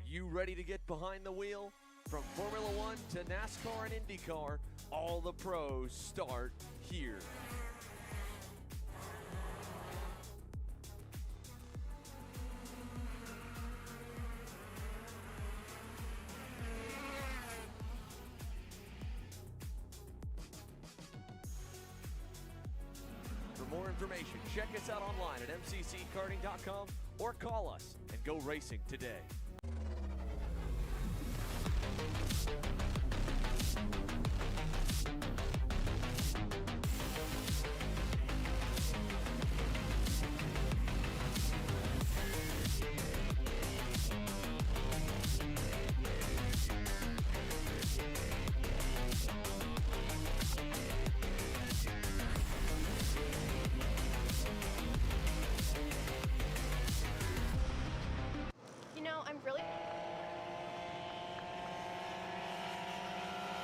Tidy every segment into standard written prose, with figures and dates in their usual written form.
you ready to get behind the wheel? From Formula One to NASCAR and IndyCar, all the pros start here. For more information, check us out online at mcckarting.com or call us and go racing today.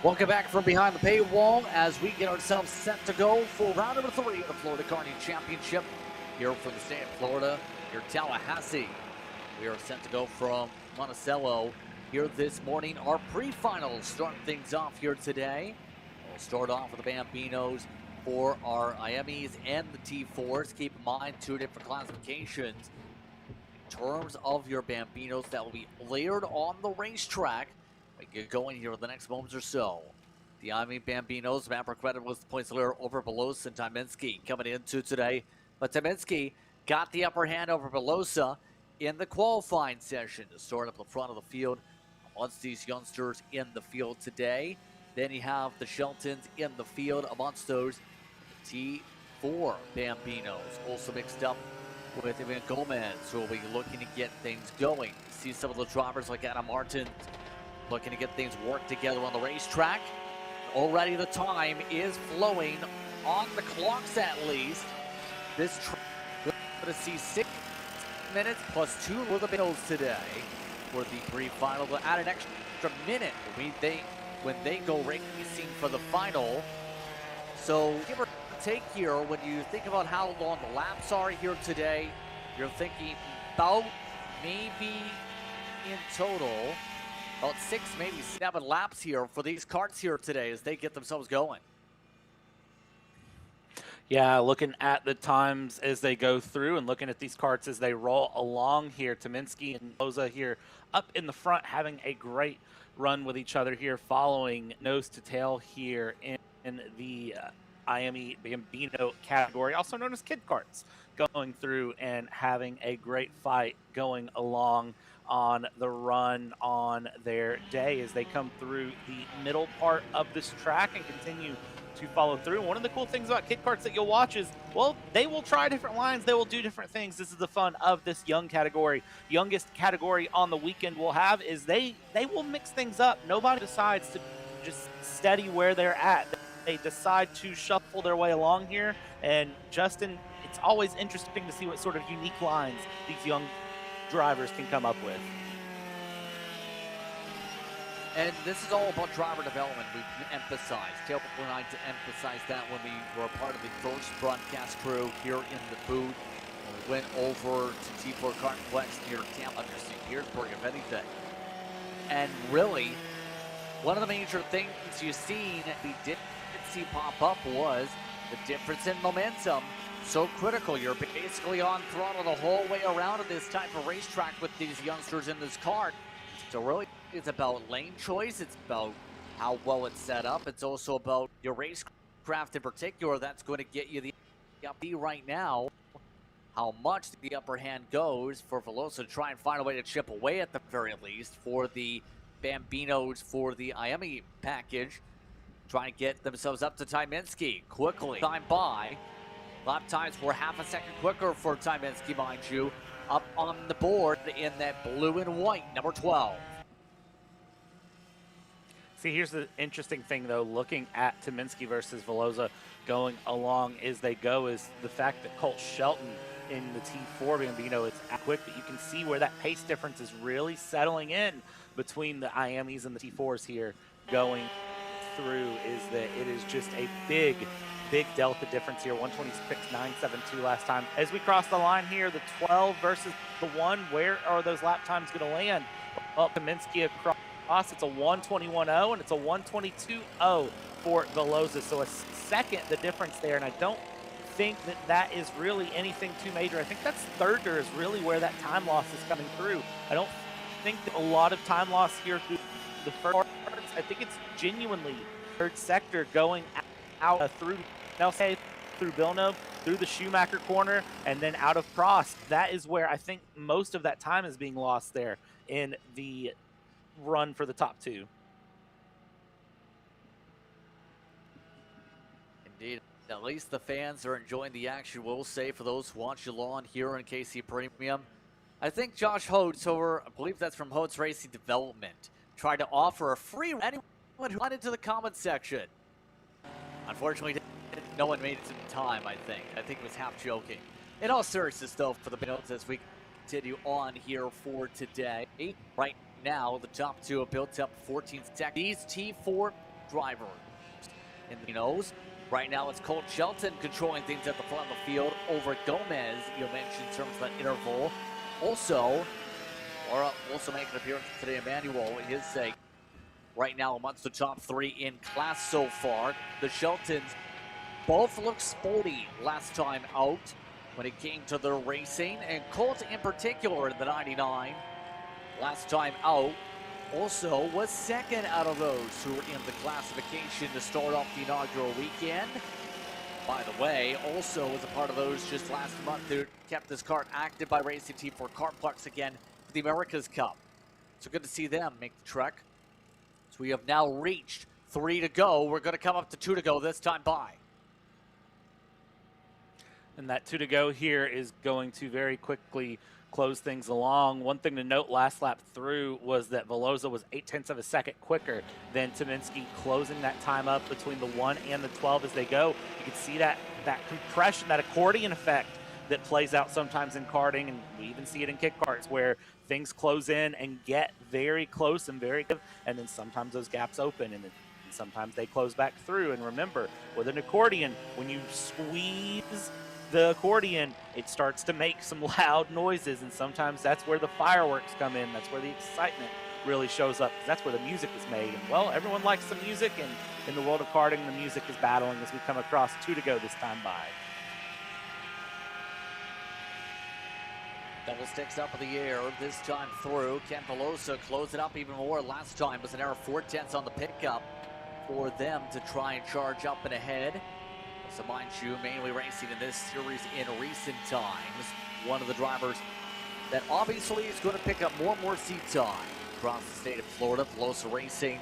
Welcome back from behind the paywall as we get ourselves set to go for round number 3 of the Florida Karting Championship here from the state of Florida, here in Tallahassee. We are set to go from Monticello here this morning. Our pre-finals starting things off here today. We'll start off with the Bambinos for our IMEs and the T4s. Keep in mind, 2 different classifications. In terms of your Bambinos that will be layered on the racetrack, we get going here in the next moments or so. The IME Bambinos, map credit with points leader over Belosa and Tyminski coming into today. But Tyminski got the upper hand over Belosa in the qualifying session to start up the front of the field amongst these youngsters in the field today. Then you have the Sheltons in the field amongst those T4 Bambinos. Also mixed up with Ivan Gomez, who will be looking to get things going. You see some of the drivers like Adam Martin looking to get things worked together on the racetrack. Already the time is flowing on the clocks at least. This track, we're going to see 6 minutes plus 2 for the Bills today for the pre-final. We'll add an extra minute when they go racing for the final. So give or take here, when you think about how long the laps are here today, you're thinking about maybe in total about 6, maybe 7 laps here for these karts here today as they get themselves going. Yeah, looking at the times as they go through and looking at these karts as they roll along here. Tyminski and Loza here up in the front having a great run with each other here, following nose to tail here in the IME Bambino category, also known as kid karts, going through and having a great fight going along on the run on their day as they come through the middle part of this track and continue to follow through. One of the cool things about kid karts that you'll watch is, well, they will try different lines, they will do different things. This is the fun of this young category. Youngest category on the weekend we'll have is they will mix things up. Nobody decides to just steady where they're at. They decide to shuffle their way along here, and Justin, it's always interesting to see what sort of unique lines these young drivers can come up with. And this is all about driver development. We've emphasized, Tailpipe and I to emphasize that when we were a part of the first broadcast crew here in the booth. We went over to T4 Kartplex near Tallahassee, Petersburg, if anything. And really, one of the major things you've seen, we did see pop up, was the difference in momentum. So critical. You're basically on throttle the whole way around in this type of racetrack with these youngsters in this kart. So really, it's about lane choice. It's about how well it's set up. It's also about your racecraft in particular. That's going to get you the up right now. How much the upper hand goes for Velosa to try and find a way to chip away at the very least for the Bambinos for the IME package. Trying to get themselves up to Tyminski quickly. Time by. Lap times were half a second quicker for Tyminski, mind you. Up on the board in that blue and white, number 12. See, here's the interesting thing, though, looking at Tyminski versus Velosa going along as they go, is the fact that Colt Shelton in the T4 Bambino, it's quick, but you can see where that pace difference is really settling in between the IMEs and the T4s here going through, is that it is just a big delta difference here. 126.972 last time. As we cross the line here, the 12 versus the 1, where are those lap times going to land? Well, Kaminsky across, it's a 121.0 and it's a 122.0 for Veloza. So a second the difference there, and I don't think that that is really anything too major. I think that's third is really where that time loss is coming through. I don't think that a lot of time loss here through the first. I think it's genuinely third sector going out through Nelson, through Villeneuve, through the Schumacher corner, and then out of Cross. That is where I think most of that time is being lost there in the run for the top two. Indeed. At least the fans are enjoying the action, we'll say, for those who watch along here in KC Premium. I think Josh Holtz over, I believe that's from Holtz Racing Development, tried to offer a free anyone who got into the comment section. Unfortunately, no one made it in time, I think. I think it was half joking. In all seriousness, though, for the notes as we continue on here for today. Right now, the top two have built up 14 seconds. These T4 drivers in the nose. Right now, it's Colt Shelton controlling things at the front of the field over Gomez, you mentioned, in terms of that interval. Also making an appearance today, Emmanuel, his sake. Right now, amongst the top three in class so far. The Sheltons both look sporty last time out when it came to their racing. And Colt in particular in the 99, last time out, also was second out of those who were in the classification to start off the inaugural weekend. By the way, also was a part of those just last month who kept this kart active by racing team for Kartplex again for the America's Cup. So good to see them make the trek. So we have now reached 3 to go. We're going to come up to 2 to go this time by. And that 2 to go here is going to very quickly close things along. One thing to note last lap through was that Veloza was 0.8 of a second quicker than Tyminski, closing that time up between the 1 and the 12 as they go. You can see that compression, that accordion effect that plays out sometimes in karting, and we even see it in kick karts where things close in and get very close and very good, and then sometimes those gaps open and then sometimes they close back through. And remember, with an accordion, when you squeeze the accordion, it starts to make some loud noises, and sometimes that's where the fireworks come in. That's where the excitement really shows up, because that's where the music is made. And well, everyone likes some music, and in the world of karting, the music is battling as we come across 2 to go this time by. Double sticks up in the air this time through. Ken Veloza closed it up even more. Last time was an error 4/10 on the pickup for them to try and charge up and ahead. So mind you, mainly racing in this series in recent times. One of the drivers that obviously is going to pick up more and more seat time across the state of Florida. Veloza Racing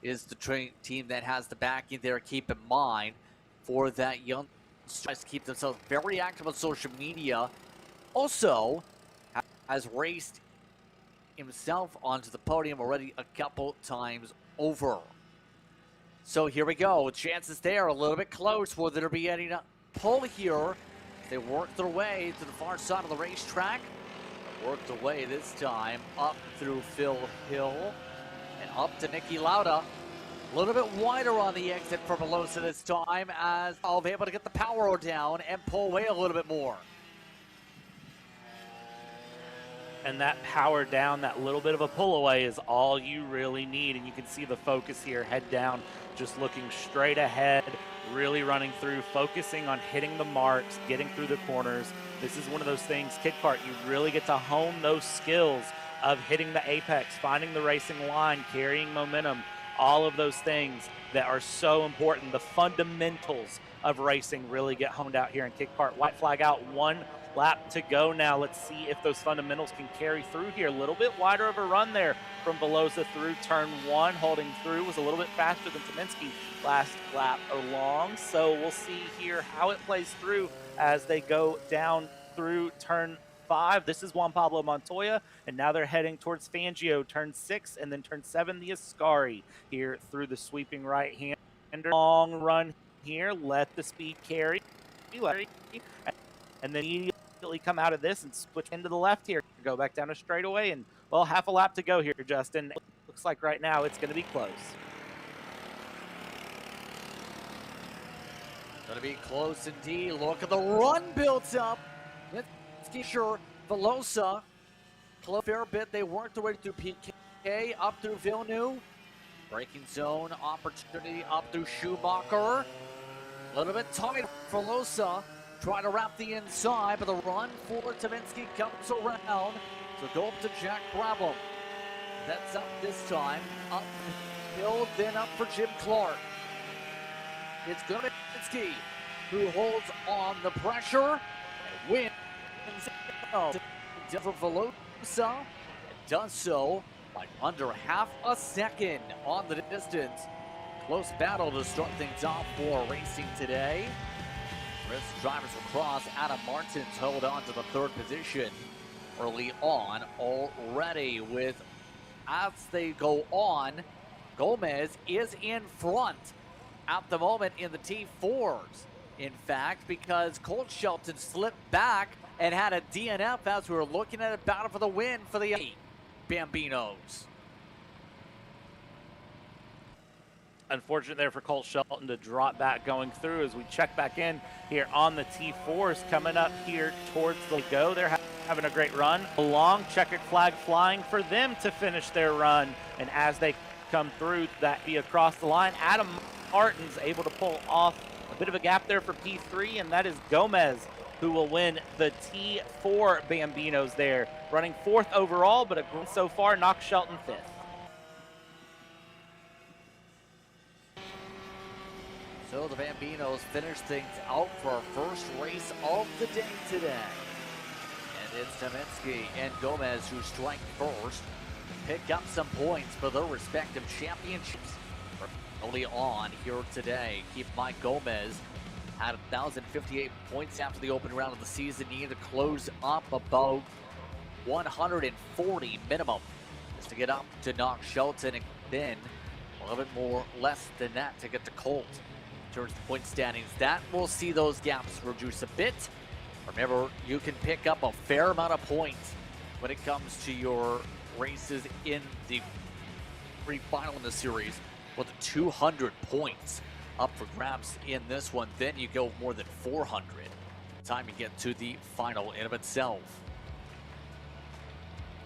is the team that has the backing there. Keep in mind for that young to keep themselves very active on social media. Also has raced himself onto the podium already a couple times over. So here we go. Chances there a little bit close. Will there be any pull here? They work their way to the far side of the racetrack. Work their way this time up through Phil Hill and up to Nicky Lauda. A little bit wider on the exit for Veloza this time, as I'll be able to get the power down and pull away a little bit more. And that power down, that little bit of a pull away is all you really need. And you can see the focus here, head down, just looking straight ahead, really running through, focusing on hitting the marks, getting through the corners. This is one of those things, Kid Kart, you really get to hone those skills of hitting the apex, finding the racing line, carrying momentum, all of those things that are so important. The fundamentals of racing really get honed out here in Kid Kart. White flag out, 1 lap to go now. Let's see if those fundamentals can carry through here. A little bit wider of a run there from Veloza through turn 1. Holding through was a little bit faster than Tyminski last lap along. So we'll see here how it plays through as they go down through turn 5. This is Juan Pablo Montoya, and now they're heading towards Fangio, turn 6, and then turn 7, the Ascari here through the sweeping right hand. Long run here, let the speed carry, and then immediately come out of this and switch into the left here. Go back down a straightaway, and well, half a lap to go here, Justin. Looks like right now it's going to be close. Going to be close indeed. Look at the run built up. Let's get sure Veloza, close fair bit. They worked their way through PK Okay, up through Villeneuve. Braking zone opportunity up through Schumacher. A little bit tight for Losa. Trying to wrap the inside, but the run for Taminski comes around. So go up to Jack Brabham. That's up this time. Uphill, then up for Jim Clark. It's going to be Taminski who holds on the pressure and wins. For Velosa and does so by under half a second on the distance. Close battle to start things off for racing today. Rest drivers will cross. Adam Martins held on to the third position early on already. With as they go on, Gomez is in front at the moment in the T4s. In fact, because Colt Shelton slipped back and had a DNF as we were looking at a battle for the win for the Bambinos. Unfortunate there for Colt Shelton to drop back going through as we check back in here on the T4s coming up here towards the go. They're having a great run. A long checkered flag flying for them to finish their run. And as they come through, that be across the line, Adam Martin's able to pull off a bit of a gap there for P3, and that is Gomez who will win the T4 Bambinos there. Running fourth overall, but so far knocks Shelton fifth. So the Bambinos finish things out for our first race of the day today. And it's Taminski and Gomez who strike first, pick up some points for their respective championships early on here today. Keep in mind Gomez had 1,058 points after the open round of the season. He needed to close up about 140 minimum just to get up to knock Shelton, and then a little bit more less than that to get to Colt. In terms of the point standings, that will see those gaps reduce a bit. Remember, you can pick up a fair amount of points when it comes to your races in the pre-final in the series with 200 points up for grabs in this one. Then you go more than 400 by the time you get to the final in of itself.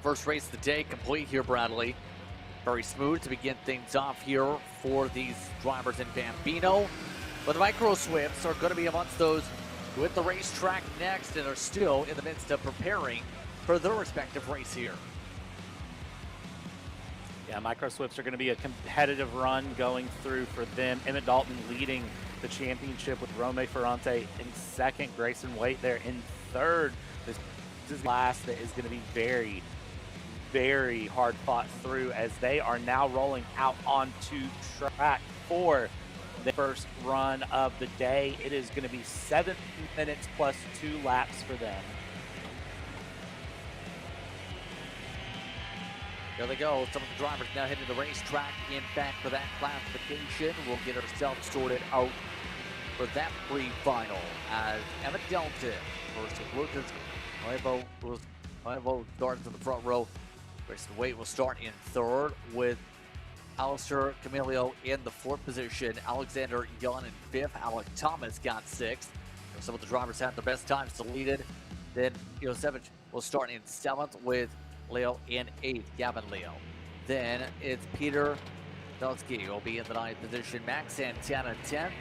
First race of the day complete here, Bradley. Very smooth to begin things off here for these drivers in Bambino. But the Micro Swifts are going to be amongst those who hit the racetrack next and are still in the midst of preparing for their respective race here. Yeah, Micro Swifts are going to be a competitive run going through for them. Emmett Dalton leading the championship with Rome Ferrante in second. Grayson Waite there in third. This is class that is going to be very, very hard fought through as they are now rolling out onto track for the first run of the day. It is going to be 7 minutes plus 2 laps for them. There they go. Some of the drivers now heading to the racetrack in back for that classification. We'll get ourselves sorted out for that pre-final as Emmett Dalton versus Lucas Ivo starts in the front row. Grayson Waite will start in third with Alistair Camilio in the fourth position. Alexander Young in fifth. Alec Thomas got sixth. Some of the drivers had their best times to lead it. Then Josevich will start in seventh with Leo in eighth, Gavin Leo. Then it's Peter Delsky will be in the ninth position. Max Santana 10th.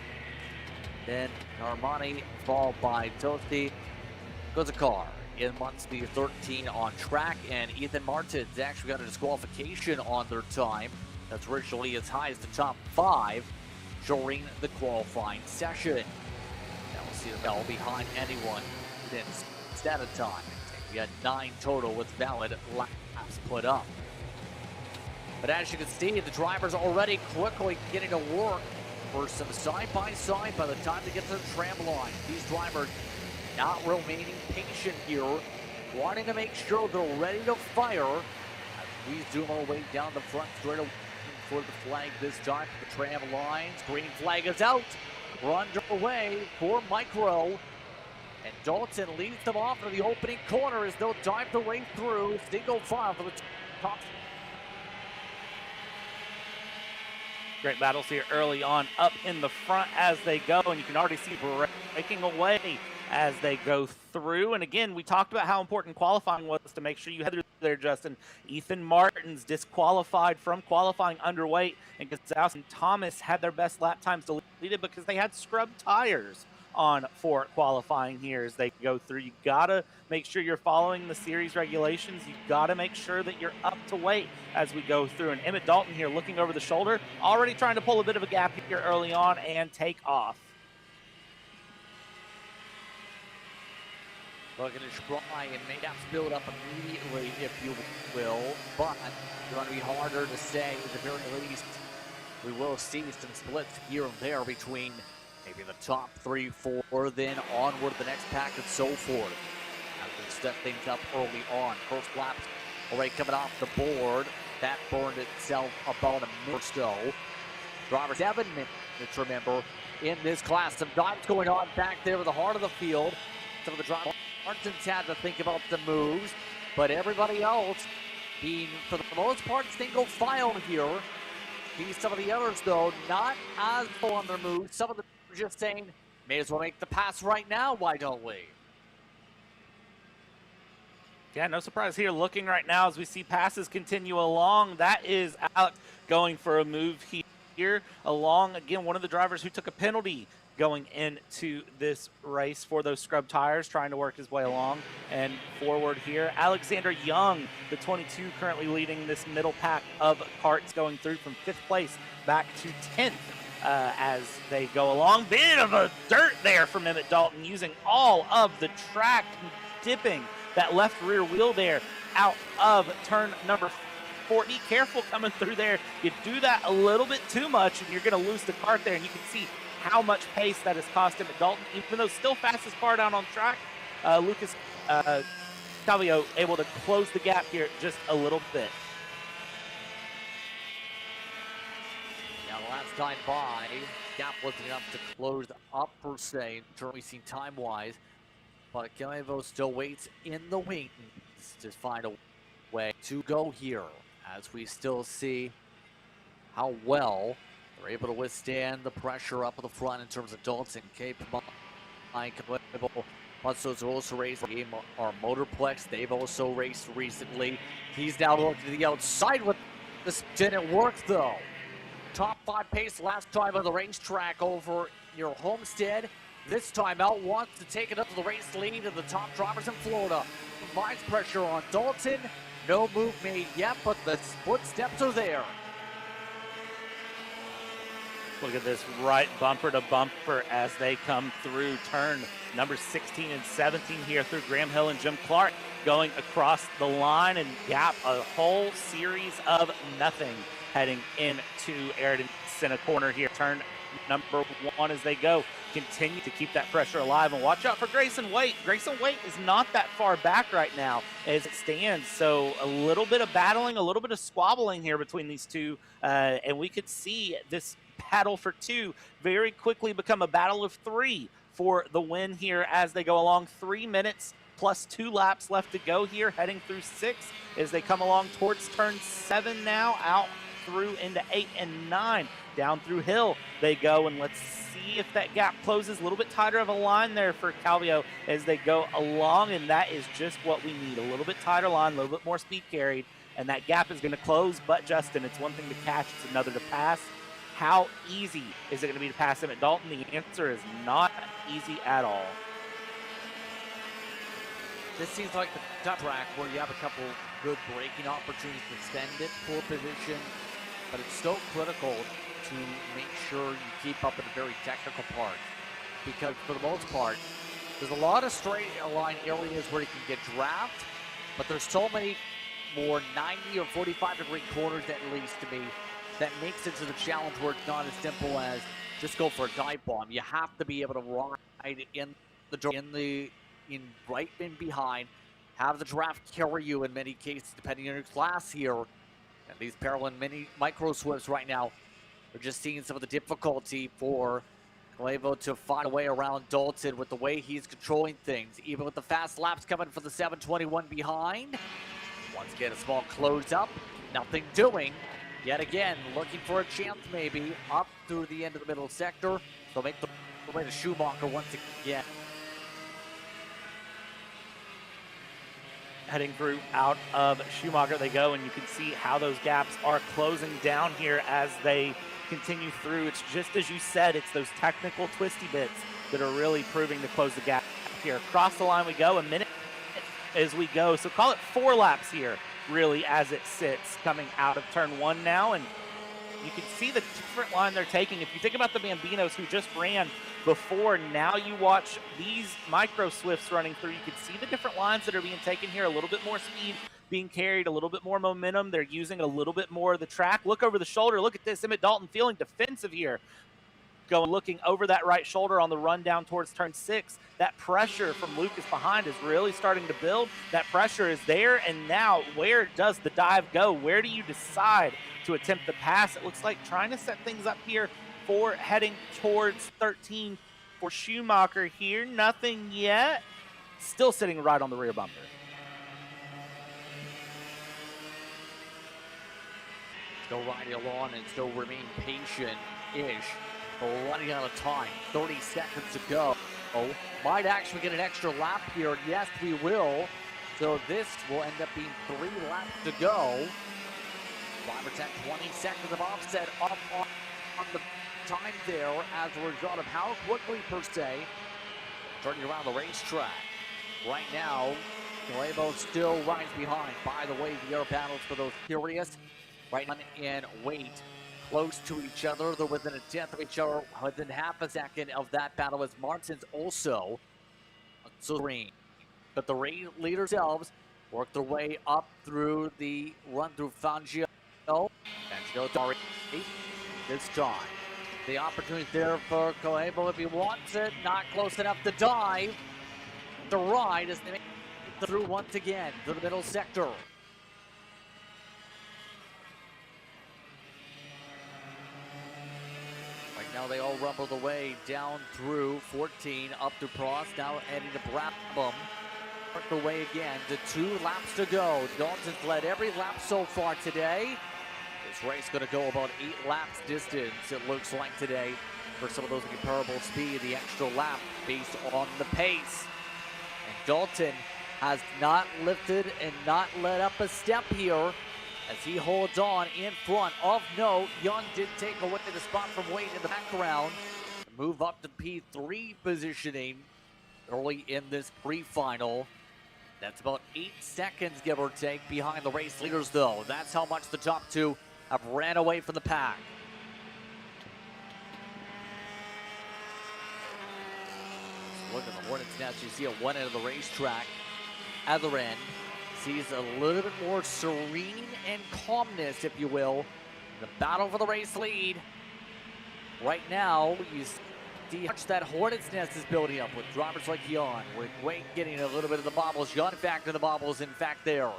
Then Armani followed by Tosti Gozakar in Muncie 13 on track. And Ethan Martins actually got a disqualification on their time. That's originally as high as the top 5 during the qualifying session. Now we'll see the bell behind anyone within stat of time. We had 9 total with valid laps put up. But as you can see, the drivers are already quickly getting to work for some side-by-side by the time they get to the tram line. These drivers not remaining patient here, wanting to make sure they're ready to fire. As we zoom our way down the front straight away for the flag this time for the tram lines. Green flag is out. We're underway for Micro. And Dalton leads them off to the opening corner as they'll dive their way through. Single file for the top. Great battles here early on up in the front as they go, and you can already see breaking away as they go through. And again, we talked about how important qualifying was to make sure you had there, Justin. Ethan Martin's disqualified from qualifying underweight, and Gonzalez and Thomas had their best lap times deleted because they had scrub tires on for qualifying here as they go through. You gotta make sure you're following the series regulations. You gotta make sure that you're up to weight as we go through. And Emmett Dalton here looking over the shoulder, already trying to pull a bit of a gap here early on and take off. Looking to try and make that build up immediately, if you will, but it's going to be harder to say at the very least. We will see some splits here and there between maybe the top 3, 4, then onward the next pack and so forth. As we step things up early on. First laps already coming off the board. That burned itself about a minute or so. Drivers 7 minutes, remember, in this class. Some dives going on back there in the heart of the field. Some of the drivers had to think about the moves, but everybody else being, for the most part, single file here. See some of the others, though, not as full on their moves. Some of them are just saying, may as well make the pass right now, why don't we? Yeah, no surprise here. Looking right now as we see passes continue along. That is Alex going for a move here along. Again, one of the drivers who took a penalty going into this race for those scrub tires, trying to work his way along and forward here. Alexander Young, the 22, currently leading this middle pack of karts, going through from 5th place back to 10th as they go along. Bit of a dirt there from Emmett Dalton, using all of the track, dipping that left rear wheel there out of turn number 40. Careful coming through there. You do that a little bit too much and you're going to lose the kart there, and you can see how much pace that has cost him at Dalton, even though still fastest car down on track. Lucas Calvillo able to close the gap here just a little bit. Now, the last time by, gap wasn't enough to close up per se, in terms we've seen time-wise, but Calvillo still waits in the wings to find a way to go here, as we still see how well they're able to withstand the pressure up at the front in terms of Dalton, Cape, Mike, Muscles also raced our Motorplex. They've also raced recently. He's now looking to the outside with this. Didn't work though. Top 5 pace last time on the racetrack over near Homestead. This time out wants to take it up to the race lead of the top drivers in Florida. Combines pressure on Dalton. No move made yet, but the footsteps are there. Look at this, right bumper to bumper as they come through turn number 16 and 17 here through Graham Hill and Jim Clark, going across the line and gap a whole series of nothing heading into Ayrton Center corner here. Turn number 1 as they go. Continue to keep that pressure alive and watch out for Grayson Waite. Grayson Waite is not that far back right now as it stands, so a little bit of battling, a little bit of squabbling here between these two, and we could see this battle for 2 very quickly become a battle of 3 for the win here as they go along. 3 minutes plus 2 laps left to go here, heading through 6 as they come along towards turn 7 now, out through into 8 and 9. Down through Hill they go, and let's see if that gap closes. A little bit tighter of a line there for Calvillo as they go along, and that is just what we need. A little bit tighter line, a little bit more speed carried, and that gap is going to close. But Justin, it's one thing to catch, it's another to pass. How easy is it going to be to pass him at Dalton? The answer is not easy at all. This seems like the top track where you have a couple good braking opportunities to extend it for position, but it's so critical to make sure you keep up in the very technical part, because for the most part, there's a lot of straight line areas where you can get draft, but there's so many more 90 or 45 degree corners at least to me that makes it to the challenge where it's not as simple as just go for a dive bomb. You have to be able to ride in right in behind, have the draft carry you in many cases, depending on your class here. And these parallel mini micro swips right now, we're just seeing some of the difficulty for Calvillo to find a way around Dalton with the way he's controlling things, even with the fast laps coming for the 721 behind. Once again, a small close up, nothing doing. Yet again, looking for a chance maybe up through the end of the middle sector. They'll make the way to Schumacher once again. heading through out of Schumacher they go, and you can see how those gaps are closing down here as they continue through. It's just as you said, it's those technical twisty bits that are really proving to close the gap here. Across the line we go, a minute as we go, so call it 4 laps here really as it sits coming out of turn 1 now, and you can see the different line they're taking. If you think about the Bambinos who just ran before, now you watch these micro Swifts running through, you can see the different lines that are being taken here. A little bit more speed being carried, a little bit more momentum. They're using a little bit more of the track. Look over the shoulder. Look at this. Emmett Dalton feeling defensive here. Looking over that right shoulder on the run down towards turn 6. That pressure from Lucas behind is really starting to build. That pressure is there, and now where does the dive go? Where do you decide to attempt the pass? It looks like trying to set things up here for heading towards 13 for Schumacher here. Nothing yet. Still sitting right on the rear bumper. Still riding along and still remain patient-ish. Running out of time, 30 seconds to go. Might actually get an extra lap here. Yes, we will. So this will end up being 3 laps to go. 5 or 10, 20 seconds of offset up on the time there as a result of how quickly, per se, turning around the racetrack. Right now, Nuevo still rides behind. By the way, the air battles for those curious, right on and wait. Close to each other. They're within a tenth of each other, within half a second of that battle as Martin's also on screen. But the leaders themselves work their way up through the run through Fangio. Fangio this time. The opportunity there for Coelho if he wants it. Not close enough to dive. The ride as they make it through once again to the middle sector. Now they all rumble the way down through 14, up to Prost, now heading to Brabham. Work the way again to 2 laps to go. Dalton's led every lap so far today. This race going to go about 8 laps distance, it looks like today, for some of those comparable speed, the extra lap based on the pace. And Dalton has not lifted and not let up a step here, as he holds on in front. Of note, Young did take away the spot from Wade in the background. Move up to P3 positioning early in this pre-final. That's about 8 seconds, give or take, behind the race leaders, though. That's how much the top 2 have ran away from the pack. Look at the Hornets nest. You see at one end of the racetrack. Other end sees a little bit more serene and calmness, if you will. The battle for the race lead. Right now, you see how much that Hornets nest is building up with drivers like Jan, with Wade getting a little bit of the bobbles. Jan back to the bobbles, in fact, there.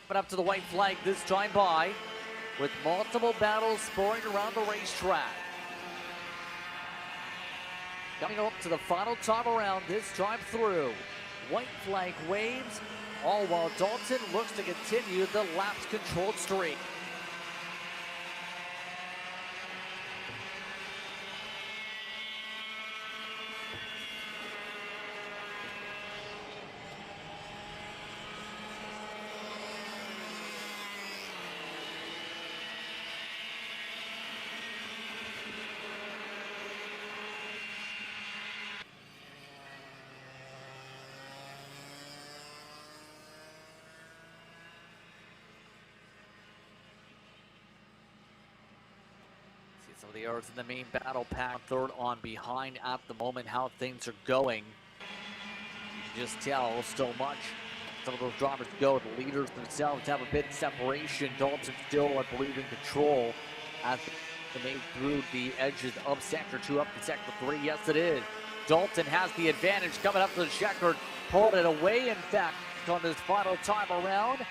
But up to the white flag this time by, with multiple battles sporting around the racetrack. Coming up to the final time around this time through. White flag waves, all while Dalton looks to continue the laps controlled streak. Some of the errors in the main battle pack, third on behind at the moment, how things are going. You can just tell so much. Some of those drivers go. The leaders themselves have a bit of separation. Dalton still, I believe, in control as they made through the edges of Sector 2 up to Sector 3. Yes, it is. Dalton has the advantage coming up to the checkered. Pulled it away, in fact, on this final time around.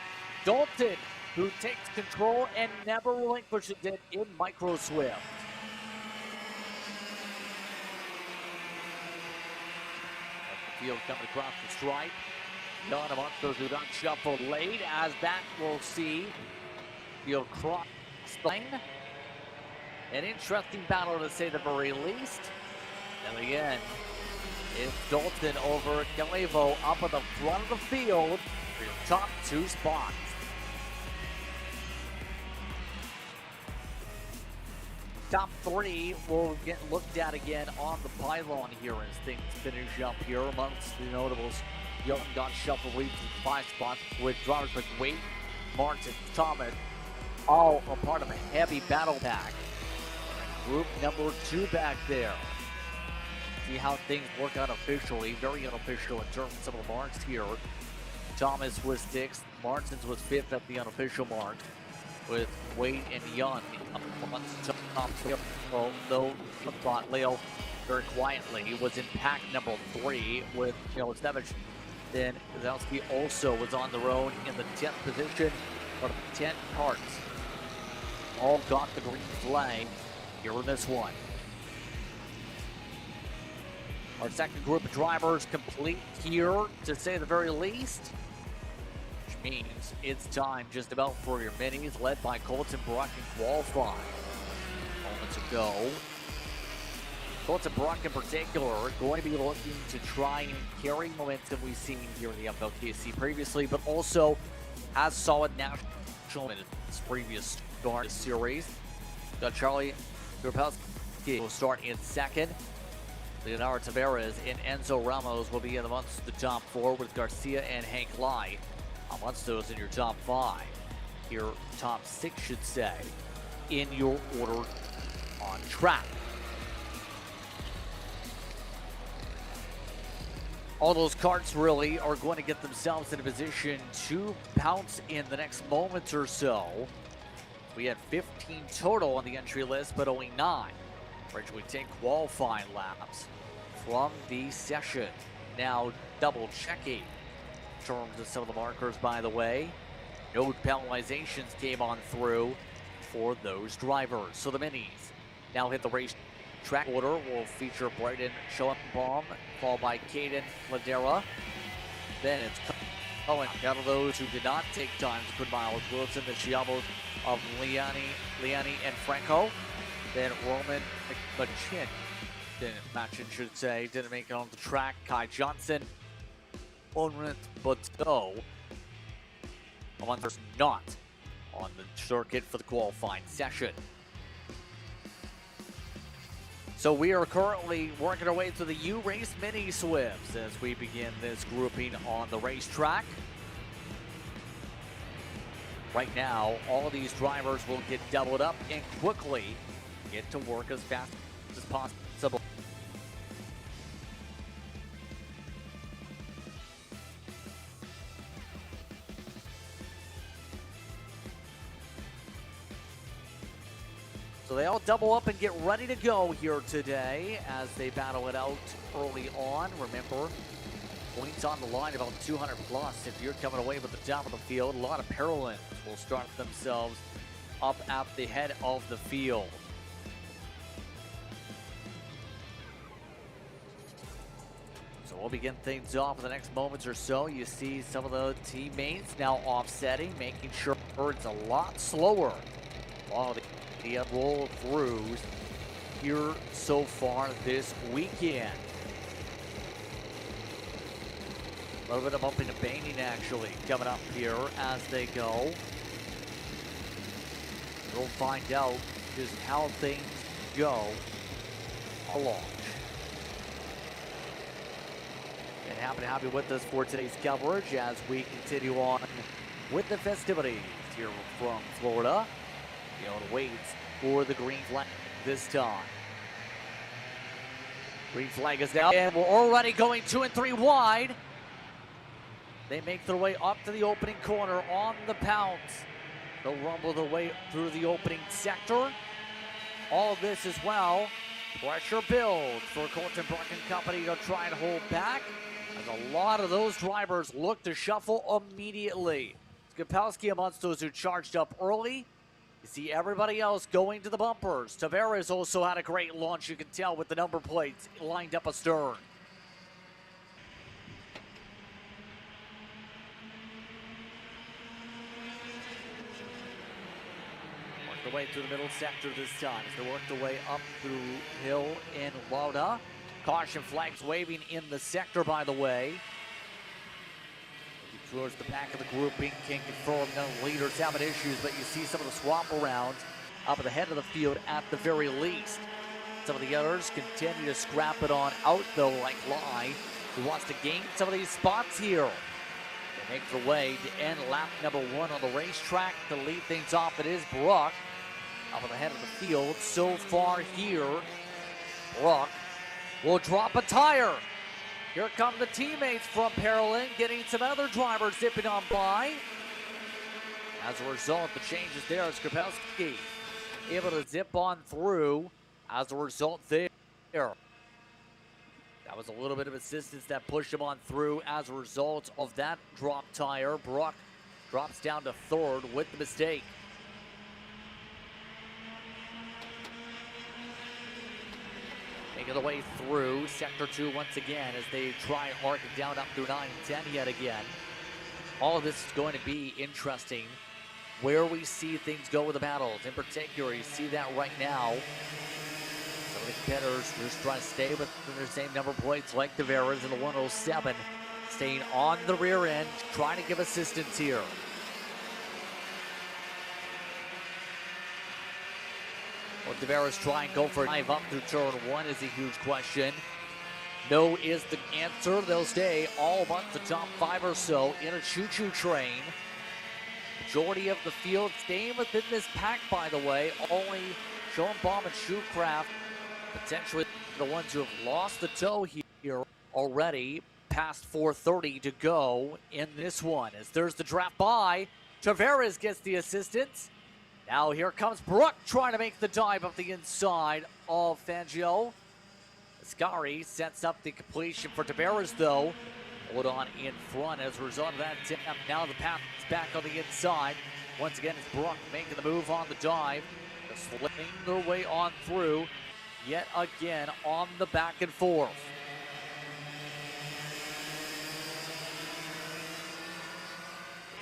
Dalton, who takes control and never relinquishes it in Micro Swift. The field coming across the stripe. None amongst those who don't shuffle late, as that we'll see. Field cross the lane. An interesting battle to say the very least. And again, It's Dalton over Galevo up at the front of the field for your top two spots. Top three will get looked at again on the pylon here as things finish up here. Amongst the notables, Young got shuffled leads to 5 spots with drivers like Wade, Martin, Thomas, all a part of a heavy battle pack. Group number 2 back there. See how things work out officially. Very unofficial in terms of some of the marks here. Thomas was 6th. Martins was 5th at the unofficial mark, with Wade and Young up amongst the top. Though thought Leo very quietly was in pack number 3 with Milosevich. Then Zalski also was on their own in the 10th position out of 10 karts. All got the green flag here in this one. Our second group of drivers complete here, to say the very least, which means it's time just about for your minis, led by Colton Brock in qualifying. Moments ago, Colton Brock in particular going to be looking to try and carry momentum we've seen here in the FLKC previously, but also has solid national in its previous start series. Got Charlie Grapowski will start in 2nd. Leonardo Tavares and Enzo Ramos will be amongst the top 4 with Garcia and Hank Lai amongst those in your top 5. Your top 6 should say, in your order on track. All those karts really are going to get themselves in a position to pounce in the next moment or so. We had 15 total on the entry list, but only 9. Which we take qualifying laps from the session. Now double checking in terms of some of the markers, by the way. No penalizations came on through for those drivers. So the minis now hit the race track order. Will feature Brayden Schoenbaum, followed by Caden Ladera. Then it's Cohen. Out of those who did not take time to put Miles Wilson, the Chiavos of Liani and Franco. Then Roman McChin, didn't make it on the track. Kai Johnson, Onrent Bateau, among others not on the circuit for the qualifying session. So we are currently working our way through the U-Race Mini Swifts as we begin this grouping on the racetrack. Right now, all of these drivers will get doubled up and quickly get to work as fast as possible. So they all double up and get ready to go here today as they battle it out early on. Remember, points on the line about 200 plus. If you're coming away with the top of the field, a lot of Paralympians will start themselves up at the head of the field. So we'll begin things off in the next moments or so. You see some of the teammates now offsetting, making sure it's a lot slower while the roll-throughs here so far this weekend. A little bit of bump into Baning actually coming up here as they go. We'll find out just how things go along. And happy to have you with us for today's coverage as we continue on with the festivities here from Florida. Waits for the green flag this time. Green flag is down, and we're already going 2 and 3 wide. They make their way up to the opening corner on the pounce. They'll rumble their way through the opening sector. All of this as well. Pressure builds for Colton Brock and company to try and hold back, as a lot of those drivers look to shuffle immediately. Skapowski amongst those who charged up early. You see everybody else going to the bumpers. Tavares also had a great launch, you can tell, with the number plates lined up astern. Work their way through the middle sector this time as they work their way up through Hill and Lauda. Caution flags waving in the sector, by the way. Towards the back of the grouping, can't confirm none of the leaders having issues, but you see some of the swap around up at the head of the field at the very least. Some of the others continue to scrap it on out though, like Lai, who wants to gain some of these spots here. They make their way to end lap number 1 on the racetrack. To lead things off, it is Brock up at the head of the field. So far here, Brock will drop a tire. Here come the teammates from Parolin, getting some other drivers zipping on by. As a result, the changes there, Skripelski able to zip on through. As a result there, that was a little bit of assistance that pushed him on through. As a result of that drop tire, Brock drops down to 3rd with the mistake. Making the way through Sector 2 once again as they try arcing down up through 9 and 10 yet again. All of this is going to be interesting where we see things go with the battles. In particular, you see that right now. Some of the competitors just trying to stay within their same number of points like Tavares in the 107. Staying on the rear end, trying to give assistance here. Will Tavares try and go for a dive up through turn 1 is a huge question. No is the answer. They'll stay all amongst the top 5 or so in a choo-choo train. Majority of the field staying within this pack, by the way. Only Schoenbaum and Shoecraft, potentially the ones who have lost the toe here already. Past 4:30 to go in this one. As there's the draft by, Tavares gets the assistance. Now here comes Brook trying to make the dive up the inside of Fangio. Ascari sets up the completion for Tavares though. Hold on in front as a result of that attempt. Now the path is back on the inside. Once again, it's Brook making the move on the dive. They're slipping their way on through. Yet again on the back and forth.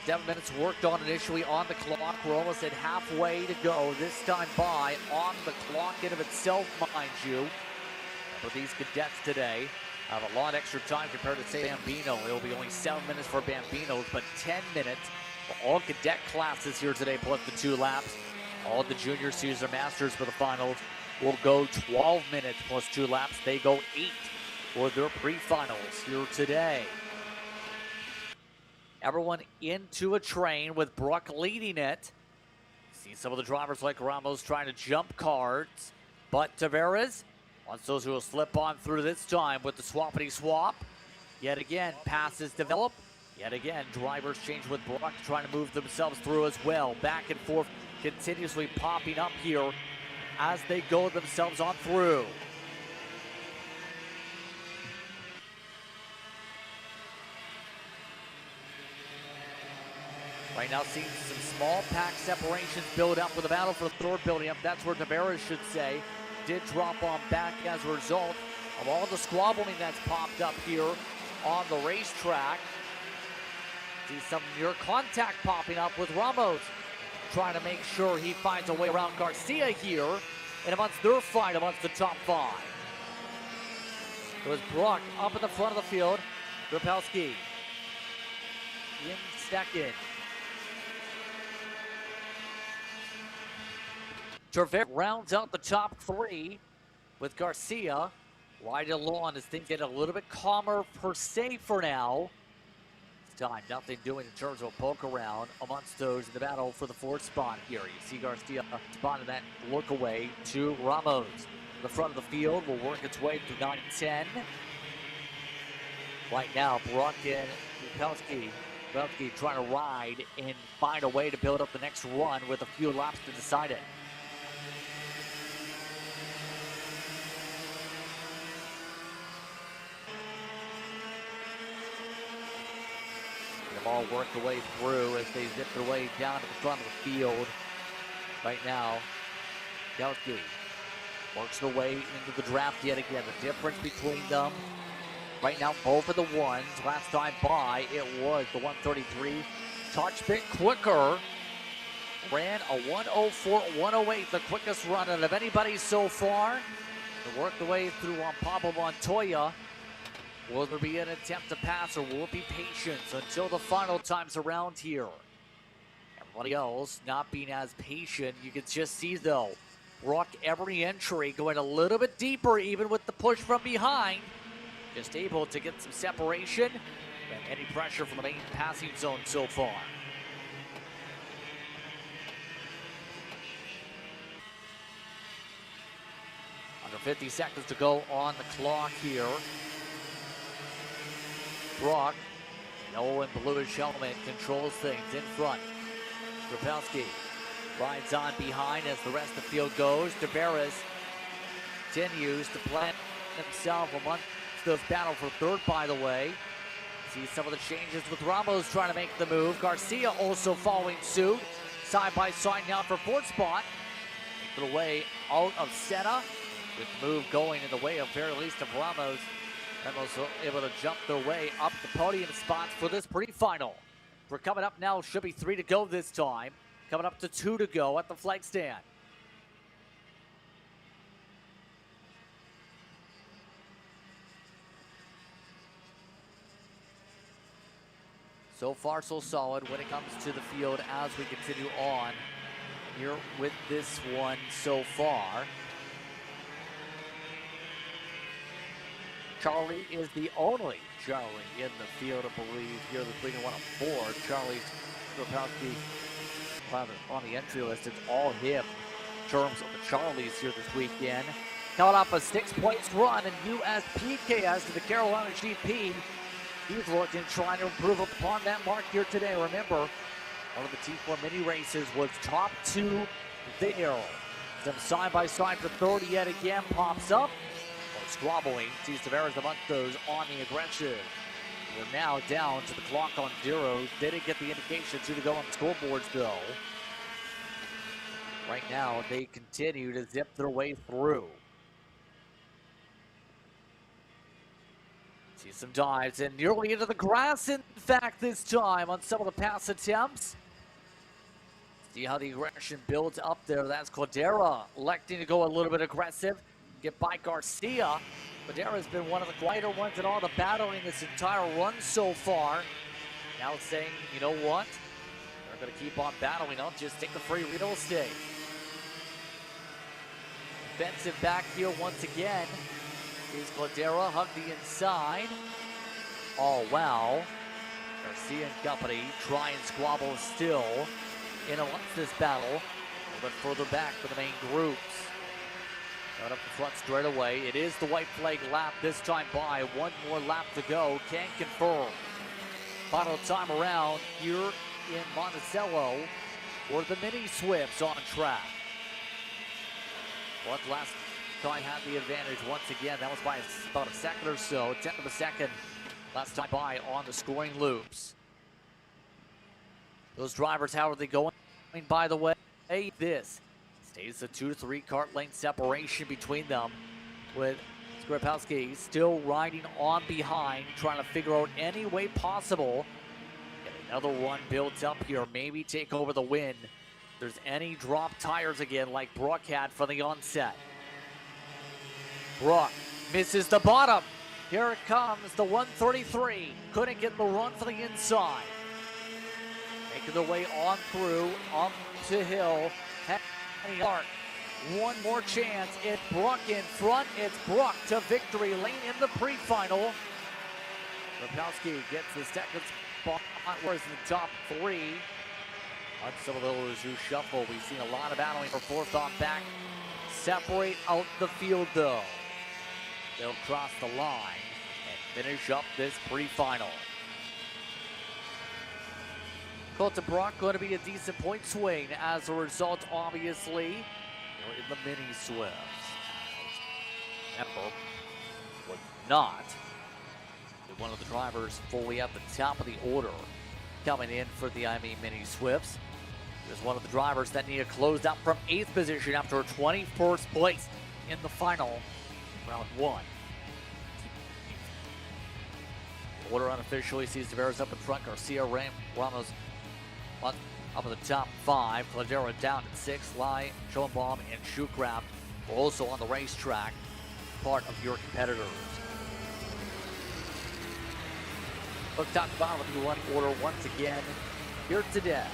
Seven minutes worked on initially on the clock. We're almost at halfway to go. This time by on the clock in of itself, mind you. For these cadets today, have a lot extra time compared to, say, Bambino. It'll be only 7 minutes for Bambinos, but 10 minutes for all cadet classes here today, plus the 2 laps. All the junior, seniors, masters for the finals will go 12 minutes plus 2 laps. They go 8 for their pre-finals here today. Everyone into a train with Brook leading it. See some of the drivers like Ramos trying to jump cards, but Tavares wants those who will slip on through this time with the swappity swap. Yet again, passes develop. Yet again, drivers change with Brook trying to move themselves through as well. Back and forth, continuously popping up here as they go themselves on through. Right now seeing some small pack separations build up with the battle for the 3rd building up. That's where Tavares should say. Did drop on back as a result of all the squabbling that's popped up here on the racetrack. See some near contact popping up with Ramos trying to make sure he finds a way around Garcia here and amongst their fight amongst the top 5. It was Brock up in the front of the field. Rapelski in second. Tavares rounds out the top 3 with Garcia. Wide along as things get a little bit calmer per se for now. This time, nothing doing in terms of a poke around amongst those in the battle for the 4th spot here. You see Garcia spotting that look away to Ramos. The front of the field will work its way through 9 and 10. Right now, Brock and Rapelski trying to ride and find a way to build up the next run with a few laps to decide it. All work their way through as they zip their way down to the front of the field. Right now, Kelski works their way into the draft yet again. The difference between them right now, both of the ones. Last time by, it was the 133. Touch bit quicker. Ran a 104, 108, the quickest run out of anybody so far. to work the way through on Pablo Montoya. Will there be an attempt to pass, or will it be patience until the final times around here? Everybody else not being as patient. You can just see, though, Brock every entry going a little bit deeper, even with the push from behind. Just able to get some separation and any pressure from the main passing zone so far. Under 50 seconds to go on the clock here. Brock, yellow and bluish helmet, controls things in front. Krupowski rides on behind as the rest of the field goes. Tavares continues to plant himself amongst those battle for third, by the way. See some of the changes with Ramos trying to make the move. Garcia also following suit. Side by side now for fourth spot. Make the way out of Senna. With the move going in the way of very least of Ramos. Ramos able to jump their way up the podium spots for this pre-final. We're coming up now, should be 3 to go this time. Coming up to 2 to go at the flag stand. So far, so solid when it comes to the field as we continue on here with this one so far. Charlie is the only Charlie in the field, I believe, here between 1 and 4. Charlie's Krupowski on the entry list. It's all him in terms of the Charlies here this weekend. Coming off a 6-point run in USPKS to the Carolina GP. He's looking, trying to improve upon that mark here today. Remember, one of the T4 mini races was top 2 there. Some side-by-side for 30 yet again pops up. Squabbling, sees Tavares amongst those on the aggressive. We're now down to the clock on zeros. They didn't get the indications who to go on the scoreboards, though. Right now, they continue to zip their way through. See some dives and nearly into the grass, in fact, this time on some of the pass attempts. See how the aggression builds up there. That's Cordera electing to go a little bit aggressive. Get by Garcia. Cordera's been one of the quieter ones in all the battling this entire run so far. Now saying, you know what? They're going to keep on battling. I'll just take the free real estate. Defensive back here once again. Is Cordera, hug the inside. Oh, wow. Garcia and company try and squabble still in amongst this battle. A little bit further back for the main groups. Out up the front straight away. It is the white flag lap this time by. One more lap to go. Can't confirm. Final time around here in Monticello were the mini Swifts on track. What last time had the advantage once again. That was by about a second or so. 10th of a second last time by on the scoring loops. Those drivers, how are they going? By the way, this stays a 2 to 3 kart lane separation between them, with Krupowski still riding on behind, trying to figure out any way possible. Get another one built up here, maybe take over the win. If there's any drop tires again like Brock had for the onset. Brock misses the bottom. Here it comes, the 133. Couldn't get the run for the inside. Making their way on through, up to Hill. Clark, one more chance. It's Brock in front. It's Brock to victory lane in the pre-final. Krupowski gets the second spot, whereas in the top 3. On some of those who shuffle, we've seen a lot of battling for fourth on back. Separate out the field, though. They'll cross the line and finish up this pre-final. Colton Brock going to be a decent point swing as a result, obviously. They're in the mini Swifts. Remember, was not one of the drivers fully at the top of the order coming in for the mini Swifts. He was one of the drivers that needed closed out from 8th position after 21st place in the final, round 1. Order unofficially sees Tavares up in front. Garcia, Ramos up at the top 5. Caldera down at 6. Lai, Schoenbaum, and Schukraft are also on the racetrack. part of your competitors. Let's talk about the one order once again here today.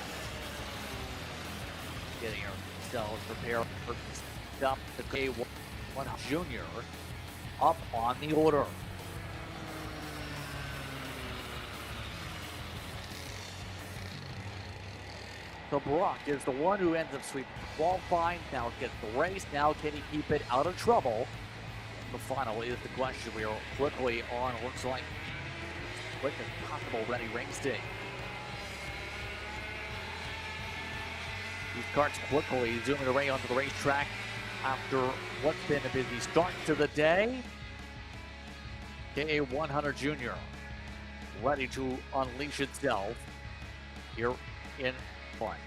Getting ourselves prepared for stop the K1 Junior up on the order. So Brock is the one who ends up sweeping qualifying. Now gets the race. Now can he keep it out of trouble? The final is the question. We are quickly on. Looks like quick as possible ready race day. These karts quickly zooming away onto the racetrack after what's been a busy start to the day. KA100 Junior ready to unleash itself here in front.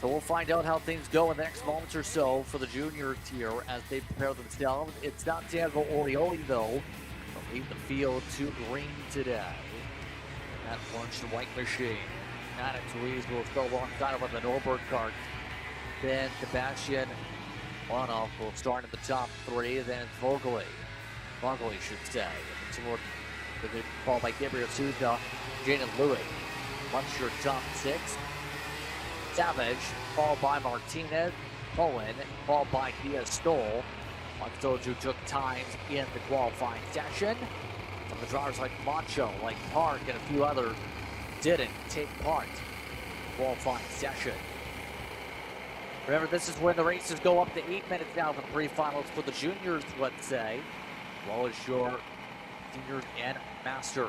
So we'll find out how things go in the next moments or so for the juniors here as they prepare themselves. It's not Santiago Orioli though. They'll leave the field to green today. That orange and white machine. Maddox Ruiz will go alongside with the Norberg kart. Then Sebastian Bonoff will start in the top three. Then Vogeli should stay. Followed by Gabriel Souza, Jaden Louis. Once your top six. Savage, followed by Martinez, Cohen, followed by Diaz Stoll. Those who took times in the qualifying session. Some of the drivers like Macho, like Park, and a few others didn't take part in the qualifying session. Remember, this is when the races go up to 8 minutes now for the pre-finals for the juniors, let's say, as well as your seniors and masters.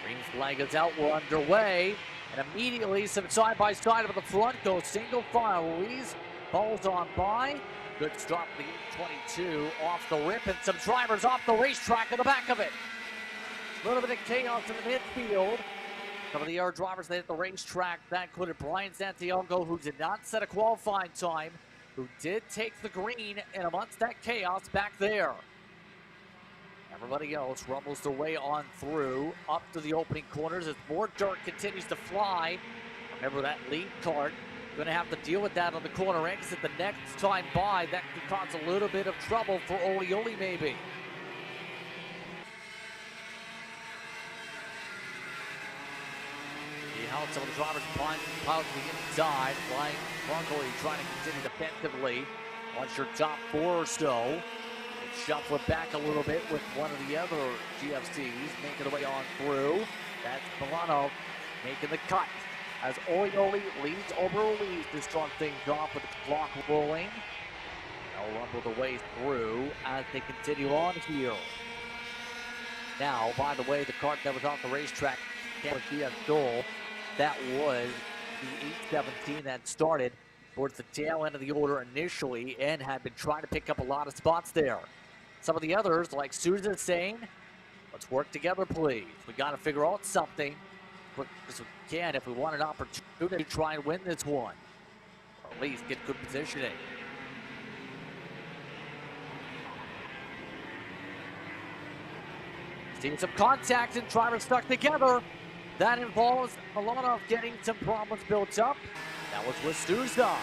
Green flag is out, we're underway, and immediately some side-by-side of the front goes single file. Ruiz falls on by. Good start for the 822 off the rip, and some drivers off the racetrack in the back of it. A little bit of chaos in the midfield. Some of the other drivers that hit the racetrack, that included Brian Santiago, who did not set a qualifying time, who did take the green, and amongst that chaos back there. Everybody else rumbles their way on through, up to the opening corners as more dirt continues to fly. Remember that lead kart, going to have to deal with that on the corner exit the next time by. That could cause a little bit of trouble for Olioli maybe. See how some of the drivers pilot to the inside, flying Broccoli trying to continue defensively. Once your top four or so. Shuffle it back a little bit with one of the other GFCs making their way on through. That's Milano making the cut as Orioli leads over Ruiz to start things off with the clock rolling. They'll rumble the way through as they continue on here. Now, by the way, the kart that was off the racetrack, goal, that was the 817 that started towards the tail end of the order initially and had been trying to pick up a lot of spots there. Some of the others, like Susan, saying, let's work together, please. We got to figure out something quick as we can if we want an opportunity to try and win this one, or at least get good positioning. Seeing some contact and drivers stuck together. That involves a lot of getting some problems built up. That was with Souza.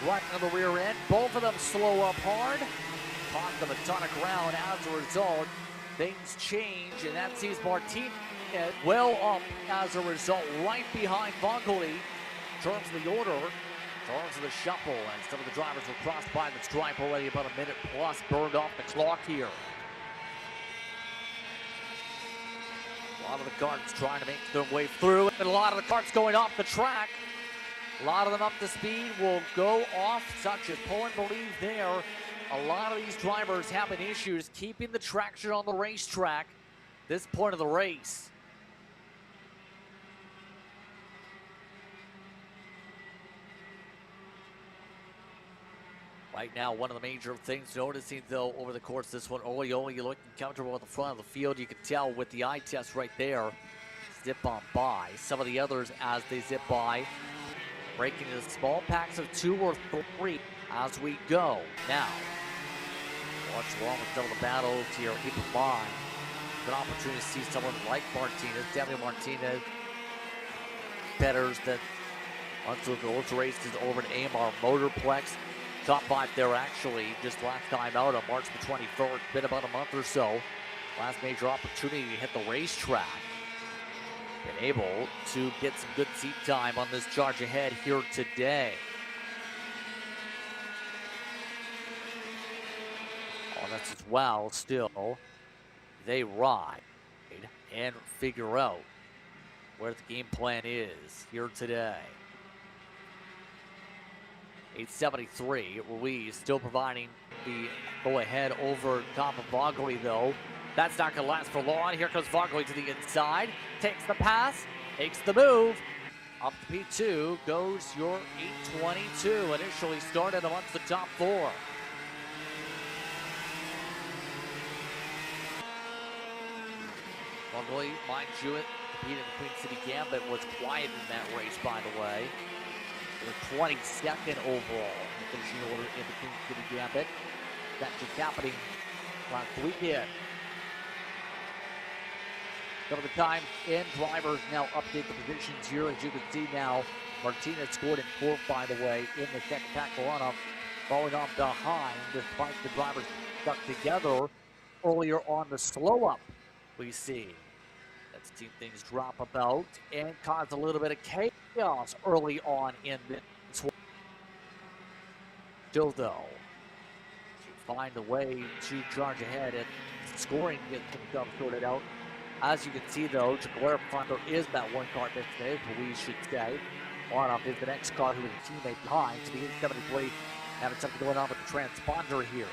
Right on the rear end. Both of them slow up hard. Cost them a ton of ground. As a result, things change, and that sees Martinez well up as a result, right behind Vongoli. In terms of the order, in terms of the shuffle, and some of the drivers were crossed by the stripe already, about a minute plus burned off the clock here. A lot of the karts trying to make their way through, and a lot of the karts going off the track. A lot of them up to speed will go off, such as Poland believes there. A lot of these drivers having issues keeping the traction on the racetrack this point of the race. Right now, one of the major things noticing, though, over the course of this one, Olioli looking comfortable at the front of the field. You can tell with the eye test right there, zip on by. Some of the others, as they zip by, breaking into small packs of 2 or 3 as we go. Now, watch along with some of the battles here. Keep in mind, good opportunity to see someone like Martinez, Daniel Martinez, competitors that once the ultra races over at AMR Motorplex. Top 5 there actually just last time out on March the 21st. Been about a month or so. Last major opportunity to hit the racetrack. Been able to get some good seat time on this charge ahead here today. Oh, that's as well. Still, they ride and figure out where the game plan is here today. 873, Ruiz still providing the go-ahead over top of Vogli, though. That's not going to last for long. Here comes Vogli to the inside, takes the pass, takes the move. Up to P2 goes your 822, initially started amongst the top 4. Vogli, mind you, competing in the Queen City Gambit, was quiet in that race, by the way. The 22nd overall in the finishing order in the Queen City Gambit. That's just happening last weekend. Some of the time in drivers now update the positions here. As you can see now, Martinez scored in 4th, by the way, in the second tackle run-up, falling off behind despite the drivers stuck together earlier on the slow-up. We see that's seen things drop about and cause a little bit of chaos early on in this one. Still, though, to find a way to charge ahead and scoring, get themselves sorted out. As you can see, though, to clarify, there is that one car missed today, Ruiz should say. On up is the next car, who is a teammate behind, to the 873, having something going on with the transponder here.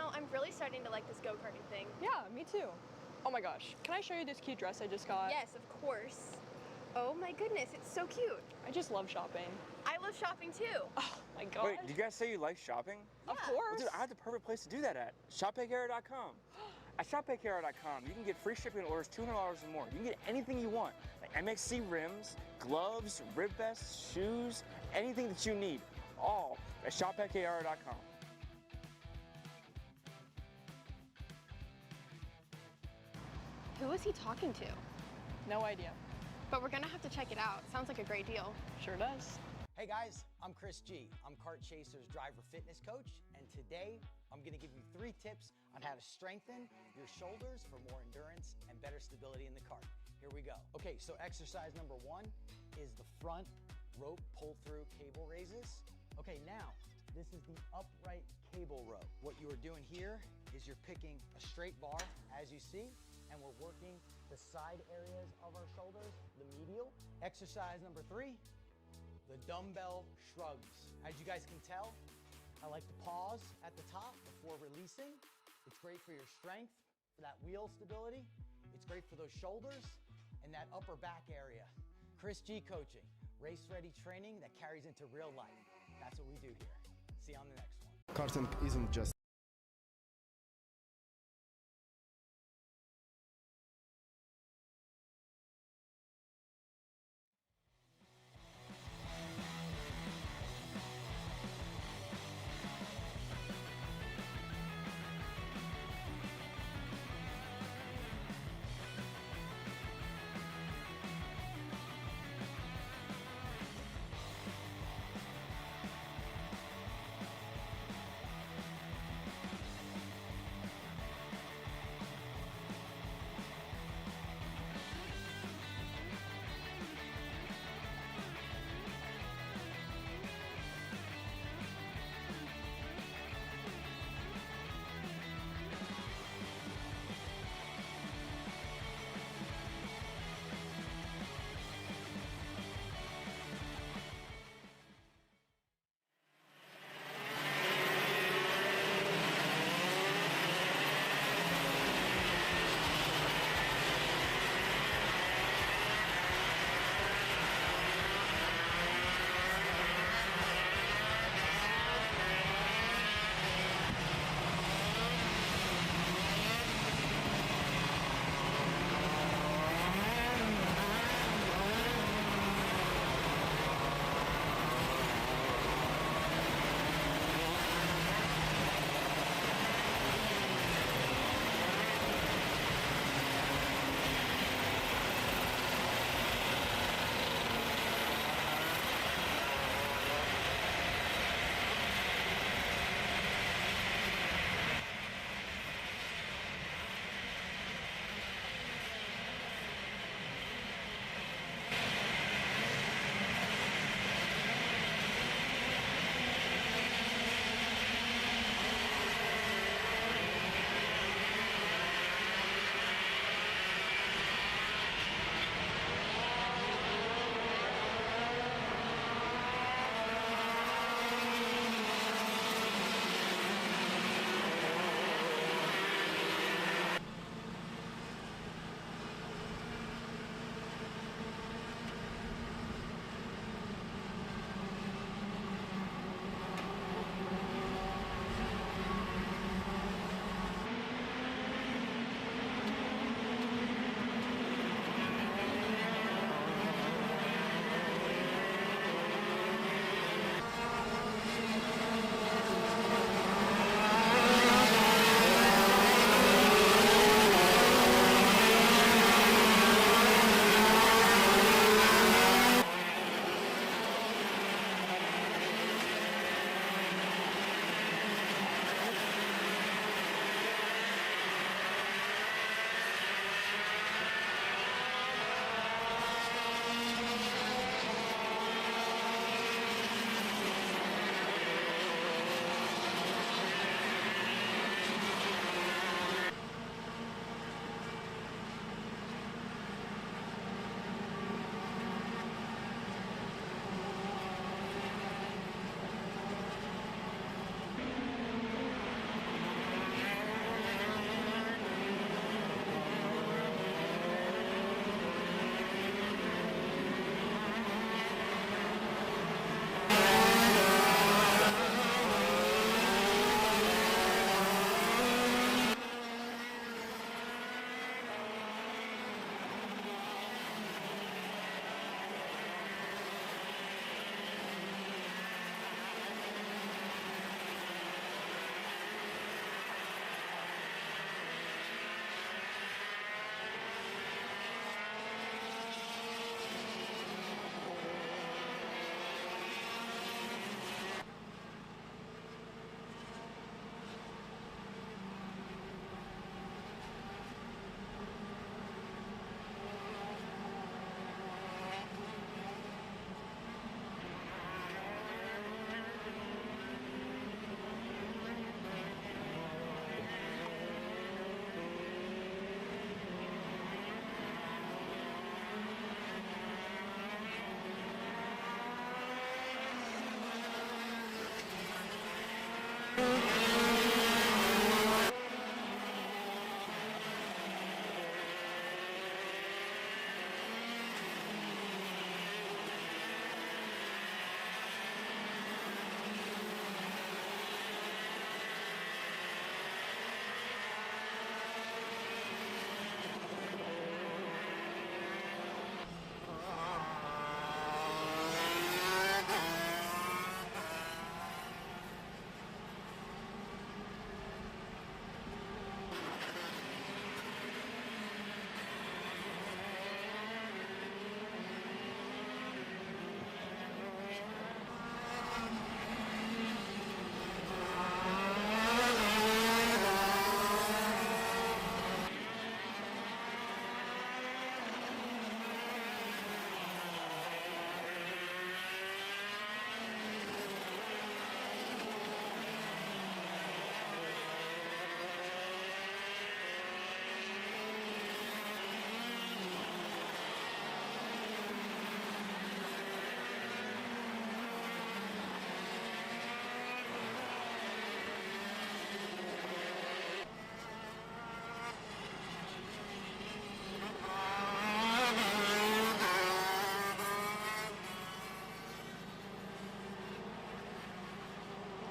know, I'm really starting to like this go-karting thing. Yeah, me too. Oh my gosh, can I show you this cute dress I just got? Yes, of course. Oh my goodness, it's so cute. I just love shopping. I love shopping too. Oh my god. Wait, did you guys say you like shopping? Of Yeah. course. Well, dude, I have the perfect place to do that at. ShopPayCara.com. At ShopPayCara.com, you can get free shipping on orders $200 or more. You can get anything you want. Like MXC rims, gloves, rib vests, shoes, anything that you need. All at ShopPayCara.com. Who is he talking to? No idea. But we're gonna have to check it out. Sounds like a great deal. Sure does. Hey guys, I'm Chris G. I'm Kart Chaser's driver fitness coach, and today I'm gonna give you 3 tips on how to strengthen your shoulders for more endurance and better stability in the kart. Here we go. Okay, so exercise number 1 is the front rope pull-through cable raises. Okay, now, this is the upright cable row. What you are doing here is you're picking a straight bar, as you see, and we're working the side areas of our shoulders, the medial. Exercise number 3, the dumbbell shrugs. As you guys can tell, I like to pause at the top before releasing. It's great for your strength, for that wheel stability. It's great for those shoulders and that upper back area. Chris G coaching, race-ready training that carries into real life. That's what we do here. See you on the next one. Karting isn't just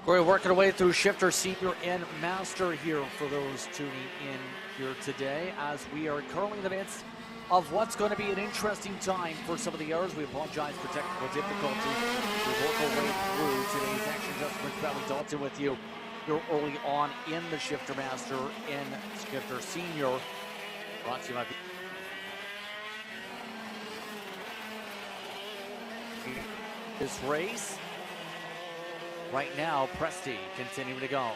We're working our way through Shifter Senior and Master here for those tuning in here today, as we are currently in the midst of what's going to be an interesting time for some of the errors. We apologize for technical difficulties. We work our way through today's action. Justin Bradley Dalton with you here early on in the Shifter Master and Shifter Senior. Brought to you by this race. Right now, Presti continuing to go.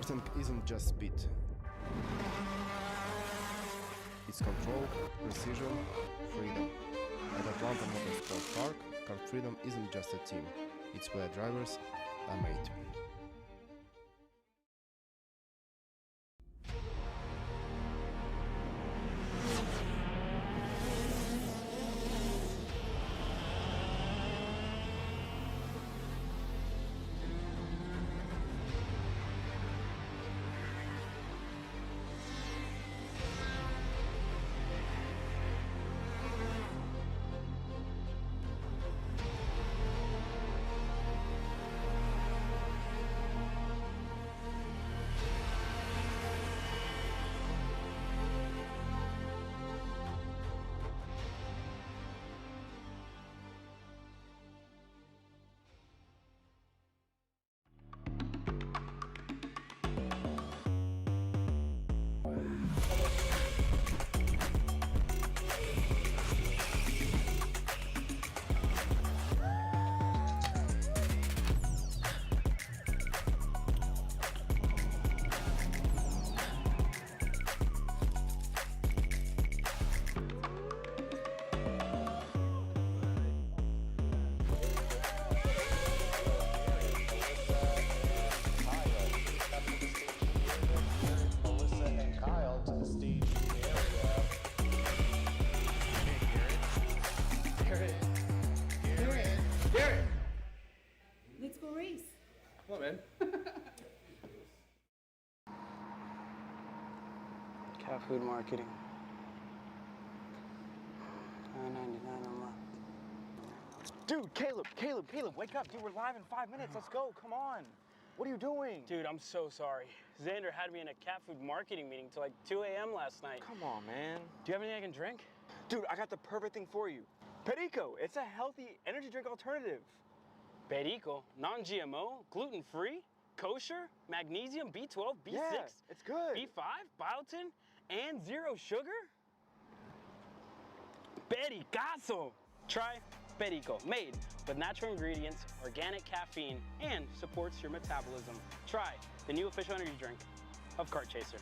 Karting isn't just speed. It's control, precision, freedom. At Atlanta Motorsport Park, Kart Freedom isn't just a team, it's where drivers are made. Let's go race. Come on, man. Cat food marketing. $9.99 a month. Dude, Caleb, wake up. Dude, we're live in 5 minutes. Let's go. Come on. What are you doing? Dude, I'm so sorry. Xander had me in a cat food marketing meeting till like 2 a.m. last night. Come on, man. Do you have anything I can drink? Dude, I got the perfect thing for you. Perico. It's a healthy energy drink alternative. Perico, non-GMO, gluten-free, kosher, magnesium, B12, B6, Yeah, it's good. B5, biotin, and 0 sugar? Pericazo! Try Perico, made with natural ingredients, organic caffeine, and supports your metabolism. Try the new official energy drink of Kart Chaser.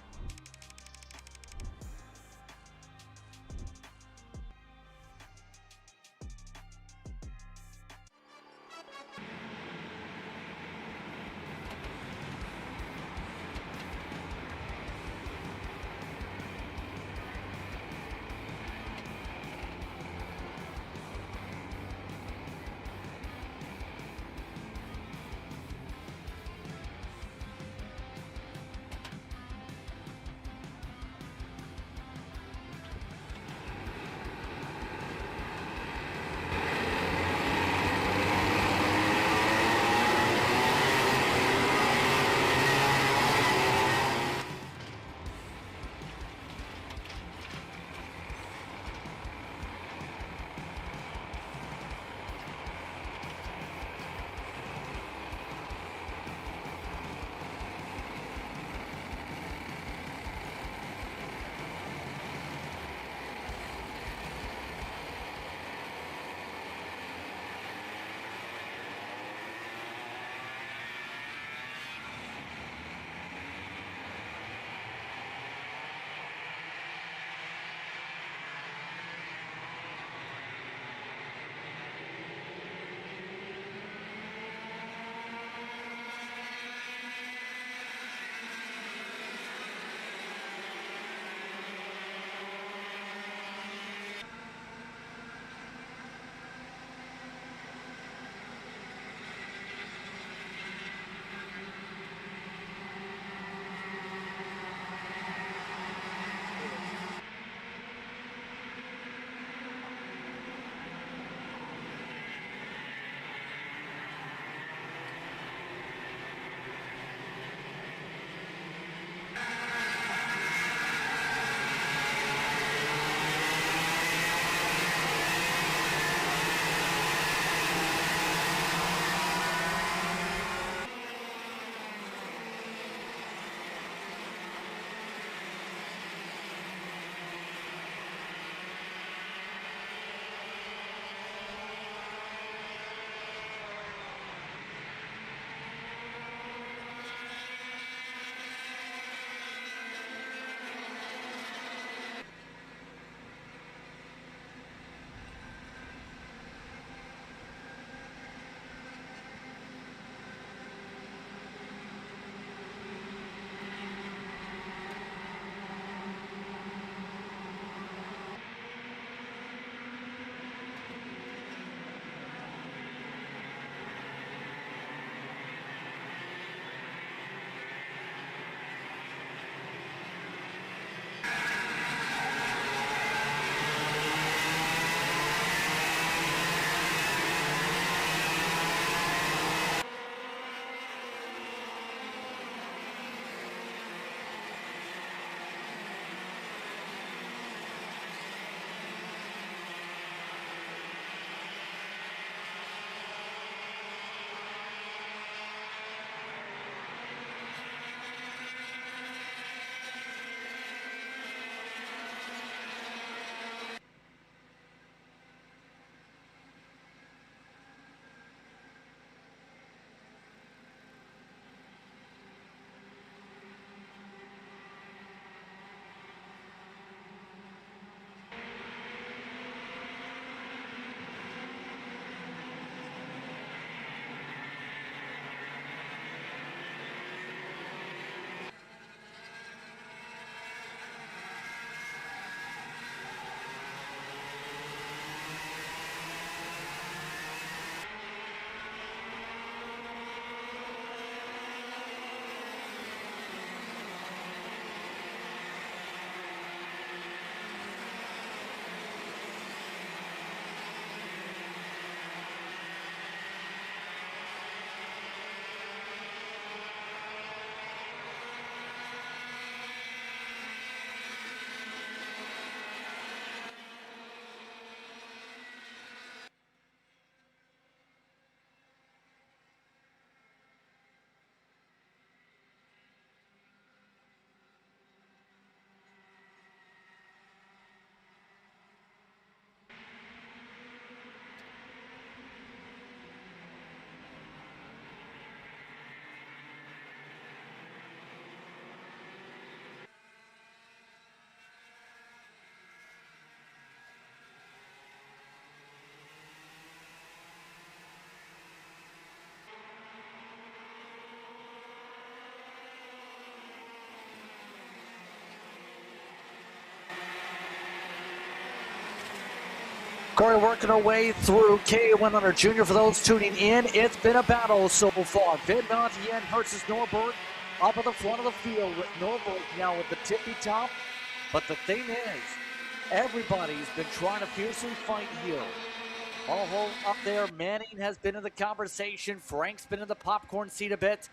Corey working our way through K100 Junior. For those tuning in, it's been a battle so far. Vin Montien versus Norberg up at the front of the field with Norberg now with the tippy top. But the thing is, everybody's been trying to fiercely fight here. All up there, Manning has been in the conversation. Frank's been in the popcorn seat a bit.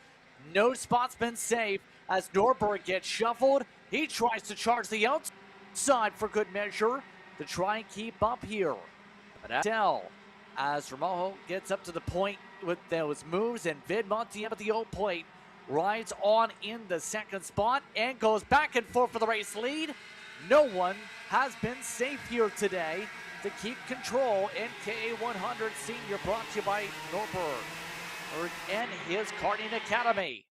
No spot's been safe as Norberg gets shuffled. He tries to charge the outside for good measure to try and keep up here. But as Ramojo gets up to the point with those moves, and Vid Montien at the old plate rides on in the second spot and goes back and forth for the race lead. No one has been safe here today to keep control in KA100 Senior, brought to you by Norberg and his Karting Academy.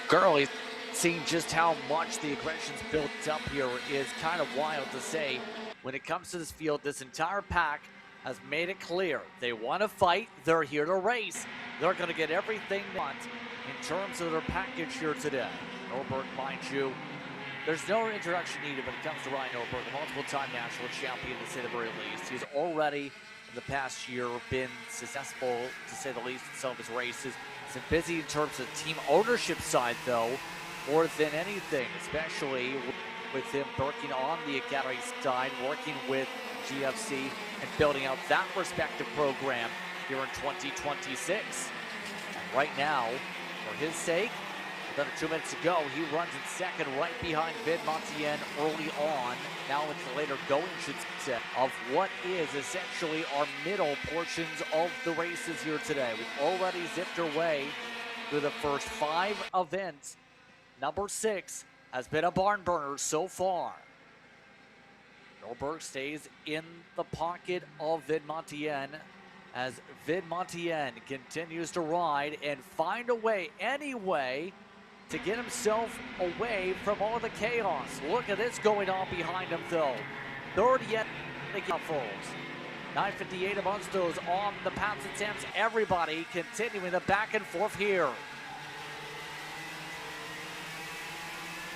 Gurley, seeing just how much the aggression's built up here is kind of wild to say. When it comes to this field, this entire pack has made it clear they want to fight, they're here to race. They're going to get everything they want in terms of their package here today. Norberg, mind you, there's no introduction needed when it comes to Ryan Norberg, a multiple-time national champion to say the very least. He's already, in the past year, been successful, to say the least, in some of his races. He's been busy in terms of team ownership side, though, more than anything, especially with him working on the academy side, working with GFC, and building out that respective program here in 2026. And right now, for his sake, under 2 minutes to go, he runs in second right behind Vid Montien early on. Now it's the later going, should say, of what is essentially our middle portions of the races here today. We've already zipped our way through the first 5 events. Number 6 has been a barn burner so far. Norberg stays in the pocket of Vid Montien as Vid Montien continues to ride and find a way, any way, to get himself away from all the chaos. Look at this going on behind him, though. Third yet the falls. 9:58 amongst those on the pass attempts. Everybody continuing the back and forth here.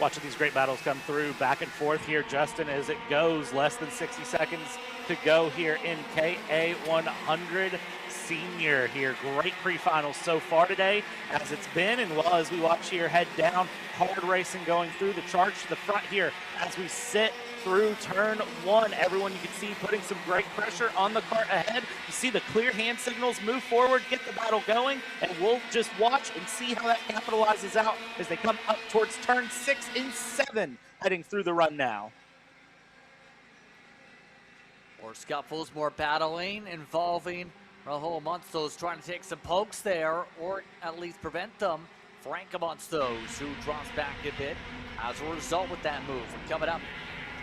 Watching these great battles come through back and forth here, Justin, as it goes. Less than 60 seconds to go here in KA100 Senior here. Great pre-finals so far today, as it's been, and well, as we watch here head down, hard racing going through the charge to the front here as we sit through turn 1. Everyone you can see putting some great pressure on the cart ahead. You see the clear hand signals move forward, get the battle going, and we'll just watch and see how that capitalizes out as they come up towards turn 6 and 7, heading through the run now. More scuffles, more battling involving Raul Montzos trying to take some pokes there, or at least prevent them. Frank amongst those who drops back a bit as a result with that move. And coming up,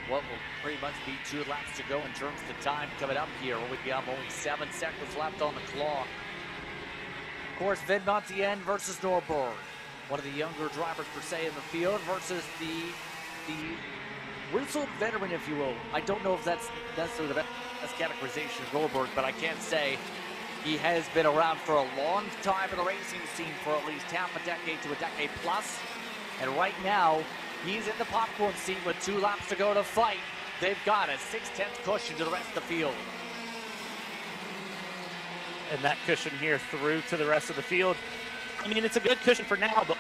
what will pretty much be 2 laps to go in terms of the time coming up here. We have only 7 seconds left on the clock. Of course, Vid Montien versus Norberg. One of the younger drivers per se in the field versus the whistled veteran, if you will. I don't know if that's necessarily the best categorization of Norberg, but I can't say he has been around for a long time in the racing scene, for at least half a decade to a decade plus. And right now, he's in the popcorn seat with 2 laps to go to fight. They've got a 6/10 cushion to the rest of the field. And that cushion here through to the rest of the field. I mean, it's a good cushion for now, but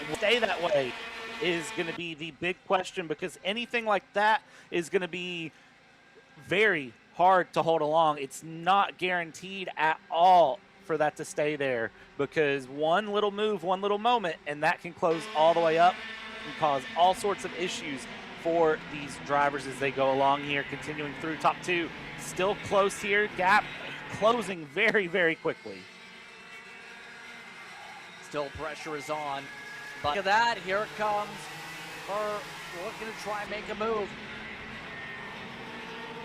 will stay that way is going to be the big question, because anything like that is going to be very hard to hold along. It's not guaranteed at all for that to stay there, because one little move, one little moment, and that can close all the way up and cause all sorts of issues for these drivers as they go along here, continuing through top 2. Still close here, gap closing very, very quickly. Still pressure is on. But look at that, here it comes. We're looking to try and make a move.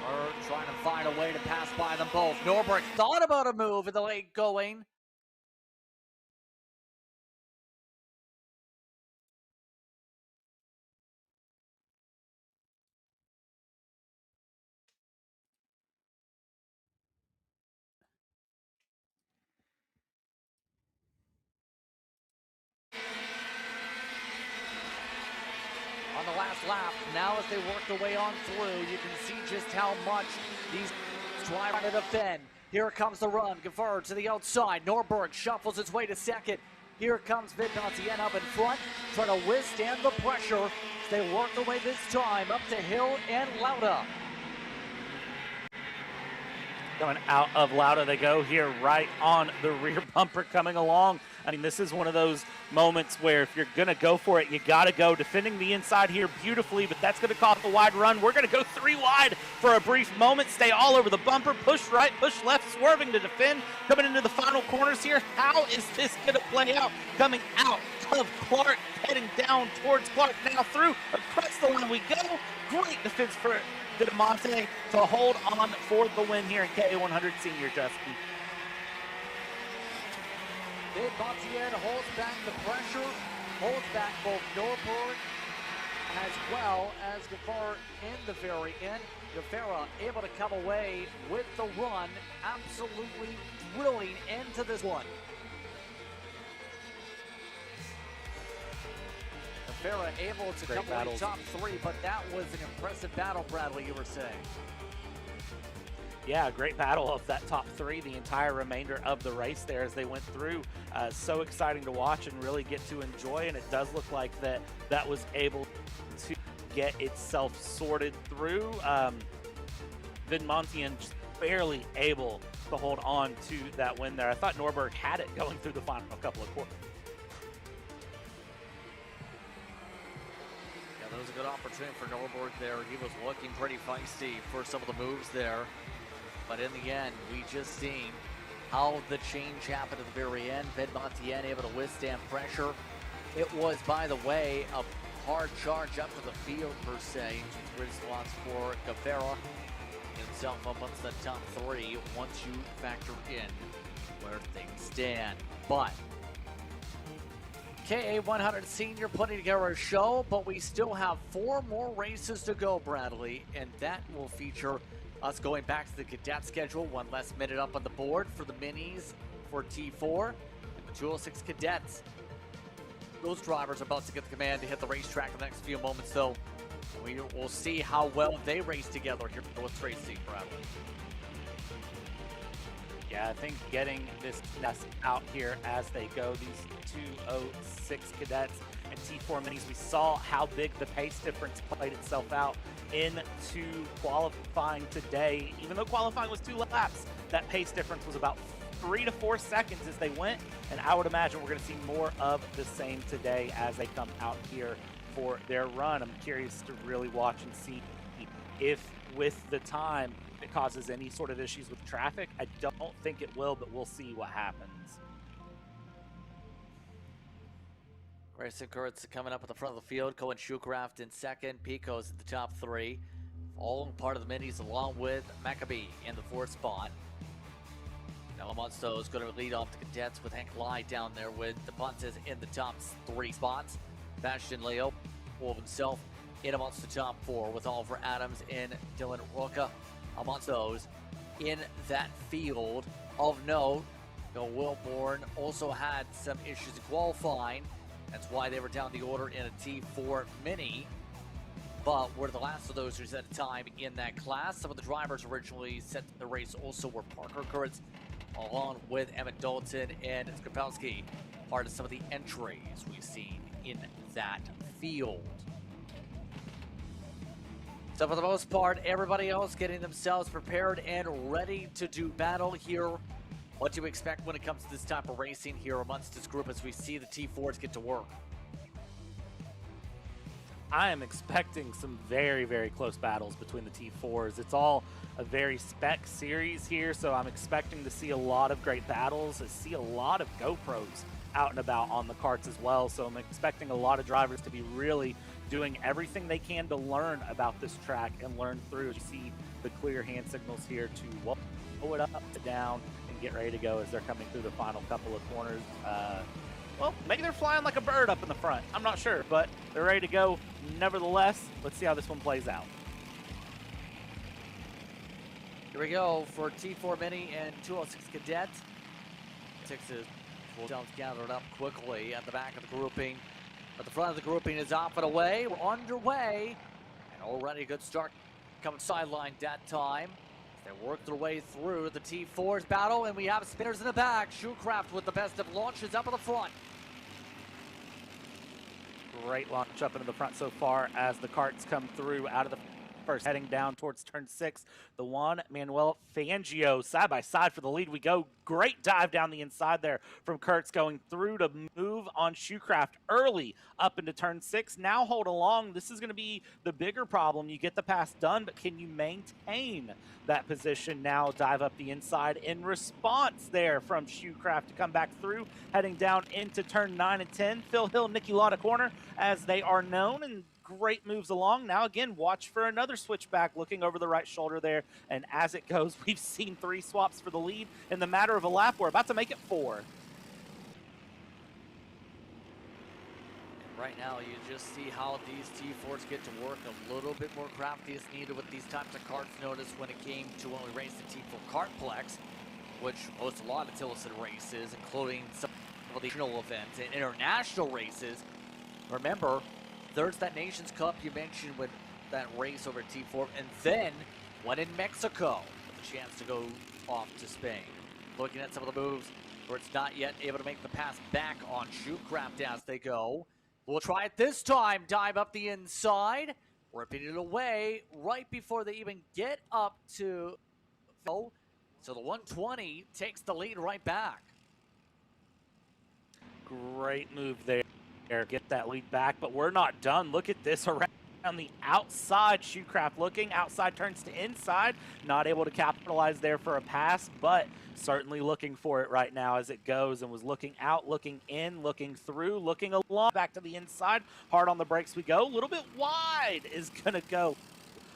Bird trying to find a way to pass by them both. Norberg thought about a move in the late going. On the last lap, now as they work their way on through, you can see just how much these trying to defend. Here comes the run, Gavard to the outside. Norberg shuffles his way to second. Here comes Vidmontien up in front, trying to withstand the pressure as they work their way this time up to Hill and Lauda. Going out of Lauda, they go here right on the rear bumper coming along. I mean, this is one of those moments where if you're going to go for it, you got to go. Defending the inside here beautifully, but that's going to cost a wide run. We're going to go 3 wide for a brief moment. Stay all over the bumper. Push right, push left, swerving to defend. Coming into the final corners here. How is this going to play out? Coming out of Clark, heading down towards Clark. Now through, across the line we go. Great defense for DeMonte to hold on for the win here in KA100 Senior, Dusty. Vidmontien holds back the pressure, holds back both Norberg as well as Gavard in the very end. Gavera able to come away with the run, absolutely drilling into this one. Gavera able to come away top 3, but that was an impressive battle, Bradley, you were saying. Yeah, great battle of that top 3 the entire remainder of the race there as they went through. So exciting to watch and really get to enjoy, and it does look like that was able to get itself sorted through. Vidmontien just barely able to hold on to that win there. I thought Norberg had it going through the final couple of quarters. Yeah, that was a good opportunity for Norberg there. He was looking pretty feisty for some of the moves there. But in the end, we just seen how the change happened at the very end. Vidmontien able to withstand pressure. It was, by the way, a hard charge up to the field per se. 3 slots for Gavera. Himself up onto the top 3 once you factor in where things stand. But KA100 Senior putting together a show, but we still have 4 more races to go, Bradley, and that will feature us going back to the cadet schedule. 1 less minute up on the board for the minis for T4. And the 206 cadets. Those drivers are about to get the command to hit the racetrack in the next few moments, though. We will see how well they race together here for what's racing, Bradley. Yeah, I think getting this out here as they go, these 206 cadets and T4 minis, we saw how big the pace difference played itself out into qualifying today. Even though qualifying was 2 laps, that pace difference was about 3 to 4 seconds as they went, and I would imagine we're going to see more of the same today as they come out here for their run. I'm curious to really watch and see if with the time it causes any sort of issues with traffic. I don't think it will, but we'll see what happens. Racing Kurtz coming up at the front of the field. Cohen Shucraft in second. Pico's at the top 3. All part of the minis along with Maccabee in the 4th spot. Now Lamonsto is going to lead off the cadets with Hank Lai down there with the Pontes in the top 3 spots. Bastion Leo will himself in amongst the top 4 with Oliver Adams and Dylan Roca amongst those in that field. Of note, Will Bourne also had some issues in qualifying. That's why they were down the order in a T4 Mini. But were the last of those who set a time in that class. Some of the drivers originally set the race also were Parker Kurtz, along with Emmett Dalton and Skopowski, part of some of the entries we've seen in that field. So for the most part, everybody else getting themselves prepared and ready to do battle here. What do you expect when it comes to this type of racing here amongst this group as we see the T4s get to work? I am expecting some very, very close battles between the T4s. It's all a very spec series here, so I'm expecting to see a lot of great battles. I see a lot of GoPros out and about on the karts as well. So I'm expecting a lot of drivers to be really doing everything they can to learn about this track and learn through. You see the clear hand signals here to pull it up, down, and get ready to go as they're coming through the final couple of corners. Well, maybe they're flying like a bird up in the front. I'm not sure, but they're ready to go. Nevertheless, let's see how this one plays out. Here we go for T4 Mini and 206 Cadet. Sixes will gathered up quickly at the back of the grouping. But the front of the grouping is off and away. We're underway. And already a good start coming sideline that time. They work their way through the T4's battle, and we have spinners in the back. Shoecraft with the best of launches up in the front. Great launch up into the front so far as the karts come through out of the first, heading down towards turn 6. The Juan Manuel Fangio side by side for the lead. We go. Great dive down the inside there from Kurtz, going through to move on Shoecraft early up into turn 6. Now hold along. This is going to be the bigger problem. You get the pass done, but can you maintain that position? Now dive up the inside in response there from Shoecraft to come back through, heading down into turn 9 and 10. Phil Hill, Nicky Lotta corner, as they are known, and great moves along. Now again, watch for another switchback, looking over the right shoulder there, and as it goes, we've seen 3 swaps for the lead in the matter of a lap. We're about to make it 4. Right now, you just see how these T4s get to work. A little bit more crafty is needed with these types of karts. Notice when it came to when we raced the T4 Kartplex, which hosts a lot of Tilson races, including some of the regional events and international races. Remember, there's that Nations Cup you mentioned with that race over T4, and then one in Mexico with a chance to go off to Spain. Looking at some of the moves where it's not yet able to make the pass back on Shoecraft as they go. We'll try it this time. Dive up the inside, ripping it away right before they even get up to Phil. So the 120 takes the lead right back. Great move there. Get that lead back, but we're not done. Look at this around the outside. Shoecraft looking outside, turns to inside, not able to capitalize there for a pass, but certainly looking for it right now as it goes, and was looking out, looking in, looking through, looking along, back to the inside. Hard on the brakes we go. A little bit wide is gonna go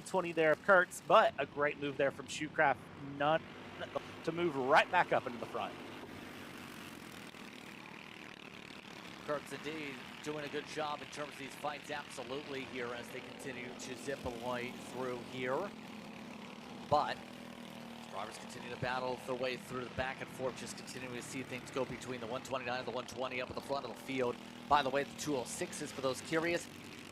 20 there of Kurtz, but a great move there from Shoecraft, none to move right back up into the front. Kurtz indeed doing a good job in terms of these fights, absolutely, here as they continue to zip away through here. But drivers continue to battle their way through the back and forth, just continuing to see things go between the 129 and the 120 up at the front of the field. By the way, the 206s, for those curious,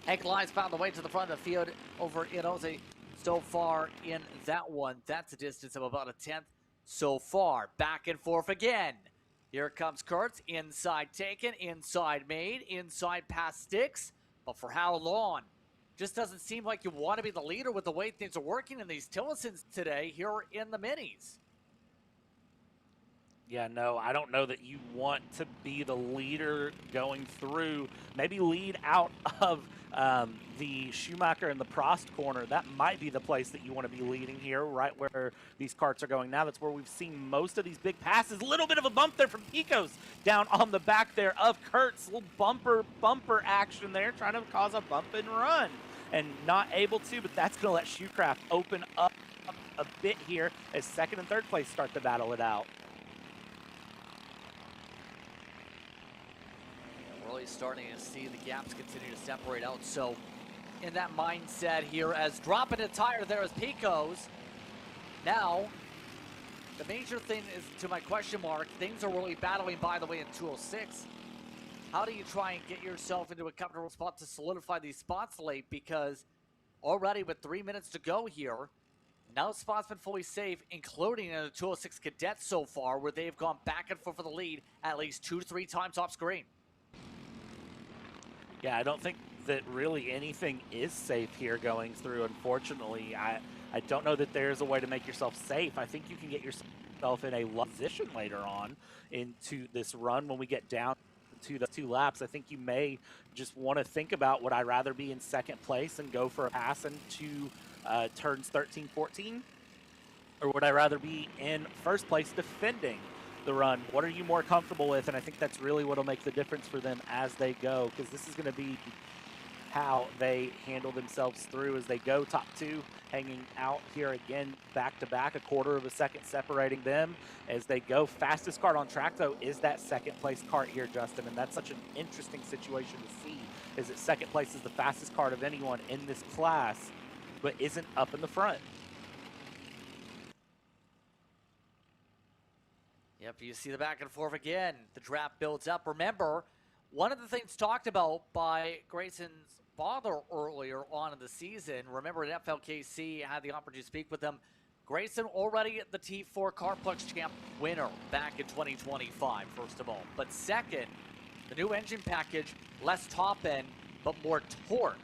Hank Lyons found the way to the front of the field over in Jose so far in that one. That's a distance of about a 10th so far. Back and forth again. Here comes Kurtz, inside taken, inside made, inside past sticks, but for how long? Just doesn't seem like you want to be the leader with the way things are working in these Tillisons today here in the minis. Yeah, no, I don't know that you want to be the leader going through, maybe lead out of the Schumacher and the Prost corner. That might be the place that you want to be leading here, right where these karts are going now. That's where we've seen most of these big passes. A little bit of a bump there from Picos down on the back there of Kurtz. A little bumper action there, trying to cause a bump and run. And not able to, but that's going to let Shoecraft open up a bit here as second and third place start to battle it out. Really starting to see the gaps continue to separate out. So in that mindset here, as dropping a tire there as Picos. Now, the major thing is, to my question mark, things are really battling, by the way, in 206. How do you try and get yourself into a comfortable spot to solidify these spots late? Because already with 3 minutes to go here, no spot's been fully safe, including in the 206 Cadet so far, where they've gone back and forth for the lead at least 2 to 3 times off screen. Yeah, I don't think that really anything is safe here going through, unfortunately. I don't know that there's a way to make yourself safe. I think you can get yourself in a position later on into this run when we get down to the 2 laps. I think you may just want to think about, would I rather be in second place and go for a pass into turns 13, 14? Or would I rather be in first place defending the run. What are you more comfortable with? And I think that's really what will make the difference for them as they go, because this is going to be how they handle themselves through as they go. Top two hanging out here again, back to back, a quarter of a second separating them as they go. Fastest kart on track, though, is that second place kart here, Justin, and that's such an interesting situation to see, is that second place is the fastest kart of anyone in this class, but isn't up in the front. Yep, you see the back and forth again. The draft builds up. Remember, one of the things talked about by Grayson's father earlier on in the season, remember at FLKC, had the opportunity to speak with them. Grayson already the T4 Carplex Champ winner back in 2025, first of all. But second, the new engine package, less top end, but more torque.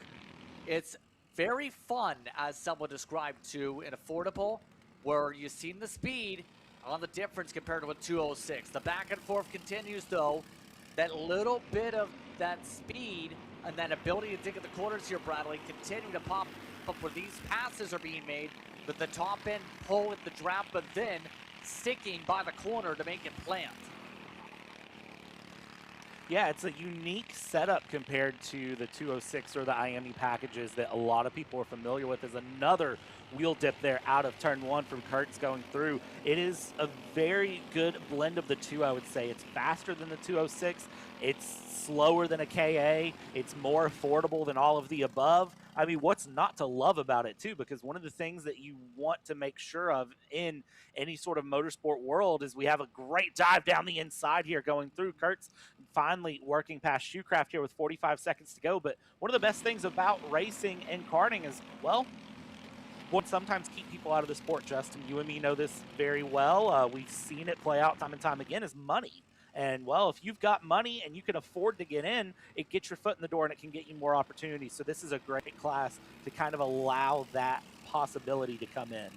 It's very fun, as someone described to, and affordable, where you've seen the speed on the difference compared to a 206. The back and forth continues, though. That little bit of that speed and that ability to dig at the corners here, Bradley, continue to pop up where these passes are being made with the top end pull at the draft, but then sticking by the corner to make it plant. Yeah, it's a unique setup compared to the 206 or the IME packages that a lot of people are familiar with. There's another wheel dip there out of turn one from Kurtz going through. It is a very good blend of the two, I would say. It's faster than the 206. It's slower than a KA. It's more affordable than all of the above. I mean, what's not to love about it, too? Because one of the things that you want to make sure of in any sort of motorsport world is we have a great dive down the inside here going through. Kurtz finally working past Shoecraft here with 45 seconds to go. But one of the best things about racing and karting is, well, what sometimes keep people out of the sport, Justin. You and me know this very well. We've seen it play out time and time again, is money. And, well, if you've got money and you can afford to get in, it gets your foot in the door and it can get you more opportunities. So this is a great class to kind of allow that possibility to come in.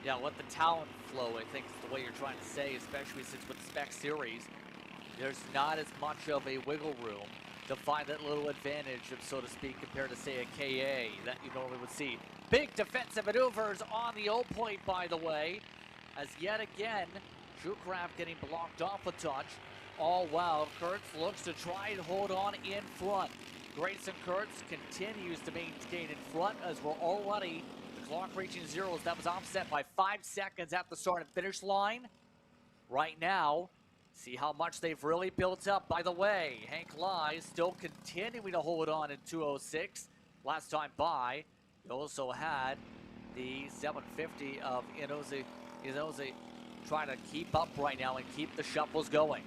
Yeah, let the talent flow, I think is the way you're trying to say, especially since with the Spec Series, there's not as much of a wiggle room to find that little advantage, so to speak, compared to, say, a KA that you normally would see. Big defensive maneuvers on the O point, by the way, as yet again, Shoecraft getting blocked off a touch. All while Kurtz looks to try and hold on in front. Grayson Kurtz continues to maintain in front as we're already, the clock reaching zeros. That was offset by 5 seconds at the start and finish line. Right now, see how much they've really built up. By the way, Hank Lai still continuing to hold on in 206. Last time by, you also had the 750 of Inoze trying to keep up right now and keep the shuffles going.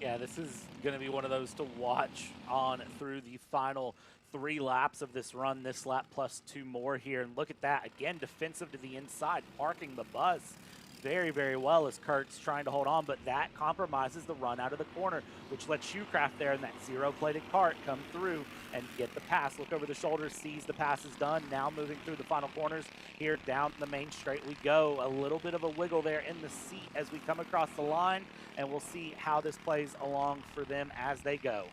Yeah, this is going to be one of those to watch on through the final 3 laps of this run. This lap plus 2 more here. And look at that. Again, defensive to the inside, parking the bus very, very well as Kurt's trying to hold on, but that compromises the run out of the corner, which lets Shoecraft there in that zero-plated kart come through and get the pass. Look over the shoulder, sees the pass is done. Now moving through the final corners here down the main straight we go. A little bit of a wiggle there in the seat as we come across the line, and we'll see how this plays along for them as they go.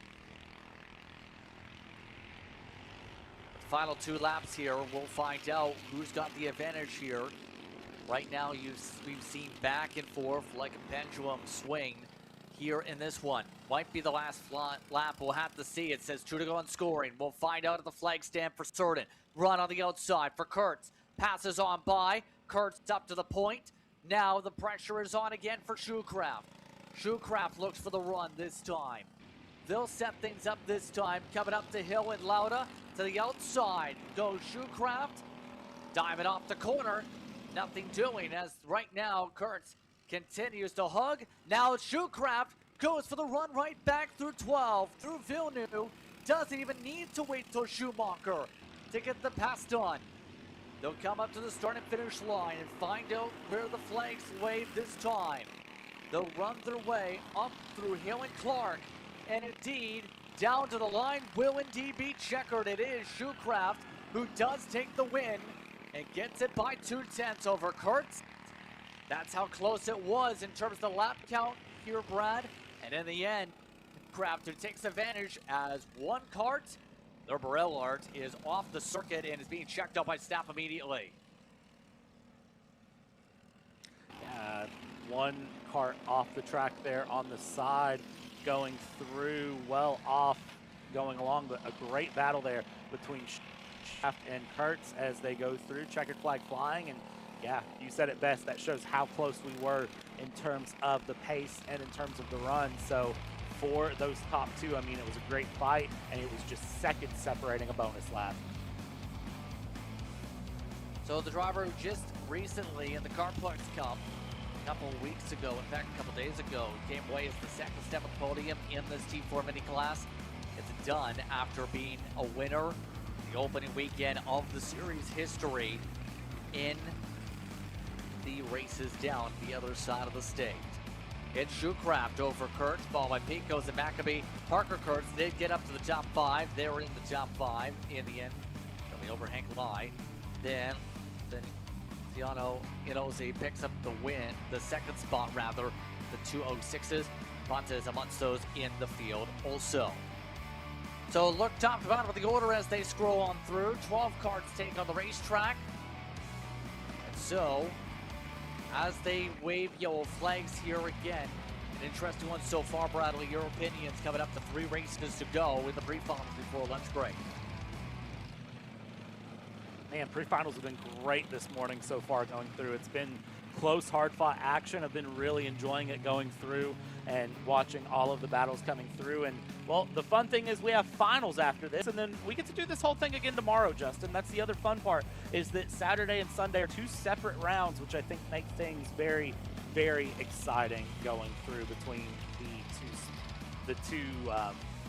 Final 2 laps here, we'll find out who's got the advantage here. Right now, we've seen back and forth like a pendulum swing here in this one. Might be the last lap. We'll have to see. It says 2 to go on scoring. We'll find out at the flag stand for certain. Run on the outside for Kurtz. Passes on by. Kurtz up to the point. Now the pressure is on again for Shoecraft. Shoecraft looks for the run this time. They'll set things up this time. Coming up the hill in Lauda. To the outside goes Shoecraft. Diving off the corner. Nothing doing as right now Kurtz continues to hug. Now Shoecraft goes for the run right back through 12, through Villeneuve. Doesn't even need to wait till Schumacher to get the pass done. They'll come up to the start and finish line and find out where the flags wave this time. They'll run their way up through Hill and Clark, and indeed, down to the line will indeed be checkered. It is Shoecraft who does take the win and gets it by 2/10 over Kurtz. That's how close it was in terms of the lap count here, Brad. And in the end, Kraft who takes advantage as one kart, their Barrel art, is off the circuit and is being checked out by staff immediately. One cart off the track there on the side, going through, well off, going along, but a great battle there between Shaft and Kurtz as they go through, checkered flag flying, and yeah, you said it best, that shows how close we were in terms of the pace and in terms of the run. So for those top two, I mean, it was a great fight, and it was just seconds separating a bonus lap. So the driver who just recently in the Carplex Cup, a couple of weeks ago, in fact a couple days ago, came away as the second step of the podium in this T4 mini class. It's done after being a winner the opening weekend of the series history in the races down the other side of the state. It's Shoecraft over Kurtz, followed by Picos and Maccabee. Parker Kurtz did get up to the top 5. They were in the top 5 in the end, coming over Hank Lai. Then Tiano Inozzi picks up the win, the second spot rather, the 206s. Montes Amonso's in the field also. So look top to bottom of the order as they scroll on through. 12 carts take on the racetrack. And so, as they wave yellow flags here again, an interesting one so far, Bradley. Your opinions coming up to 3 races to go in the pre-finals before lunch break. Man, pre-finals have been great this morning so far going through. It's been close, hard-fought action. I've been really enjoying it going through and watching all of the battles coming through. And, well, the fun thing is we have finals after this, and then we get to do this whole thing again tomorrow, Justin. That's the other fun part, is that Saturday and Sunday are 2 separate rounds, which I think make things very, very exciting going through between the two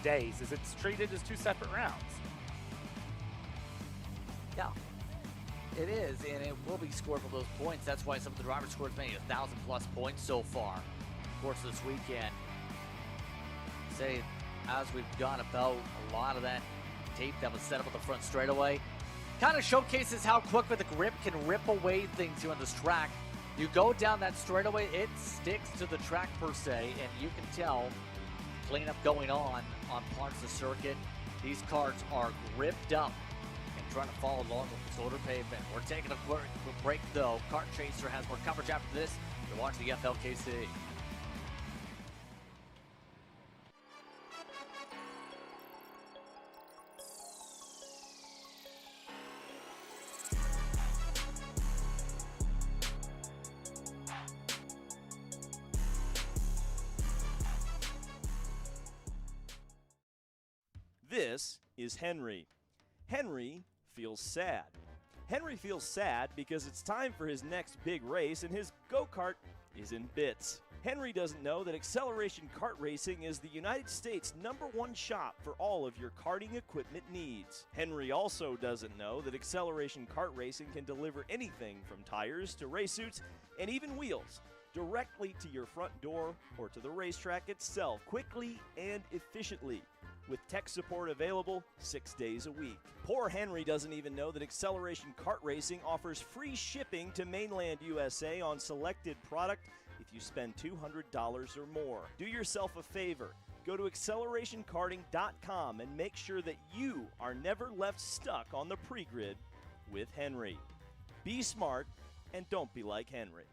days, as it's treated as 2 separate rounds. Yeah. It is, and it will be scored for those points. That's why some of the drivers scored as many as 1,000+ points so far. Of course, this weekend, say, as we've gone about, a lot of that tape that was set up at the front straightaway kind of showcases how quickly the grip can rip away things here on this track. You go down that straightaway, it sticks to the track per se, and you can tell cleanup going on parts of the circuit. These carts are gripped up and trying to follow along with this older pavement. We're taking a quick break though. Kart Chaser has more coverage after this. You're watching the FLKC. This is Henry. Henry feels sad. Henry feels sad because it's time for his next big race and his go-kart is in bits. Henry doesn't know that Acceleration Kart Racing is the United States' #1 shop for all of your karting equipment needs. Henry also doesn't know that Acceleration Kart Racing can deliver anything from tires to race suits and even wheels directly to your front door or to the racetrack itself, quickly and efficiently, with tech support available 6 days a week. Poor Henry doesn't even know that Acceleration Kart Racing offers free shipping to mainland USA on selected product if you spend $200 or more. Do yourself a favor. Go to accelerationkarting.com and make sure that you are never left stuck on the pre-grid with Henry. Be smart and don't be like Henry.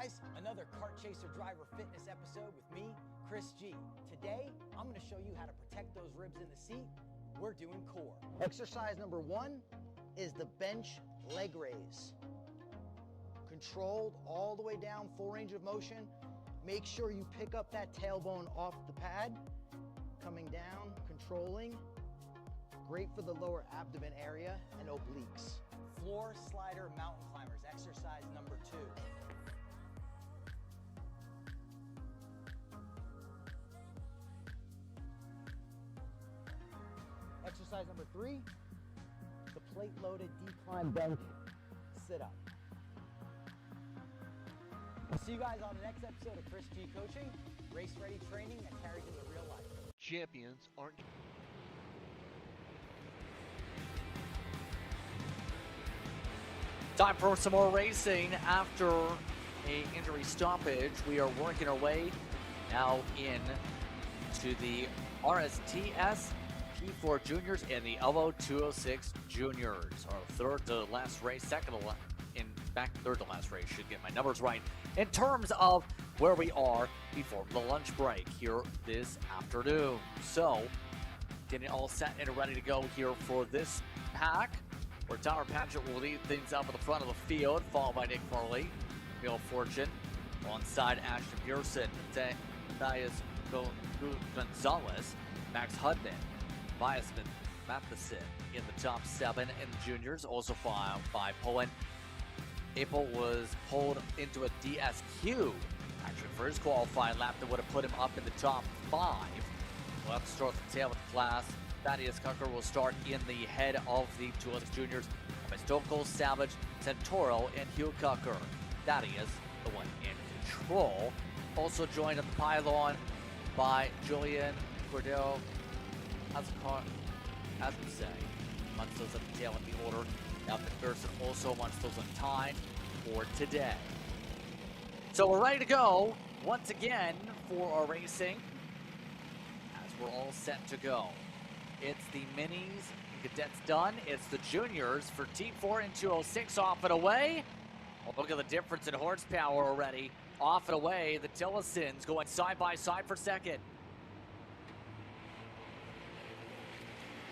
guys, another Kart Chaser Driver Fitness episode with me, Chris G. Today, I'm gonna show you how to protect those ribs in the seat. We're doing core. Exercise number 1 is the bench leg raise. Controlled all the way down, full range of motion. Make sure you pick up that tailbone off the pad. Coming down, controlling. Great for the lower abdomen area and obliques. Floor slider mountain climbers, exercise number 2. Exercise number 3, the plate loaded decline bench sit up. I'll see you guys on the next episode of Chris G Coaching, race ready training that carries into real life. Champions aren't. Time for some more racing after a injury stoppage. We are working our way now in to the RSTS P4 Juniors and the Elvo 206 Juniors. Our third to last race, third to last race, should get my numbers right, in terms of where we are before the lunch break here this afternoon. So, getting all set and ready to go here for this pack, where Tyler Paget will lead things up at the front of the field, followed by Nick Farley, Bill Fortune, alongside Ashton Pearson, Thais Gonzalez, Max Hudman, Bias Matheson in the top 7 in the juniors, also followed by Poland. April was pulled into a DSQ, actually for his qualifying lap that would have put him up in the top 5. We'll have to start the tail of the class. Thaddeus Cucker will start in the head of the 206 juniors. Stokel, Savage, Santoro, and Hugh Cucker. Thaddeus, the one in control. Also joined on the pylon by Julian Cordero, Asmuse. Amongst those at the tail in the order. Now McPherson also amongst those on time for today. So we're ready to go once again for our racing as we're all set to go. It's the minis, cadets done. It's the juniors for T4 and 206 off and away. Well, look at the difference in horsepower already. Off and away, the Tillisons going side by side for second.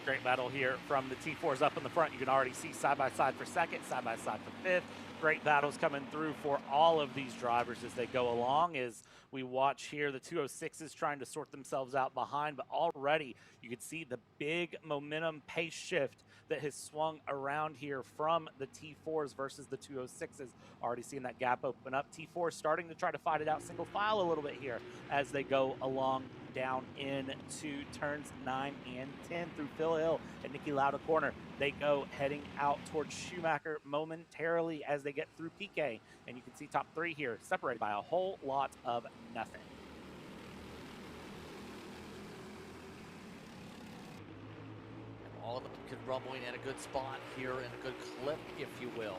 Great battle here from the T4s up in the front. You can already see side by side for second, side by side for fifth. Great battles coming through for all of these drivers as they go along. As we watch here, the 206s trying to sort themselves out behind, but already you can see the big momentum pace shift that has swung around here from the T4s versus the 206s. Already seeing that gap open up. T4 starting to try to fight it out single file a little bit here as they go along down into turns 9 and 10 through Phil Hill and Nicky Lauda corner. They go heading out towards Schumacher momentarily as they get through PK. And you can see top 3 here separated by a whole lot of nothing. All of them rumbling in a good spot here and a good clip, if you will.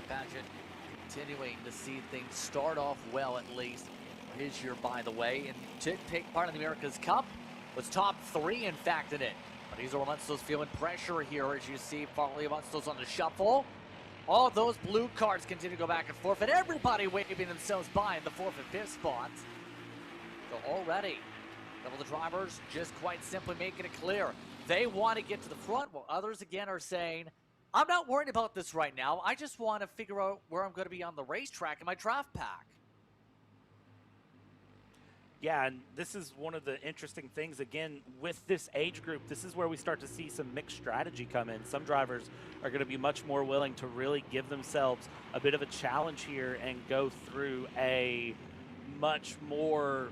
Paget continuing to see things start off well, at least his year, by the way, and to take part in the America's Cup was top 3, in fact, in it. But these are amongst those feeling pressure here, as you see Farley amongst those on the shuffle. All those blue cards continue to go back and forth, and everybody waving themselves by in the 4th and 5th spots. So already, some of the drivers just quite simply making it clear they want to get to the front, while others again are saying, I'm not worried about this right now. I just want to figure out where I'm going to be on the racetrack in my draft pack. Yeah, and this is one of the interesting things, again, with this age group. This is where we start to see some mixed strategy come in. Some drivers are going to be much more willing to really give themselves a bit of a challenge here and go through a much more,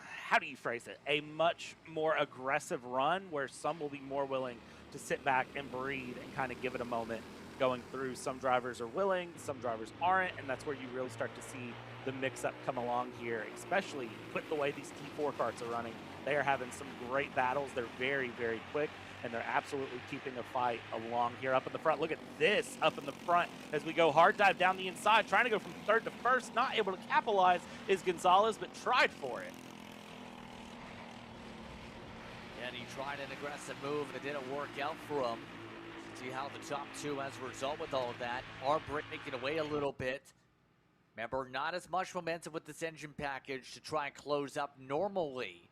how do you phrase it, a much more aggressive run, where some will be more willing to sit back and breathe and kind of give it a moment going through. Some drivers are willing, some drivers aren't, and that's where you really start to see the mix-up come along here, especially with the way these T4 carts are running. They are having some great battles. They're very, very quick, and they're absolutely keeping a fight along here up in the front. Look at this up in the front as we go hard dive down the inside, trying to go from 3rd to 1st. Not able to capitalize is Gonzalez, but tried for it. And he tried an aggressive move, and it didn't work out for him. See how the top 2, as a result with all of that, are breaking away a little bit. Remember, not as much momentum with this engine package to try and close up normally.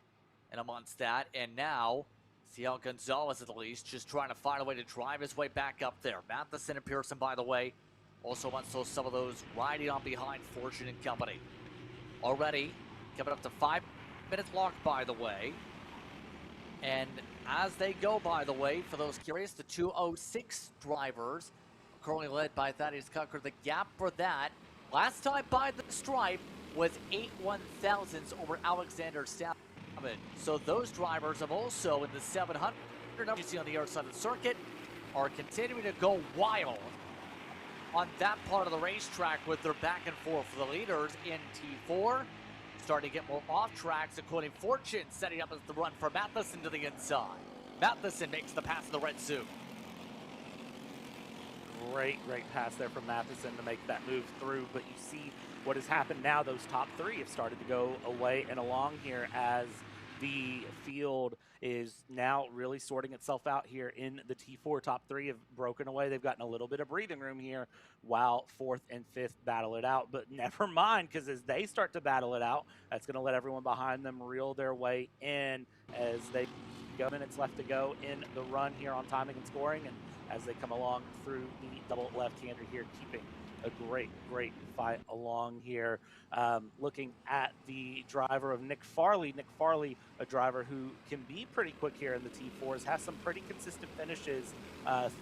And amongst that, and now, see how Gonzalez at least just trying to find a way to drive his way back up there. Matheson and Pearson, by the way, also wants some of those riding on behind Fortune and company. Already coming up to 5 minutes locked, by the way. And as they go, by the way, for those curious, the 206 drivers currently led by Thaddeus Cucker. The gap for that, last time by the stripe, was 8 1,000ths over Alexander Salmon. So those drivers have also in the 700 you see on the other side of the circuit are continuing to go wild on that part of the racetrack with their back and forth for the leaders in T4. Starting to get more off tracks, including Fortune setting up as the run for Matheson to the inside. Matheson makes the pass in the red suit. Great pass there from Matheson to make that move through, but you see what has happened now. Those top three have started to go away and along here as the field is now really sorting itself out here in the T4. Top three have broken away. They've gotten a little bit of breathing room here while fourth and fifth battle it out. But never mind, because as they start to battle it out, that's going to let everyone behind them reel their way in as they go. Minutes left to go in the run here on timing and scoring. And as they come along through the double left-hander here, keeping a great fight along here. Looking at the driver of Nick Farley. Nick Farley, a driver who can be pretty quick here in the T4s, has some pretty consistent finishes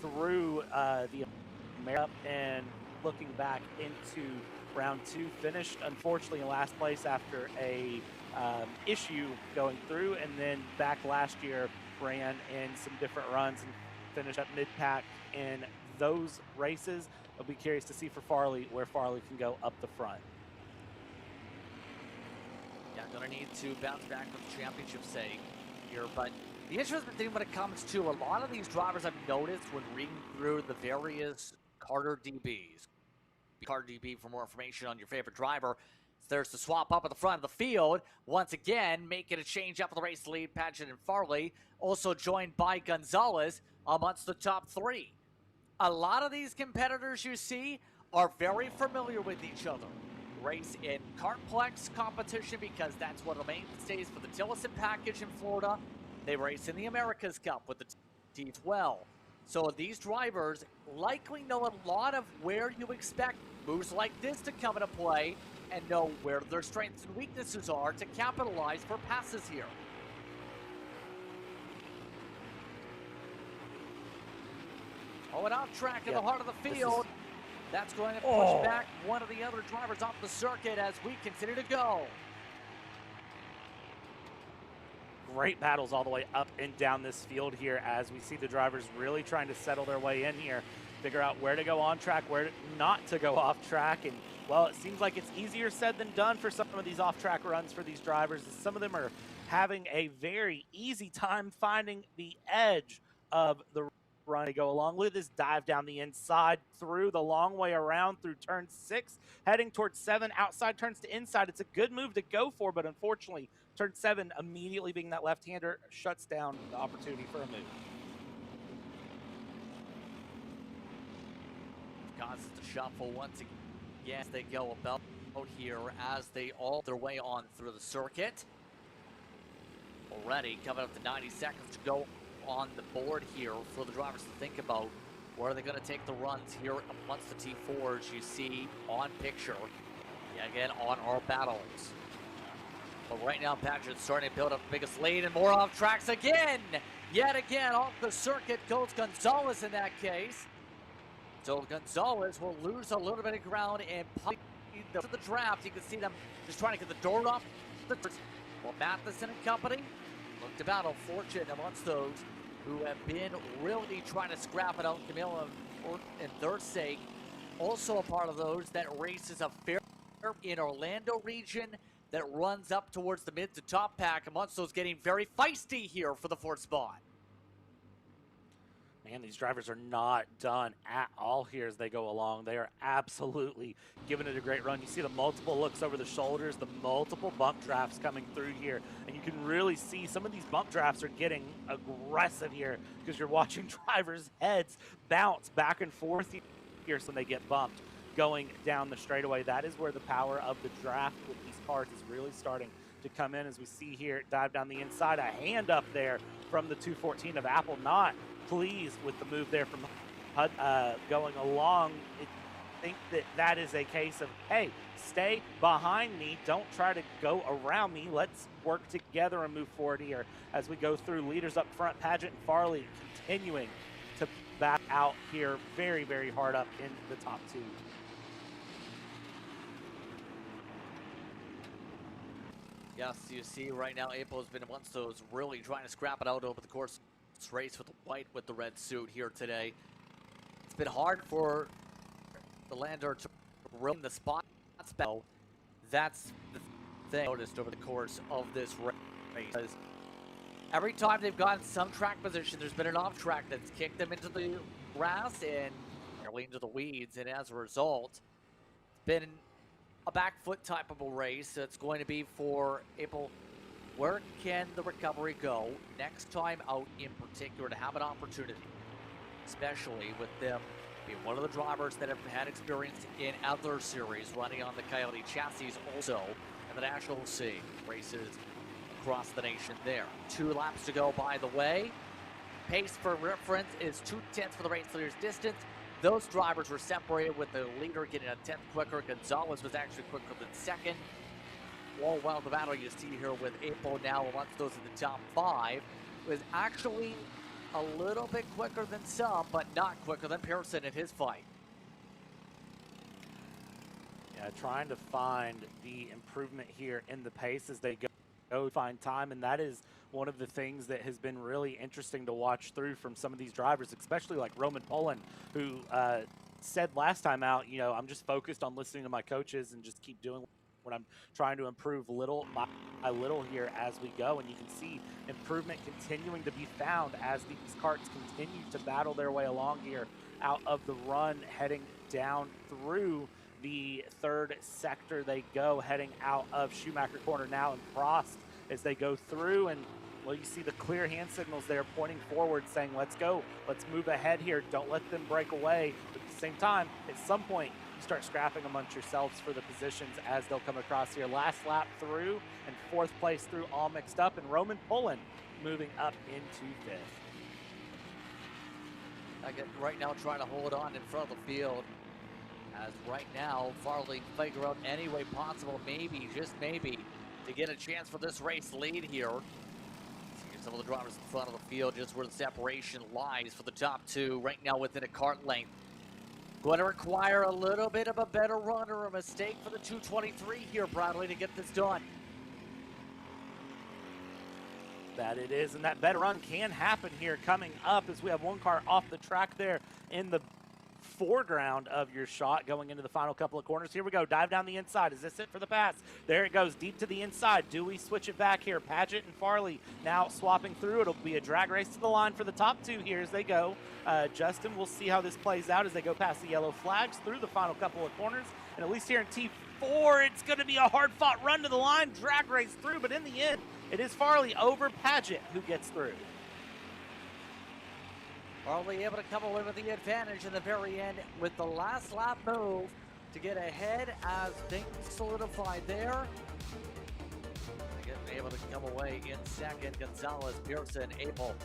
through the America. And looking back into round two, finished unfortunately in last place after a issue going through, and then back last year ran in some different runs and finished up mid-pack in those races. I'll be curious to see for Farley where Farley can go up the front. Yeah, gonna need to bounce back for the championship's sake here, but the interesting thing when it comes to a lot of these drivers I've noticed when reading through the various Carter DBs. Carter DB for more information on your favorite driver. There's the swap up at the front of the field. Once again, making a change up for the race lead, Padgett and Farley. Also joined by Gonzalez amongst the top three. A lot of these competitors you see are very familiar with each other. Race in Kartplex competition because that's one of the mainstays for the Tillotson package in Florida. They race in the America's Cup with the T12. So these drivers likely know a lot of where you expect moves like this to come into play and know where their strengths and weaknesses are to capitalize for passes here. Oh, and off track in the heart of the field. That's going to push back one of the other drivers off the circuit as we continue to go. Great battles all the way up and down this field here as we see the drivers really trying to settle their way in here, figure out where to go on track, where not to go off track. And well, it seems like it's easier said than done for some of these off track runs for these drivers. Some of them are having a very easy time finding the edge of the run to go along. Look at this dive down the inside through the long way around through turn 6, heading towards 7, outside turns to inside. It's a good move to go for, but unfortunately, turn 7 immediately being that left-hander shuts down the opportunity for a move. Causes the shuffle once again as they go about here as they all their way on through the circuit. Already coming up to 90 seconds to go on the board here for the drivers to think about. Where are they going to take the runs here amongst the T4s you see on picture? Again, on our battles. But right now, Padgett's starting to build up the biggest lead and more off tracks again. Yet again, off the circuit goes Gonzalez in that case. So Gonzalez will lose a little bit of ground and the draft. You can see them just trying to get the door off. Well, Matheson and company look to battle Fortune amongst those who have been really trying to scrap it out. Camilla and their sake, also a part of those that races a fair in Orlando region that runs up towards the mid to top pack amongst those getting very feisty here for the 4th spot. Man, these drivers are not done at all here as they go along. They are absolutely giving it a great run. You see the multiple looks over the shoulders, the multiple bump drafts coming through here. And you can really see some of these bump drafts are getting aggressive here because you're watching drivers' heads bounce back and forth here when they get bumped. going down the straightaway. That is where the power of the draft with these cars is really starting to come in, as we see here dive down the inside. A hand up there from the 214 of Apple. Not pleased with the move there from HUD going along. I think that is a case of, hey, stay behind me. Don't try to go around me. Let's work together and move forward here as we go through. Leaders up front, Paget and Farley continuing to back out here very, very hard up in the top two. Yes, you see right now April has been amongst those really trying to scrap it out over the course of this race with the white with the red suit here today. It's been hard for the lander to ruin the spot spell. That's the thing I noticed over the course of this race. Every time they've gotten some track position, there's been an off track that's kicked them into the grass and nearly into the weeds, and as a result, it's been a back foot type of a race. It's going to be for April. Where can the recovery go next time out in particular to have an opportunity, especially with them being one of the drivers that have had experience in other series running on the Coyote chassis also in the National C races across the nation there. 2 laps to go, by the way. Pace for reference is 2/10 for the race leader's distance. Those drivers were separated with the leader getting a 10th quicker. Gonzalez was actually quicker than second. All while the battle you see here with April now amongst those in the top 5 was actually a little bit quicker than some, but not quicker than Pearson in his fight. Yeah, trying to find the improvement here in the pace as they go find time, and that is one of the things that has been really interesting to watch through from some of these drivers, especially like Roman Poland, who said last time out, you know, I'm just focused on listening to my coaches and just keep doing what I'm trying to improve little by little here as we go. And you can see improvement continuing to be found as these karts continue to battle their way along here out of the run, heading down through the 3rd sector. They go heading out of Schumacher Corner now and Prost as they go through, and well, you see the clear hand signals there pointing forward saying, let's go, let's move ahead here, don't let them break away. But at the same time, at some point, you start scrapping amongst yourselves for the positions as they'll come across here. Last lap through and 4th place through, all mixed up, and Roman Poland moving up into 5th. Again, right now trying to hold on in front of the field, as right now Farley figure out any way possible, maybe, just maybe, to get a chance for this race lead here. See some of the drivers in front of the field, just where the separation lies for the top 2 right now within a kart length. Going to require a little bit of a better run or a mistake for the 223 here, Bradley, to get this done. That it is, and that better run can happen here coming up as we have one car off the track there in the foreground of your shot going into the final couple of corners. Here we go, dive down the inside. Is this it for the pass? There it goes, deep to the inside. Do we switch it back here? Paget and Farley now swapping through. It'll be a drag race to the line for the top 2 here as they go. Justin, we'll see how this plays out as they go past the yellow flags through the final couple of corners. And at least here in T4, it's going to be a hard-fought run to the line, drag race through, but in the end, it is Farley over Paget who gets through. Farley able to come away with the advantage in the very end with the last lap move to get ahead as things solidified there. Again, able to come away in second. Gonzalez, Pearson, Abel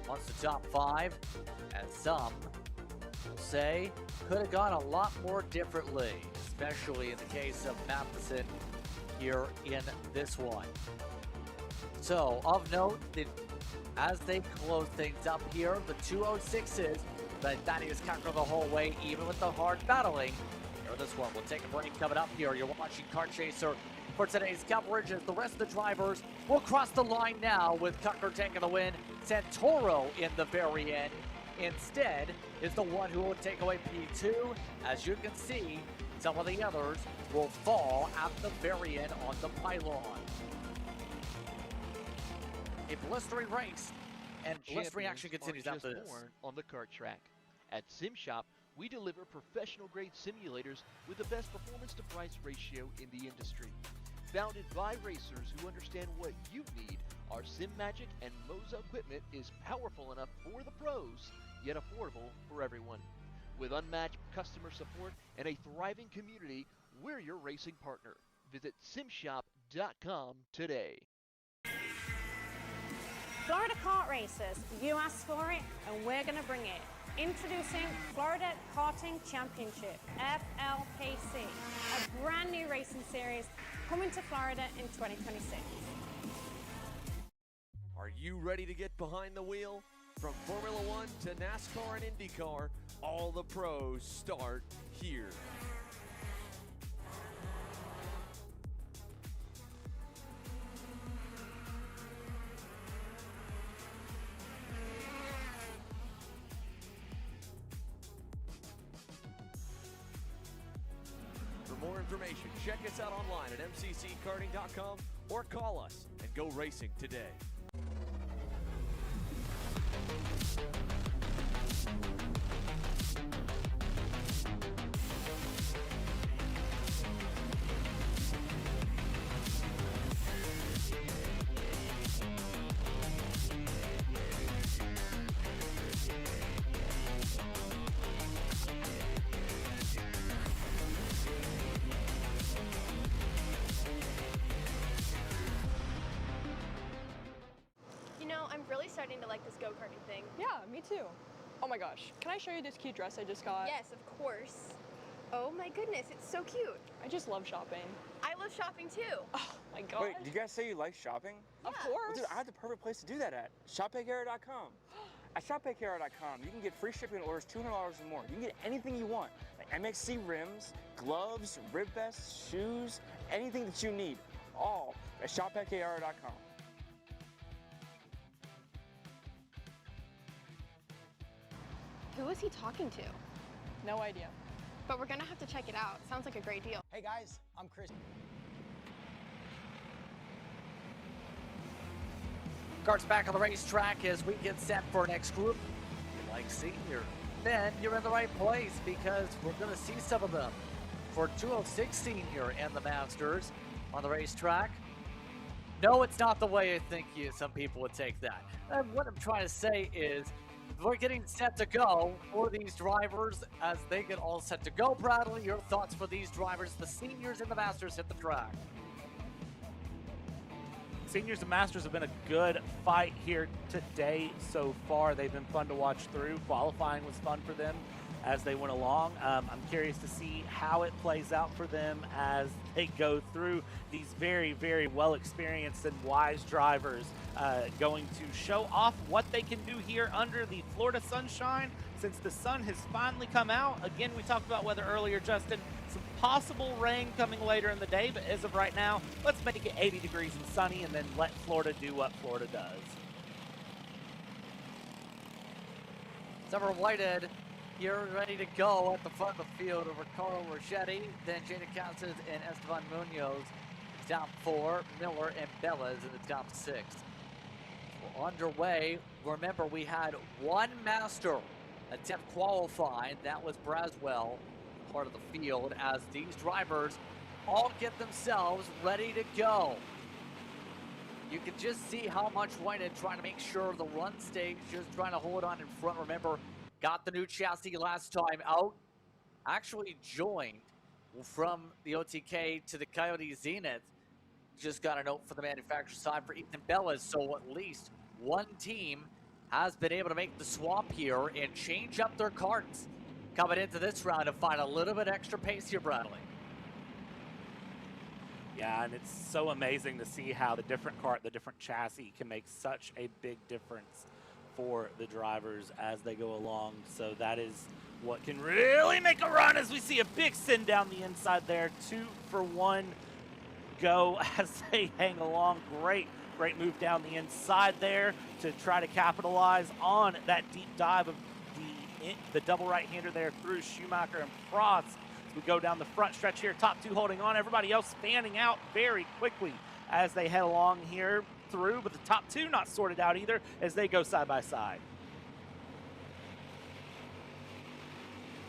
wants the top 5, as some will say could have gone a lot more differently, especially in the case of Matheson here in this one. So, of note, as they close things up here, the 206s, but Thaddeus Cocker the whole way, even with the hard battling. Here this one, we'll take a break coming up here. You're watching Kart Chaser for today's coverage as the rest of the drivers will cross the line now with Cocker taking the win. Santoro in the very end instead is the one who will take away P2. As you can see, some of the others will fall at the very end on the pylon. A blistering race, and blistering action continues after this. On the kart track. At SimShop, we deliver professional-grade simulators with the best performance-to-price ratio in the industry. Founded by racers who understand what you need, our SimMagic and Moza equipment is powerful enough for the pros, yet affordable for everyone. With unmatched customer support and a thriving community, we're your racing partner. Visit simshop.com today. Florida Kart Racers, you asked for it and we're going to bring it. Introducing Florida Karting Championship, FLKC, a brand new racing series coming to Florida in 2026. Are you ready to get behind the wheel? From Formula One to NASCAR and IndyCar, all the pros start here. For more information, check us out online at mcckarting.com or call us and go racing today. You know, I'm really starting to like this go-karting thing. Yeah, me too. Oh my gosh, can I show you this cute dress I just got? Yes, of course. Oh my goodness, it's so cute. I just love shopping. I love shopping too. Oh my god. Wait, do you guys say you like shopping? Of Yeah. course. Well, dude, I have the perfect place to do that at. ShopPayCarrot.com. At ShopPayCarrot.com, you can get free shipping on orders $200 or more. You can get anything you want, like MXC rims, gloves, rib vests, shoes, anything that you need, all at ShopPayCarrot.com. Who is he talking to? No idea. But we're gonna have to check it out. Sounds like a great deal. Hey guys, I'm Chris. Kart's back on the racetrack as we get set for our next group. You like senior, then you're in the right place because we're going to see some of them. For 206 senior and the Masters on the racetrack. No, it's not the way I think some people would take that. And what I'm trying to say is we're getting set to go for these drivers as they get all set to go. Bradley, your thoughts for these drivers, the seniors and the Masters hit the track. Seniors and Masters have been a good fight here today so far. They've been fun to watch through. Qualifying was fun for them as they went along. I'm curious to see how it plays out for them as they go through these very, very well-experienced and wise drivers going to show off what they can do here under the Florida sunshine since the sun has finally come out. Again, we talked about weather earlier, Justin. Some possible rain coming later in the day, but as of right now, let's make it 80 degrees and sunny and then let Florida do what Florida does. Summer Whitehead here ready to go at the front of the field over Carl Rochetti, then Jada Casas and Esteban Munoz. Top 4, Miller and Bellas in the top 6. We're underway. Remember, we had one master attempt qualifying. That was Braswell, part of the field, as these drivers all get themselves ready to go. You can just see how much Whitehead trying to make sure the run stage, just trying to hold on in front. Remember, got the new chassis last time out. Actually joined from the OTK to the Coyote Zenith. Just got a note for the manufacturer side for Ethan Bellas. So at least one team has been able to make the swap here and change up their karts coming into this round to find a little bit extra pace here, Bradley. Yeah, and it's so amazing to see how the different kart, the different chassis can make such a big difference for the drivers as they go along. So that is what can really make a run as we see a big send down the inside there. 2 for 1 go as they hang along. Great move down the inside there to try to capitalize on that deep dive of the double right-hander there through Schumacher and Prost. We go down the front stretch here, top 2 holding on, everybody else fanning out very quickly as they head along here through, but the top 2 not sorted out either as they go side by side.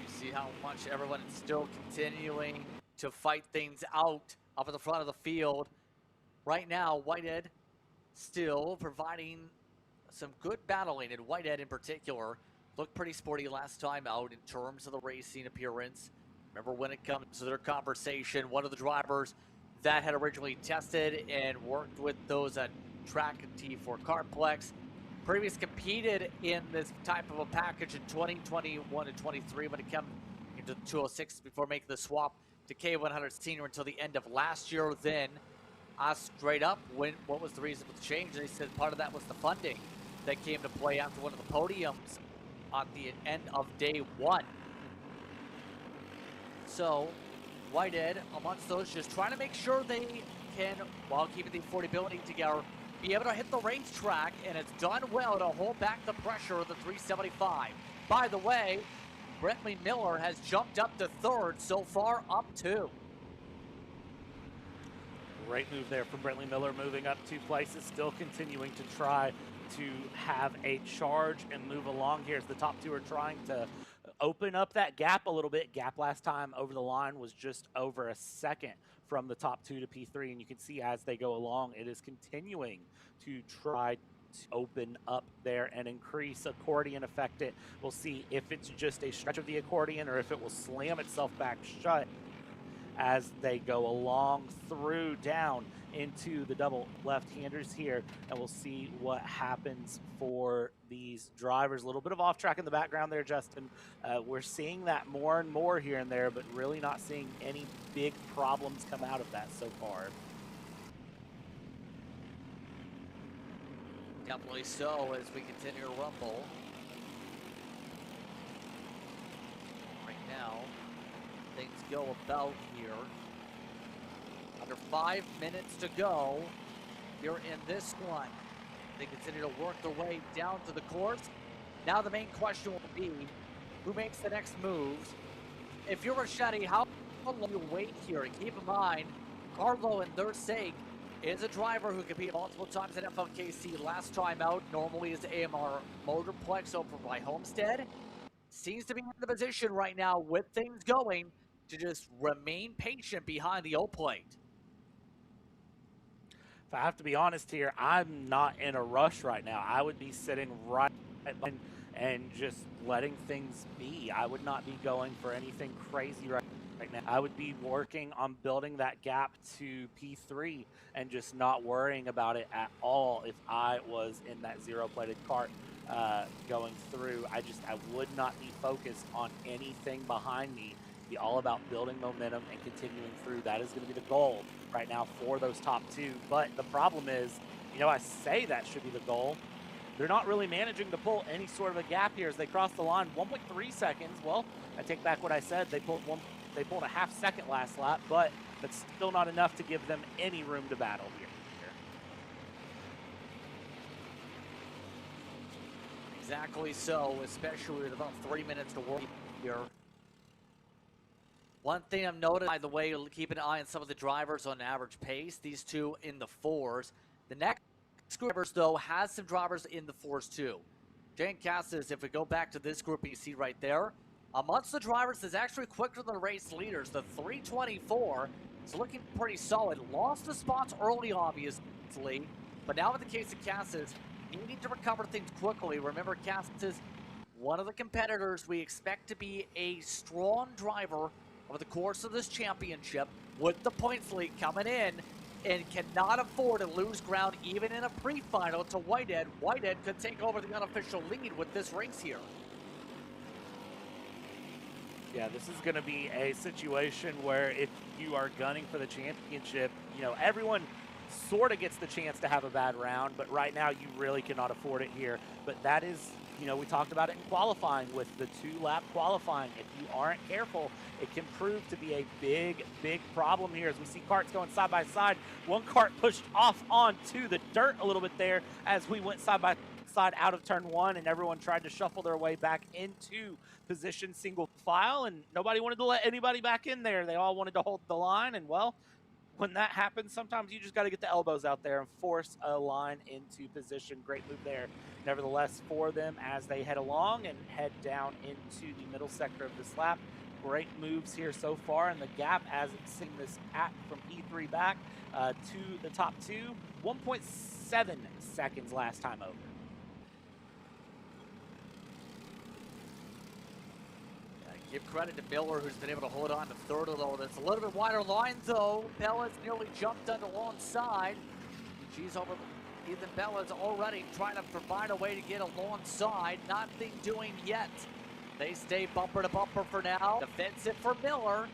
You see how much everyone is still continuing to fight things out up at the front of the field. Right now, Whitehead still providing some good battling, and Whitehead in particular looked pretty sporty last time out in terms of the racing appearance. Remember, when it comes to their conversation, one of the drivers that had originally tested and worked with those at Track and T4 Kartplex previously competed in this type of a package in 2021 and 23 when it came into the 206 before making the swap to K100 Senior until the end of last year. Then asked straight up what was the reason for the change. They said part of that was the funding that came to play after one of the podiums on the end of day one. So Whitehead, amongst those, just trying to make sure they can, while keeping the affordability together, be able to hit the racetrack, and it's done well to hold back the pressure of the 375. By the way, Brentley Miller has jumped up to third so far, up 2. Great move there from Brentley Miller, moving up 2 places, still continuing to try to have a charge and move along here as the top 2 are trying to open up that gap a little bit. Gap last time over the line was just over a second from the top 2 to P3, and you can see as they go along, it is continuing to try to open up there and increase accordion effect. We'll see if it's just a stretch of the accordion or if it will slam itself back shut as they go along through down into the double left-handers here, and we'll see what happens for these drivers. A little bit of off track in the background there, Justin. We're seeing that more and more here and there, but really not seeing any big problems come out of that so far. Definitely so as we continue to rumble. Right now, things go about here. Under 5 minutes to go here in this one. They continue to work their way down to the course. Now the main question will be, who makes the next moves? If you're Ricchetti, how long will you wait here? And keep in mind, Carlo, in their sake, is a driver who competed multiple times at FLKC. Last time out, normally is AMR Motorplex over by Homestead. Seems to be in the position right now with things going to just remain patient behind the O-plate. If I have to be honest here, I'm not in a rush right now. I would be sitting right and just letting things be. I would not be going for anything crazy right now. I would be working on building that gap to P3 and just not worrying about it at all if I was in that zero-plated cart going through. I would not be focused on anything behind me. Be all about building momentum and continuing through. That is going to be the goal right now for those top 2. But the problem is, I say that should be the goal. They're not really managing to pull any sort of a gap here as they cross the line. 1.3 seconds. Well, I take back what I said. They pulled a half second last lap, but that's still not enough to give them any room to battle here. Exactly so, especially with about 3 minutes to work here. One thing I've noted, by the way, keep an eye on some of the drivers on average pace. These 2 in the 4s. The next group of drivers, though, has some drivers in the 4s, too. Jane Cassis, if we go back to this group, you see right there, amongst the drivers is actually quicker than the race leaders. The 324 is looking pretty solid. Lost the spots early, obviously, but now in the case of Cassis, needing to recover things quickly. Remember, Cassis is one of the competitors we expect to be a strong driver over the course of this championship, with the points lead coming in, and cannot afford to lose ground even in a pre-final to Whitehead. Whitehead could take over the unofficial lead with this race here. Yeah, this is going to be a situation where if you are gunning for the championship, everyone sort of gets the chance to have a bad round, but right now you really cannot afford it here. But that is, we talked about it in qualifying with the 2-lap qualifying. If you aren't careful, it can prove to be a big, big problem here as we see carts going side by side. One cart pushed off onto the dirt a little bit there as we went side by side out of turn 1, and everyone tried to shuffle their way back into position single file, and nobody wanted to let anybody back in there. They all wanted to hold the line, and well, when that happens, sometimes you just got to get the elbows out there and force a line into position. Great move there, nevertheless, for them as they head along and head down into the middle sector of this lap. Great moves here so far, and the gap as it's seeing this from P3 back to the top 2, 1.7 seconds last time over. Give credit to Miller, who's been able to hold on to third, although that's a little bit wider line, though. Bella's nearly jumped on the long side. She's over. Ethan Bella's already trying to provide a way to get alongside. Nothing doing yet. They stay bumper to bumper for now. Defensive for Miller.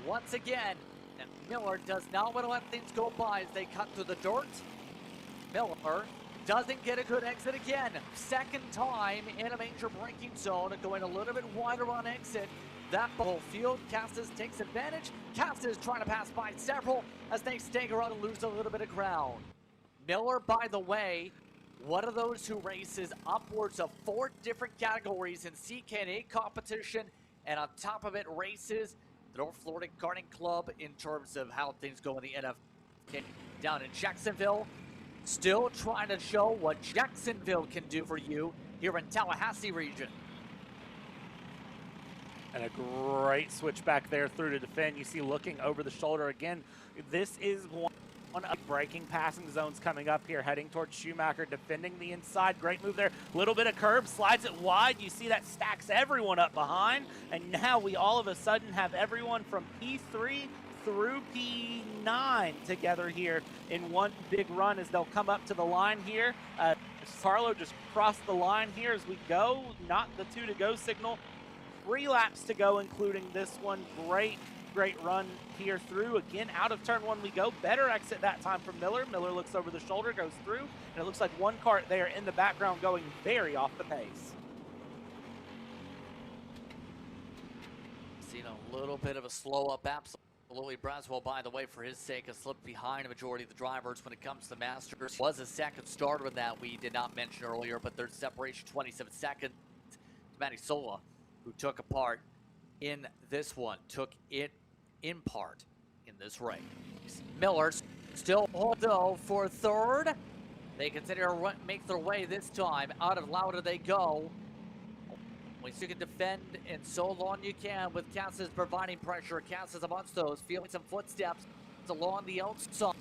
Once again, and Miller does not want to let things go by as they cut through the dirt. Miller doesn't get a good exit again. Second time in a major braking zone, going a little bit wider on exit. That whole field, Cassis takes advantage. Cassis trying to pass by several as they stagger out and lose a little bit of ground. Miller, by the way, one of those who races upwards of 4 different categories in CKA competition, and on top of it races the North Florida Karting Club in terms of how things go in the NFK down in Jacksonville. Still trying to show what Jacksonville can do for you here in Tallahassee region. And a great switch back there through to defend. You see looking over the shoulder again. This is one of braking passing zones coming up here, heading towards Schumacher, defending the inside. Great move there. Little bit of curb, slides it wide. You see that stacks everyone up behind. And now we all of a sudden have everyone from P3 through P9 together here in one big run as they'll come up to the line here. Carlo just crossed the line here as we go. Not the 2 to go signal. 3 laps to go, including this one. Great run here through. Again, out of turn 1 we go. Better exit that time from Miller. Miller looks over the shoulder, goes through, and it looks like one kart there in the background going very off the pace. Seen a little bit of a slow up, absolutely. Braswell, by the way, for his sake, has slipped behind a majority of the drivers when it comes to Masters. Was a second starter that we did not mention earlier, but there's separation 27 seconds. Matty Sola, who took a part in this one, took it in part in this race. Miller still though for third. They continue to make their way this time. Out of Lauda they go. Once you can defend and so long you can with Cassis providing pressure. Cassis amongst those, feeling some footsteps along the outside.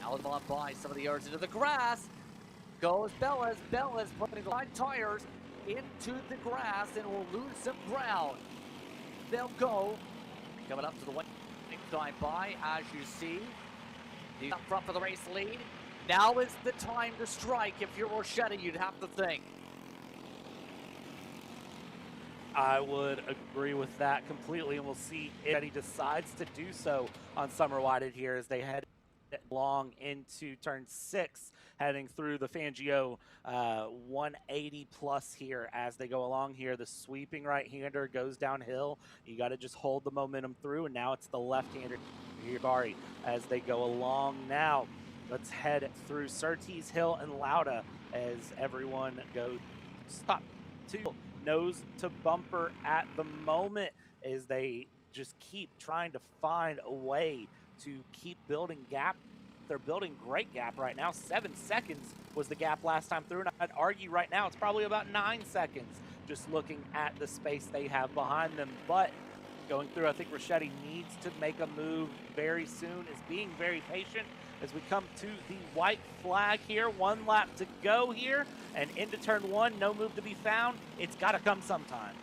Now on by some of the yards into the grass. Goes Bellas. Bellas putting the line tires into the grass and will lose some ground. They'll go. Coming up to the one time by, as you see. He's up front for the race lead. Now is the time to strike. If you're Rochetti, you'd have to think. I would agree with that completely, and we'll see if he decides to do so on Summer Whited here as they head long into turn 6, heading through the Fangio 180 plus here as they go along here. The sweeping right-hander goes downhill. You got to just hold the momentum through, and now it's the left-hander Higari as they go along now. Let's head through Surtees Hill and Lauda as everyone goes stop to nose to bumper at the moment as they just keep trying to find a way to keep building gap. They're building great gap right now. 7 seconds was the gap last time through, and I'd argue right now it's probably about 9 seconds just looking at the space they have behind them. But going through, I think Rochetti needs to make a move very soon, is being very patient as we come to the white flag here. 1 lap to go here, and into turn 1, no move to be found. It's got to come sometime.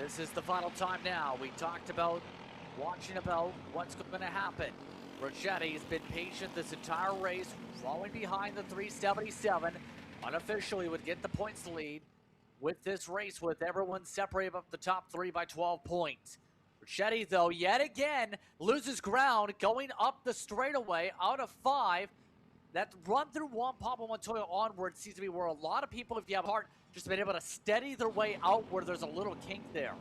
This is the final time now. We talked about watching about what's going to happen. Rochetti has been patient this entire race, falling behind the 377. Unofficially would get the points lead with this race, with everyone separated up the top 3 by 12 points. Rochetti, though, yet again, loses ground going up the straightaway out of 5. That run through Juan Pablo Montoya onward seems to be where a lot of people, if you have heart, just been able to steady their way out where there's a little kink there.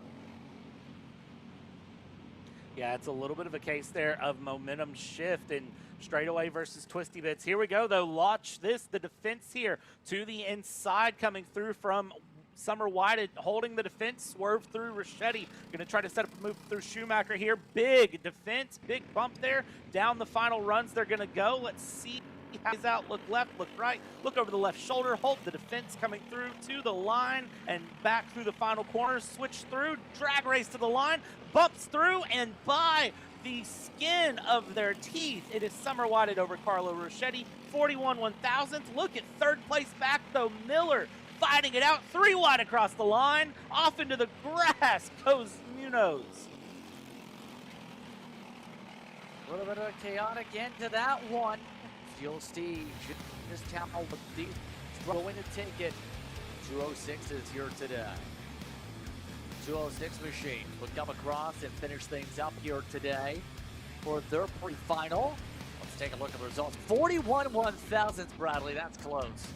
Yeah, it's a little bit of a case there of momentum shift in straightaway versus twisty bits. Here we go, though. Watch this. The defense here to the inside coming through from Summer Whited, holding the defense. Swerve through Rochetti. Going to try to set up a move through Schumacher here. Big defense, big bump there. Down the final runs they're going to go. Let's see. Eyes out, look left, look right, look over the left shoulder, hold the defense coming through to the line and back through the final corner, switch through, drag race to the line, bumps through, and by the skin of their teeth, it is Summer Whited over Carlo Rochetti, 41 1,000th. Look at third place back though, Miller fighting it out. 3 wide across the line. Off into the grass goes Munoz. A little bit of a chaotic end to that one. Steel Steve just tackled the going to take it. 206 is here today. 206 machine will come across and finish things up here today for their pre-final. Let's take a look at the results. 41/1000, Bradley. That's close.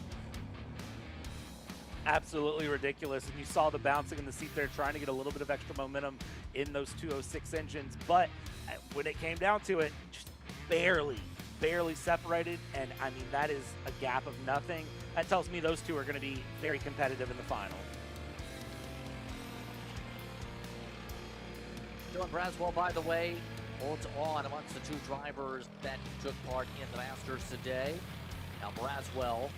Absolutely ridiculous. And you saw the bouncing in the seat there, trying to get a little bit of extra momentum in those 206 engines. But when it came down to it, just barely separated. And I mean, that is a gap of nothing. That tells me those two are going to be very competitive in the final. Dylan Braswell, by the way, holds on amongst the two drivers that took part in the Masters today. Now Braswell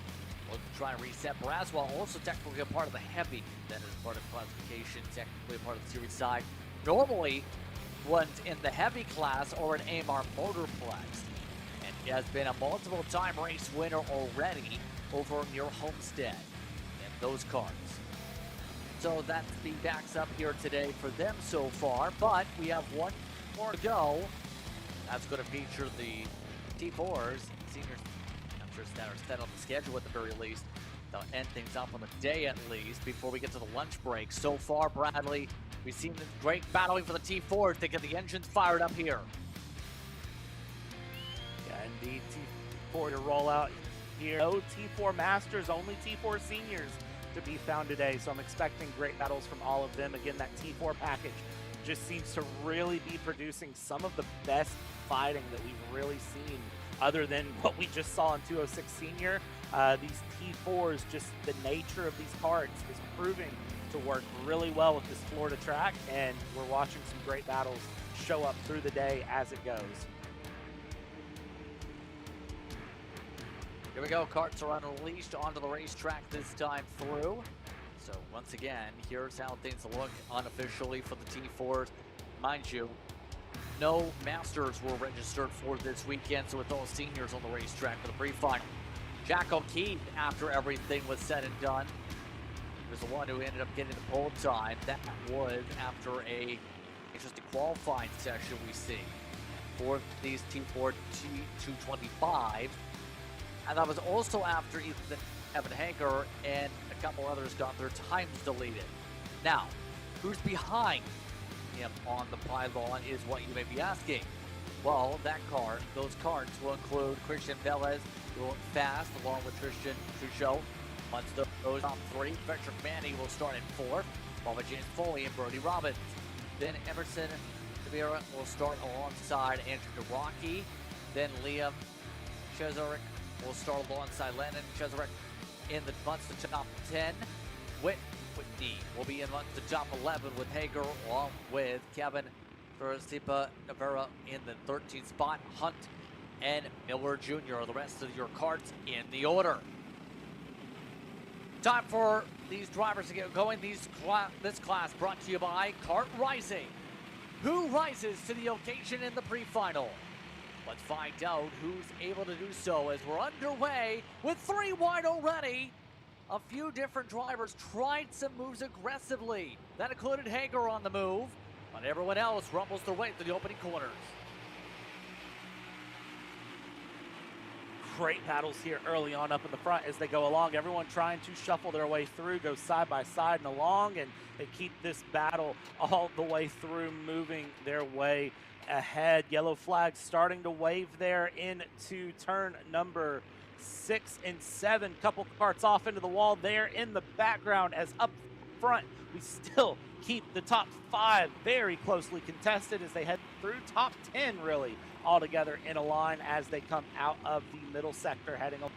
will try and reset. Braswell also technically a part of the heavy, that is part of classification, technically a part of the series side. Normally runs in the heavy class or an AMR Motorplex. And he has been a multiple-time race winner already over near Homestead in those cars. So that's the backs up here today for them so far, but we have one more to go. That's going to feature the T4s, seniors, I'm sure that are set on the schedule at the very least. They'll end things up on the day at least before we get to the lunch break. So far, Bradley, we've seen this great battling for the T4s to get the engines fired up here. Yeah, indeed, T4 to roll out here. No T4 Masters, only T4 Seniors to be found today, so I'm expecting great battles from all of them. Again, that T4 package just seems to really be producing some of the best fighting that we've really seen, other than what we just saw in 206 Senior. These T4s, just the nature of these karts is proving to work really well with this Florida track, and we're watching some great battles show up through the day as it goes. Here we go, karts are unleashed onto the racetrack this time through. So once again, here's how things look unofficially for the T4s. Mind you, no Masters were registered for this weekend, so it's all seniors on the racetrack for the pre-final. Jack O'Keefe, after everything was said and done, was the one who ended up getting the pole time. That was after just a qualifying session we see for these T4 T225. And that was also after Evan Hager and a couple others got their times deleted. Now, who's behind him on the pylon is what you may be asking. Well, those carts will include Christian Velez, who went fast, along with Tristan Truchot. Once those top three, Patrick Manning will start in 4th, followed by James Foley and Brody Robbins. Then Emerson Rivera will start alongside Andrew DeRocky. Then Liam Chesarik will start alongside Landon Chesarik in the months to top 10. Whitney will be in months to top 11 with Hager, along with Kevin Ferrasipa Navarra in the 13th spot. Hunt and Miller Jr. The rest of your carts in the order. Time for these drivers to get going. This class brought to you by Kart Rising. Who rises to the occasion in the pre-final? Let's find out who's able to do so as we're underway with 3 wide already. A few different drivers tried some moves aggressively. That included Hager on the move, but everyone else rumbles their way through the opening corners. Great battles here early on up in the front as they go along. Everyone trying to shuffle their way through, go side by side and along, and they keep this battle all the way through, moving their way ahead. Yellow flag starting to wave there into turn number 6 and 7. Couple carts off into the wall there in the background, as up front we still keep the top 5 very closely contested as they head through top 10 really all together in a line as they come out of the middle sector heading up.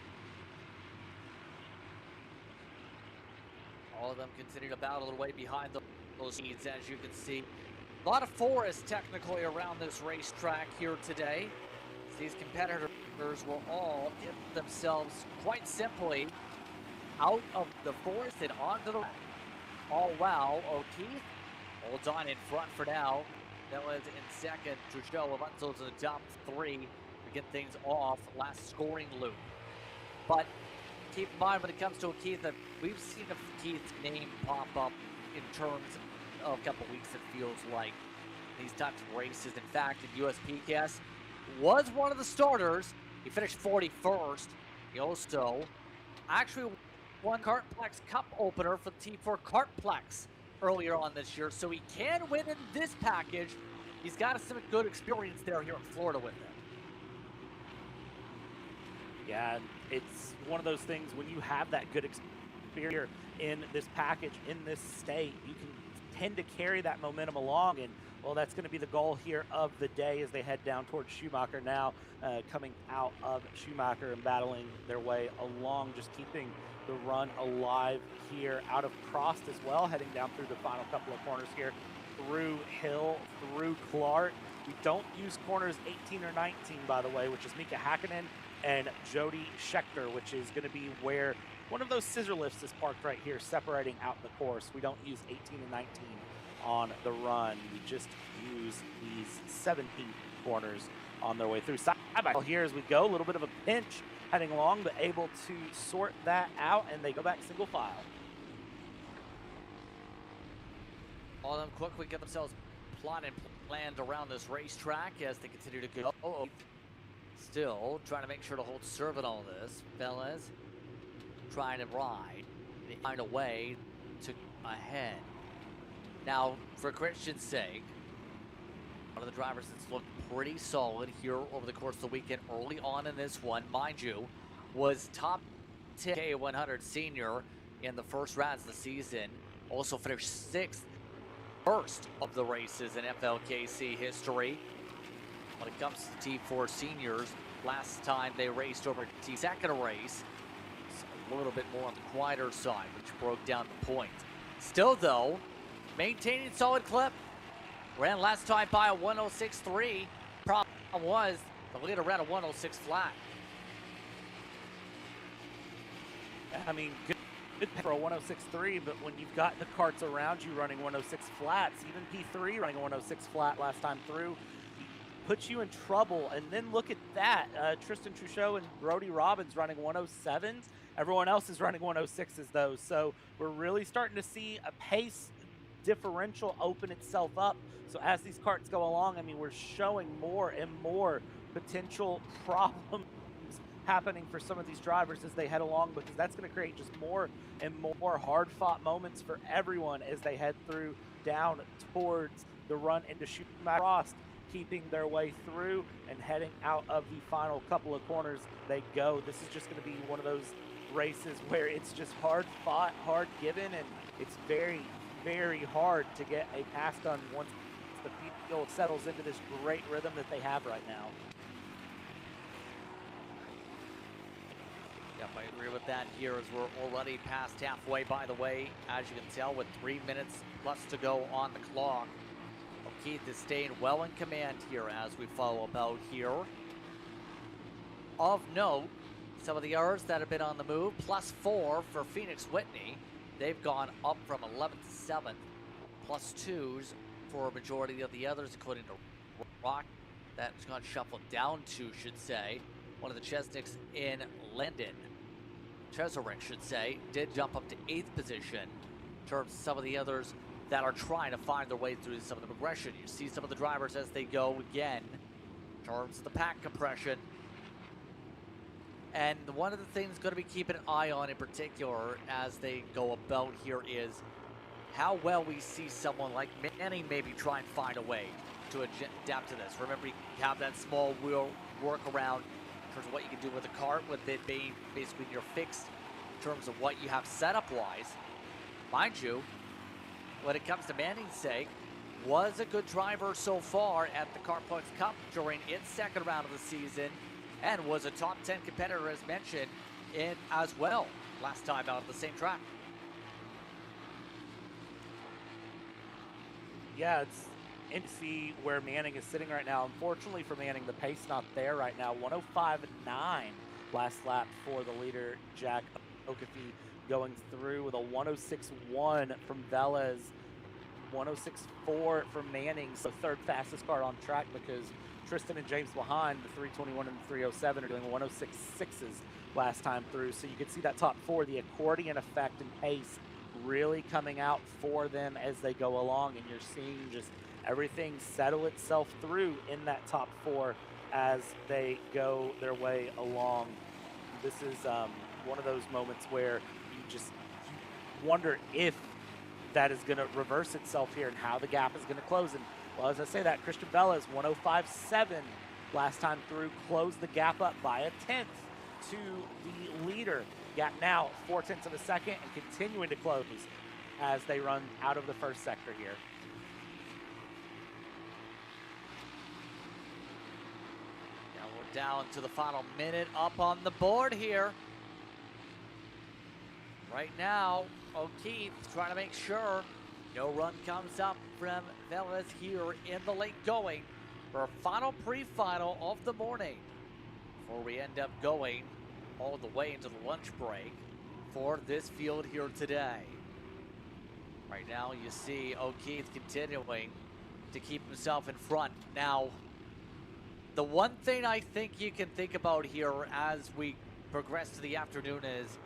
All of them continue to battle their way behind those leads, as you can see. A lot of forest technically around this racetrack here today. These competitors will all get themselves quite simply out of the forest and onto the all wow. O'Keefe holds on in front for now. That was in second. Truchot of Unsold to the top 3 to get things off. Last scoring loop. But keep in mind when it comes to Keith that we've seen Keith's name pop up in terms of a couple weeks, it feels like, these types of races. In fact, in USPKS, was one of the starters. He finished 41st. He also actually won Kartplex Cup opener for the T4 Kartplex earlier on this year, so he can win in this package. He's got some good experience there here in Florida with it. Yeah, it's one of those things when you have that good experience in this package, in this state, you can tend to carry that momentum along, and well, that's going to be the goal here of the day as they head down towards Schumacher now, coming out of Schumacher and battling their way along, just keeping the run alive here out of Crossed as well, heading down through the final couple of corners here, through Hill, through Clark. We don't use corners 18 or 19, by the way, which is Mika Hakkinen and Jody Schechter, which is going to be where one of those scissor lifts is parked right here, separating out the course. We don't use 18 and 19 on the run. We just use these 17 corners on their way through. Side by here as we go, a little bit of a pinch heading along, but able to sort that out, and they go back single file. All of them quickly get themselves plotted and planned around this racetrack as they continue to go. Still trying to make sure to hold serve in all this. Velez trying to ride. They find a way to ahead. Now, for Christian's sake, one of the drivers that's looked pretty solid here over the course of the weekend early on in this one, mind you, was top 10 K100 senior in the first rounds of the season. Also finished 6th, first of the races in FLKC history. When it comes to T4 seniors, last time they raced over T second race, a little bit more on the quieter side, which broke down the point. Still though, maintaining solid clip. Ran last time by a 106.3. Problem was the leader ran a 106 flat. I mean, good for a 106.3, but when you've got the carts around you running 106 flats, even P3 running a 106 flat last time through, puts you in trouble. And then look at that. Tristan Truchot and Brody Robbins running 107s. Everyone else is running 106s though. So we're really starting to see a pace differential open itself up. So as these carts go along, I mean, we're showing more and more potential problems happening for some of these drivers as they head along, because that's going to create just more and more hard-fought moments for everyone as they head through down towards the run into Schumacher Frost, keeping their way through and heading out of the final couple of corners they go. This is just going to be one of those races where it's just hard fought, hard given, and it's very, very hard to get a pass done once the field settles into this great rhythm that they have right now. Yep, I agree with that here as we're already past halfway, by the way, as you can tell, with 3 minutes plus to go on the clock. Keith is staying well in command here as we follow about here. Of note, some of the others that have been on the move, +4 for Phoenix Whitney. They've gone up from 11th to 7th, +2s for a majority of the others, including the Rock. That's gone shuffled down to, should say. One of the Chesnicks in London, Cheserek should say, did jump up to 8th position in terms of some of the others that are trying to find their way through some of the progression. You see some of the drivers as they go again in terms of the pack compression. And one of the things going to be keeping an eye on in particular as they go about here is how well we see someone like Manning maybe try and find a way to adapt to this. Remember, you have that small wheel workaround in terms of what you can do with the cart, with it being basically you're fixed in terms of what you have setup-wise. Mind you, when it comes to Manning's sake, was a good driver so far at the Kartplex Cup during its second round of the season, and was a top 10 competitor, as mentioned, in as well last time out of the same track. Yeah, it's interesting to see where Manning is sitting right now. Unfortunately for Manning, the pace not there right now. 105.9 last lap for the leader, Jack Okafe, going through with a 106.1 from Velez. 106.4 for Manning, so third fastest car on track, because Tristan and James behind, the 321 and the 307, are doing 106.6s last time through. So you can see that top four, the accordion effect and pace really coming out for them as they go along, and you're seeing just everything settle itself through in that top four as they go their way along. This is one of those moments where you just wonder if that is going to reverse itself here and how the gap is going to close. And well, as I say that, Christian Bella's 105.7 last time through closed the gap up by a tenth to the leader. Gap now 0.4 of a second and continuing to close as they run out of the first sector here. Now we're down to the final minute up on the board here. Right now, O'Keefe trying to make sure no run comes up from Velez here in the late going for a final pre-final of the morning before we end up going all the way into the lunch break for this field here today. Right now you see O'Keefe continuing to keep himself in front. Now, the one thing I think you can think about here as we progress to the afternoon is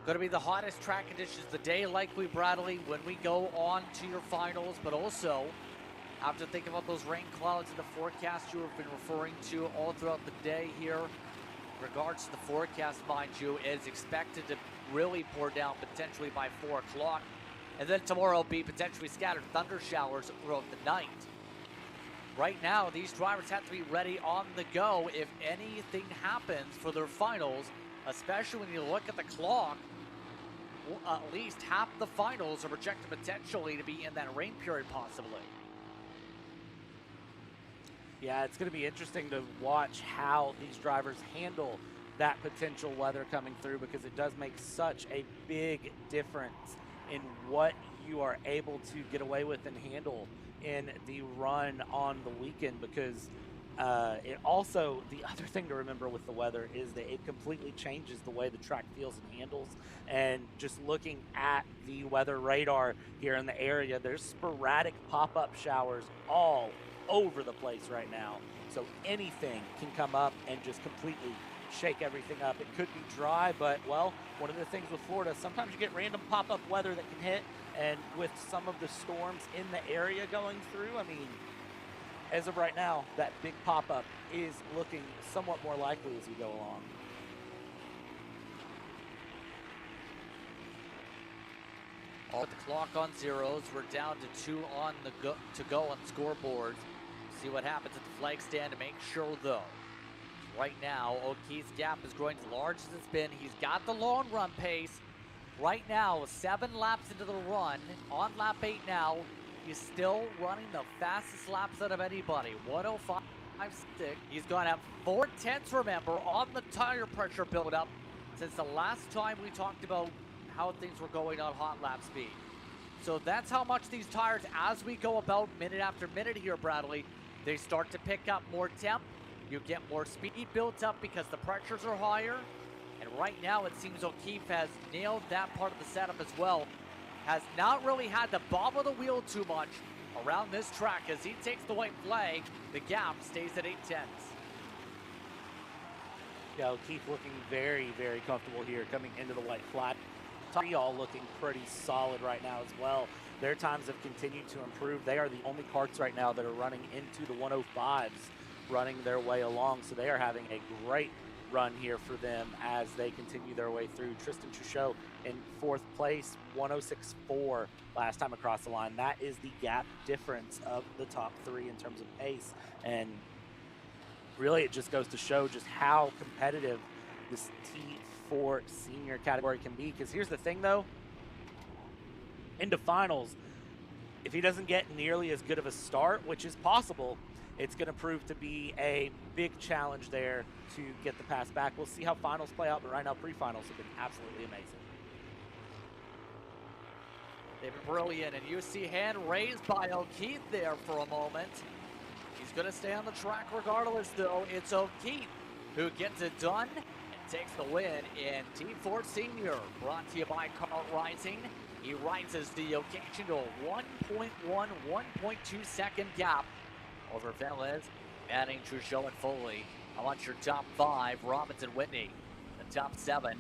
going to be the hottest track conditions of the day, likely, Bradley, when we go on to your finals, but also have to think about those rain clouds in the forecast you have been referring to all throughout the day here. In regards to the forecast, mind you, is expected to really pour down potentially by 4 o'clock, and then tomorrow will be potentially scattered thunder showers throughout the night. Right now, these drivers have to be ready on the go if anything happens for their finals, especially when you look at the clock. At least half the finals are projected potentially to be in that rain period, possibly. Yeah, it's going to be interesting to watch how these drivers handle that potential weather coming through, because it does make such a big difference in what you are able to get away with and handle in the run on the weekend, because it also, the other thing to remember with the weather is that it completely changes the way the track feels and handles. And just looking at the weather radar here in the area, there's sporadic pop-up showers all over the place right now. So anything can come up and just completely shake everything up. It could be dry, but, well, one of the things with Florida, sometimes you get random pop-up weather that can hit, and with some of the storms in the area going through, I mean, as of right now, that big pop-up is looking somewhat more likely as we go along. All the clock on zeros. We're down to 2 on the to go on scoreboards. See what happens at the flag stand to make sure, though. Right now, O'Keefe's gap is growing as large as it's been. He's got the long run pace. Right now, 7 laps into the run. On lap 8 now. He's still running the fastest laps out of anybody. 105.6. He's gone up 4/10, remember, on the tire pressure buildup since the last time we talked about how things were going on hot lap speed. So that's how much these tires, as we go about minute after minute here, Bradley, they start to pick up more temp. You get more speed built up because the pressures are higher. And right now it seems O'Keefe has nailed that part of the setup as well. Has not really had to bobble the wheel too much around this track. As he takes the white flag, the gap stays at 8/10. Yeah, O'Keefe looking very, very comfortable here coming into the white flag. All looking pretty solid right now as well. Their times have continued to improve. They are the only karts right now that are running into the 105s, running their way along. So they are having a great run here for them as they continue their way through. Tristan Truchot in 4th place, 106.4 last time across the line. That is the gap difference of the top 3 in terms of pace. And really it just goes to show just how competitive this T4 senior category can be. Because here's the thing, though. Into finals, if he doesn't get nearly as good of a start, which is possible, it's going to prove to be a big challenge there to get the pass back. We'll see how finals play out, but right now pre-finals have been absolutely amazing. They've been brilliant, and you see hand raised by O'Keefe there for a moment. He's going to stay on the track regardless, though. It's O'Keefe who gets it done and takes the win in T4 Senior. Brought to you by Kart Rising. He rises the occasion to a 1 1.1, 1.2 second gap over Velez, Manning, Truchot, and Foley. I want your top 5, Robinson, Whitney. The top 7,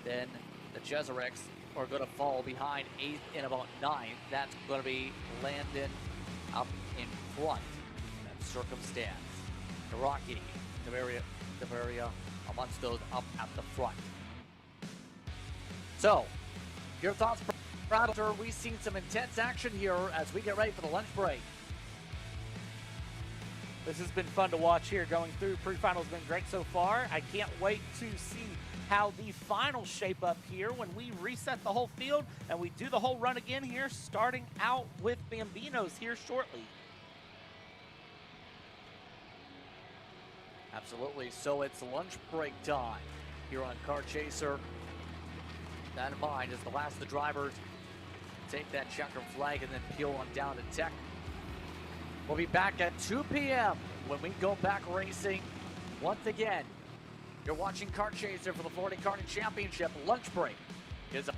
then the Jesuits are going to fall behind 8th and about 9th. That's going to be Landon up in front. That circumstance. Iraqi, Tavaria amongst those up at the front. So, your thoughts, Brad? We've seen some intense action here as we get ready for the lunch break. This has been fun to watch here going through. Pre-final's been great so far. I can't wait to see how the finals shape up here when we reset the whole field and we do the whole run again here, starting out with Bambinos here shortly. Absolutely. So it's lunch break time here on Kart Chaser. That in mind, as the last of the drivers take that checker flag and then peel on down to Tech. We'll be back at 2 p.m. when we go back racing once again. You're watching Kart Chaser for the Florida Karting Championship. Lunch break is up.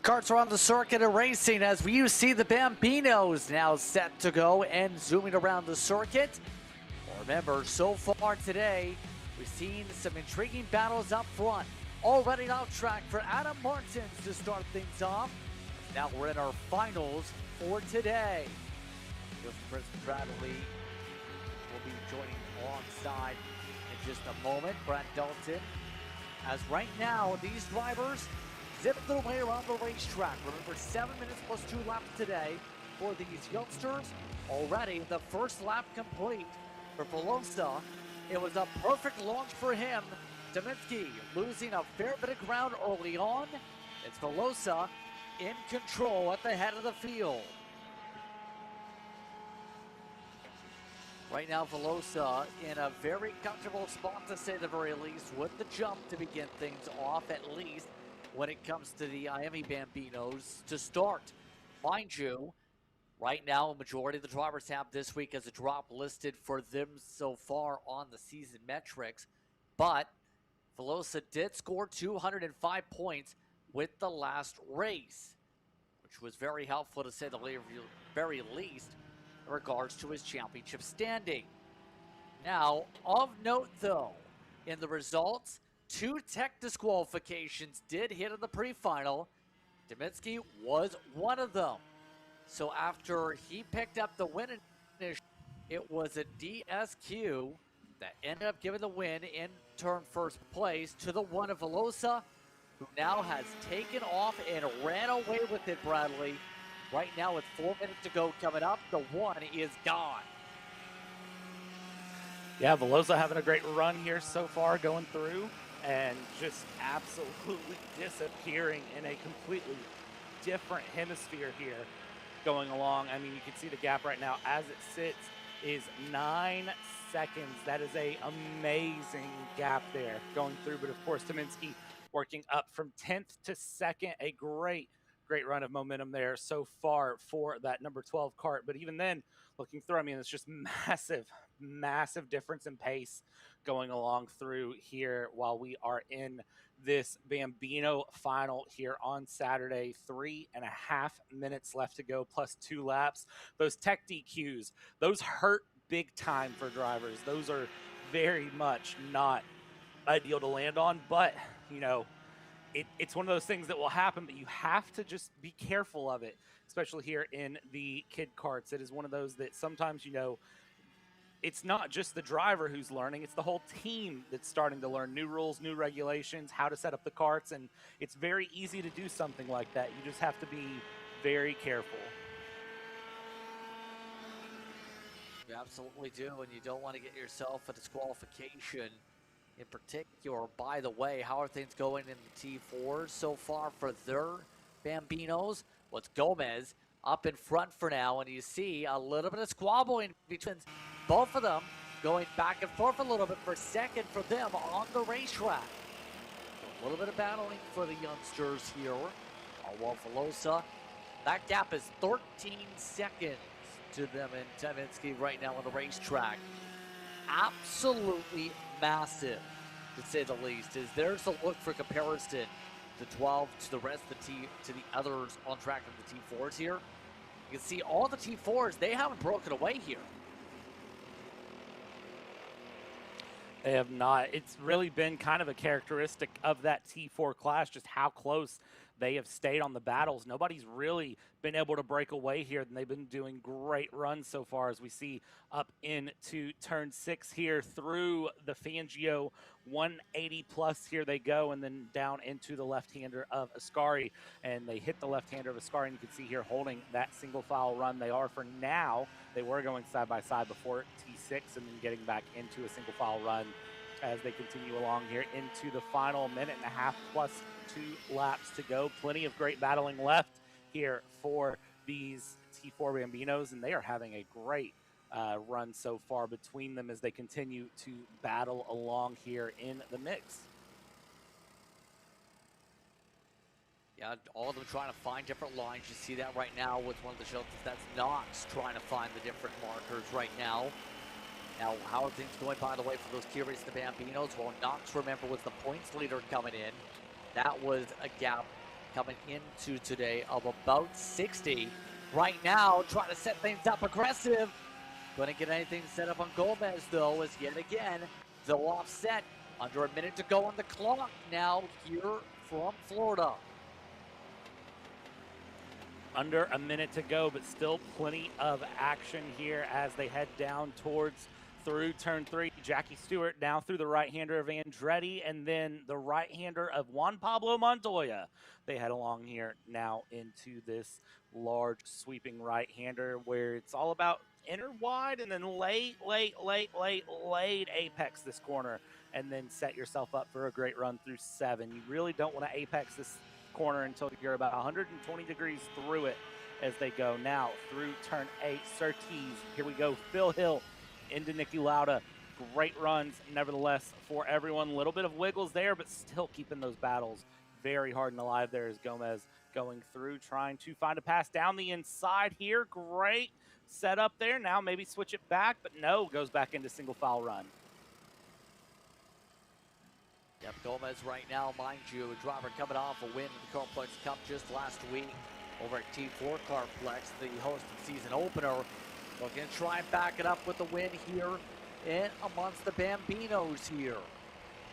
Karts are on the circuit of racing as you see the Bambinos now set to go and zooming around the circuit. Remember, so far today, we've seen some intriguing battles up front. Already off track for Adam Martins to start things off. Now we're in our finals for today. Chris Bradley will be joining alongside in just a moment. Brad Dalton. As right now, these drivers zip their way around the racetrack. Remember, 7 minutes plus 2 laps today for these youngsters. Already the first lap complete for Velosa. It was a perfect launch for him. Deminsky losing a fair bit of ground early on. It's Velosa in control at the head of the field. Right now, Velosa in a very comfortable spot, to say the very least, with the jump to begin things off, at least when it comes to the Miami Bambinos to start. Mind you, right now, a majority of the drivers have this week as a drop listed for them so far on the season metrics, but Velosa did score 205 points with the last race, which was very helpful to say the very least in regards to his championship standing. Now, of note though, in the results, 2 tech disqualifications did hit in the pre-final. Deminsky was one of them. So after he picked up the win, it was a DSQ that ended up giving the win in turn first place to the one of Velosa, who now has taken off and ran away with it, Bradley. Right now with 4 minutes to go coming up, the one is gone. Yeah, Velosa having a great run here so far going through and just absolutely disappearing in a completely different hemisphere here going along. I mean, you can see the gap right now as it sits is 9 seconds. That is a amazing gap there going through. But of course, Deminsky working up from 10th to 2nd. A great run of momentum there so far for that number 12 Kart. But even then, looking through, I mean, it's just massive difference in pace going along through here while we are in this Bambino final here on Saturday. 3.5 minutes left to go, plus 2 laps. Those tech DQs, those hurt big time for drivers. Those are very much not ideal to land on, but, you know, it's one of those things that will happen, but you have to just be careful of it, especially here in the kid karts. It is one of those that sometimes, you know, it's not just the driver who's learning, it's the whole team that's starting to learn new rules, new regulations, how to set up the karts, and it's very easy to do something like that. You just have to be very careful. You absolutely do, and you don't want to get yourself a disqualification. In particular, by the way, how are things going in the T4s so far for their Bambinos? Well, it's Gomez up in front for now, and you see a little bit of squabbling between both of them, going back and forth a little bit for second for them on the racetrack. A little bit of battling for the youngsters here. While Velosa, that gap is 13 seconds to them and Deminsky right now on the racetrack. Absolutely massive, to say the least. Is there's a look for comparison, the 12 to the rest of the others on track of the T4s here. You can see all the T4s, they haven't broken away here. They have not. It's really been kind of a characteristic of that T4 class, just how close they have stayed on the battles. Nobody's really been able to break away here, and they've been doing great runs so far as we see up into turn 6 here through the Fangio 180 plus. Here they go, and then down into the left-hander of Ascari, and they hit the left-hander of Ascari, and you can see here holding that single file run. They are for now. They were going side by side before T6 and then getting back into a single file run as they continue along here into the final minute and a half plus 2 laps to go. Plenty of great battling left here for these T4 Bambinos, and they are having a great run so far between them as they continue to battle along here in the mix. Yeah, all of them trying to find different lines. You see that right now with one of the shelters. That's Knox trying to find the different markers right now. Now, how are things going, by the way, for those Kyrie's and the Bambinos? Well, Knox, remember, was the points leader coming in. That was a gap coming into today of about 60. Right now, trying to set things up aggressive. Couldn't get anything set up on Gomez, though, as yet again, they'll offset. Under a minute to go on the clock now here from Florida. Under a minute to go, but still plenty of action here as they head down towards through turn 3. Jackie Stewart now through the right-hander of Andretti and then the right-hander of Juan Pablo Montoya. They head along here now into this large sweeping right-hander where it's all about inner wide and then late apex this corner and then set yourself up for a great run through 7. You really don't want to apex this corner until you're about 120 degrees through it as they go. Now through turn 8, Surtees. Here we go. Phil Hill into Nicky Lauda. Great runs, nevertheless, for everyone. A little bit of wiggles there, but still keeping those battles very hard and alive there as Gomez going through, trying to find a pass down the inside here. Great setup there. Now maybe switch it back, but no, goes back into single foul run. Yep, Gomez right now, mind you, a driver coming off a win in the Carplex Cup just last week over at T4 Carplex, the host of season opener. Looking to try and back it up with the win here in amongst the Bambinos here.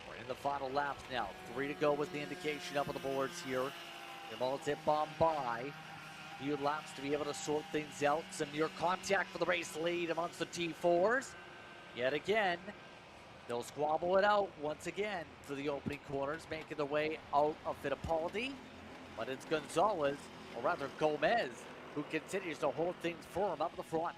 We're in the final laps now. 3 to go with the indication up on the boards here. Demolite Bombay. Few laps to be able to sort things out. Some near contact for the race lead amongst the T4s. Yet again, they'll squabble it out once again for the opening corners, making their way out of Fittipaldi. But it's Gonzalez, or rather Gomez, who continues to hold things firm up the front.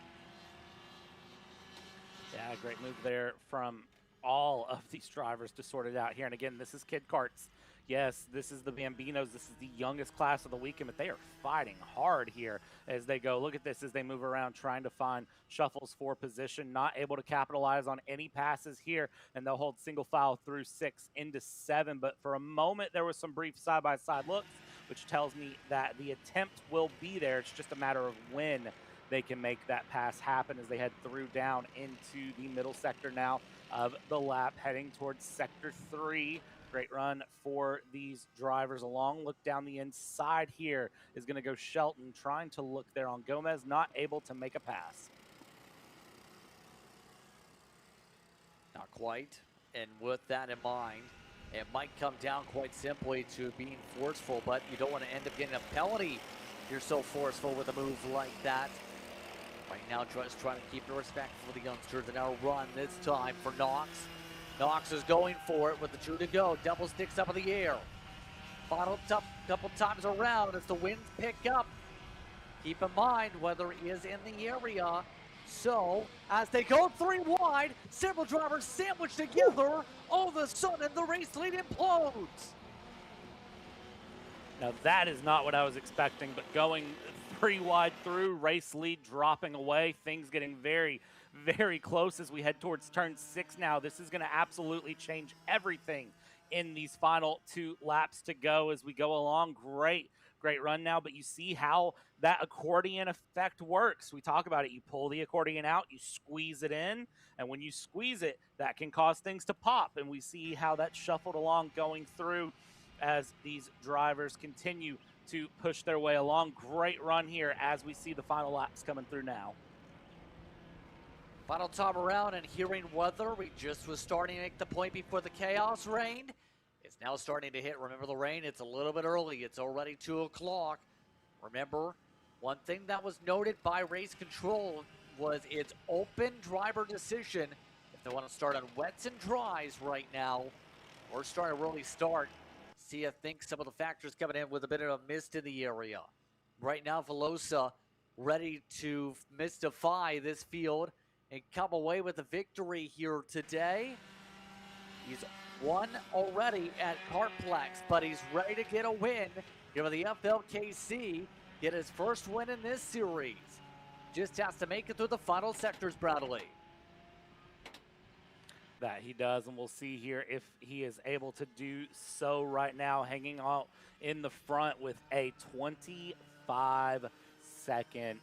Yeah, great move there from all of these drivers to sort it out here. And again, this is Kid Karts. Yes, this is the Bambinos. This is the youngest class of the weekend, but they are fighting hard here as they go. Look at this as they move around trying to find shuffles for position, not able to capitalize on any passes here, and they'll hold single file through 6 into 7. But for a moment, there was some brief side-by-side looks, which tells me that the attempt will be there. It's just a matter of when they can make that pass happen as they head through down into the middle sector now of the lap, heading towards sector 3. Great run for these drivers along. Look down the inside here is going to go Shelton, trying to look there on Gomez, not able to make a pass. Not quite. And with that in mind, it might come down quite simply to being forceful, but you don't want to end up getting a penalty. You're so forceful with a move like that. Right now, just trying to keep the respect for the youngsters. And now run this time for Knox. Knox is going for it with the 2 to go. Double sticks up in the air. Final couple times around as the winds pick up. Keep in mind, weather is in the area. So, as they go 3 wide, several drivers sandwiched together. All of a sudden, the race lead implodes. Now, that is not what I was expecting, but going 3 wide through, race lead dropping away, things getting very, very close as we head towards turn 6 now. This is going to absolutely change everything in these final 2 laps to go as we go along. Great run now, but you see how that accordion effect works. We talk about it. You pull the accordion out, you squeeze it in, and when you squeeze it, that can cause things to pop, and we see how that shuffled along going through as these drivers continue to push their way along. Great run here as we see the final laps coming through now. Final time around, and hearing weather, we just was starting to make the point before the chaos reigned. It's now starting to hit. Remember the rain? It's a little bit early. It's already 2 o'clock. Remember, one thing that was noted by race control was its open driver decision. If they want to start on wets and dries right now, or start a early start, see, I think some of the factors coming in with a bit of a mist in the area. Right now, Velosa ready to mystify this field and come away with a victory here today. He's won already at Cartplex, but he's ready to get a win here with the FLKC, get his first win in this series. Just has to make it through the final sectors, Bradley. That he does, and we'll see here if he is able to do so right now, hanging out in the front with a 25-second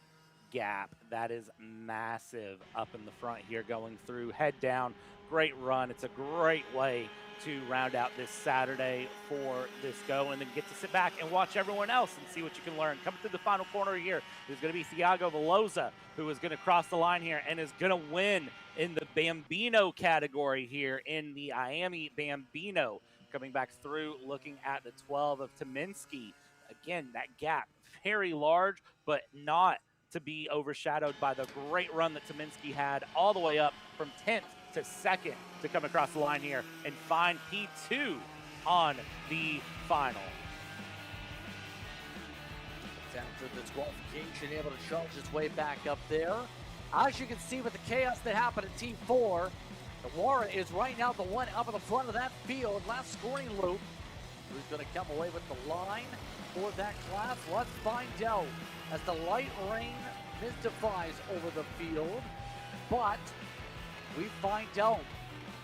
gap. That is massive up in the front here going through. Head down, great run. It's a great way to round out this Saturday for this go and then get to sit back and watch everyone else and see what you can learn. Coming through the final corner here is going to be Thiago Velosa, who is going to cross the line here and is going to win in the Bambino category here in the Miami Bambino. Coming back through, looking at the 12 of Tyminski. Again, that gap very large, but not to be overshadowed by the great run that Tyminski had all the way up from 10th to 2nd to come across the line here and find P2 on the final. After the disqualification, able to charge his way back up there. As you can see with the chaos that happened in Team 4, Nawara is right now the one up in the front of that field. Last scoring loop. Who's going to come away with the line for that class? Let's find out as the light rain mystifies over the field. But we find out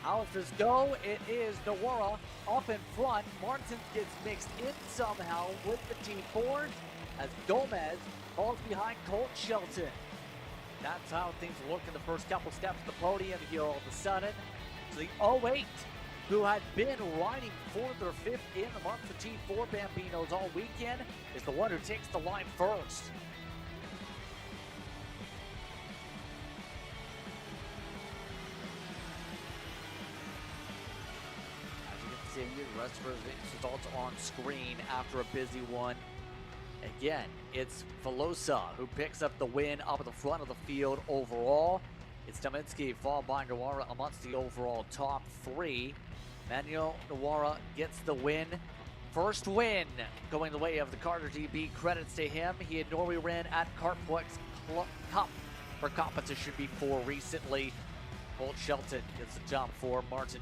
how does this go. It is Nawara up in front. Martin gets mixed in somehow with the Team 4 as Gomez falls behind Colt Shelton. That's how things look in the first couple steps of the podium here all of a sudden. So the 08, who had been riding 4th or 5th in amongst the Team 4 Bambinos all weekend, is the one who takes the line first. As you can see, the rest of the results on screen after a busy one. Again, it's Velosa who picks up the win up at the front of the field overall. It's Tyminski followed by Nawara amongst the overall top 3. Manuel Nawara gets the win. First win going the way of the Carter DB. Credits to him. He had Norway ran at Kartplex Cup for competition before recently. Colt Shelton gets the top 4. Martin,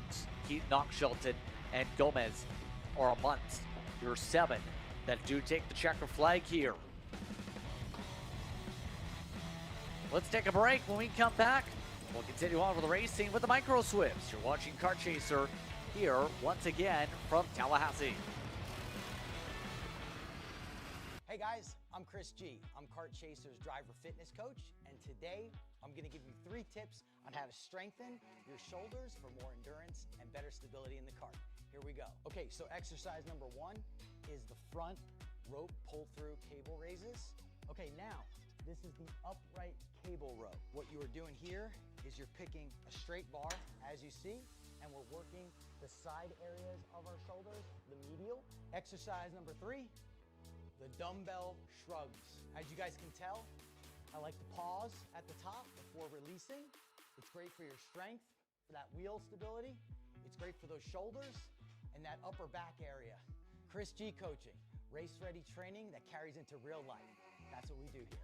Knox Shelton, and Gomez are amongst your 7 that do take the checker flag here. Let's take a break. When we come back, we'll continue on with the racing with the Micro Swifts. You're watching Kart Chaser here once again from Tallahassee. Hey guys, I'm Chris G. I'm Kart Chaser's driver fitness coach, and today I'm going to give you 3 tips on how to strengthen your shoulders for more endurance and better stability in the kart. Here we go. Okay, so exercise number 1 is the front rope pull-through cable raises. Okay, now, this is the upright cable row. What you are doing here is you're picking a straight bar, as you see, and we're working the side areas of our shoulders, the medial. Exercise number 3, the dumbbell shrugs. As you guys can tell, I like to pause at the top before releasing. It's great for your strength, for that wheel stability. It's great for those shoulders and that upper back area. Chris G coaching, race-ready training that carries into real life. That's what we do here.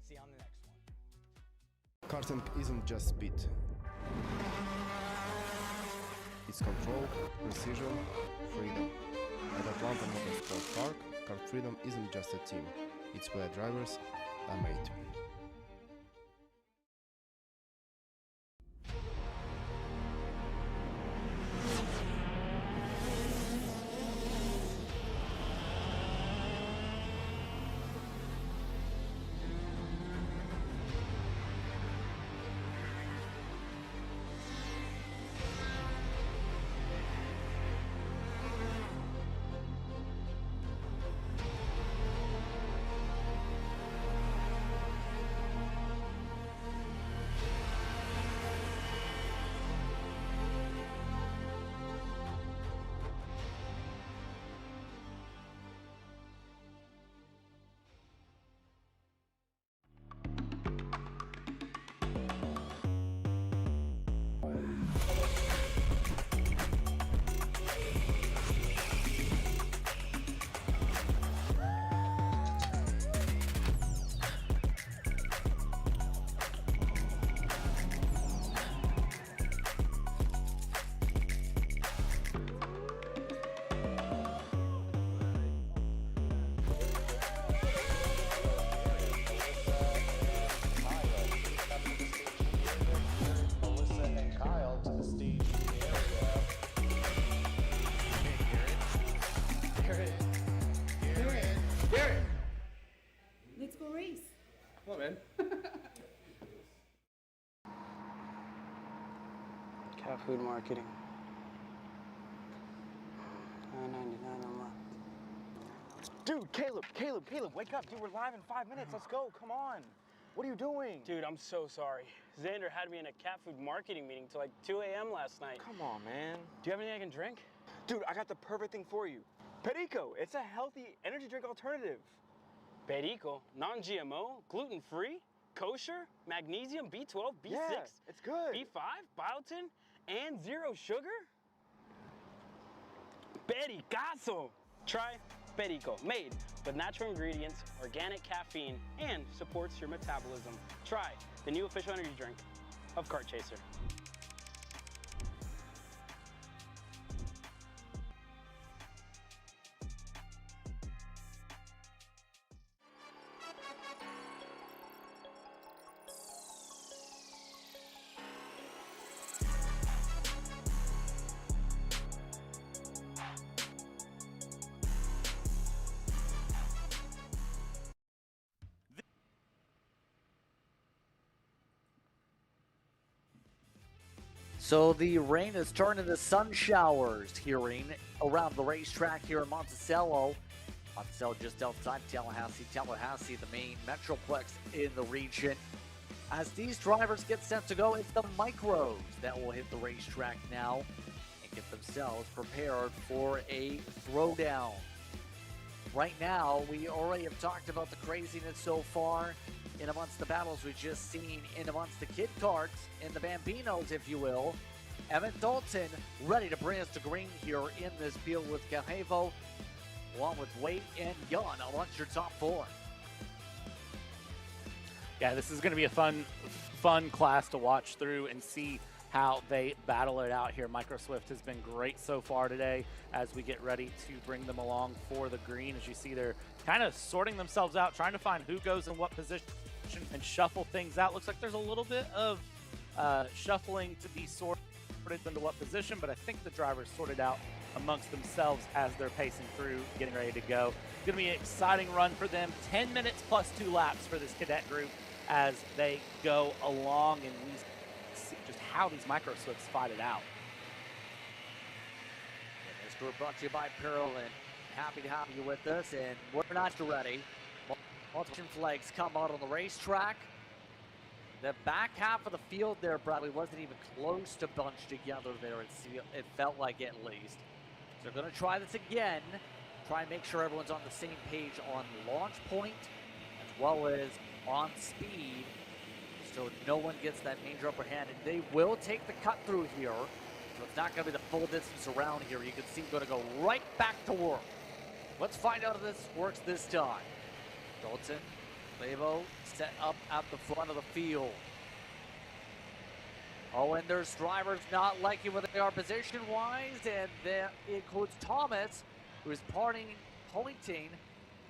See you on the next one. Karting isn't just speed. It's control, precision, freedom. At Atlanta Motorsport Park, Kart Freedom isn't just a team. It's where drivers are made. Cat food marketing. $9.99 a month. Dude, Caleb, wake up. Dude, we're live in 5 minutes. Let's go. Come on. What are you doing? Dude, I'm so sorry. Xander had me in a cat food marketing meeting till like 2 a.m. last night. Come on, man. Do you have anything I can drink? Dude, I got the perfect thing for you. Perico. It's a healthy energy drink alternative. Perico, non-GMO, gluten-free, kosher, magnesium, B12, B6, Yeah, it's good. B5, biotin, and 0 sugar? Pericazo! Try Perico, made with natural ingredients, organic caffeine, and supports your metabolism. Try the new official energy drink of Kart Chaser. So the rain has turned into sun showers here around the racetrack here in Monticello. Monticello just outside Tallahassee. Tallahassee, the main metroplex in the region. As these drivers get set to go, it's the micros that will hit the racetrack now and get themselves prepared for a throwdown. Right now, we already have talked about the craziness so far in amongst the battles we've just seen in amongst the kid karts and the Bambinos, if you will. Evan Dalton ready to bring us to green here in this field with Cajevo, along with Wade and Gunn amongst your top 4. Yeah, this is going to be a fun class to watch through and see how they battle it out here. Microswift has been great so far today as we get ready to bring them along for the green. As you see, they're kind of sorting themselves out, trying to find who goes in what position and shuffle things out. Looks like there's a little bit of shuffling to be sorted into what position, but I think the drivers sorted out amongst themselves as they're pacing through, getting ready to go. It's going to be an exciting run for them. 10 minutes plus 2 laps for this cadet group as they go along, and we see just how these micro swifts fight it out. And this group brought to you by Pearl, and happy to have you with us, and we're not ready. Multiple flags come out on the racetrack. The back half of the field there probably wasn't even close to bunched together there. It felt like it, at least. So they're going to try this again. Try and make sure everyone's on the same page on launch point as well as on speed, so no one gets that major upper hand. And they will take the cut through here, so it's not going to be the full distance around here. You can see going to go right back to work. Let's find out if this works this time. Dalton, Levo set up at the front of the field. Oh, and there's drivers not liking where they are position-wise, and that includes Thomas, who is pointing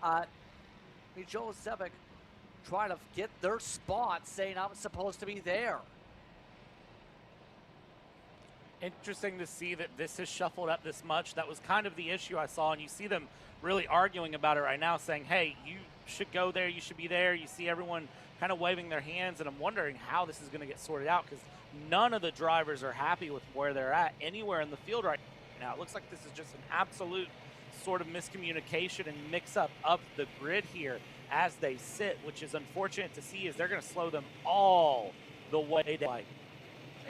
at Joe Sevic, trying to get their spot, saying I'm supposed to be there. Interesting to see that this has shuffled up this much. That was kind of the issue I saw, and you see them really arguing about it right now, saying, hey, you should go there, you should be there. You see everyone kind of waving their hands, and I'm wondering how this is going to get sorted out, because none of the drivers are happy with where they're at anywhere in the field right now. It looks like this is just an absolute sort of miscommunication and mix-up of the grid here as they sit, which is unfortunate to see, as they're going to slow them all the way down, like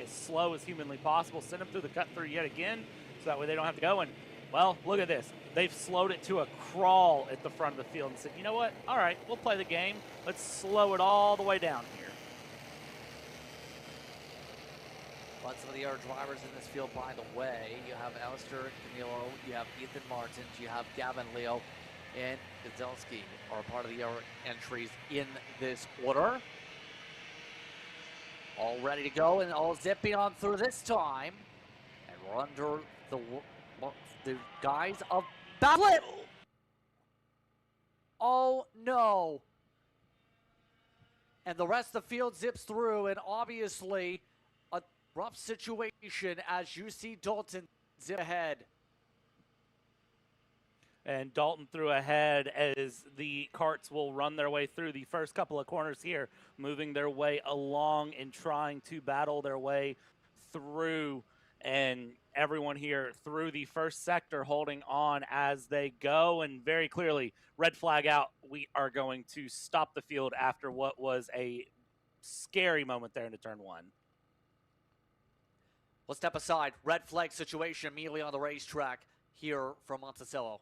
as slow as humanly possible. Send them through the cut through yet again, so that way they don't have to go. And, well, look at this. They've slowed it to a crawl at the front of the field and said, you know what? All right, we'll play the game. Let's slow it all the way down here. But some of the other drivers in this field, by the way, you have Alistair Camilo, you have Ethan Martins, you have Gavin Leo, and Gazelski are part of the other entries in this order. All ready to go and all zipping on through this time. And we're under the guise of battle. Oh no. And the rest of the field zips through, and obviously a rough situation as you see Dalton zip ahead. And Dalton threw ahead as the karts will run their way through the first couple of corners here, moving their way along and trying to battle their way through And everyone here through the first sector holding on as they go. And very clearly, red flag out. We are going to stop the field after what was a scary moment there into turn one. Let's step aside. Red flag situation immediately on the racetrack here from Monticello.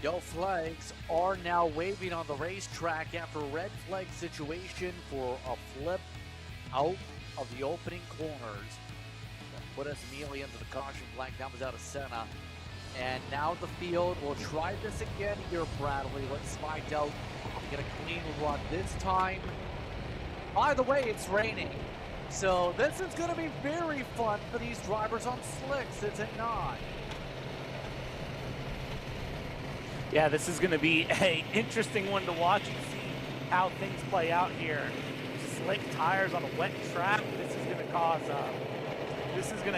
No flags are now waving on the racetrack after a red flag situation for a flip out of the opening corners. That put us immediately into the caution flag. That was out of center. And now the field will try this again here, Bradley. Let's find out if we get a clean run this time. By the way, it's raining. So this is going to be very fun for these drivers on slicks, is it not? Yeah, this is going to be an interesting one to watch and see how things play out here. Slick tires on a wet track. This is going to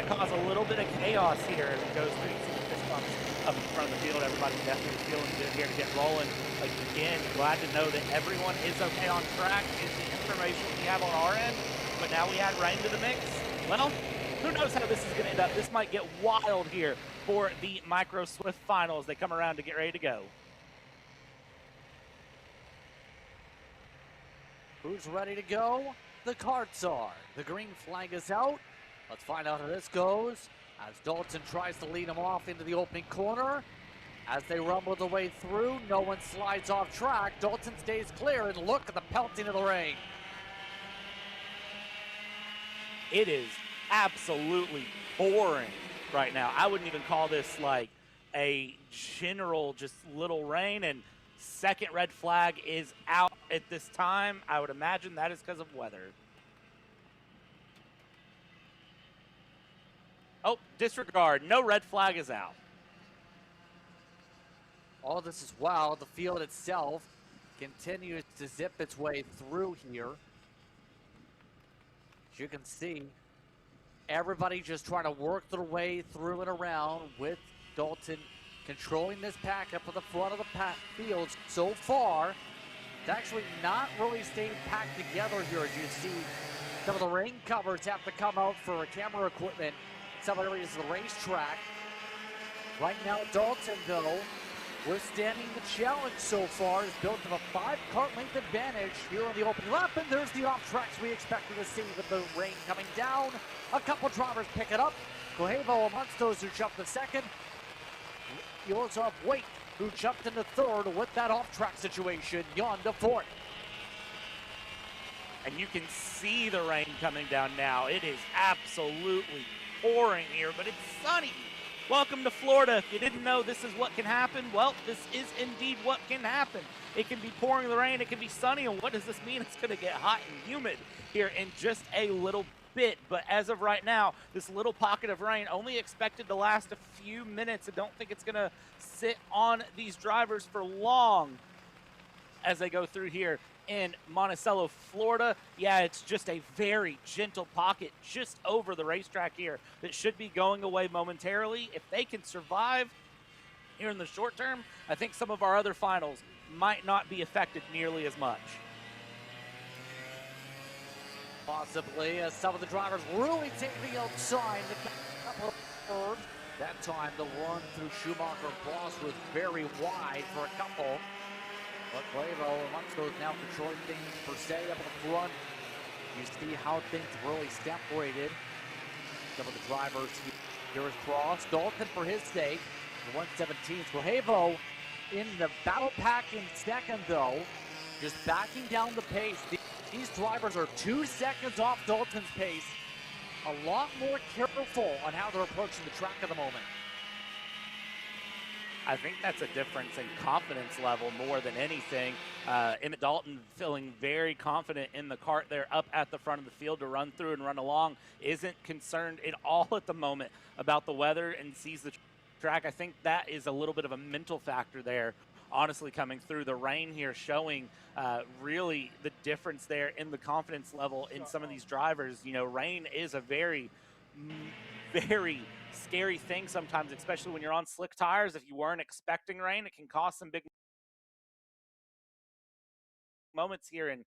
cause a little bit of chaos here as it goes through. You see the fist bumps up in front of the field. Everybody's definitely feeling good here to get rolling. Again, glad to know that everyone is okay on track is the information we have on our end. But now we add rain to the mix. Well, who knows how this is going to end up. This might get wild here for the Micro Swift Finals. They come around to get ready to go. Who's ready to go? The karts are. The green flag is out. Let's find out how this goes as Dalton tries to lead him off into the opening corner. As they rumble their way through, no one slides off track. Dalton stays clear, and look at the pelting of the rain. It is absolutely boring right now. I wouldn't even call this like a general just little rain, and second red flag is out at this time. I would imagine that is because of weather. Oh, disregard. No red flag is out. All this is while the field itself continues to zip its way through here. As you can see, everybody just trying to work their way through and around with Dalton controlling this pack up at the front of the field so far. It's actually not really staying packed together here, as you see. Some of the rain covers have to come out for camera equipment. Some areas of the racetrack. Right now, Dalton, though, withstanding the challenge so far, has built up a 5-kart length advantage here on the opening lap, and there's the off tracks we expected to see with the rain coming down. A couple drivers pick it up. Coelho amongst those who jumped to second. Joseph Wait, who jumped into third with that off-track situation, Jan to fourth. And you can see the rain coming down now. It is absolutely pouring here, but it's sunny. Welcome to Florida. If you didn't know this is what can happen, well, this is indeed what can happen. It can be pouring the rain, it can be sunny, and what does this mean? It's going to get hot and humid here in just a little bit. But as of right now, this little pocket of rain only expected to last a few minutes. I don't think it's going to sit on these drivers for long as they go through here in Monticello, Florida. Yeah, it's just a very gentle pocket just over the racetrack here that should be going away momentarily. If they can survive here in the short term, I think some of our other finals might not be affected nearly as much. Possibly, as some of the drivers really take the outside. That time, the run through Schumacher and Boss was very wide for a couple. But Coelho amongst those now controlling things per se up in the front. You see how things really separated. Some of the drivers here is Cross. Dalton for his sake. The 117th. Coelho in the battle pack in second though. Just backing down the pace. These drivers are 2 seconds off Dalton's pace. A lot more careful on how they're approaching the track at the moment. I think that's a difference in confidence level more than anything. Emmett Dalton feeling very confident in the kart there up at the front of the field to run through and run along. Isn't concerned at all at the moment about the weather and sees the track. I think that is a little bit of a mental factor there, honestly, coming through. The rain here showing really the difference there in the confidence level in some of these drivers. You know, rain is a very, very scary thing sometimes, especially when you're on slick tires. If you weren't expecting rain, it can cause some big moments here. And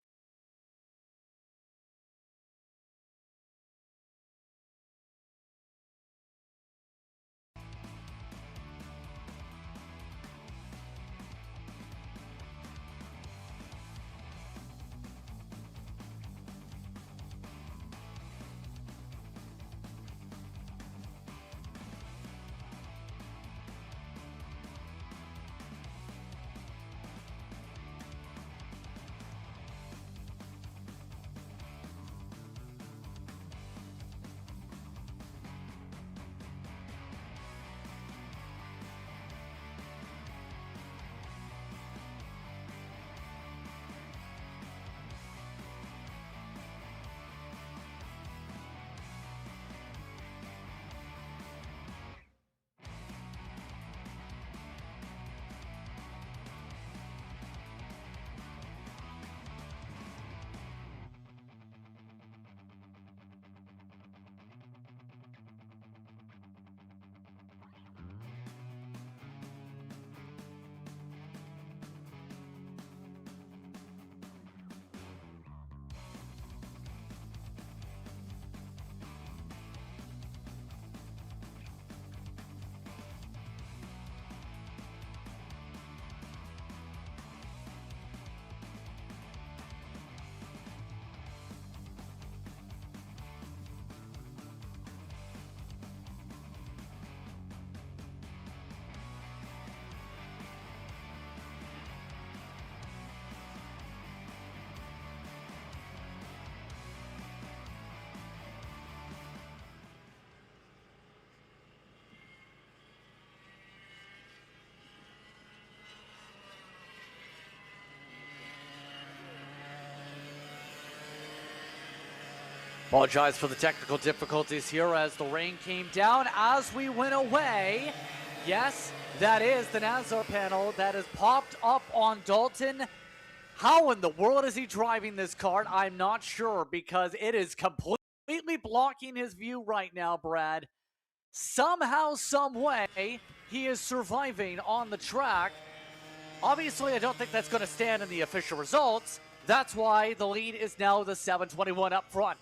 Apologize for the technical difficulties here as the rain came down as we went away. Yes, that is the NASCAR panel that has popped up on Dalton. How in the world is he driving this kart? I'm not sure because it is completely blocking his view right now, Brad. Somehow, some way, he is surviving on the track. Obviously, I don't think that's going to stand in the official results. That's why the lead is now the 721 up front.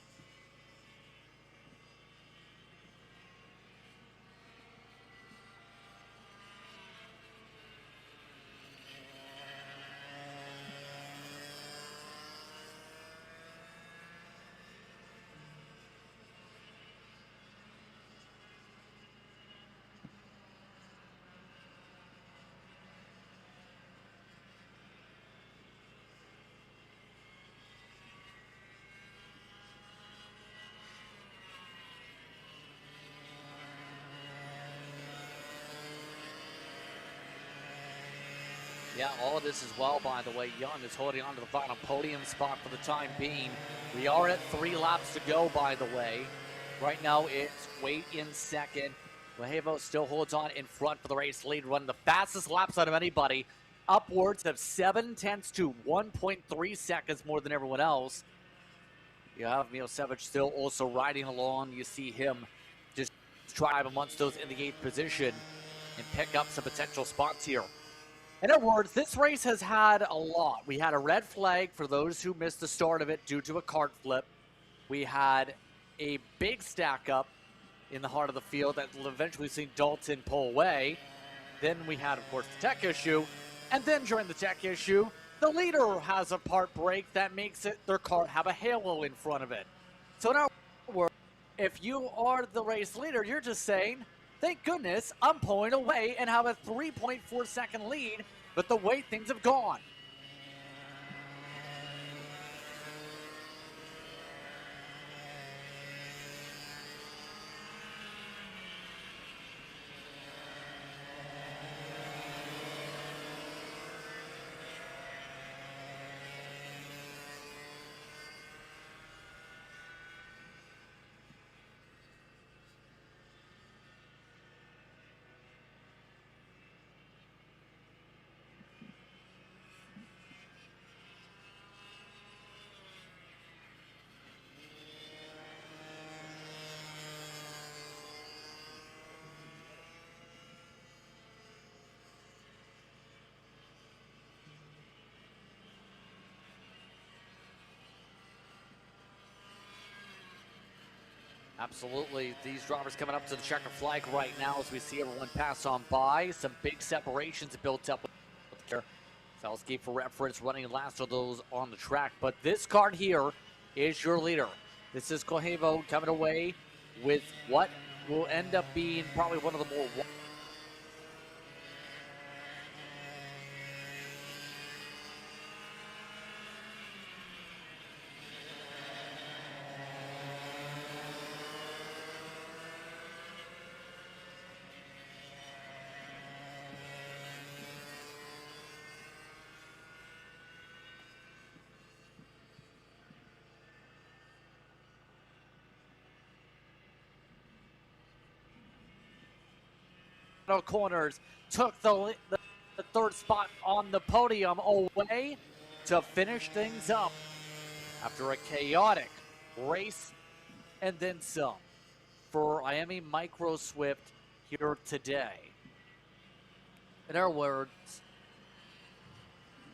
Yeah, all of this as well, by the way. Young is holding on to the final podium spot for the time being. We are at 3 laps to go, by the way. Right now, it's Wade in second. Vallejo still holds on in front for the race lead, running the fastest laps out of anybody. Upwards of 7/10 to 1.3 seconds more than everyone else. You have Mio Savage still also riding along. You see him just drive amongst those in the 8th position and pick up some potential spots here. In other words, this race has had a lot. We had a red flag for those who missed the start of it due to a kart flip. We had a big stack up in the heart of the field that will eventually see Dalton pull away. Then we had, of course, the tech issue. And then during the tech issue, the leader has a part break that makes their kart have a halo in front of it. So in other words, if you are the race leader, you're just saying, thank goodness I'm pulling away and have a 3.4 second lead, but the way things have gone. Absolutely. These drivers coming up to the checker flag right now as we see everyone pass on by. Some big separations built up here. Felsky, for reference, running last of those on the track. But this card here is your leader. This is Vallejo coming away with what will end up being probably one of the more... corners, took the third spot on the podium away to finish things up after a chaotic race and then some for Miami Micro Swift here today. In other words,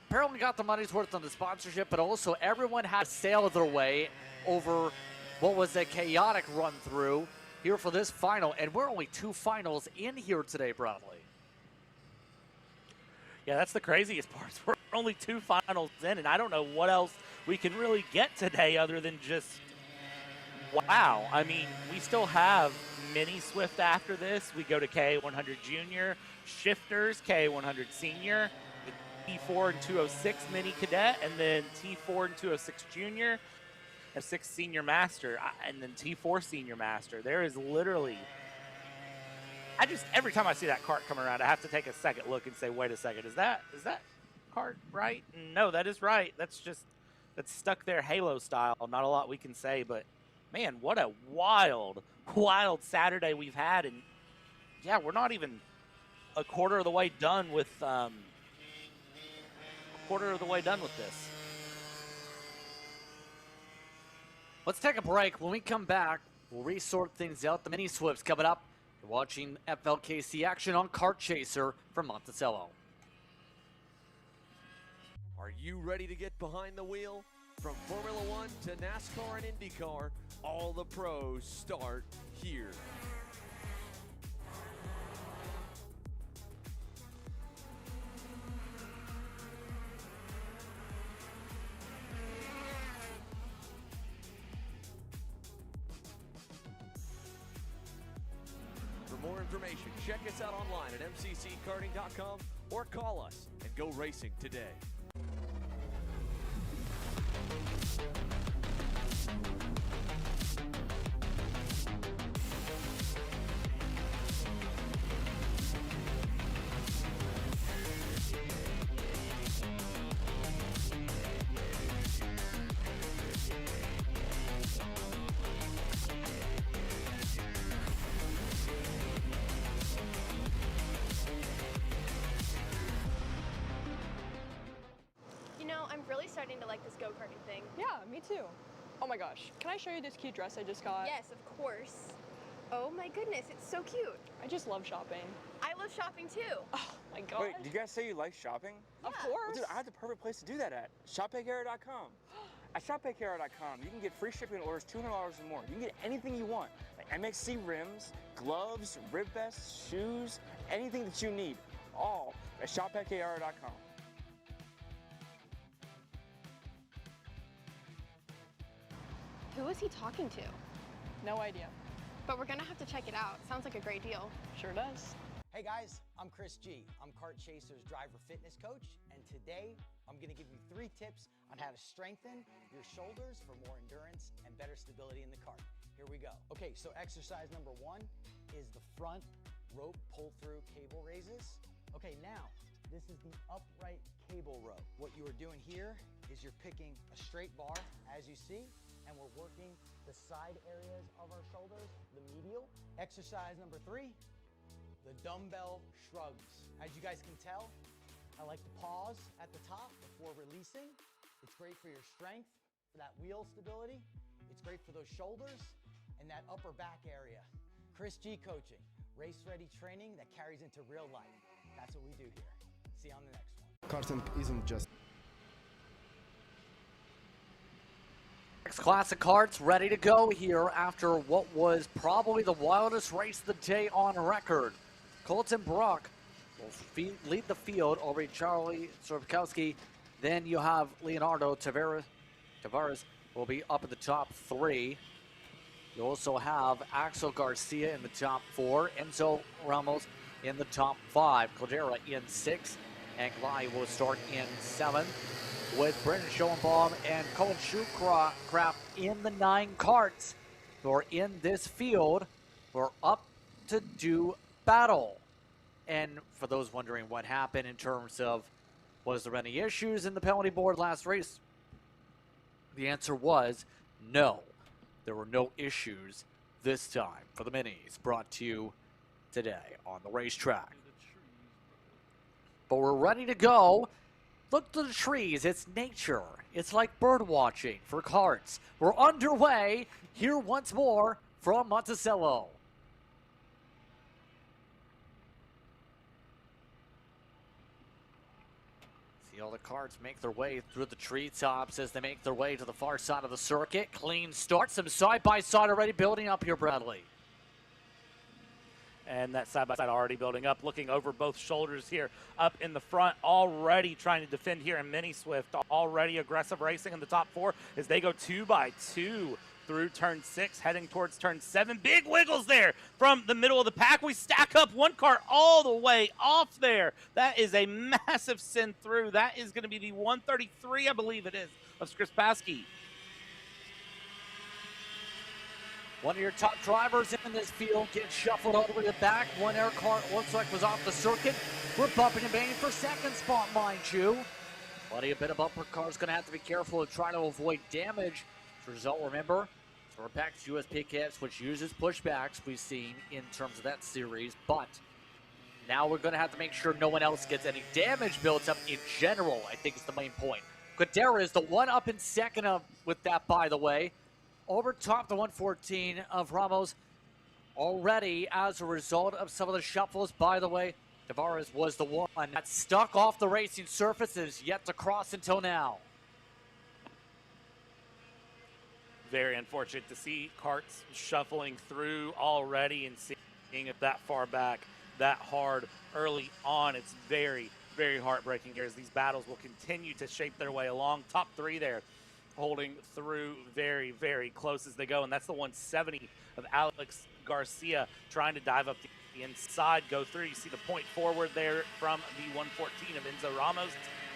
apparently got the money's worth on the sponsorship, but also everyone had to sail their way over what was a chaotic run through here for this final, and we're only 2 finals in here today, Bradley. Yeah, that's the craziest part. We're only 2 finals in, and I don't know what else we can really get today other than just, wow. I mean, we still have Mini Swift after this. We go to K100 Junior, Shifters, K100 Senior, the T4 and 206 Mini Cadet, and then T4 and 206 Junior, a 6 Senior Master, and then T4 Senior Master. There is literally, every time I see that cart come around, I have to take a second look and say, wait a second, is that cart right? No, that is right. That's stuck there Halo style. Not a lot we can say, but Man, what a wild, wild Saturday we've had. And yeah, we're not even a quarter of the way done with this. Let's take a break. When we come back, we'll resort things out. The mini Swifts coming up. You're watching FLKC action on Kart Chaser from Monticello. Are you ready to get behind the wheel? From Formula One to NASCAR and IndyCar, all the pros start here. For more information, check us out online at mcckarting.com or call us and go racing today. I'm really starting to like this go-karting thing. Yeah, me too. Oh my gosh, can I show you this cute dress I just got? Yes, of course. Oh my goodness, it's so cute. I just love shopping. I love shopping too. Oh my gosh. Wait, did you guys say you like shopping? Of Yeah. course. Well, dude, I have the perfect place to do that at. ShopPayCarrot.com. At ShopPayCarrot.com, you can get free shipping on orders $200 or more. You can get anything you want, like MXC rims, gloves, rib vests, shoes, anything that you need, all at ShopPayCarrot.com. Who is he talking to? No idea. But we're gonna have to check it out. Sounds like a great deal. Sure does. Hey guys, I'm Chris G. I'm Kart Chaser's driver fitness coach, and today I'm going to give you 3 tips on how to strengthen your shoulders for more endurance and better stability in the kart. Here we go. Okay, so exercise number 1 is the front rope pull-through cable raises. Okay, now this is the upright cable row. What you are doing here is you're picking a straight bar, as you see, and we're working the side areas of our shoulders, the medial. Exercise number 3, the dumbbell shrugs. As you guys can tell, I like to pause at the top before releasing. It's great for your strength, for that wheel stability. It's great for those shoulders and that upper back area. Chris G coaching, race-ready training that carries into real life. That's what we do here. See you on the next one. Karting isn't just Classic Karts ready to go here after what was probably the wildest race of the day on record. Colton Brock will lead the field over Charlie Sorbkowski. Then you have Leonardo Tavares will be up in the top 3. You also have Axel Garcia in the top 4. Enzo Ramos in the top 5. Caldera in 6. And Glai will start in 7. With Brendan Schoenbaum and Colin Schucraft in the 9 karts who are in this field who are up to do battle. And for those wondering what happened in terms of was there any issues in the penalty board last race, the answer was no. There were no issues this time for the minis, brought to you today on the racetrack. But we're ready to go. Look to the trees, it's nature. It's like bird watching for karts. We're underway here once more from Monticello. See all the karts make their way through the treetops as they make their way to the far side of the circuit. Clean start, some side-by-side already building up here, Bradley. And that side-by-side already building up, looking over both shoulders here up in the front, already trying to defend here in Mini Swift. Already aggressive racing in the top 4 as they go 2 by 2 through turn 6, heading towards turn 7. Big wiggles there from the middle of the pack. We stack up one car all the way off there. That is a massive send through. That is going to be the 133, I believe it is, of Skripasky. One of your top drivers in this field gets shuffled all the way to the back. One air car looks like was off the circuit. We're bumping and banging for second spot, mind you. But a bit of bumper car's going to have to be careful and try to avoid damage. As a result, remember, We're back to USP kits, which uses pushbacks we've seen in terms of that series, but now we're going to have to make sure no one else gets any damage built up in general, I think is the main point. Cadera is the one up in second with that, by the way. Over top the 114 of Ramos already as a result of some of the shuffles. By the way, Tavares was the one that stuck off the racing surfaces, yet to cross until now. Very unfortunate to see carts shuffling through already and seeing it that far back, that hard early on. It's very, very heartbreaking here as these battles will continue to shape their way along. Top three there holding through very, very close as they go. And that's the 170 of Alex Garcia trying to dive up the inside, go through. You see the point forward there from the 114 of Enzo Ramos.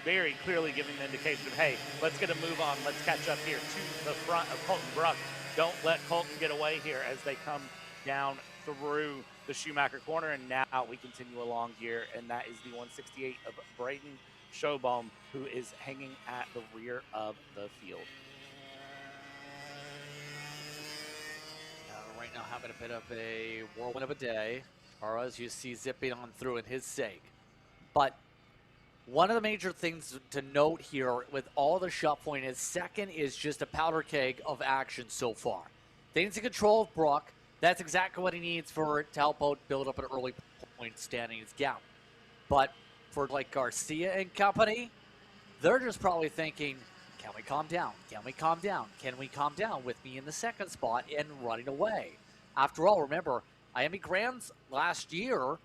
Very clearly giving the indication of, hey, let's get a move on. Let's catch up here to the front of Colton Bruck. Don't let Colton get away here as they come down through the Schumacher corner. And now we continue along here, and that is the 168 of Braden Schobaum, who is hanging at the rear of the field. Right now having a bit of a whirlwind of a day, or as you see zipping on through in his sake. But one of the major things to note here with all the shuffling is second is just a powder keg of action so far. Things in control of Bruck. That's exactly what he needs to help out build up an early point standings gap. But for like Garcia and company, they're just probably thinking, can we calm down? Can we calm down? Can we calm down with me in the second spot and running away? After all, remember, Miami Grands last year,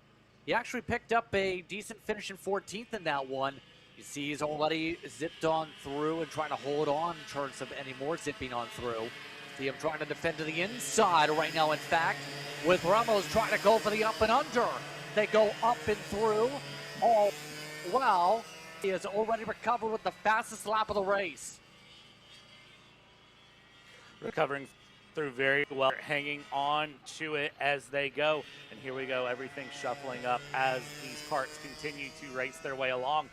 he actually picked up a decent finish in 14th in that one. You see he's already zipped on through and trying to hold on in terms of any more zipping on through. See him trying to defend to the inside right now, in fact, with Ramos trying to go for the up and under. They go up and through. All well, he has already recovered with the fastest lap of the race. Recovering through very well, hanging on to it as they go. And here we go, everything shuffling up as these carts continue to race their way along.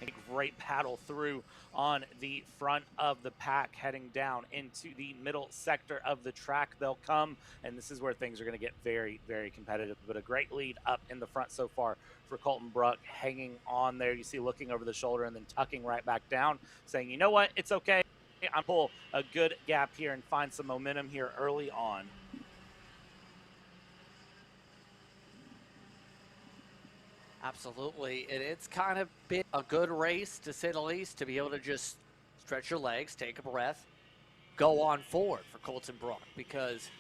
A great paddle through on the front of the pack, heading down into the middle sector of the track. They'll come, and this is where things are going to get very, very competitive. But a great lead up in the front so far for Colton Bruck, hanging on there. You see looking over the shoulder and then tucking right back down, saying, you know what, it's okay. I'm pull a good gap here and find some momentum here early on. Absolutely, and it's kind of been a good race, to say the least, to be able to just stretch your legs, take a breath, go on forward for Colton Bruck, because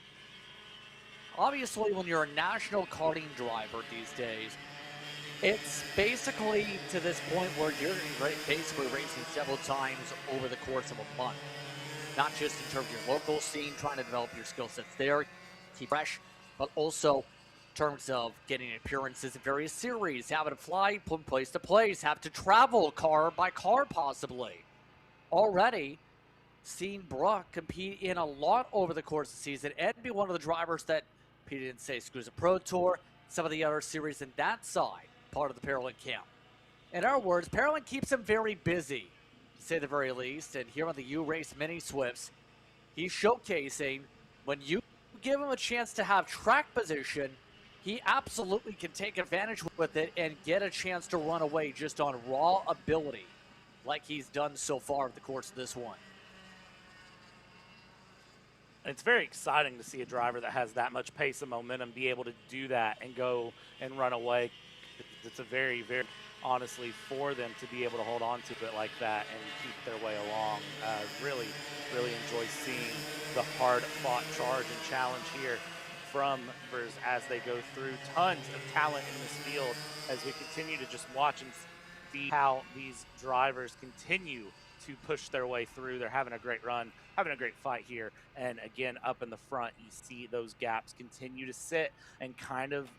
obviously when you're a national karting driver these days, it's basically to this point where you're basically racing several times over the course of a month. Not just in terms of your local scene, trying to develop your skill sets there, keep fresh, but also in terms of getting appearances in various series, having to fly from place to place, have to travel car by car possibly. Already seen Bruck compete in a lot over the course of the season and be one of the drivers that competed in, say, SKUSA Pro Tour, some of the other series in that side, part of the Paralympic camp. In our words, Paralympic keeps him very busy, to say the very least, and here on the U-Race Mini Swifts, he's showcasing when you give him a chance to have track position, he absolutely can take advantage with it and get a chance to run away just on raw ability, like he's done so far over the course of this one. It's very exciting to see a driver that has that much pace and momentum be able to do that and go and run away. It's a very, very, honestly, for them to be able to hold on to it like that and keep their way along. Really, really enjoy seeing the hard-fought charge and challenge here from members as they go through. Tons of talent in this field as we continue to just watch and see how these drivers continue to push their way through. They're having a great run, having a great fight here. And again, up in the front, you see those gaps continue to sit and kind of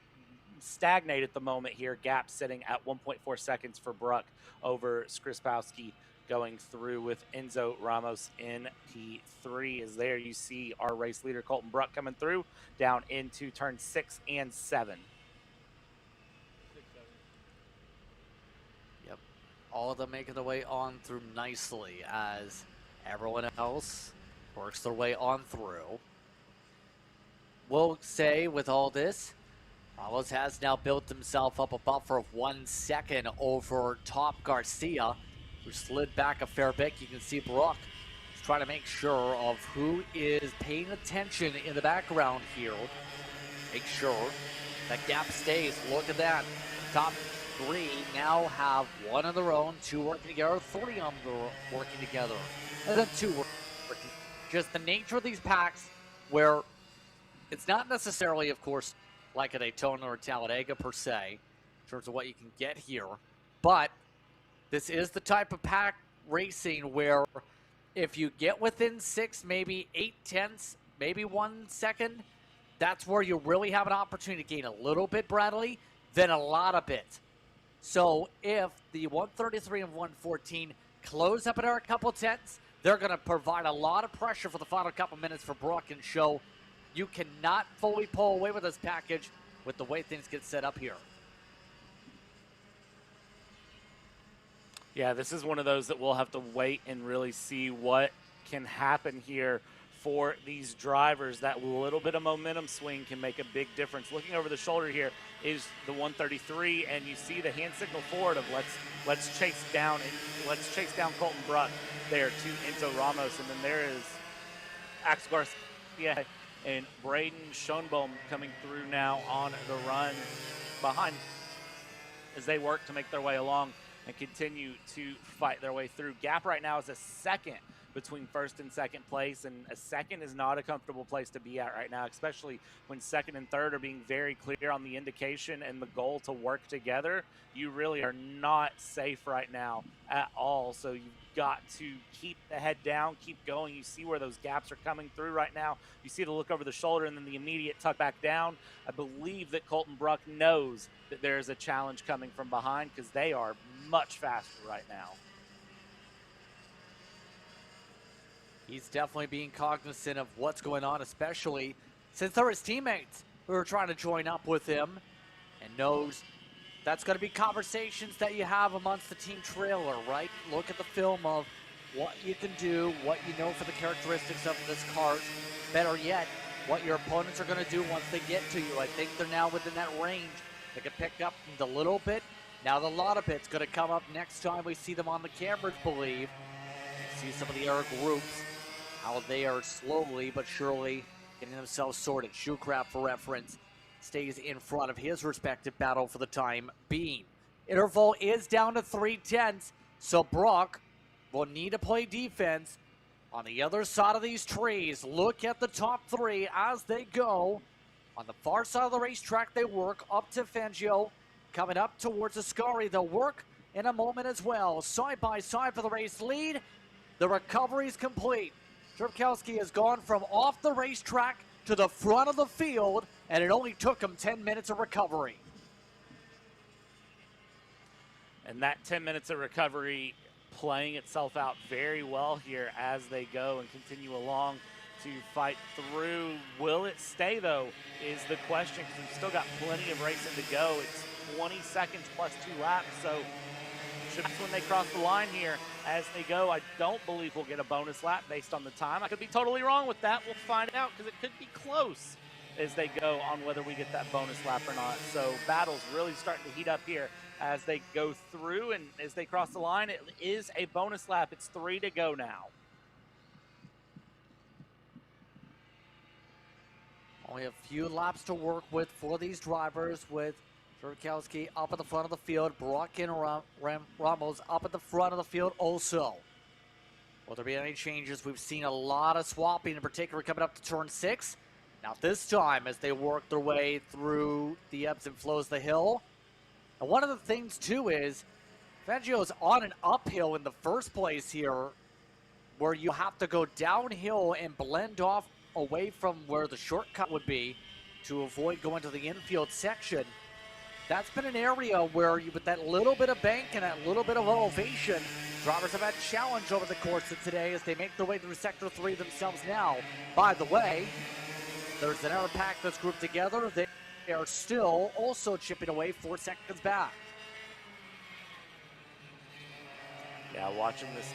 stagnate at the moment here. Gap sitting at 1.4 seconds for Bruck over Skrispowski, going through with Enzo Ramos in P3. As there you see our race leader Colton Bruck coming through down into turn 6 and 7. Yep, all of them making their way on through nicely as everyone else Works their way on through. We'll say with all this, Ramos has now built himself up a buffer of 1 second over top Garcia, who slid back a fair bit. You can see Brock is trying to make sure of who is paying attention in the background here. Make sure that gap stays. Look at that. Top 3 now have 1 on their own, 2 working together, 3 on the working together, and then 2 working. Just the nature of these packs where it's not necessarily, of course, like a Daytona or Talladega per se, in terms of what you can get here, but this is the type of pack racing where if you get within 6, maybe 8/10, maybe 1 second, that's where you really have an opportunity to gain a little bit, Bradley, then a lot of it. So if the 133 and 114 close up at a couple tenths, they're going to provide a lot of pressure for the final couple minutes for Brock and show you cannot fully pull away with this package with the way things get set up here. Yeah, this is one of those that we'll have to wait and really see what can happen here for these drivers. That little bit of momentum swing can make a big difference. Looking over the shoulder here is the 133, and you see the hand signal forward of let's chase down Colton Bruck there to Enzo Ramos, and then there is Axel Garcia and Braden Schoenbaum coming through now on the run behind as they work to make their way along and continue to fight their way through. Gap right now is a second between first and second place, and a second is not a comfortable place to be at right now, especially when second and third are being very clear on the indication and the goal to work together. You really are not safe right now at all, so you've got to keep the head down, keep going. You see where those gaps are coming through right now. You see the look over the shoulder and then the immediate tuck back down. I believe that Colton Bruck knows that there is a challenge coming from behind because they are much faster right now. He's definitely being cognizant of what's going on, especially since they're his teammates who are trying to join up with him, and knows that's going to be conversations that you have amongst the team trailer, right? Look at the film of what you can do, what you know for the characteristics of this kart. Better yet, what your opponents are going to do once they get to you. I think they're now within that range. They can pick up the little bit. Now the lot of it's going to come up next time we see them on the cameras, believe. See some of the other groups, how they are slowly but surely getting themselves sorted. Shoecraft, for reference, stays in front of his respective battle for the time being. Interval is down to 3/10, so Brock will need to play defense. On the other side of these trees, look at the top 3 as they go. On the far side of the racetrack, they work up to Fangio, coming up towards Ascari. They'll work in a moment as well. Side by side for the race lead. The recovery is complete. Trpkowski has gone from off the racetrack to the front of the field, and it only took him 10 minutes of recovery. And that 10 minutes of recovery playing itself out very well here as they go and continue along to fight through. Will it stay, though, is the question, because we've still got plenty of racing to go. It's 20 seconds plus 2 laps, so should be when they cross the line here as they go. I don't believe we'll get a bonus lap based on the time. I could be totally wrong with that. We'll find out, because it could be close as they go on whether we get that bonus lap or not. So battle's really starting to heat up here as they go through, and as they cross the line, it is a bonus lap. It's 3 to go now. Only a few laps to work with for these drivers, with Trpkowski up at the front of the field, Brock and Ramos up at the front of the field also. Will there be any changes? We've seen a lot of swapping, in particular coming up to turn 6. Now this time, as they work their way through the ebbs and flows of the hill. And one of the things, too, is Fangio's on an uphill in the first place here, where you have to go downhill and blend off away from where the shortcut would be to avoid going to the infield section. That's been an area where, with that little bit of bank and that little bit of elevation, drivers have had challenge over the course of today as they make their way through Sector 3 themselves now. By the way, there's another pack that's grouped together. They are still also chipping away 4 seconds back. Yeah, watching these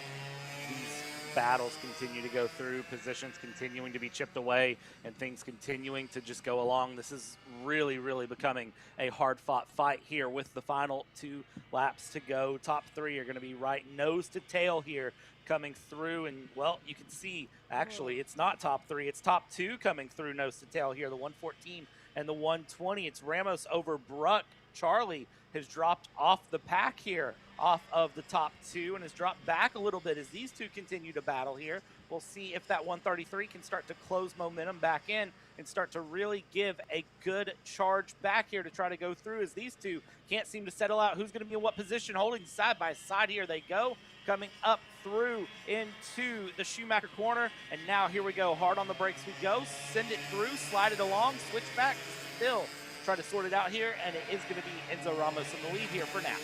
battles continue to go through, positions continuing to be chipped away, and things continuing to just go along. This is really, really becoming a hard-fought fight here with the final 2 laps to go. Top 3 are going to be right nose to tail here coming through, and, well, you can see, actually, it's not top 3, it's top 2 coming through nose to tail here, the 114 and the 120. It's Ramos over Bruck. Charlie has dropped off the pack here, off of the top 2, and has dropped back a little bit as these two continue to battle here. We'll see if that 133 can start to close momentum back in and start to really give a good charge back here to try to go through, as these two can't seem to settle out who's going to be in what position. Holding side by side here they go, coming up through into the Schumacher corner, and now here we go. Hard on the brakes we go. Send it through, slide it along, switch back, still try to sort it out here, and it is going to be Enzo Ramos in the lead here for now.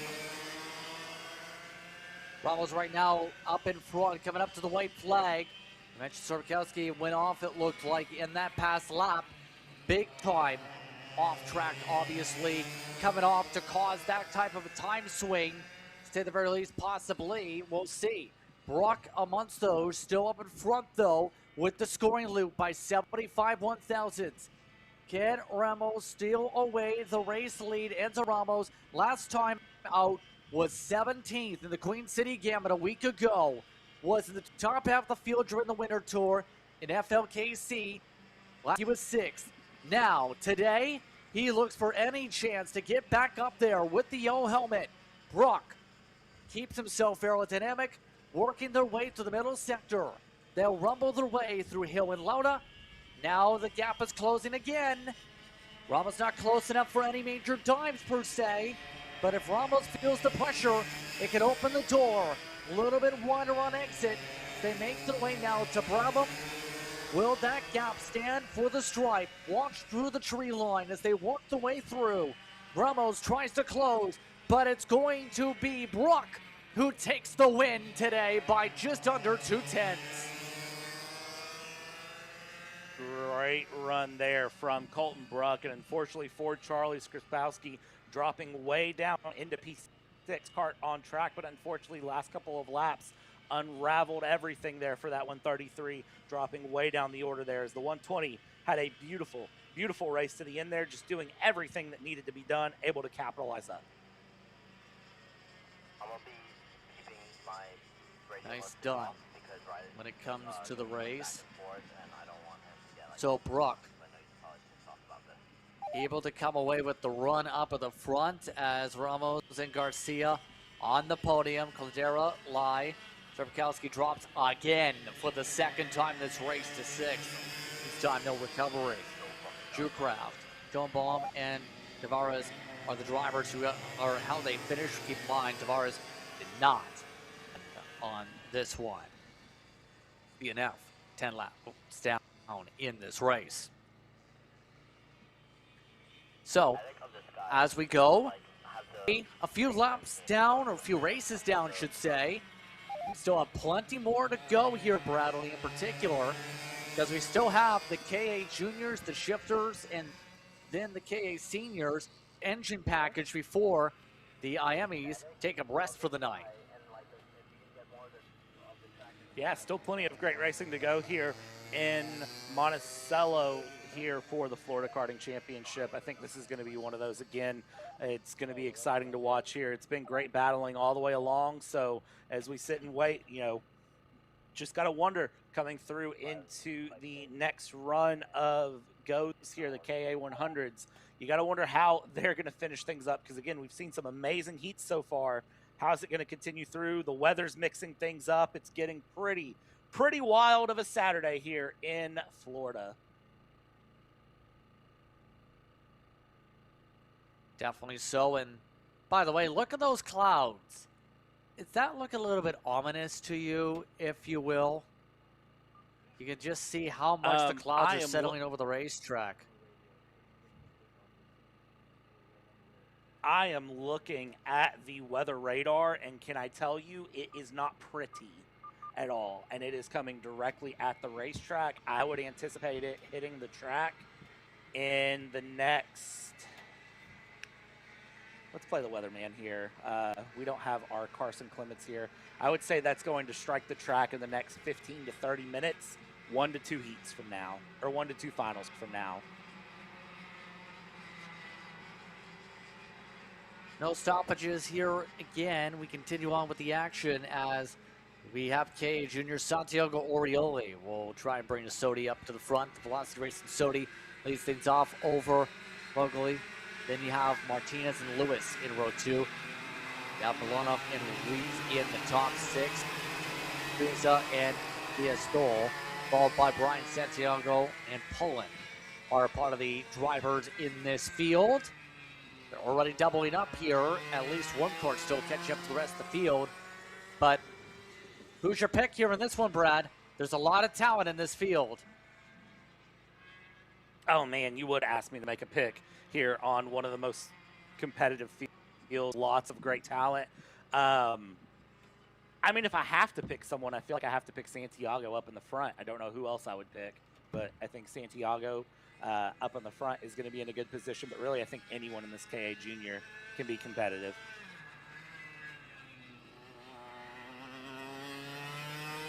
Ramos right now up in front, coming up to the white flag. I mentioned Sorokowski went off, it looked like, in that past lap. Big time off track, obviously, coming off to cause that type of a time swing. To say the very least, possibly, we'll see. Bruck amongst those, still up in front, though, with the scoring loop by 75 1/1000ths. Can Ramos steal away the race lead? Enzo Ramos, last time out, was 17th in the Queen City Gambit a week ago. Was in the top half of the field during the Winter Tour in FLKC. Last he was 6th. Now, today, he looks for any chance to get back up there with the yellow helmet. Bruck keeps himself aerodynamic, working their way to the middle sector. They'll rumble their way through Hill and Lauda. Now the gap is closing again. Ramos not close enough for any major dives per se, but if Ramos feels the pressure, it can open the door. A little bit wider on exit. They make their way now to Brabham. Will that gap stand for the stripe? Watch through the tree line as they work their way through. Ramos tries to close, but it's going to be Bruck who takes the win today by just under 2/10. Great run there from Colton Bruck, and unfortunately for Charlie Skripowski, dropping way down into P6 Kart on track, but unfortunately last couple of laps unraveled everything there for that 133, dropping way down the order there as the 120 had a beautiful, beautiful race to the end there, just doing everything that needed to be done, able to capitalize up. Nice done when it comes to the race. So Bruck able to come away with the run up at the front as Ramos and Garcia on the podium. Caldera, Lai. Trebkowski drops again for the second time this race to 6th. This time no recovery. Jewcraft, John Baum, and Tavares are the drivers who are how they finished. Keep in mind, Tavares did not on this one. BNF 10 laps down in this race. So as we go, a few laps down, or a few races down, should say. We still have plenty more to go here, Bradley, in particular, because we still have the KA Juniors, the Shifters, and then the KA Seniors engine package before the IMEs take a rest for the night. Yeah, still plenty of great racing to go here in Monticello here for the Florida Karting Championship. I think this is going to be one of those again. It's going to be exciting to watch here. It's been great battling all the way along. So as we sit and wait, you know, just got to wonder coming through into the next run of goes here, the KA 100s. You got to wonder how they're going to finish things up because, again, we've seen some amazing heats so far. How's it going to continue through? The weather's mixing things up. It's getting pretty wild of a Saturday here in Florida. Definitely so. And by the way, look at those clouds. Does that look a little bit ominous to you, if you will? You can just see how much the clouds are settling over the racetrack. I am looking at the weather radar, and can I tell you, it is not pretty at all. And it is coming directly at the racetrack. I would anticipate it hitting the track in the next let's play the weatherman here. We don't have our Carson Clements here. I would say that's going to strike the track in the next 15 to 30 minutes, 1 to 2 heats from now, or 1 to 2 finals from now. No stoppages here again. We continue on with the action as we have K Junior Santiago Orioli will try and bring the Sodi up to the front. The Velocity Racing Sodi leads things off over Vogley. Then you have Martinez and Lewis in row 2. You have Milanov and Ruiz in the top 6. Pisa and Diaz-Dol, followed by Brian Santiago and Pullen, are part of the drivers in this field. They're already doubling up here. At least one car still catching up to the rest of the field. But who's your pick here in this one, Brad? There's a lot of talent in this field. Oh, man, you would ask me to make a pick here on one of the most competitive fields. Lots of great talent. I mean, if I have to pick someone, I feel like I have to pick Santiago up in the front. I don't know who else I would pick, but I think Santiago up in the front is going to be in a good position. But really, I think anyone in this KA Junior can be competitive.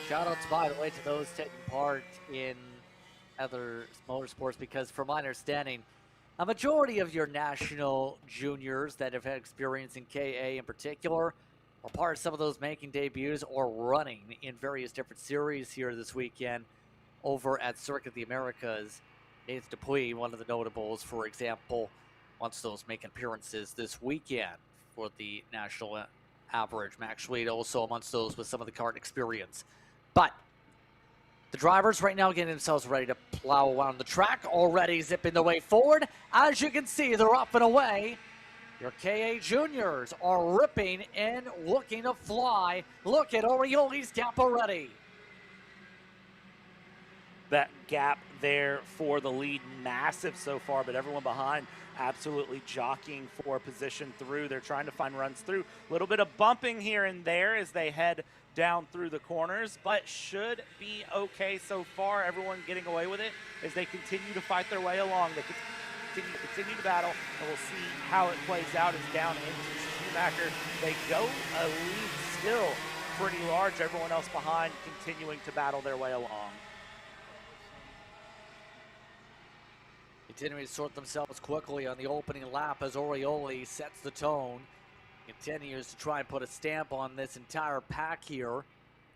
Shout outs, by the way, to those taking part in other motorsports, because from my understanding, a majority of your national juniors that have had experience in KA in particular are part of some of those making debuts or running in various different series here this weekend over at Circuit of the Americas. Nathan Dupuy, one of the notables, for example, wants those making appearances this weekend for the national average. Max Schweid also amongst those with some of the kart experience. But the drivers right now getting themselves ready to plow around the track, already zipping their way forward. As you can see, they're up and away. Your KA Juniors are ripping and looking to fly. Look at Orioli's gap already. That gap there for the lead, massive so far, but everyone behind absolutely jockeying for position through. They're trying to find runs through. A little bit of bumping here and there as they head down through the corners, but should be okay so far. Everyone getting away with it as they continue to fight their way along. They continue to battle, and we'll see how it plays out as down into Schumacher. They go a lead still pretty large. Everyone else behind continuing to battle their way along. Continuing to sort themselves quickly on the opening lap as Orioli sets the tone. Continues to try and put a stamp on this entire pack here.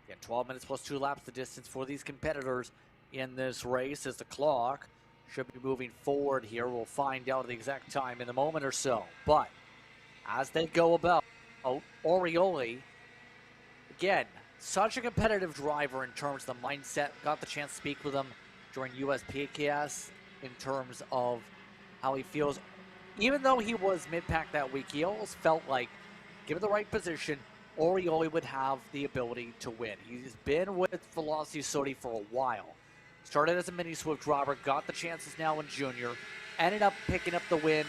Again, 12 minutes plus 2 laps the distance for these competitors in this race as the clock should be moving forward here. We'll find out the exact time in a moment or so. But as they go about, Orioli, again, such a competitive driver in terms of the mindset. Got the chance to speak with him during USPKS in terms of how he feels. Even though he was mid-pack that week, he almost felt like, given the right position, Orioli would have the ability to win. He's been with Velocity Sodi for a while. Started as a mini Swift driver, got the chances now in junior, ended up picking up the win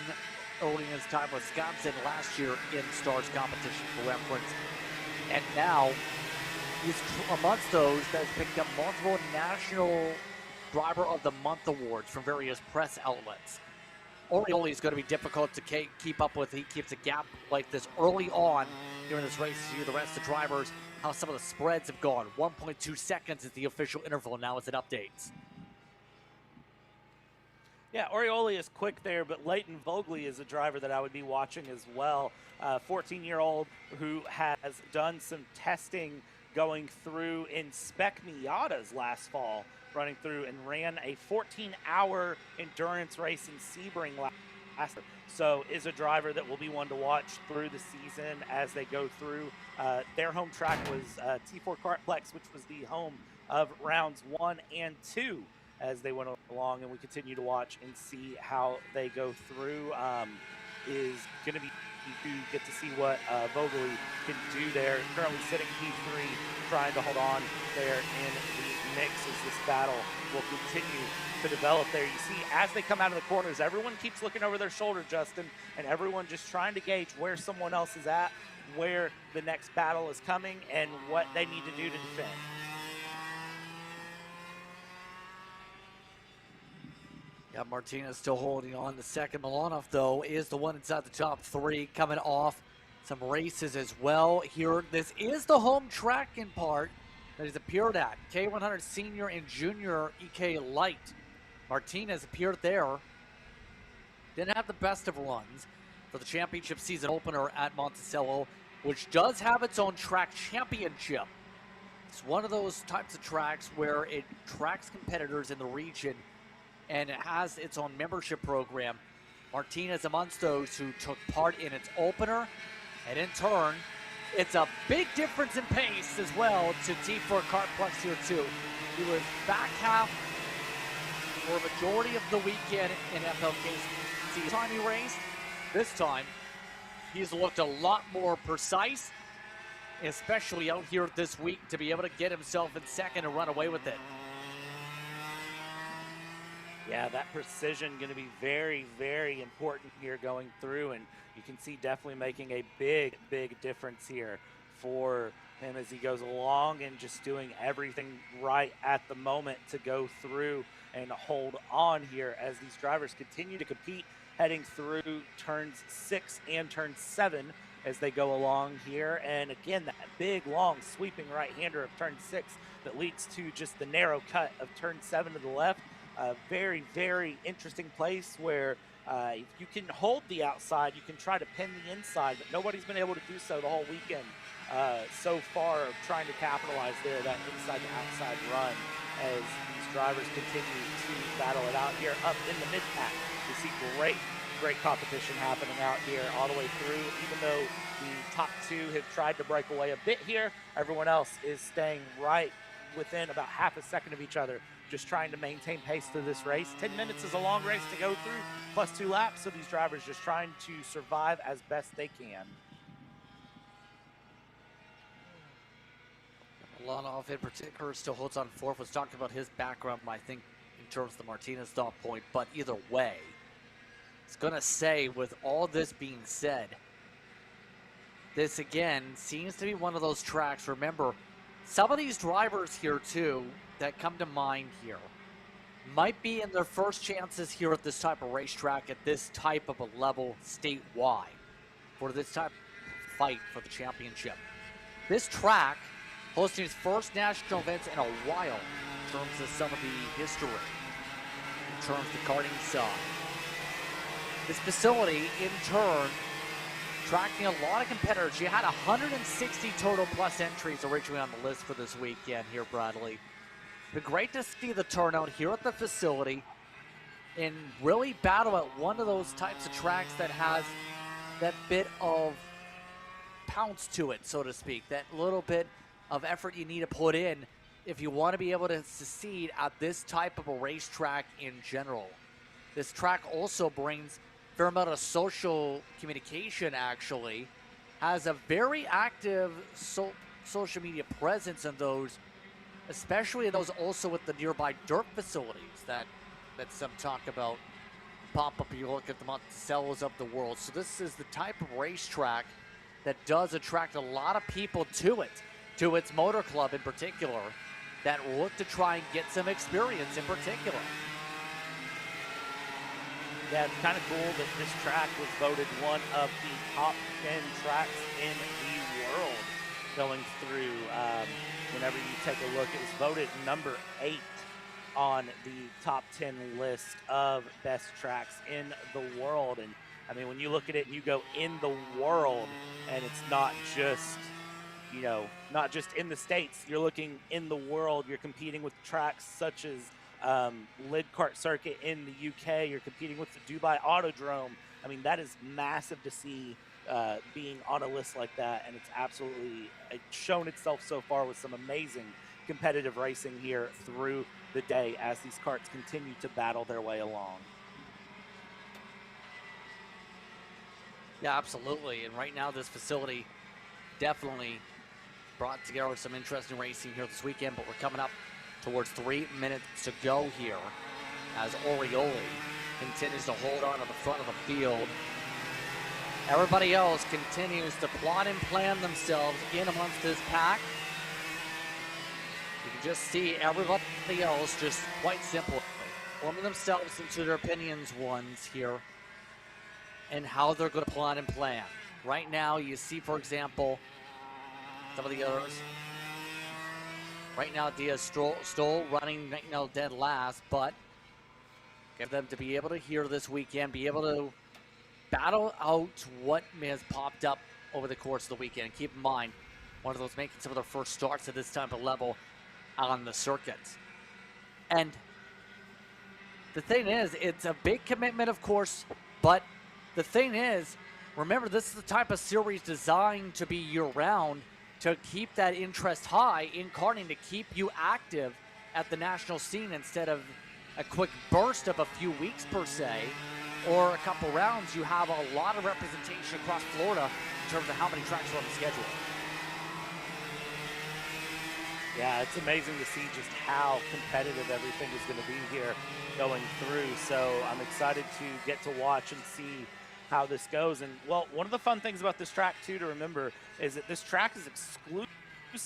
early in his time with Wisconsin last year in Stars competition for reference. And now he's amongst those that's picked up multiple national Driver of the Month awards from various press outlets. Orioli is going to be difficult to keep up with. He keeps a gap like this early on during this race. You see the rest of the drivers, how some of the spreads have gone. 1.2 seconds is the official interval now as it updates. Yeah, Orioli is quick there, but Leighton Vogley is a driver that I would be watching as well. 14-year-old who has done some testing going through in Spec Miatas last fall, running through and ran a 14-hour endurance race in Sebring last year. So is a driver that will be one to watch through the season as they go through. Their home track was T4 Kartplex, which was the home of rounds 1 and 2 as they went along, and we continue to watch and see how they go through. Is going to be to get to see what Vogley can do there. Currently sitting P3, trying to hold on there in the mix as this battle will continue to develop there. You see, as they come out of the corners, everyone keeps looking over their shoulder, Justin, and everyone just trying to gauge where someone else is at, where the next battle is coming, and what they need to do to defend. Yeah, Martinez still holding on to second. Milanov, though, is the one inside the top three, coming off some races as well here. This is the home track in part that he's appeared at. K100 Senior and Junior EK Light. Martinez appeared there. Didn't have the best of runs for the championship season opener at Monticello, which does have its own track championship. It's one of those types of tracks where it tracks competitors in the region, and it has its own membership program. Martinez amongst those who took part in its opener, and in turn, it's a big difference in pace as well to T4 Kart Plus here too. He was back half for a majority of the weekend in FLK's time he raced. This time, he's looked a lot more precise, especially out here this week to be able to get himself in second and run away with it. Yeah, that precision going to be very, very important here going through, and you can see definitely making a big, big difference here for him as he goes along and just doing everything right at the moment to go through and hold on here as these drivers continue to compete heading through turns 6 and turn 7 as they go along here. And again, that big, long, sweeping right-hander of turn 6 that leads to just the narrow cut of turn 7 to the left. A very, very interesting place where if you can hold the outside, you can try to pin the inside, but nobody's been able to do so the whole weekend so far, of trying to capitalize there, that inside to outside run, as these drivers continue to battle it out here up in the mid-pack. You see great competition happening out here all the way through. Even though the top two have tried to break away a bit here, everyone else is staying right within about half a second of each other, just trying to maintain pace through this race. 10 minutes is a long race to go through, plus 2 laps, so these drivers just trying to survive as best they can. Milanov in particular still holds on fourth. Was talking about his background, I think, in terms of the Martinez stop point, but either way, it's going to say, with all this being said, this again seems to be one of those tracks. Remember, some of these drivers here too that come to mind here might be in their first chances here at this type of racetrack at this type of a level statewide for this type of fight for the championship. This track hosting its first national events in a while in terms of some of the history, in terms of the karting side. This facility, in turn, tracking a lot of competitors. You had 160 total plus entries originally on the list for this weekend here, Bradley. But great to see the turnout here at the facility and really battle at one of those types of tracks that has that bit of pounce to it, so to speak, that little bit of effort you need to put in if you want to be able to succeed at this type of a racetrack in general. This track also brings a fair amount of social communication, actually, has a very active social media presence in those, especially those also with the nearby dirt facilities that some talk about pop up. You look at the Monticellos of the world. So this is the type of racetrack that does attract a lot of people to it, to its motor club in particular, that look to try and get some experience in particular. Yeah, it's kind of cool that this track was voted one of the top 10 tracks in the world going through. Whenever you take a look, it was voted number 8 on the top 10 list of best tracks in the world. And I mean, when you look at it and you go in the world, and it's not just, you know, not just in the States, you're looking in the world, you're competing with tracks such as Lid Kart Circuit in the UK, you're competing with the Dubai Autodrome. I mean, that is massive to see being on a list like that, and it's absolutely shown itself so far with some amazing competitive racing here through the day as these karts continue to battle their way along. Yeah, absolutely. And right now this facility definitely brought together some interesting racing here this weekend, but we're coming up towards 3 minutes to go here as Orioli continues to hold on to the front of the field. Everybody else continues to plot and plan themselves in amongst this pack. You can just see everybody else just quite simply forming themselves into their opinions ones here and how they're going to plot and plan. Right now, you see, for example, some of the others. Right now, Diaz Stoll running dead last, but get them to be able to hear this weekend, be able to battle out what has popped up over the course of the weekend. Keep in mind, one of those making some of their first starts at this type of level on the circuits. And the thing is, it's a big commitment, of course, but the thing is, remember, this is the type of series designed to be year-round, to keep that interest high in karting, to keep you active at the national scene instead of a quick burst of a few weeks per se, or a couple rounds. You have a lot of representation across Florida in terms of how many tracks are on the schedule. Yeah, it's amazing to see just how competitive everything is going to be here going through. So I'm excited to get to watch and see how this goes. And, well, one of the fun things about this track, too, to remember is that this track is exclusive.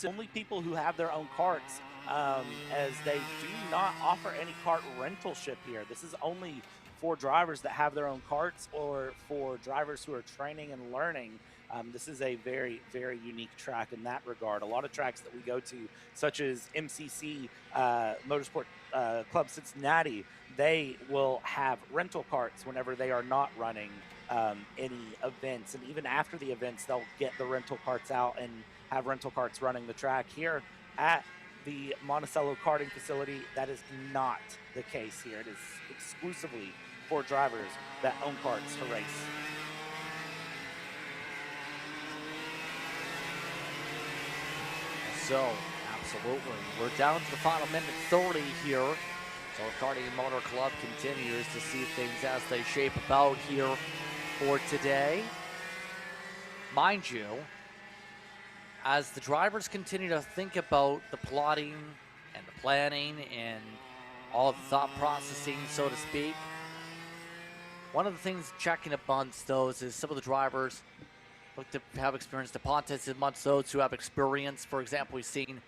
Only people who have their own karts, as they do not offer any kart rentalship here. This is only for drivers that have their own karts or for drivers who are training and learning. This is a very, very unique track in that regard. A lot of tracks that we go to, such as MCC Motorsport Club Cincinnati, they will have rental karts whenever they are not running any events. And even after the events, they'll get the rental karts out and have rental karts running the track. Here at the Monticello karting facility, that is not the case here. It is exclusively for drivers that own karts to race. So, absolutely. We're down to the final minute 30 here. So Karting Motor Club continues to see things as they shape about here for today. Mind you, as the drivers continue to think about the plotting and the planning and all the thought processing, so to speak, one of the things checking amongst those is some of the drivers look to have experience. DePontes amongst those who have experience. For example, we've seen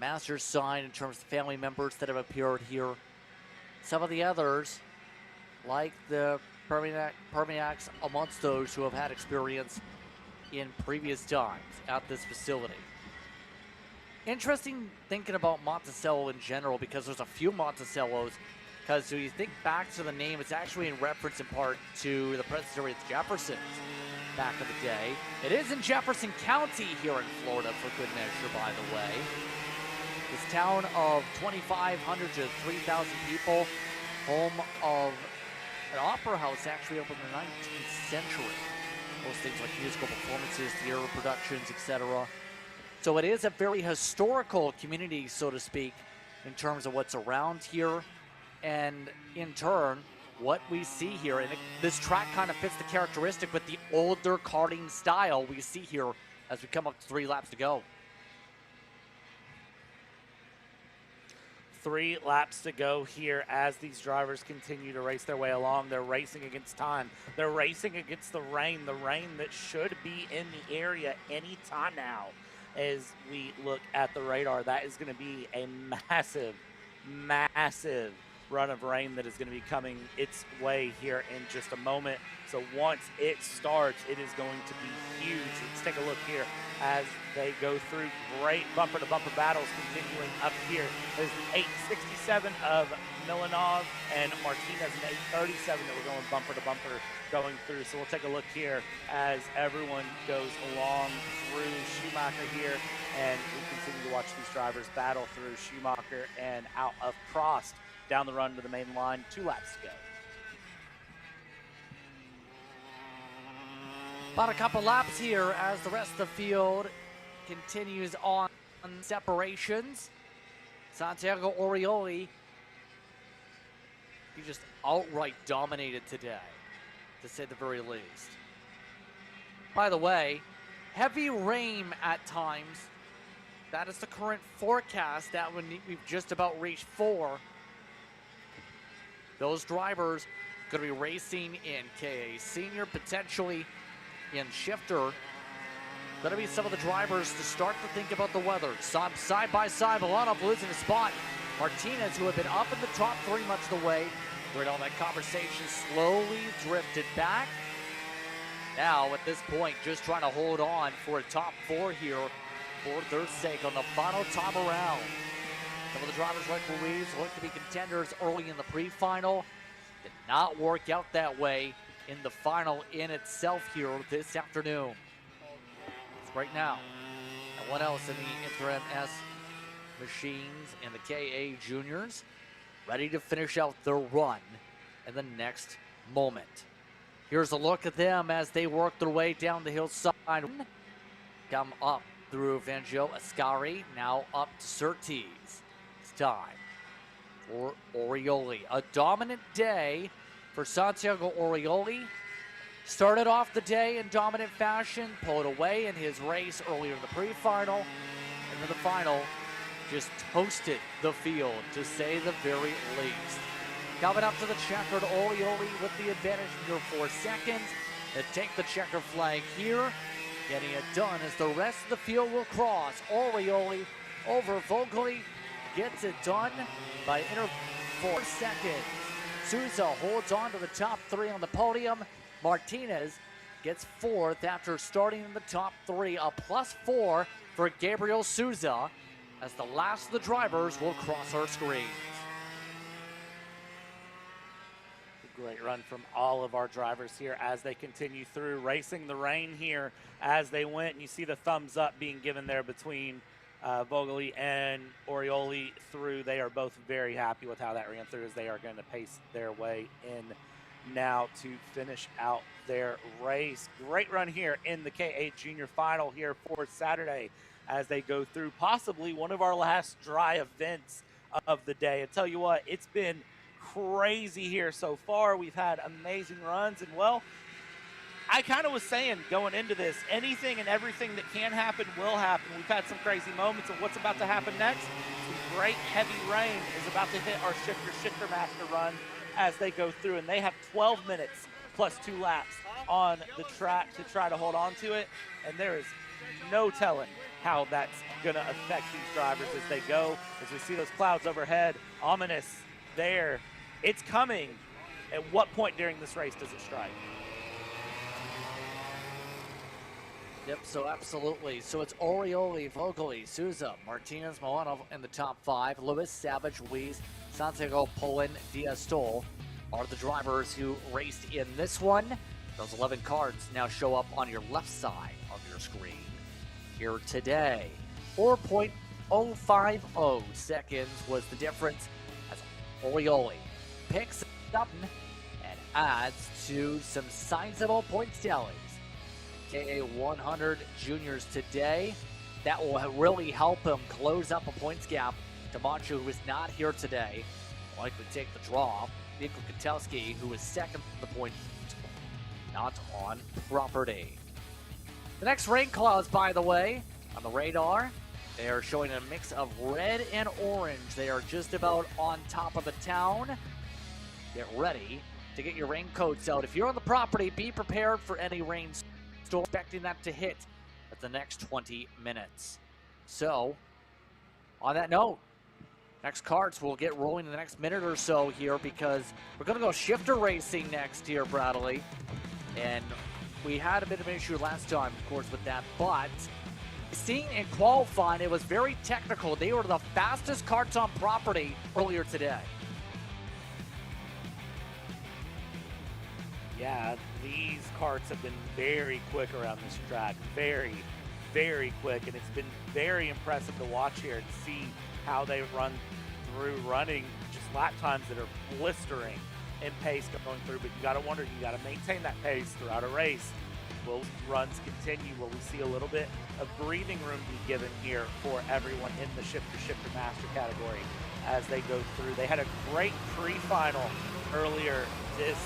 Masters sign in terms of family members that have appeared here. Some of the others, like the Permiacs amongst those who have had experience in previous times at this facility. Interesting thinking about Monticello in general, because there's a few Monticellos, because when you think back to the name, it's actually in reference in part to the presence area of the Jeffersons back in the day. It is in Jefferson County here in Florida, for good measure, by the way. This town of 2,500 to 3,000 people, home of an opera house actually opened in the 19th century. Most things like musical performances, theater productions, etc. So it is a very historical community, so to speak, in terms of what's around here, and in turn, what we see here. And this track kind of fits the characteristic with the older karting style we see here as we come up to 3 laps to go. 3 laps to go here as these drivers continue to race their way along. They're racing against time. They're racing against the rain that should be in the area any time now. As we look at the radar, that is going to be a massive, massive run of rain that is going to be coming its way here in just a moment. So once it starts, it is going to be huge. Let's take a look here as they go through. Great bumper-to-bumper battles continuing up here. There's the 867 of Milanov and Martinez, and 837 that we're going bumper-to-bumper going through. So we'll take a look here as everyone goes along through Schumacher here, and we continue to watch these drivers battle through Schumacher and out of Prost down the run to the main line. 2 laps to go. About a couple laps here as the rest of the field continues on separations. Santiago Orioli, he just outright dominated today, to say the very least. By the way, heavy rain at times. That is the current forecast that we've just about reached 4. Those drivers going to be racing in KA Senior, potentially in Shifter. Going to be some of the drivers to start to think about the weather. Side by side, Milanov losing a spot. Martinez, who had been up in the top three much of the way, during all that conversation, slowly drifted back. Now, at this point, just trying to hold on for a top four here for their sake on the final time around. Some of the drivers like Louise look to be contenders early in the pre-final. Did not work out that way in the final in itself here this afternoon. It's right now. No one else in the Interim S machines and the KA juniors ready to finish out their run in the next moment. Here's a look at them as they work their way down the hillside. Come up through Vangio Ascari, now up to Surtees. It's time for Orioli. A dominant day for Santiago Orioli. Started off the day in dominant fashion, pulled away in his race earlier in the pre-final, and in the final, just toasted the field, to say the very least. Coming up to the checkered, Orioli with the advantage here for seconds. They take the checker flag here, getting it done as the rest of the field will cross. Orioli over Vogeli gets it done by 4 seconds. Souza holds on to the top three on the podium. Martinez gets fourth after starting in the top three, a +4 for Gabriel Souza, as the last of the drivers will cross our screens. A great run from all of our drivers here as they continue through, racing the rain here as they went. And you see the thumbs up being given there between Vogeli and Orioli through. They are both very happy with how that ran through, as they are going to pace their way in now to finish out their race. Great run here in the K8 Junior Final here for Saturday as they go through possibly one of our last dry events of the day. I tell you what, it's been crazy here so far. We've had amazing runs, and well, I kind of was saying going into this, anything and everything that can happen will happen. We've had some crazy moments, and what's about to happen next? Some great heavy rain is about to hit our shifter master run as they go through, and they have 12 minutes plus 2 laps on the track to try to hold on to it, and there is no telling how that's going to affect these drivers as they go. As we see those clouds overhead, ominous there. It's coming. At what point during this race does it strike? Yep, so absolutely. So it's Orioli, Vogeli, Souza, Martinez, Milano in the top 5. Lewis, Savage, Weiss, Santiago, Poland, Diaz-Stoll are the drivers who raced in this one. Those 11 cards now show up on your left side of your screen here today. 4.050 seconds was the difference as Orioli picks it up and adds to some sizable points tallies. KA 100 juniors today. That will really help him close up a points gap to Manchu, who is not here today. Likely take the draw. Nico Kotowski, who is second for the point, not on property. The next rain clouds, by the way, on the radar, they are showing a mix of red and orange. They are just about on top of the town. Get ready to get your raincoats out. If you're on the property, be prepared for any rain. Still expecting that to hit at the next 20 minutes. So, on that note, next carts will get rolling in the next minute or so here, because we're going to go shifter racing next here, Bradley. And we had a bit of an issue last time, of course, with that, but seeing in qualifying, it was very technical. They were the fastest carts on property earlier today. Yeah, these carts have been very quick around this track. Very, very quick. And it's been very impressive to watch here and see how they run through, running just lap times that are blistering in pace going through. But you got to wonder, you got to maintain that pace throughout a race. Will runs continue? Will we see a little bit of breathing room be given here for everyone in the shifter master category as they go through? They had a great pre-final earlier this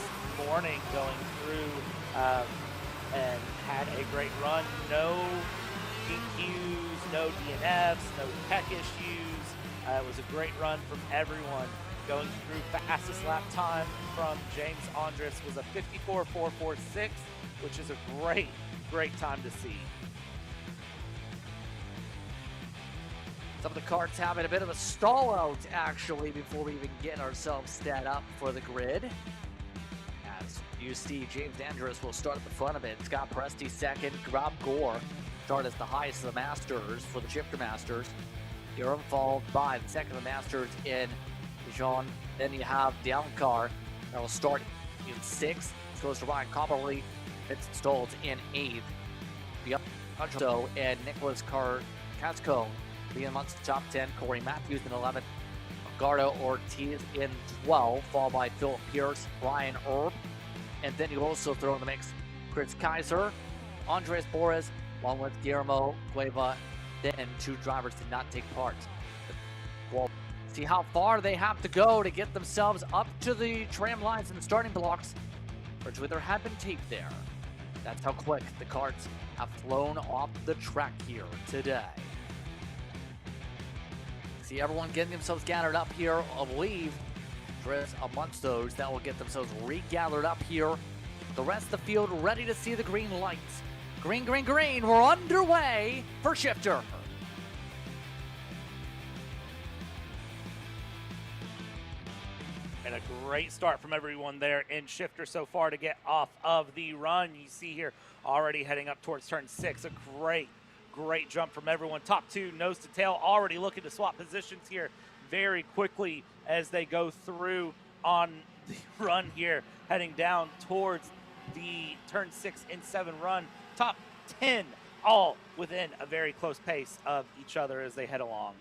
morning going through and had a great run. No DQs, no DNFs, no tech issues. It was a great run from everyone going through. Fastest lap time from James Andres was a 54.446, which is a great time to see. Some of the carts having a bit of a stall out, actually, before we even get ourselves set up for the grid. As you see, James Andrus will start at the front of it. Scott Presti second. Rob Gore start as the highest of the Masters for the Shifter Masters. You're followed by the second of the Masters in Jean. Then you have the Car that will start in 6th. It goes to Ryan Copperly. Vincent Stoltz in 8th. Bianco and Nicholas Casco being amongst the top 10. Corey Matthews in 11th. Gardo Ortiz in 12th, followed by Philip Pierce, Brian Erb. And then you also throw in the mix Chris Kaiser, Andres Boris, along with Guillermo Cueva. Then 2 drivers did not take part. Well, see how far they have to go to get themselves up to the tram lines and the starting blocks. Fortunately, there have been tape there. That's how quick the carts have flown off the track here today. See everyone getting themselves gathered up here. I believe there's amongst those that will get themselves regathered up here. The rest of the field ready to see the green lights. Green, green, green. We're underway for Shifter. And a great start from everyone there in Shifter so far to get off of the run. You see here already heading up towards turn 6. A great jump from everyone. Top 2 nose to tail already looking to swap positions here very quickly as they go through on the run here, heading down towards the turn 6 and 7 run. Top 10 all within a very close pace of each other as they head along.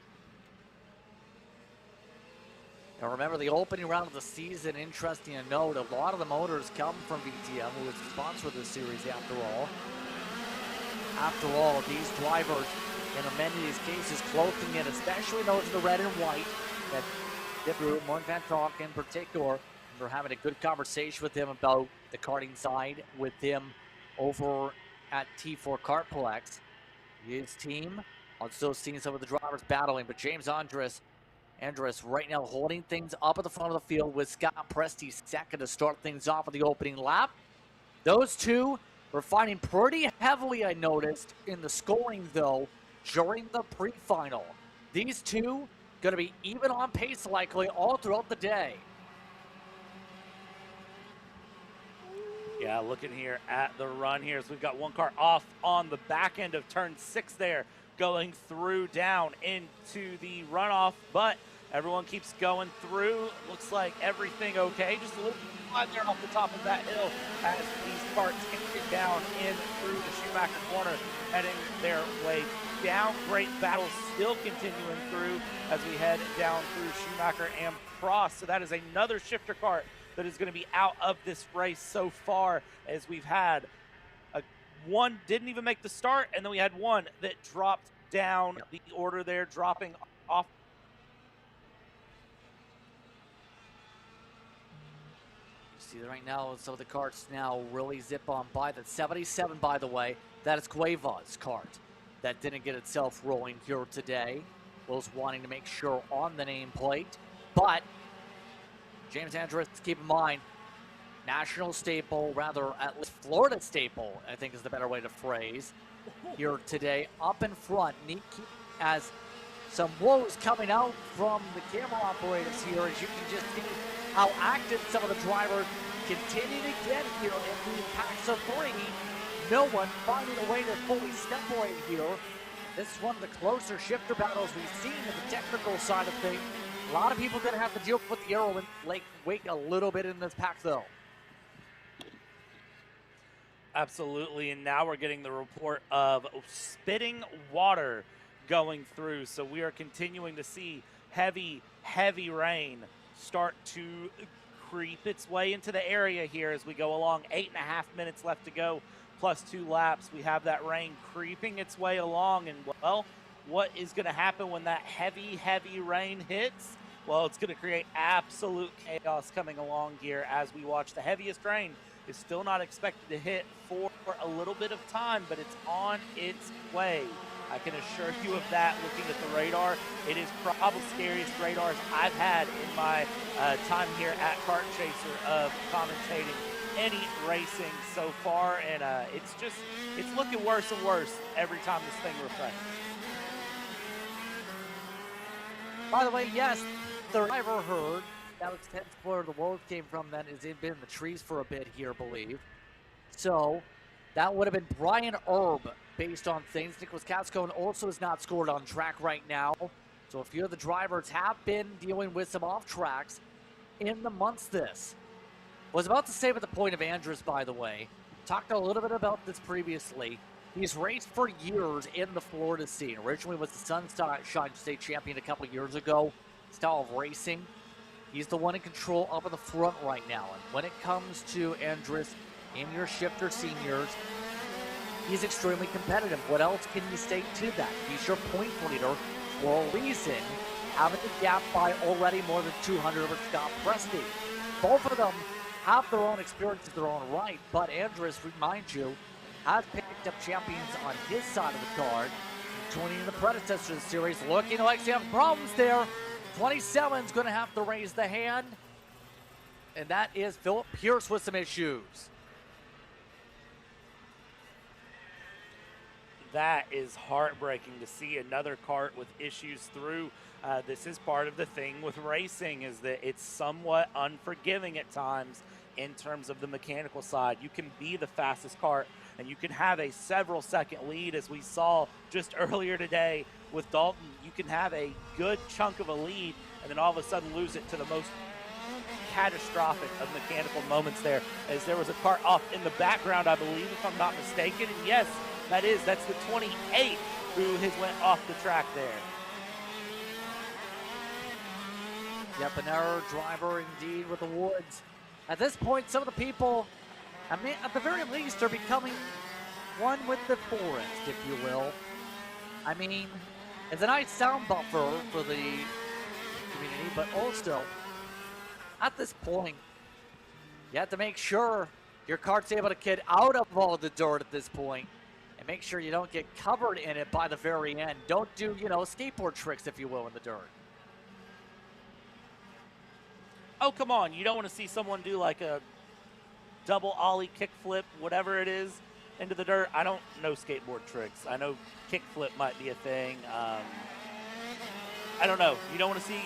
Now remember, the opening round of the season, interesting to note, a lot of the motors come from VTM, who is the sponsor of this series after all. After all, these drivers, in many of these cases, clothing in, especially those in the red and white, that Dibru, Morn Van Tonk in particular, we're having a good conversation with him about the karting side with him over at T4 Kartplex. His team, also seeing some of the drivers battling, but James Andrus right now holding things up at the front of the field with Scott Presti second to start things off at the opening lap. Those two were fighting pretty heavily, I noticed, in the scoring, though, during the pre-final. These two going to be even on pace likely all throughout the day. Yeah, looking here at the run here as we've got one car off on the back end of turn 6 there, going through down into the runoff, but everyone keeps going through. Looks like everything okay. Just a little bit there off the top of that hill as these carts get down in through the Schumacher corner, heading their way down. Great battle still continuing through as we head down through Schumacher and Prost. So that is another Shifter cart that is going to be out of this race so far, as we've had one didn't even make the start, and then we had one that dropped down the order there, dropping off. You see that right now, some of the carts now really zip on by. That 77, by the way, that is Cueva's cart. That didn't get itself rolling here today. Was wanting to make sure on the nameplate, but James Andrus, keep in mind, national staple, rather at least Florida staple, I think is the better way to phrase, here today. Up in front, neat as some woes coming out from the camera operators here, as you can just see how active some of the drivers continue to get here in these packs of 3. No one finding a way to fully separate here. This is one of the closer Shifter battles we've seen in the technical side of things. A lot of people going to have to deal with the arrow and wait a little bit in this pack, though. Absolutely, and now we're getting the report of spitting water going through. So we are continuing to see heavy rain start to creep its way into the area here as we go along. 8.5 minutes left to go, plus 2 laps. We have that rain creeping its way along, and well, what is going to happen when that heavy rain hits? Well, it's going to create absolute chaos coming along here as we watch. The heaviest rain is still not expected to hit for a little bit of time, but it's on its way. I can assure you of that looking at the radar. It is probably the scariest radars I've had in my time here at Kart Chaser of commentating any racing so far, and it's looking worse and worse every time this thing refreshes. By the way, yes, the driver heard that was 10th where the wolves came from. Then is been in the trees for a bit here, I believe. So that would have been Brian Erb based on things. Nicholas Cascone also is not scored on track right now. So a few of the drivers have been dealing with some off tracks in the months this. Was about to say with the point of Andrus, by the way. Talked a little bit about this previously. He's raced for years in the Florida scene. Originally was the Sunshine State champion a couple years ago. Style of racing. He's the one in control up in the front right now. And when it comes to Andrus in your shifter seniors, he's extremely competitive. What else can you say to that? He's your point leader for a reason, having the gap by already more than 200 over Scott Presti. Both of them have their own experiences, their own right, but Andrus, remind you, has picked up champions on his side of the card, joining the predecessor of the series, looking like they have problems there. 27's going to have to raise the hand, and that is Philip Pierce with some issues. That is heartbreaking to see another kart with issues through. This is part of the thing with racing, is that it's somewhat unforgiving at times in terms of the mechanical side. You can be the fastest kart, and you can have a several second lead, as we saw just earlier today with Dalton. You can have a good chunk of a lead and then all of a sudden lose it to the most catastrophic of mechanical moments there, as there was a kart off in the background, I believe, if I'm not mistaken. And yes, that's the 28 who has went off the track there. Yep, an error driver indeed with the woods. At this point, some of the people, at the very least, are becoming one with the forest, if you will. I mean, it's a nice sound buffer for the community, but also, at this point, you have to make sure your kart's able to get out of all the dirt at this point, and make sure you don't get covered in it by the very end. Don't do, skateboard tricks, if you will, in the dirt. Oh, come on. You don't want to see someone do like a double ollie kickflip, whatever it is, into the dirt. I don't know skateboard tricks. I know kickflip might be a thing. I don't know. You don't want to see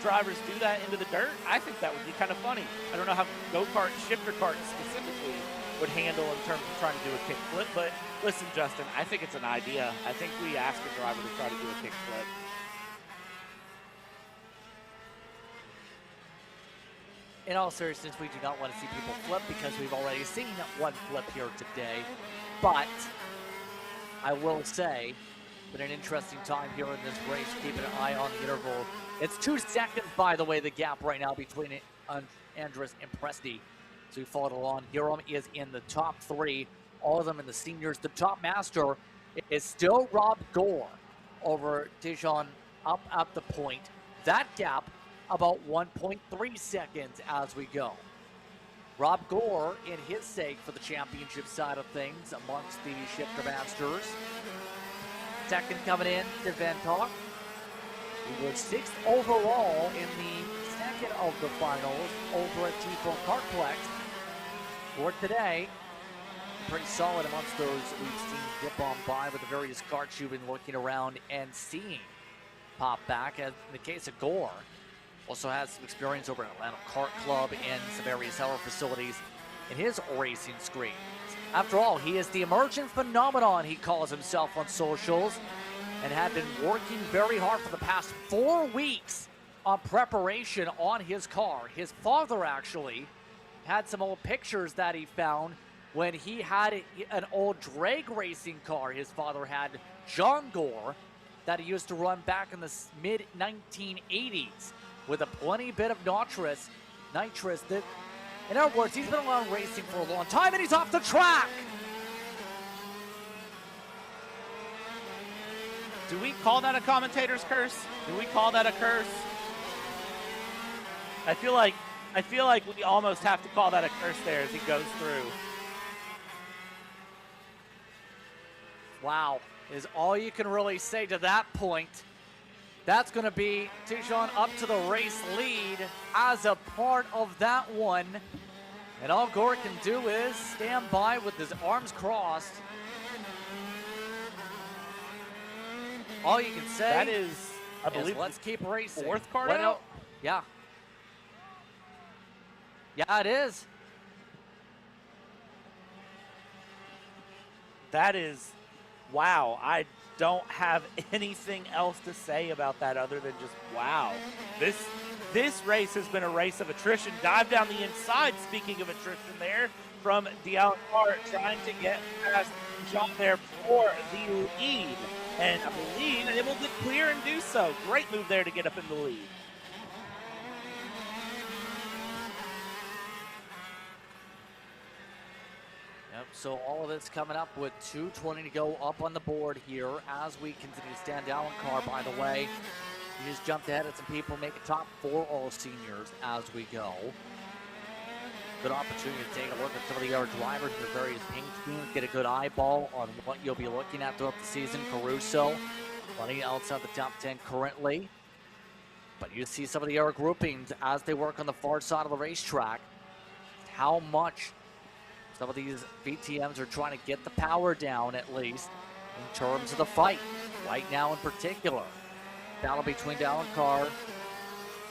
drivers do that into the dirt? I think that would be kind of funny. I don't know how go-kart, shifter kart specifically would handle in terms of trying to do a kickflip, but listen, Justin, I think it's an idea. I think we ask a driver to try to do a kickflip. In all seriousness, we do not want to see people flip because we've already seen one flip here today. But I will say, it's been an interesting time here in this race, keeping an eye on the interval. It's 2 seconds, by the way, the gap right now between Andrus and Presti. So we followed along. Hiram is in the top 3, all of them in the seniors. The top master is still Rob Gore over Dijon up at the point. That gap about 1.3 seconds as we go. Rob Gore in his sake for the championship side of things amongst the shifter masters. Second coming in to Van Talk. He was 6th overall in the second of the finals over at T-Pro Kartplex. For today, pretty solid amongst those we've seen dip on by with the various karts you've been looking around and seeing pop back. As in the case of Gore, also has some experience over at Atlanta Kart Club and some various hour facilities in his racing screens. After all, he is the emergent phenomenon, he calls himself on socials, and had been working very hard for the past 4 weeks on preparation on his car. His father actually had some old pictures that he found when he had an old drag racing car his father had, John Gore, that he used to run back in the mid-1980s. With a plenty bit of nitrous. In other words, he's been around racing for a long time, and he's off the track. Do we call that a commentator's curse? Do we call that a curse? I feel like we almost have to call that a curse there as he goes through. Wow, is all you can really say to that point. That's going to be Tijon up to the race lead as a part of that one. And all Gore can do is stand by with his arms crossed. All you can say I believe let's keep racing. Fourth card What out? Yeah. Yeah, it is. That is, wow. I don't have anything else to say about that other than just wow. This race has been a race of attrition. Dive down the inside, speaking of attrition there, from D'Alan Kart trying to get past Jean there for the lead. And I believe able to clear and do so. Great move there to get up in the lead. Yep, so all of this coming up with 2:20 to go up on the board here as we continue to stand down in car, by the way. We just jumped ahead of some people, make a top 4 all seniors as we go. Good opportunity to take a look at some of the other drivers in the various paint schemes, get a good eyeball on what you'll be looking at throughout the season. Caruso running outside the top 10 currently. But you see some of the other groupings as they work on the far side of the racetrack. How much some of these VTMs are trying to get the power down, at least, in terms of the fight. Right now in particular. Battle between D'Alan Kart.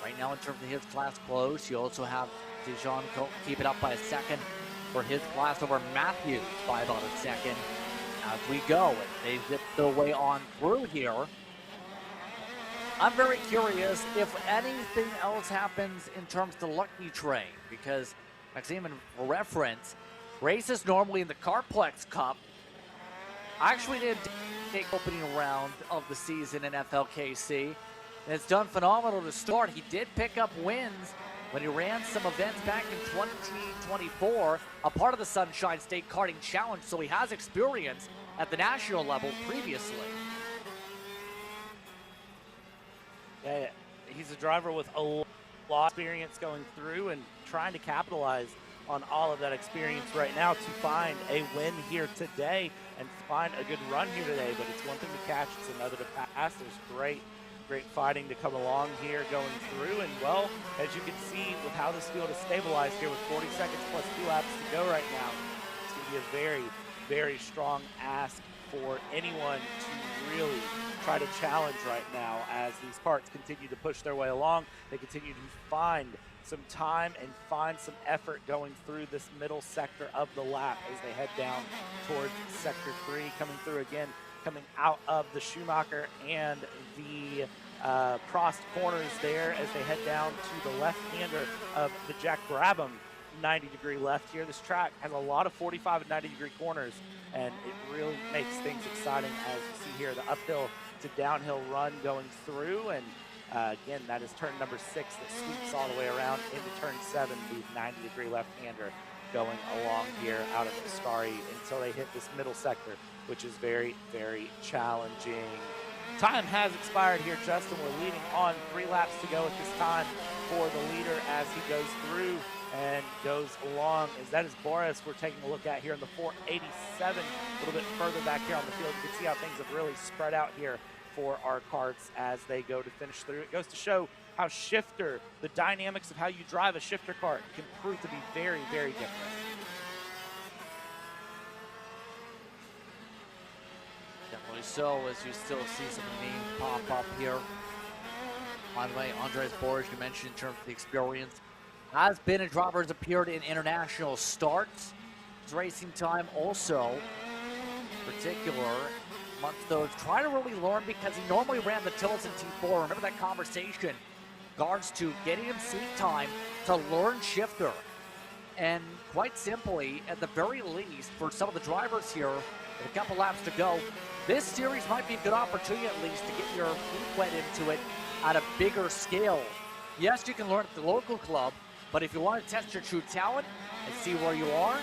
Right now in terms of his class close. You also have Dijon keep it up by a second for his class over Matthews by about a second. As we go, they zip their way on through here. I'm very curious if anything else happens in terms of the Lucky Train, because Maxime, in reference, races normally in the Carplex Cup. Actually did take opening round of the season in FLKC, and it's done phenomenal to start. He did pick up wins when he ran some events back in 2024, a part of the Sunshine State Karting Challenge, so he has experience at the national level previously. Yeah, he's a driver with a lot of experience going through and trying to capitalize on all of that experience right now to find a win here today and find a good run here today. But it's one thing to catch, it's another to pass. There's great fighting to come along here going through. And, well, as you can see with how this field is stabilized here with 40 seconds plus 2 laps to go right now, it's going to be a very, very strong ask for anyone to really try to challenge right now as these karts continue to push their way along. They continue to find some time and find some effort going through this middle sector of the lap as they head down towards sector 3, coming through again, coming out of the Schumacher and the crossed corners there as they head down to the left-hander of the Jack Brabham 90-degree left here. This track has a lot of 45 and 90-degree corners, and it really makes things exciting as you see here, the uphill to downhill run going through. And again, that is turn number 6 that sweeps all the way around into turn 7, the 90-degree left-hander going along here out of Scary until they hit this middle sector, which is very, very challenging. Time has expired here, Justin. We're leading on 3 laps to go at this time for the leader as he goes through and goes along. As that is Boris we're taking a look at here in the 487, a little bit further back here on the field. You can see how things have really spread out here for our karts as they go to finish through. It goes to show how shifter, the dynamics of how you drive a shifter kart can prove to be very, very different. Definitely so, as you still see some names pop up here. By the way, Andres Borges, you mentioned in terms of the experience, has been a driver, has appeared in international starts. His racing time also, in particular, amongst those, trying to really learn because he normally ran the Tillotson T4. Remember that conversation in regards to getting him seat time to learn shifter. And quite simply, at the very least, for some of the drivers here, with a couple laps to go, this series might be a good opportunity at least to get your feet wet into it at a bigger scale. Yes, you can learn at the local club, but if you want to test your true talent and see where you are,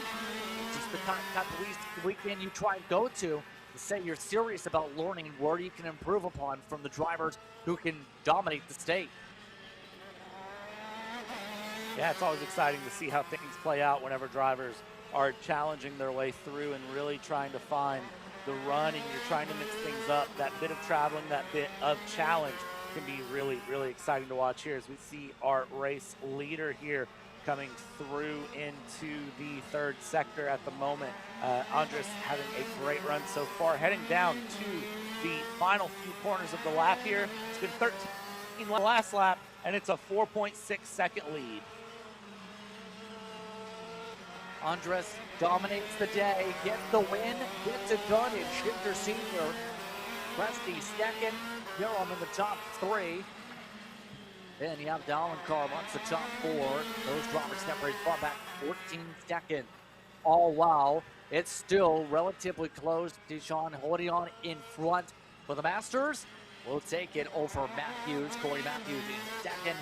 just the kind of weekend you try and go to say you're serious about learning where you can improve upon from the drivers who can dominate the state. Yeah, it's always exciting to see how things play out whenever drivers are challenging their way through and really trying to find the run, and you're trying to mix things up. That bit of traveling, that bit of challenge can be really, really exciting to watch here as we see our race leader here coming through into the third sector at the moment. Andres having a great run so far, heading down to the final few corners of the lap here. It's been 13 last lap, and it's a 4.6 second lead. Andres dominates the day, gets the win, gets it done in Shifter Senior. Presti second, Gillum in the top 3. Then you have Dalenkar amongst the top 4. Those drivers separate far back 14 seconds. All while it's still relatively close. Dijon holding on in front for the Masters. We'll take it over Matthews. Corey Matthews in second.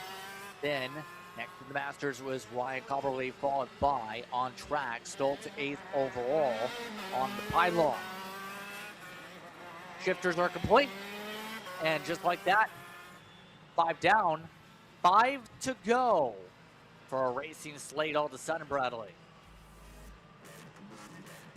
Then next to the Masters was Ryan Coberly, followed by on track. Stoltz 8th overall on the pylon. Shifters are complete. And just like that, 5 down, 5 to go for a racing slate all of a sudden, Bradley.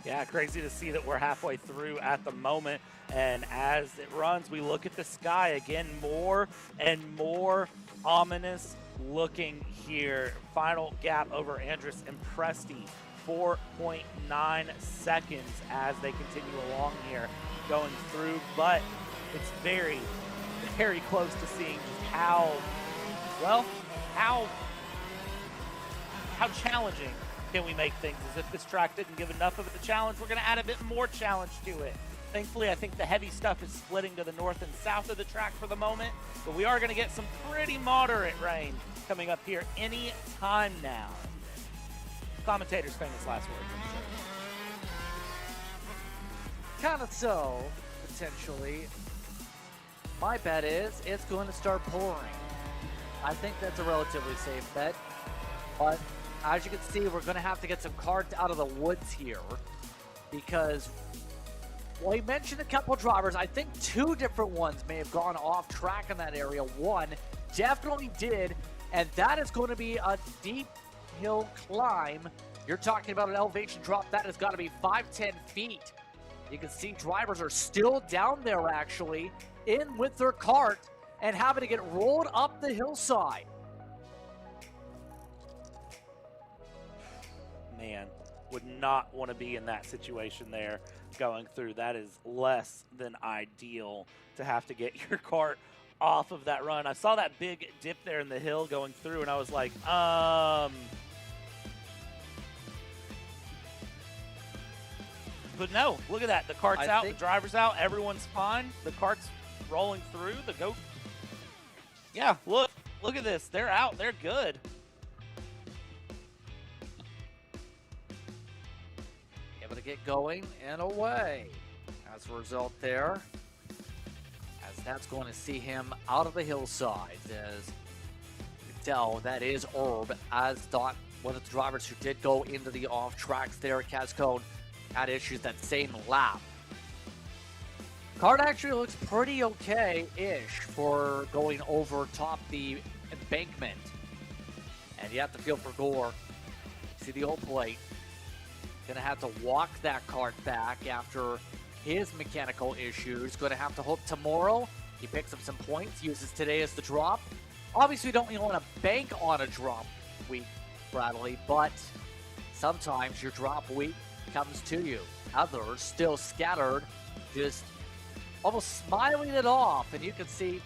Yeah, crazy to see that we're halfway through at the moment. And as it runs, we look at the sky again, more and more ominous looking here. Final gap over Andres and Presti, 4.9 seconds as they continue along here going through. But it's very, very close to seeing just how challenging can we make things. As if this track didn't give enough of it a challenge, we're going to add a bit more challenge to it. Thankfully, I think the heavy stuff is splitting to the north and south of the track for the moment, but we are going to get some pretty moderate rain coming up here any time now. Commentator's famous last words, I'm sure. Kind of so, potentially. My bet is it's going to start pouring. I think that's a relatively safe bet, but as you can see, we're going to have to get some karts out of the woods here because, well, you mentioned a couple drivers. I think 2 different ones may have gone off track in that area. One definitely did, and that is going to be a deep hill climb. You're talking about an elevation drop that has got to be 5-10 feet. You can see drivers are still down there, actually, in with their kart and having to get rolled up the hillside. Man, would not want to be in that situation there going through. That is less than ideal to have to get your kart off of that run. I saw that big dip there in the hill going through, and I was like, But no, look at that. The kart's out, the driver's out, everyone's fine. The kart's rolling through. Yeah, look at this. They're out. They're good. Able to get going and away. As a result there, as that's going to see him out of the hillside. As you can tell, that is Herb, as thought one of the drivers who did go into the off tracks there at Cascone had issues that same lap. Kart actually looks pretty okay-ish for going over top the embankment. And you have to feel for Gore. See the old plate. Gonna have to walk that kart back after his mechanical issues. Gonna have to hope tomorrow he picks up some points, uses today as the drop. Obviously, we don't want to bank on a drop week, Bradley, but sometimes your drop week comes to you. Others still scattered, just almost smiling it off, and you can see,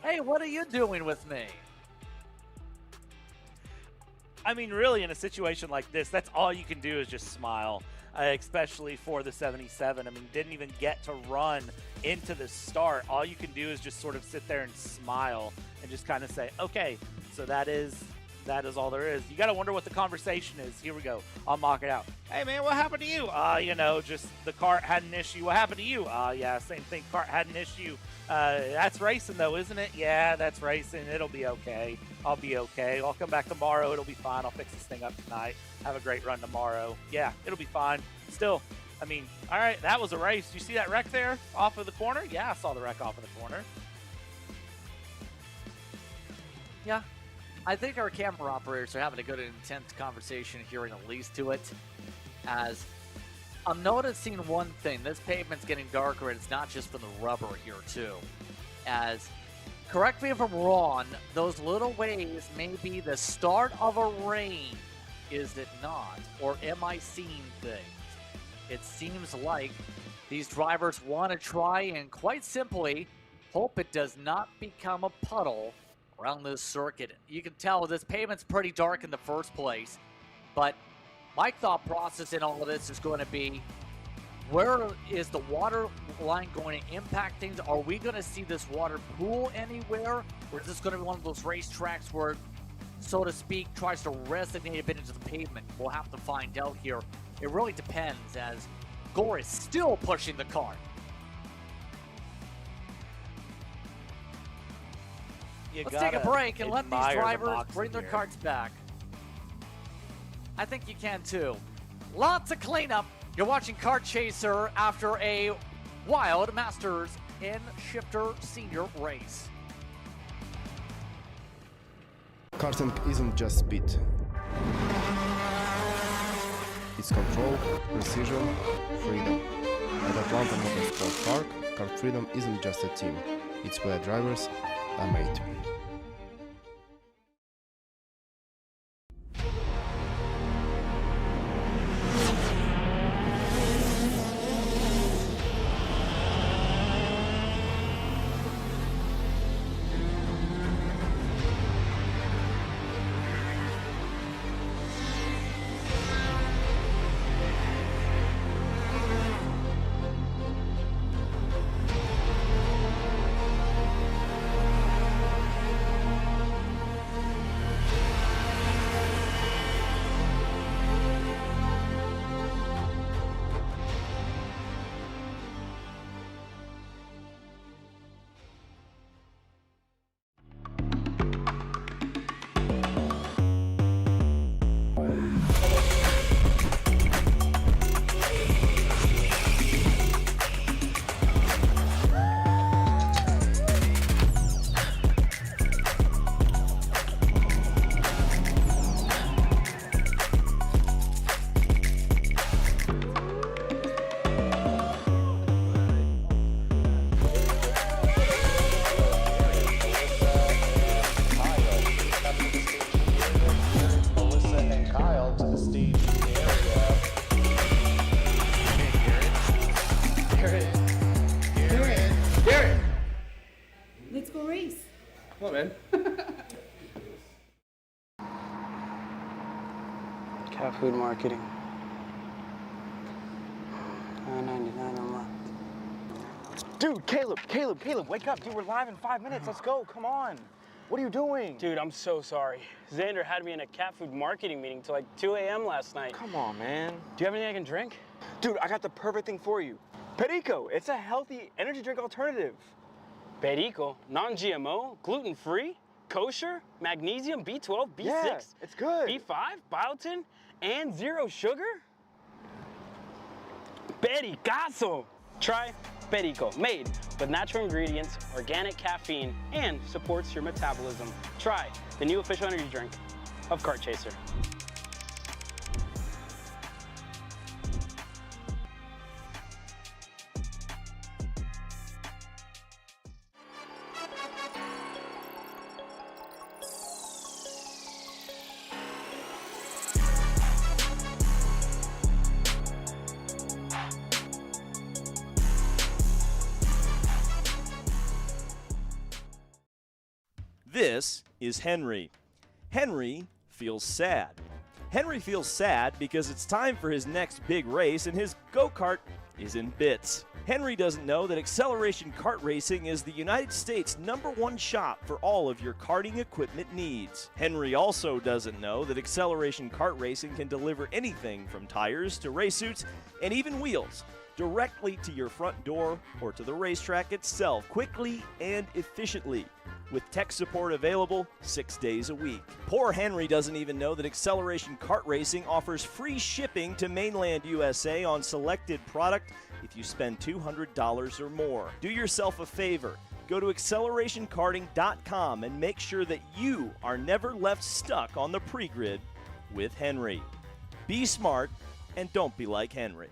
hey, what are you doing with me? I mean, really, in a situation like this, that's all you can do is just smile, especially for the 77. I mean, didn't even get to run into the start. All you can do is just sort of sit there and smile and just kind of say, okay, so that is all there is. You got to wonder what the conversation is. Here we go. I'll mock it out. Hey, man, what happened to you? Just the kart had an issue. What happened to you? Yeah, same thing. Kart had an issue. That's racing, though, isn't it? Yeah, that's racing. It'll be okay. I'll be okay. I'll come back tomorrow. It'll be fine. I'll fix this thing up tonight. Have a great run tomorrow. Yeah, it'll be fine. Still, I mean, all right, that was a race. Did you see that wreck there off of the corner? Yeah, I saw the wreck off of the corner. Yeah. I think our camera operators are having a good and intense conversation, hearing at least to it. As I'm noticing one thing, this pavement's getting darker, and it's not just from the rubber here, too. As correct me if I'm wrong, those little waves may be the start of a rain, is it not? Or am I seeing things? It seems like these drivers want to try and quite simply hope it does not become a puddle around this circuit. You can tell this pavement's pretty dark in the first place, but my thought process in all of this is going to be, where is the water line going to impact things? Are we going to see this water pool anywhere? Or is this going to be one of those racetracks where, so to speak, tries to resonate a bit into the pavement? We'll have to find out here. It really depends, as Gore is still pushing the car. Let's take a break and let these drivers bring their karts back. I think you can too. Lots of cleanup. You're watching Kart Chaser after a wild Masters in Shifter Senior race. Karting isn't just speed. It's control, precision, freedom. At Atlanta Motorsport Park, Kart Freedom isn't just a team. It's where drivers are made. Come on, man. Cat food marketing. $9.99 a month. Dude, Caleb, wake up. Dude, we're live in 5 minutes. Let's go. Come on. What are you doing? Dude, I'm so sorry. Xander had me in a cat food marketing meeting till like 2 a.m. last night. Come on, man. Do you have anything I can drink? Dude, I got the perfect thing for you. Perico. It's a healthy energy drink alternative. Perico? Non-GMO? Gluten-free? Kosher? Magnesium? B12? B6? Yeah, it's good. B5? Biotin? And zero sugar? Pericazo! Try Perico, made with natural ingredients, organic caffeine, and supports your metabolism. Try the new official energy drink of Kart Chaser. This is Henry. Henry feels sad. Henry feels sad because it's time for his next big race and his go-kart is in bits. Henry doesn't know that Acceleration Kart Racing is the United States' #1 shop for all of your karting equipment needs. Henry also doesn't know that Acceleration Kart Racing can deliver anything from tires to race suits and even wheels directly to your front door or to the racetrack itself, quickly and efficiently, with tech support available 6 days a week. Poor Henry doesn't even know that Acceleration Kart Racing offers free shipping to mainland USA on selected product if you spend $200 or more. Do yourself a favor. Go to accelerationkarting.com and make sure that you are never left stuck on the pre-grid with Henry. Be smart and don't be like Henry.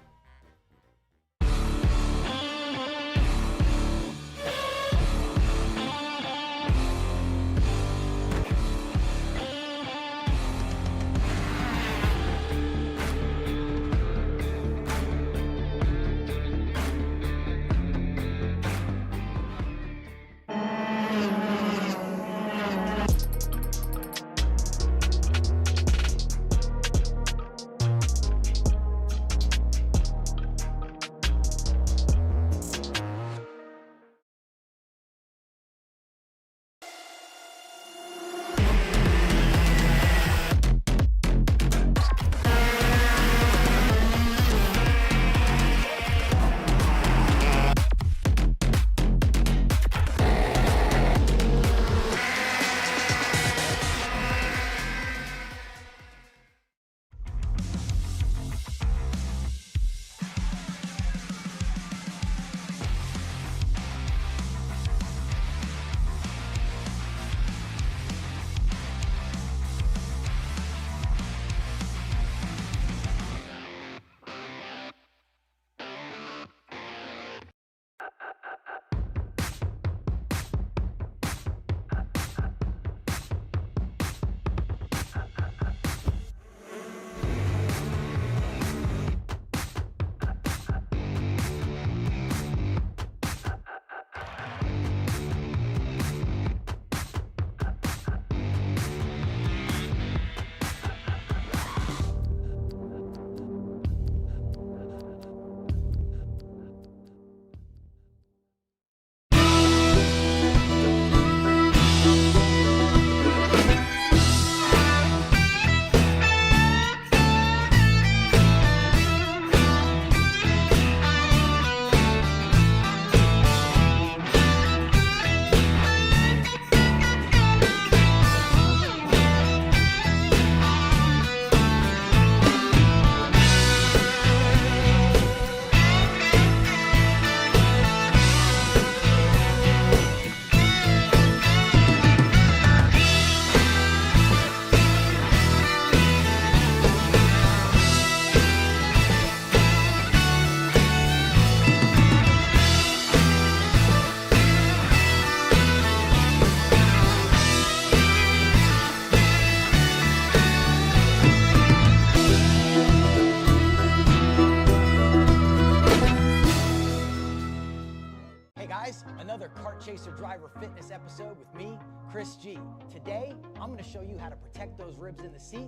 Chaser Driver Fitness episode with me, Chris G. Today, I'm gonna show you how to protect those ribs in the seat.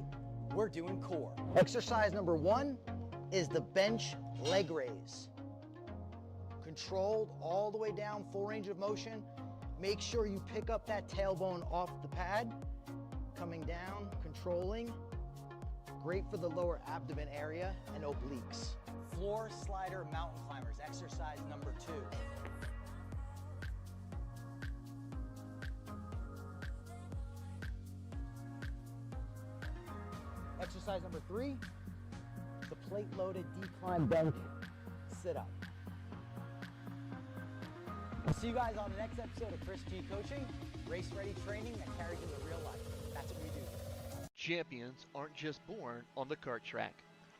We're doing core. Exercise number 1 is the bench leg raise. Controlled all the way down, full range of motion. Make sure you pick up that tailbone off the pad. Coming down, controlling. Great for the lower abdomen area and obliques. Floor slider mountain climbers, exercise number 2. Exercise number 3, the plate-loaded decline bench sit-up. I'll see you guys on the next episode of Chris G Coaching, race-ready training that carries into real life. That's what we do. Champions aren't just born on the kart track.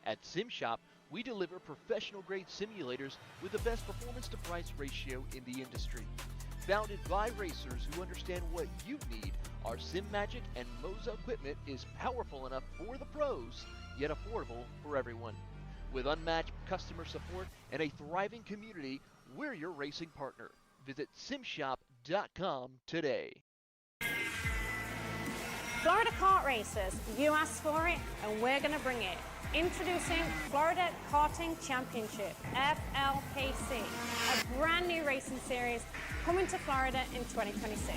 At SimShop, we deliver professional-grade simulators with the best performance-to-price ratio in the industry. Founded by racers who understand what you need, our SimMagic and Moza equipment is powerful enough for the pros, yet affordable for everyone. With unmatched customer support and a thriving community, we're your racing partner. Visit simshop.com today. Florida kart racers, you asked for it and we're going to bring it. Introducing Florida Karting Championship, FLPC, a brand new racing series coming to Florida in 2026.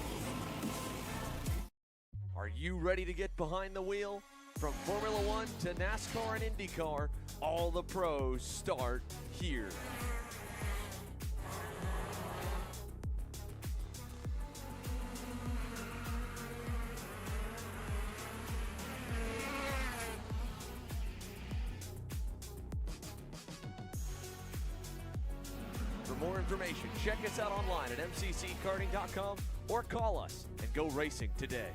Are you ready to get behind the wheel? From Formula One to NASCAR and IndyCar, all the pros start here. For more information, check us out online at mcckarting.com or call us and go racing today.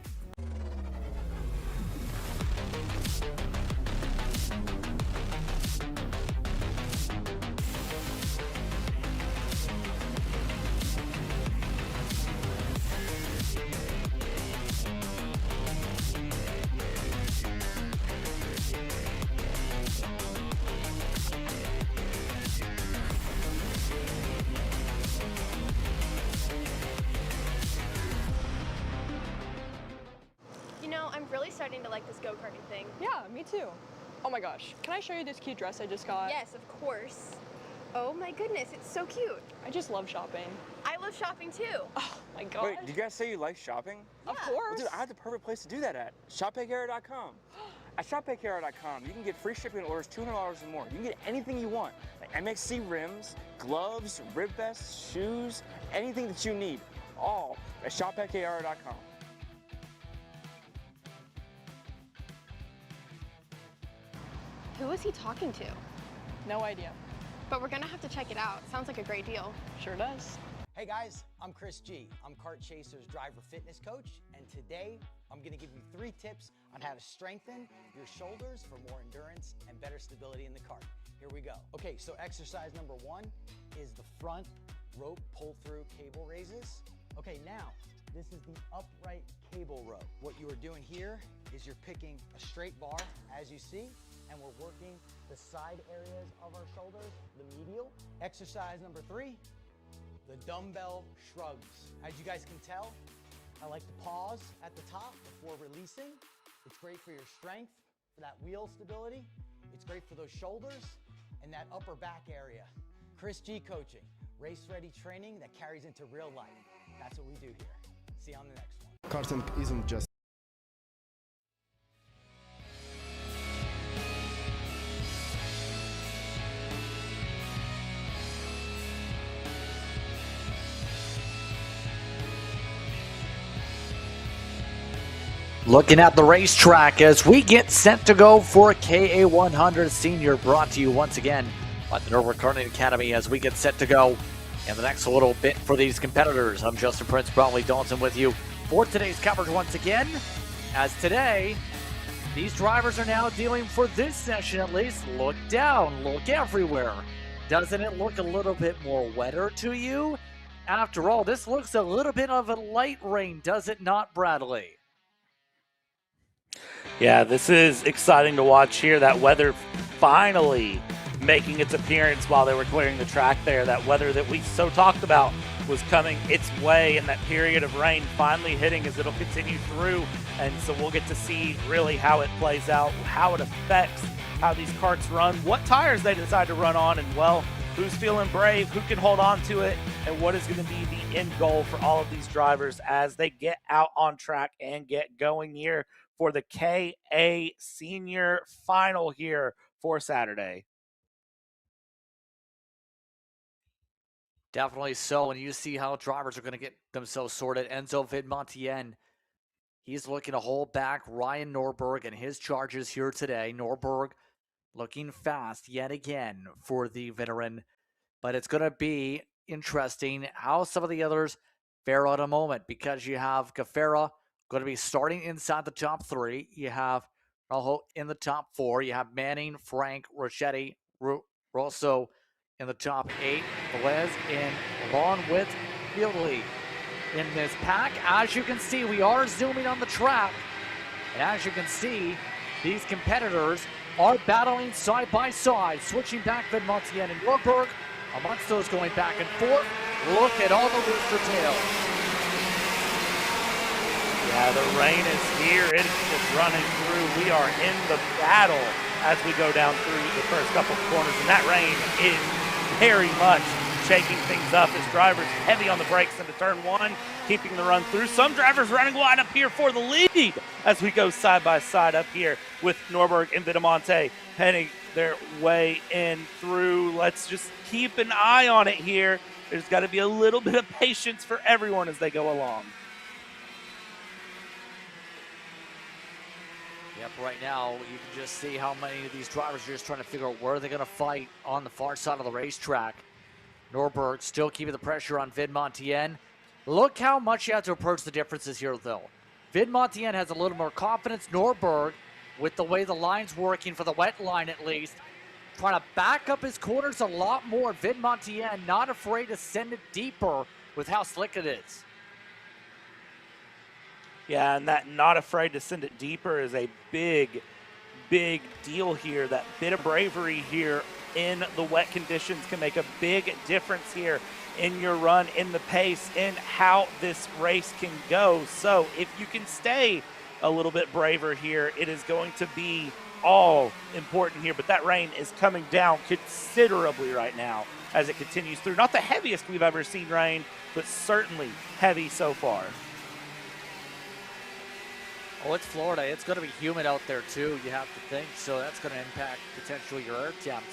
I'm really starting to like this go-karting thing. Yeah, me too. Oh my gosh, can I show you this cute dress I just got? Yes, of course. Oh my goodness, it's so cute. I just love shopping. I love shopping too. Oh my gosh. Wait, did you guys say you like shopping? Of Yeah. course. Well, dude, I have the perfect place to do that at. ShopPayCarrot.com. At ShopPayCarrot.com, you can get free shipping on orders $200 or more. You can get anything you want, like MXC rims, gloves, rib vests, shoes, anything that you need, all at ShopPayCarrot.com. Who is he talking to? No idea. But we're gonna have to check it out. Sounds like a great deal. Sure does. Hey guys, I'm Chris G. I'm Kart Chaser's driver fitness coach, and today I'm gonna give you 3 tips on how to strengthen your shoulders for more endurance and better stability in the kart. Here we go. Okay, so exercise number 1 is the front rope pull-through cable raises. Okay, now, this is the upright cable row. What you are doing here is you're picking a straight bar, as you see, and we're working the side areas of our shoulders, the medial. Exercise number 3, the dumbbell shrugs. As you guys can tell, I like to pause at the top before releasing. It's great for your strength, for that wheel stability. It's great for those shoulders and that upper back area. Chris G Coaching, race-ready training that carries into real life. That's what we do here. See you on the next one. Karting isn't just Looking at the racetrack as we get set to go for KA100 Senior, brought to you once again by the Norwood Karting Academy as we get set to go in the next little bit for these competitors. I'm Justin Prince, Bromley Dalton with you for today's coverage once again, as today these drivers are now dealing, for this session at least, look down, look everywhere. Doesn't it look a little bit more wetter to you? After all, this looks a little bit of a light rain, does it not, Bradley? Yeah, this is exciting to watch here. That weather finally making its appearance while they were clearing the track there. That weather that we so talked about was coming its way, and that period of rain finally hitting as it'll continue through. And so we'll get to see really how it plays out, how it affects how these karts run, what tires they decide to run on, and well, who's feeling brave, who can hold on to it, and what is going to be the end goal for all of these drivers as they get out on track and get going here for the KA Senior Final here for Saturday. Definitely so, and you see how drivers are going to get themselves sorted. Enzo Vidmontien, he's looking to hold back Ryan Norberg and his charges here today. Norberg looking fast yet again for the veteran, but it's going to be interesting how some of the others fare out a moment, because you have Gafera going to be starting inside the top 3. You have Rajo in the top 4. You have Manning, Frank, Rochetti, Rosso in the top 8. Velez in along with Fieldley in this pack. As you can see, we are zooming on the track, and as you can see, these competitors are battling side by side, switching back Vidmontien and Norberg. Amongst those going back and forth, look at all the rooster tails. Yeah, the rain is here. It is just running through. We are in the battle as we go down through the first couple of corners, and that rain is very much shaking things up as drivers heavy on the brakes into turn 1, keeping the run through. Some drivers running wide up here for the lead as we go side by side up here with Norberg and Vidmonte heading their way in through. Let's just keep an eye on it here. There's got to be a little bit of patience for everyone as they go along. Yep, right now you can just see how many of these drivers are just trying to figure out where they're going to fight on the far side of the racetrack. Norberg still keeping the pressure on Vidmontien. Look how much you have to approach the differences here, though. Vidmontien has a little more confidence. Norberg, with the way the line's working for the wet line at least, trying to back up his corners a lot more. Vidmontien not afraid to send it deeper with how slick it is. Yeah, and that not afraid to send it deeper is a big, big deal here. That bit of bravery here in the wet conditions can make a big difference here in your run, in the pace, in how this race can go. So if you can stay a little bit braver here, it is going to be all important here. But that rain is coming down considerably right now as it continues through. Not the heaviest we've ever seen rain, but certainly heavy so far. Oh, it's Florida. It's going to be humid out there, too, you have to think. So that's going to impact potentially your air temps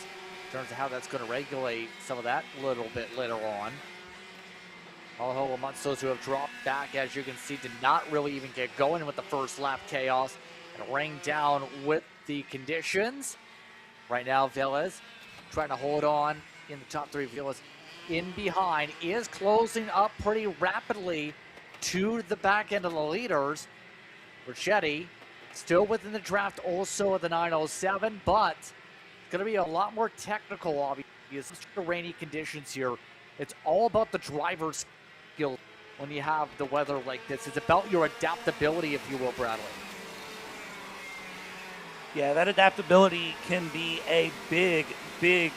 in terms of how that's going to regulate some of that a little bit later on. Although amongst those who have dropped back, as you can see, did not really even get going with the first lap chaos. And rained down with the conditions. Right now, Velez trying to hold on in the top 3. Velez in behind is closing up pretty rapidly to the back end of the leaders. Rochetti still within the draft also at the 907, but it's going to be a lot more technical, obviously. The rainy conditions here. It's all about the driver's skill when you have the weather like this. It's about your adaptability, if you will, Bradley. Yeah, that adaptability can be a big, big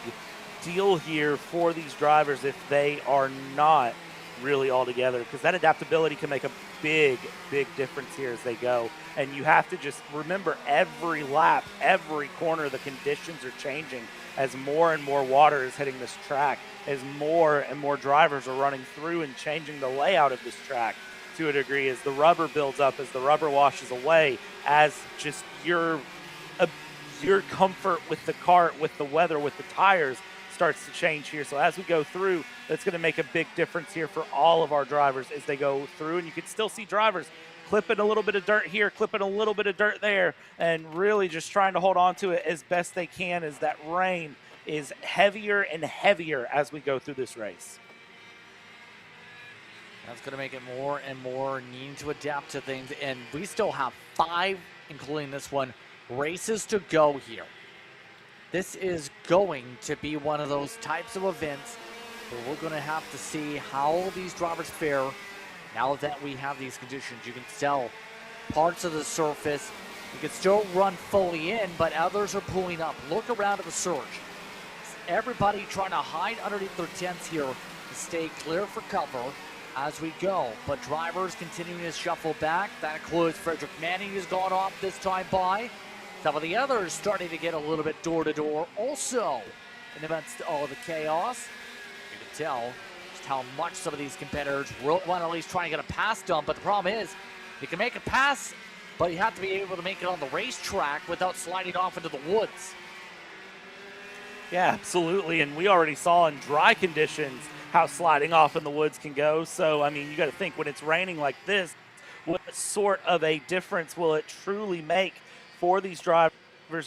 deal here for these drivers if they are not really all together, because that adaptability can make a big, big difference here as they go. And you have to just remember every lap, every corner, the conditions are changing as more and more water is hitting this track, as more and more drivers are running through and changing the layout of this track to a degree, as the rubber builds up, as the rubber washes away, as just your comfort with the kart, with the weather, with the tires starts to change here. So as we go through, that's going to make a big difference here for all of our drivers as they go through. And you can still see drivers clipping a little bit of dirt here, clipping a little bit of dirt there, and really just trying to hold on to it as best they can as that rain is heavier and heavier as we go through this race. That's going to make it more and more needing to adapt to things. And we still have 5, including this one, races to go here. This is going to be one of those types of events where we're going to have to see how these drivers fare now that we have these conditions. You can tell parts of the surface, you can still run fully in, but others are pulling up. Look around at the surge. Everybody trying to hide underneath their tents here to stay clear for cover as we go. But drivers continuing to shuffle back. That includes Frederick Manning, who's gone off this time by. Some of the others starting to get a little bit door-to-door also in the midst of all the chaos. You can tell just how much some of these competitors will want to at least try and get a pass done. But the problem is, you can make a pass, but you have to be able to make it on the racetrack without sliding off into the woods. Yeah, absolutely. And we already saw in dry conditions how sliding off in the woods can go. So, I mean, you got to think when it's raining like this, what sort of a difference will it truly make for these drivers?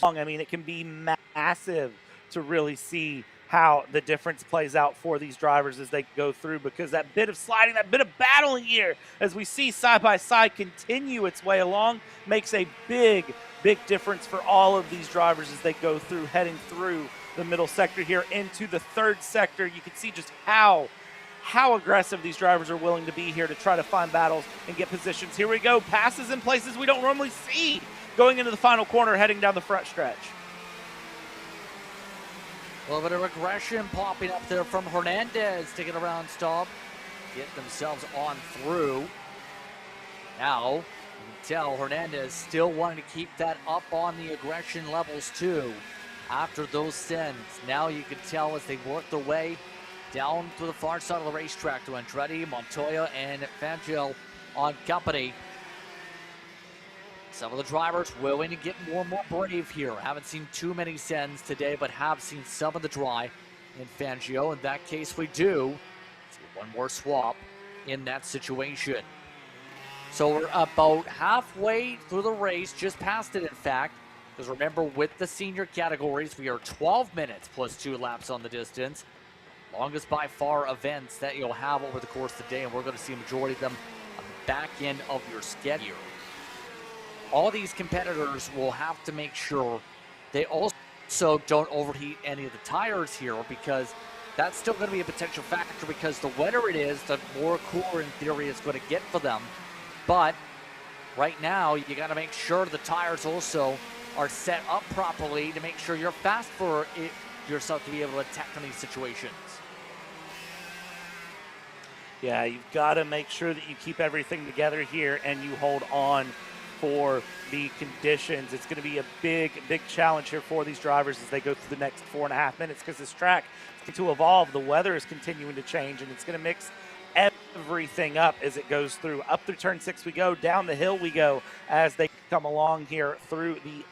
I mean, it can be massive to really see how the difference plays out for these drivers as they go through, because that bit of sliding, that bit of battling here, as we see side by side continue its way along, makes a big difference for all of these drivers as they go through, heading through the middle sector here into the third sector. You can see just how aggressive these drivers are willing to be here to try to find battles and get positions. Here we go, passes in places we don't normally see going into the final corner, heading down the front stretch. A little bit of aggression popping up there from Hernandez, taking a round stop, get themselves on through. Now, you can tell Hernandez still wanting to keep that up on the aggression levels too. After those sends, now you can tell as they work their way down to the far side of the racetrack to Andretti, Montoya, and Fangio on company. Some of the drivers willing to get more and more brave here. Haven't seen too many sends today, but have seen some of the dry in Fangio. In that case, we do see one more swap in that situation. So we're about halfway through the race, just past it, in fact. Because remember, with the senior categories, we are 12 minutes plus 2 laps on the distance. Longest by far events that you'll have over the course of the day, and we're going to see a majority of them on the back end of your schedule. All these competitors will have to make sure they also don't overheat any of the tires here, because that's still going to be a potential factor, because the wetter it is, the more cooler in theory it's going to get for them. But right now, you got to make sure the tires also are set up properly to make sure you're fast for it yourself to be able to attack in these situations. Yeah, you've got to make sure that you keep everything together here and you hold on for the conditions. It's going to be a big challenge here for these drivers as they go through the next 4.5 minutes, because this track is going to evolve. The weather is continuing to change, and it's going to mix everything up as it goes through. Up through turn 6 we go, down the hill we go as they come along here through the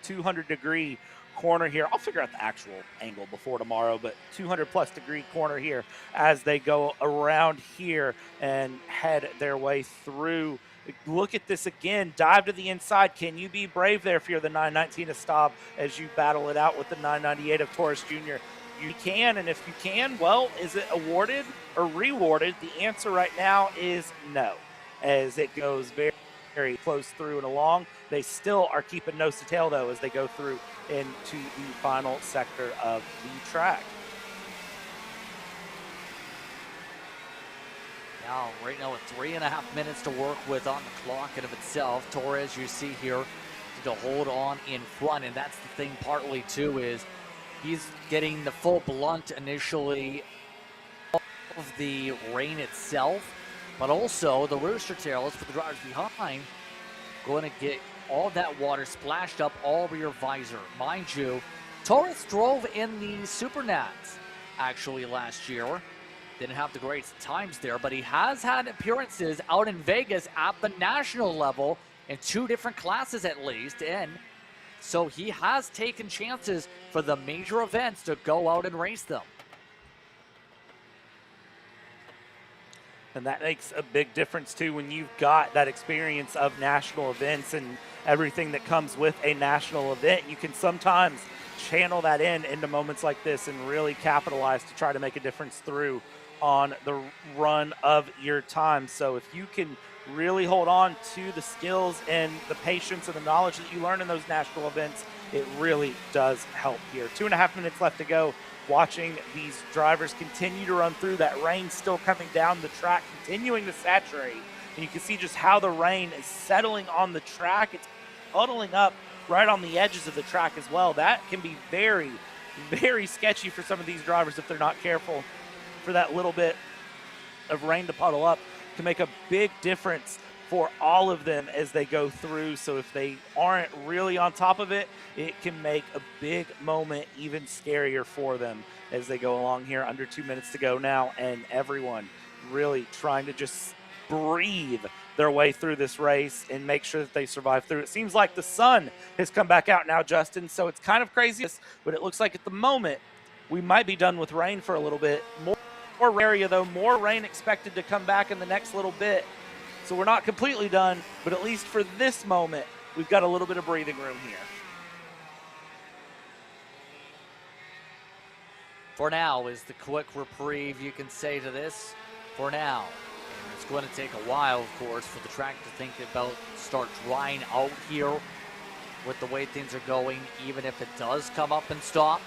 200-degree corner here. I'll figure out the actual angle before tomorrow, but 200+ degree corner here as they go around here and head their way through. Look at this again, dive to the inside. Can you be brave there if you're the 919 of Staub as you battle it out with the 998 of Torres Jr.? You can, and if you can, well, is it awarded or rewarded? The answer right now is no, as it goes very close through and along. They still are keeping nose to tail, though, as they go through into the final sector of the track. Now, right now, with 3.5 minutes to work with on the clock in of itself, Torres, you see here, to hold on in front, and that's the thing partly, too, is he's getting the full blunt initially of the rain itself, but also the rooster tails for the drivers behind going to get all that water splashed up all over your visor. Mind you, Torres drove in the Super Nats actually last year. Didn't have the greatest times there, but he has had appearances out in Vegas at the national level in 2 different classes at least, and so he has taken chances for the major events to go out and race them. And that makes a big difference, too, when you've got that experience of national events and everything that comes with a national event. You can sometimes channel that into moments like this and really capitalize to try to make a difference through on the run of your time. So if you can really hold on to the skills and the patience and the knowledge that you learn in those national events, it really does help here. 2.5 minutes left to go. Watching these drivers continue to run through, that rain still coming down the track, continuing to saturate. And you can see just how the rain is settling on the track. It's puddling up right on the edges of the track as well. That can be very sketchy for some of these drivers if they're not careful. for that little bit of rain to puddle up can make a big difference for all of them as they go through. So if they aren't really on top of it, it can make a big moment even scarier for them as they go along here. Under 2 minutes to go now, and everyone really trying to just breathe their way through this race and make sure that they survive through. It seems like the sun has come back out now, Justin, so it's kind of crazy, but it looks like at the moment we might be done with rain for a little bit. More area, though, more rain expected to come back in the next little bit. So we're not completely done, but at least for this moment, we've got a little bit of breathing room here. For now is the quick reprieve you can say to this. For now. And it's going to take a while, of course, for the track to think about start drying out here with the way things are going, even if it does come up and stop.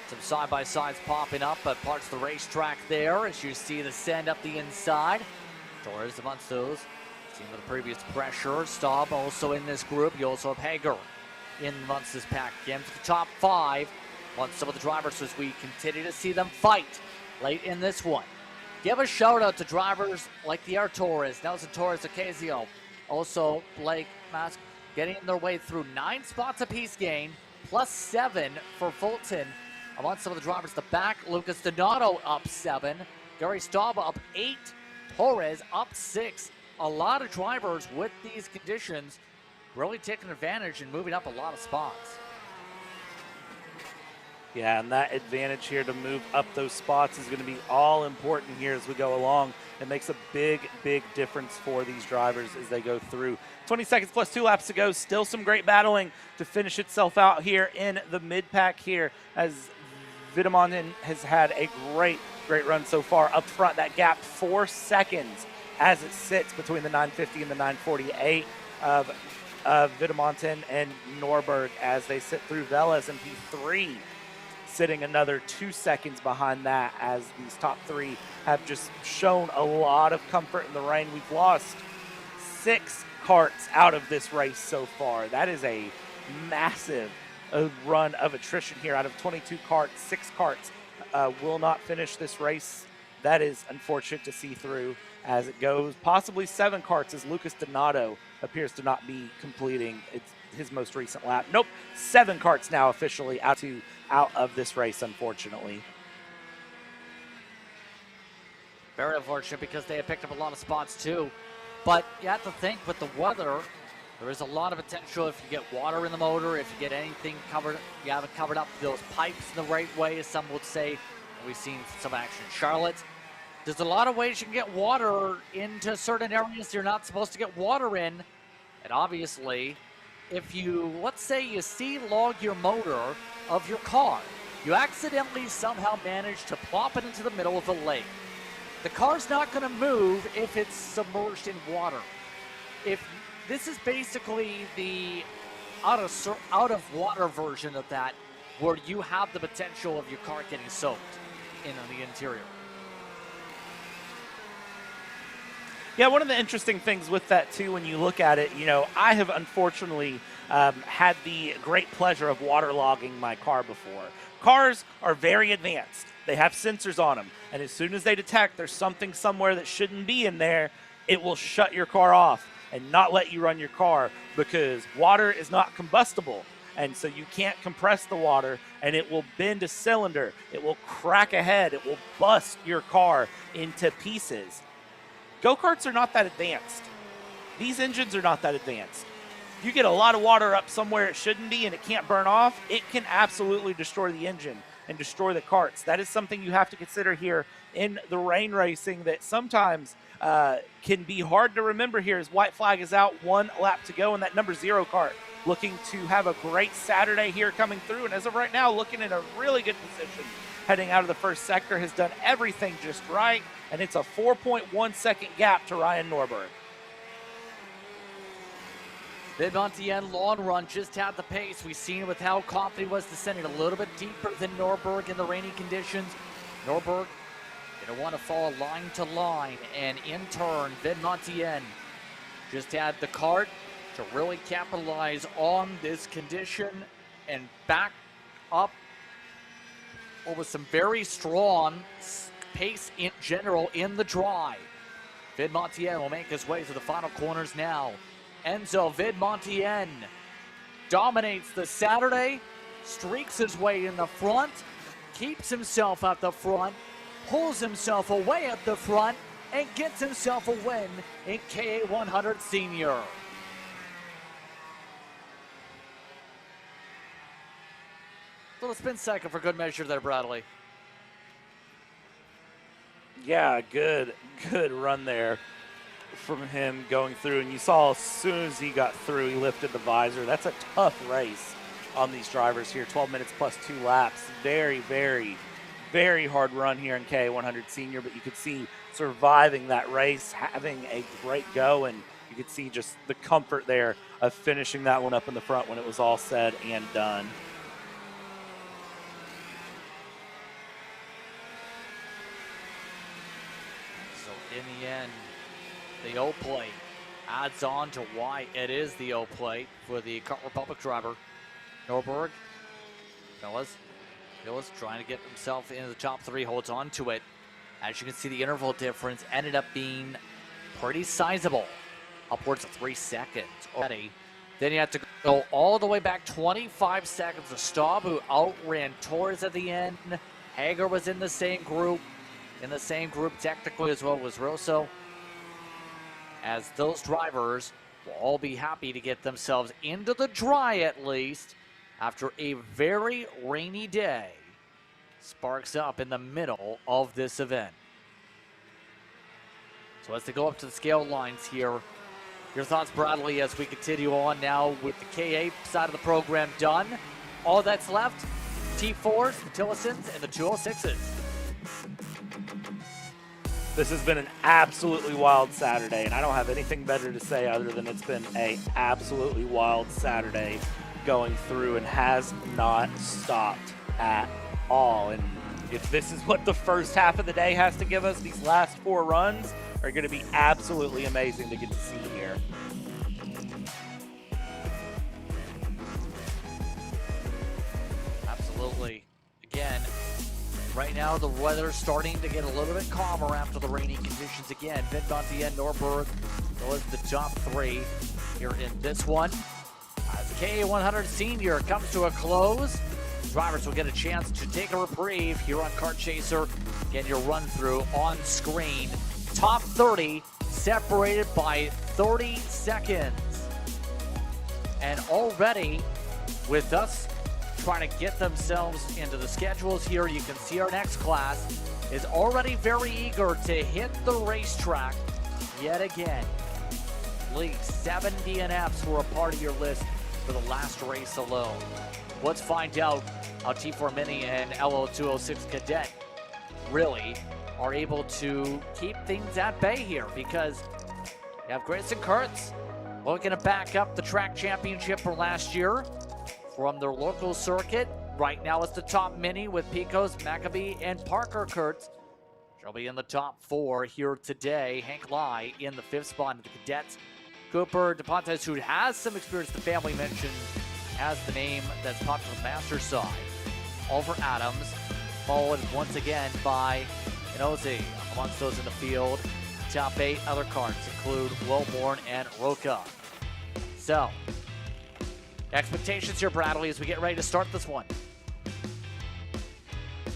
Some side-by-sides popping up at parts of the racetrack there as you see the send up the inside. Torres amongst those. Seen with the previous pressure. Staub also in this group. You also have Hager in amongst this pack again for the top 5. Amongst some of the drivers as we continue to see them fight late in this one. Give a shout out to drivers like the Torres, Nelson Torres Ocasio, also Blake Mask getting their way through 9 spots apiece gain, plus 7 for Fulton. Amongst some of the drivers at the back, Lucas Donato up 7, Gary Staub up 8, Torres up 6. A lot of drivers with these conditions really taking advantage and moving up a lot of spots. Yeah, and that advantage here to move up those spots is going to be all important here as we go along. It makes a big, big difference for these drivers as they go through. 20 seconds plus 2 laps to go. Still some great battling to finish itself out here in the mid-pack here as Videmonten has had a great run so far. Up front, that gap 4 seconds as it sits between the 950 and the 948 of Videmonten and Norberg as they sit through Velez and P3. Sitting another 2 seconds behind that as these top 3 have just shown a lot of comfort in the rain. We've lost 6 karts out of this race so far. That is a massive run of attrition here. Out of 22 karts, 6 karts will not finish this race. That is unfortunate to see through as it goes. Possibly 7 karts as Lucas Donato appears to not be completing his most recent lap. Nope, 7 karts now officially out of this race, unfortunately. Very unfortunate because they have picked up a lot of spots too. But you have to think with the weather, there is a lot of potential if you get water in the motor, if you get anything covered, you haven't covered up those pipes in the right way, as some would say. We've seen some action in Charlotte. There's a lot of ways you can get water into certain areas you're not supposed to get water in. And obviously, if you, let's say you sea-log your motor of your car, you accidentally somehow manage to plop it into the middle of a lake. The car's not going to move if it's submerged in water. If this is basically the out of water version of that, where you have the potential of your car getting soaked in the interior. Yeah, one of the interesting things with that, too, when you look at it, I have unfortunately had the great pleasure of waterlogging my car before. Cars are very advanced. They have sensors on them, and as soon as they detect there's something somewhere that shouldn't be in there, it will shut your car off and not let you run your car because water is not combustible. And so you can't compress the water, and it will bend a cylinder. It will crack a head. It will bust your car into pieces. Go-karts are not that advanced. These engines are not that advanced. You get a lot of water up somewhere it shouldn't be and it can't burn off, it can absolutely destroy the engine and destroy the karts. That is something you have to consider here in the rain racing that sometimes can be hard to remember here as white flag is out, 1 lap to go, and that number 0 kart looking to have a great Saturday here coming through, and as of right now, looking in a really good position. Heading out of the first sector, has done everything just right, and it's a 4.1 second gap to Ryan Norberg. Videmonten long run just had the pace. We've seen with how confident he was descending a little bit deeper than Norberg in the rainy conditions. Norberg going to want to fall line to line, and in turn, Videmonten just had the kart to really capitalize on this condition and back up with some very strong pace in general in the drive. Vidmontien will make his way to the final corners now. Enzo Vidmontien dominates the Saturday, streaks his way in the front, keeps himself at the front, pulls himself away at the front, and gets himself a win in KA 100 Senior. Little spin second for good measure there, Bradley. Yeah, good run there from him going through. And you saw as soon as he got through, he lifted the visor. That's a tough race on these drivers here. 12 minutes plus 2 laps. Very, very, very hard run here in KA 100 Senior. But you could see surviving that race, having a great go, and you could see just the comfort there of finishing that one up in the front when it was all said and done. In the end, the O plate adds on to why it is the O plate for the Kart Republic driver. Norberg, Phyllis trying to get himself into the top 3, holds on to it. As you can see, the interval difference ended up being pretty sizable, upwards of 3 seconds already. Then you have to go all the way back 25 seconds to Staub, who outran Torres at the end. Hager was in the same group. Technically as well was Rosso, as those drivers will all be happy to get themselves into the dry at least after a very rainy day sparks up in the middle of this event. So as they go up to the scale lines here, your thoughts, Bradley, as we continue on now with the KA side of the program done. All that's left, T4s, the Tillisons, and the 206s. This has been an absolutely wild Saturday, and I don't have anything better to say other than it's been an absolutely wild Saturday going through and has not stopped at all. And if this is what the first half of the day has to give us, these last 4 runs are going to be absolutely amazing to get to see here. Absolutely. Again, right now, the weather's starting to get a little bit calmer after the rainy conditions again. Vidmontien, Norberg was the top 3 here in this one. As KA 100 Senior comes to a close, drivers will get a chance to take a reprieve here on Kart Chaser. Get your run through on screen. Top 30 separated by 30 seconds. And already with us trying to get themselves into the schedules here, you can see our next class is already very eager to hit the racetrack yet again. At least 7 DNFs were a part of your list for the last race alone. Let's find out how T4 Mini and LO206 Cadet really are able to keep things at bay here, because you have Grayson Kurtz looking to back up the track championship from last year from their local circuit. Right now it's the top mini with Picos, Maccabee, and Parker Kurtz. She'll be in the top 4 here today. Hank Lai in the 5th spot in the Cadets. Cooper DePontes, who has some experience, the family mentioned, has the name that's popped on the master side. Oliver Adams, followed once again by Inozi. Amongst those in the field, top 8 other carts include Wellborn and Roca. So, expectations here, Bradley, as we get ready to start this one.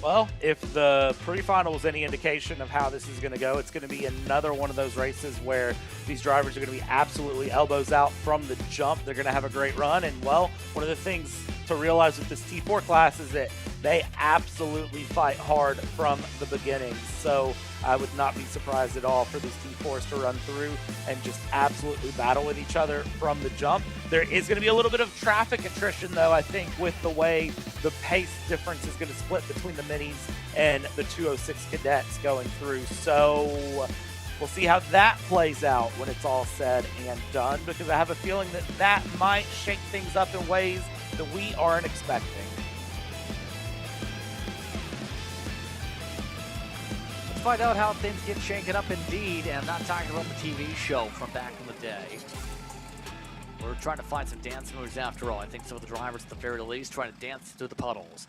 Well, if the pre-final was any indication of how this is going to go, it's going to be another one of those races where these drivers are going to be absolutely elbows out from the jump. They're going to have a great run. And, well, one of the things to realize with this T4 class is that they absolutely fight hard from the beginning. So I would not be surprised at all for these T4s to run through and just absolutely battle with each other from the jump. There is going to be a little bit of traffic attrition, though, I think, with the way the pace difference is going to split between the minis and the 206 Cadets going through. So we'll see how that plays out when it's all said and done, because I have a feeling that that might shake things up in ways that we aren't expecting. Let's find out how things get shaken up indeed, and I'm not talking about the TV show from back in the day. We're trying to find some dance moves after all. I think some of the drivers, at the very least, trying to dance through the puddles.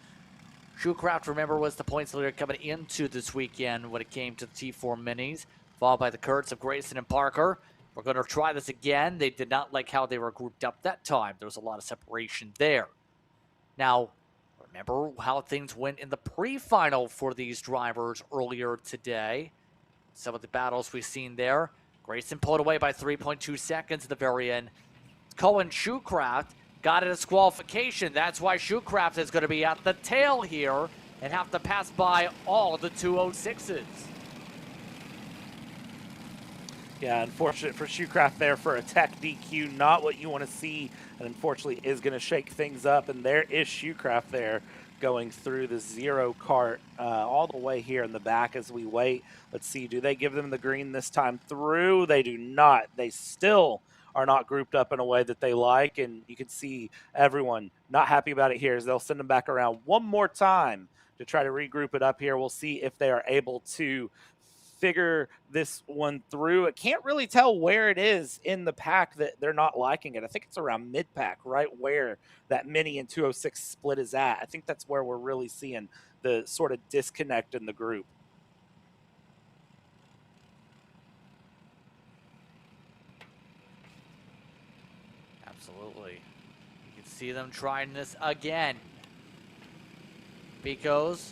Shoecraft, remember, was the points leader coming into this weekend when it came to the T4 Minis, followed by the Kurtz of Grayson and Parker. We're going to try this again. They did not like how they were grouped up that time. There was a lot of separation there. Now, remember how things went in the pre-final for these drivers earlier today. Some of the battles we've seen there. Grayson pulled away by 3.2 seconds at the very end. Cohen Shoecraft got a disqualification. That's why Shoecraft is going to be at the tail here and have to pass by all the 206s. Yeah, unfortunate for Shoecraft there for a tech DQ. Not what you want to see, and unfortunately is going to shake things up. And there is Shoecraft there going through the 0 cart all the way here in the back as we wait. Let's see, do they give them the green this time through? They do not. They still are not grouped up in a way that they like, and you can see everyone not happy about it here as they'll send them back around one more time to try to regroup it up here. We'll see if they are able to figure this one through. I can't really tell where it is in the pack that they're not liking it. I think it's around mid-pack, right where that Mini and 206 split is at. I think that's where we're really seeing the sort of disconnect in the group. Absolutely. You can see them trying this again. Bicos,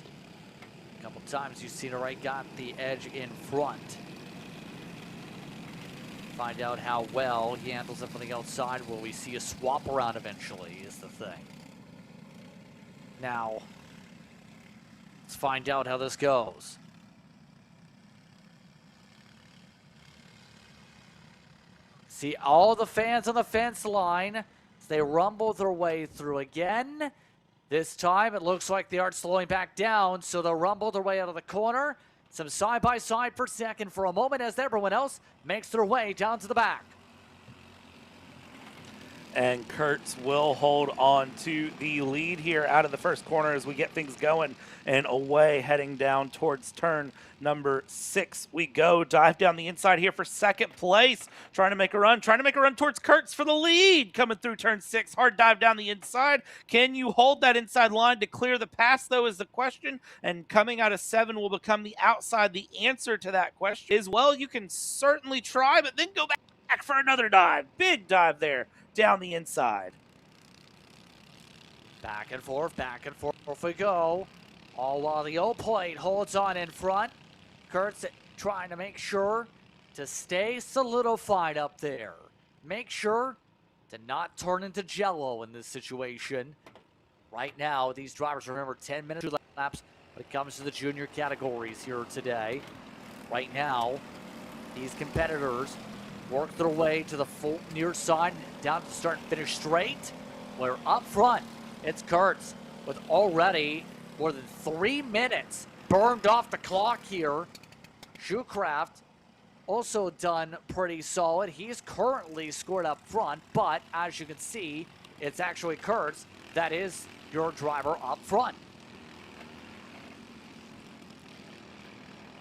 a couple times you've seen it, right, got the edge in front. Find out how well he handles it from the outside. Will we see a swap around eventually is the thing. Now, let's find out how this goes. See all the fans on the fence line as they rumble their way through again. This time, it looks like they aren't slowing back down, so they'll rumble their way out of the corner. Some side-by-side per second for a moment as everyone else makes their way down to the back. And Kurtz will hold on to the lead here out of the first corner as we get things going and away, heading down towards turn number 6 we go. Dive down the inside here for second place. Trying to make a run towards Kurtz for the lead. Coming through turn 6, hard dive down the inside. Can you hold that inside line to clear the pass, though, is the question. And coming out of 7 will become the outside. The answer to that question is, well, you can certainly try, but then go back for another dive. Big dive there down the inside. Back and forth we go. All while the old plate holds on in front. Kurtz trying to make sure to stay solidified up there. Make sure to not turn into jello in this situation. Right now, these drivers, remember, 10 minutes, 2 laps when it comes to the junior categories here today. Right now, these competitors work their way to the full near side, down to start and finish straight. Where up front, it's Kurtz with already more than 3 minutes burned off the clock here. Shoecraft also done pretty solid. He's currently scored up front, but as you can see, it's actually Kurtz that is your driver up front.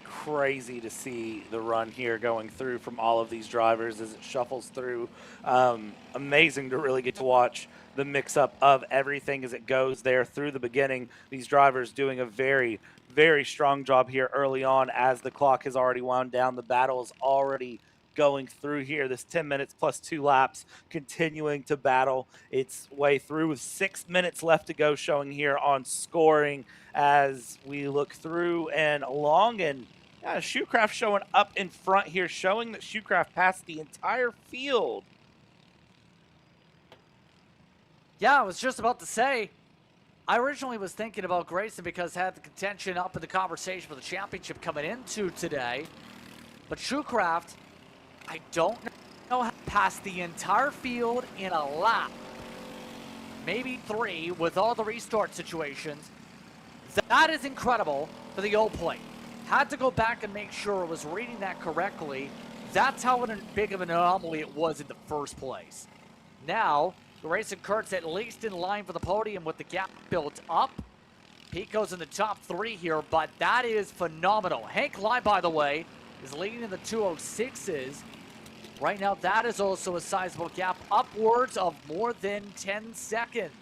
Crazy to see the run here going through from all of these drivers as it shuffles through. Amazing to really get to watch the mix-up of everything as it goes there through the beginning. These drivers doing a very, very strong job here early on as the clock has already wound down. The battle is already going through here. This 10 minutes plus 2 laps continuing to battle its way through with 6 minutes left to go, showing here on scoring as we look through and along. And Shoecraft showing up in front here, showing that Shoecraft passed the entire field. Yeah, I was just about to say, I originally was thinking about Grayson because had the contention up in the conversation for the championship coming into today. But Shoecraft, I don't know how to pass the entire field in a lap. Maybe 3 with all the restart situations. That is incredible for the old plate. Had to go back and make sure I was reading that correctly. That's how big of an anomaly it was in the first place. Now, Grayson Kurtz at least in line for the podium with the gap built up. Pico's in the top 3 here, but that is phenomenal. Hank Lai, by the way, is leading in the 206s. Right now, that is also a sizable gap, upwards of more than 10 seconds.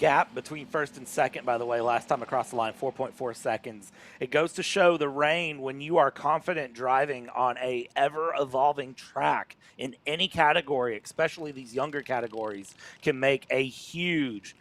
gap between first and second, by the way, last time across the line, 4.4 seconds. It goes to show the rain, when you are confident driving on a ever-evolving track in any category, especially these younger categories, can make a huge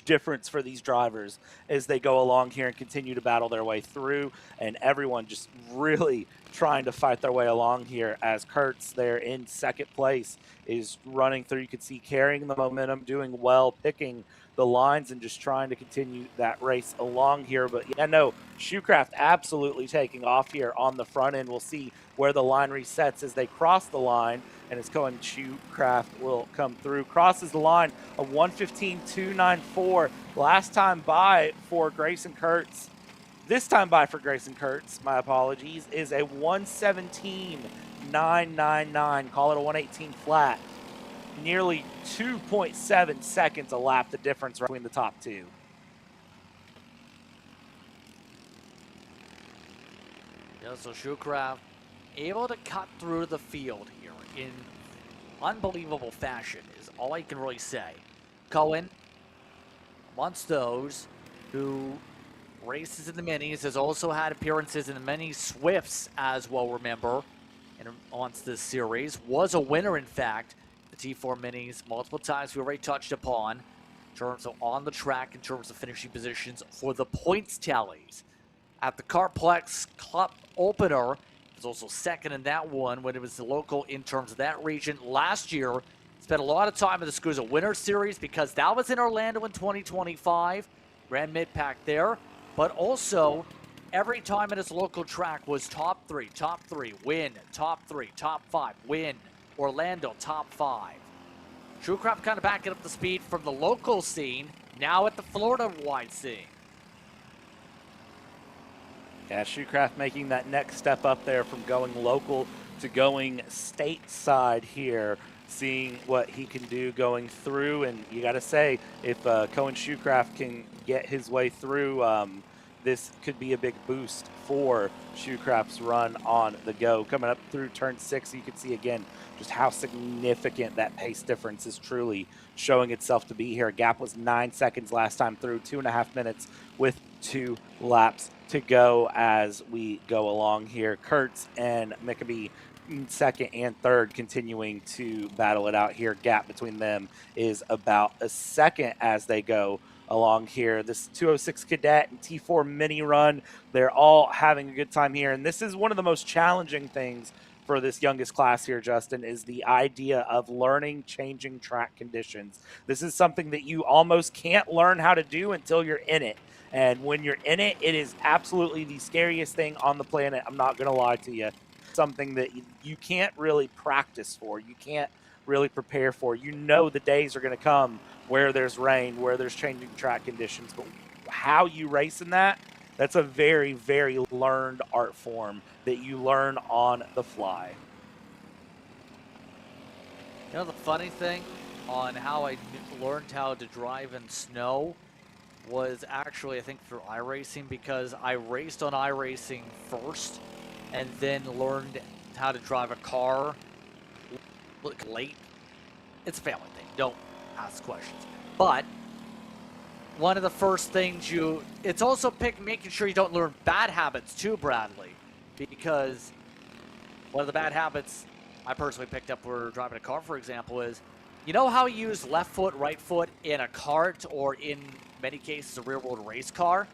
difference for these drivers as they go along here and continue to battle their way through, and everyone just really trying to fight their way along here as Kurtz there in second place is running through. You can see carrying the momentum, doing well, picking the lines and just trying to continue that race along here. But yeah, no, Shoecraft absolutely taking off here on the front end. We'll see where the line resets as they cross the line, and it's going Shoecraft will come through. Crosses the line, a 1:15.294. Last time by for Grayson Kurtz. This time by for Grayson Kurtz, my apologies, is a 1:17.999. Call it a 1:18 flat. Nearly 2.7 seconds a lap, the difference between the top two. Yeah, so Shoecraft able to cut through the field here in unbelievable fashion is all I can really say. Cohen, amongst those who races in the minis, has also had appearances in the mini Swifts as well, remember, and amongst this series. Was a winner, in fact, the T4 minis multiple times we already touched upon in terms of on the track, in terms of finishing positions for the points tallies. At the Kartplex Cup opener, was also second in that one when it was the local in terms of that region. Last year, spent a lot of time in the SKUSA Winter Series because that was in Orlando in 2025. Ran mid-pack there. But also, every time at his local track was top three, win, top 3, top 5, win, Orlando, top 5. Shoecraft kind of backing up the speed from the local scene, now at the Florida-wide scene. Yeah, Shoecraft making that next step up there from going local to going stateside here, seeing what he can do going through. And you got to say, if Cohen Shoecraft can get his way through, this could be a big boost for Shoecraft's run on the go. Coming up through turn 6, you can see again just how significant that pace difference is truly showing itself to be here. A gap was 9 seconds last time through, 2.5 minutes with 2 laps to go as we go along here. Kurtz and Mickaby second and third continuing to battle it out here. Gap between them is about a second as they go along here. This 206 Cadet and T4 mini run, they're all having a good time here. And this is one of the most challenging things for this youngest class here, Justin, is the idea of learning changing track conditions. This is something that you almost can't learn how to do until you're in it. And when you're in it, it is absolutely the scariest thing on the planet. I'm not going to lie to you. Something that you can't really practice for. You can't really prepare for. You know the days are going to come where there's rain, where there's changing track conditions. But how you race in that, that's a very, very learned art form that you learn on the fly. You know the funny thing on how I learned how to drive in snow was actually, I think, through iRacing, because I raced on iRacing first and then learned how to drive a car late. It's a family thing. Don't ask questions. But one of the first things it's also making sure you don't learn bad habits too, Bradley, because one of the bad habits I personally picked up for driving a car, for example, is, you know how you use left foot, right foot in a kart, or in many cases a real-world race car?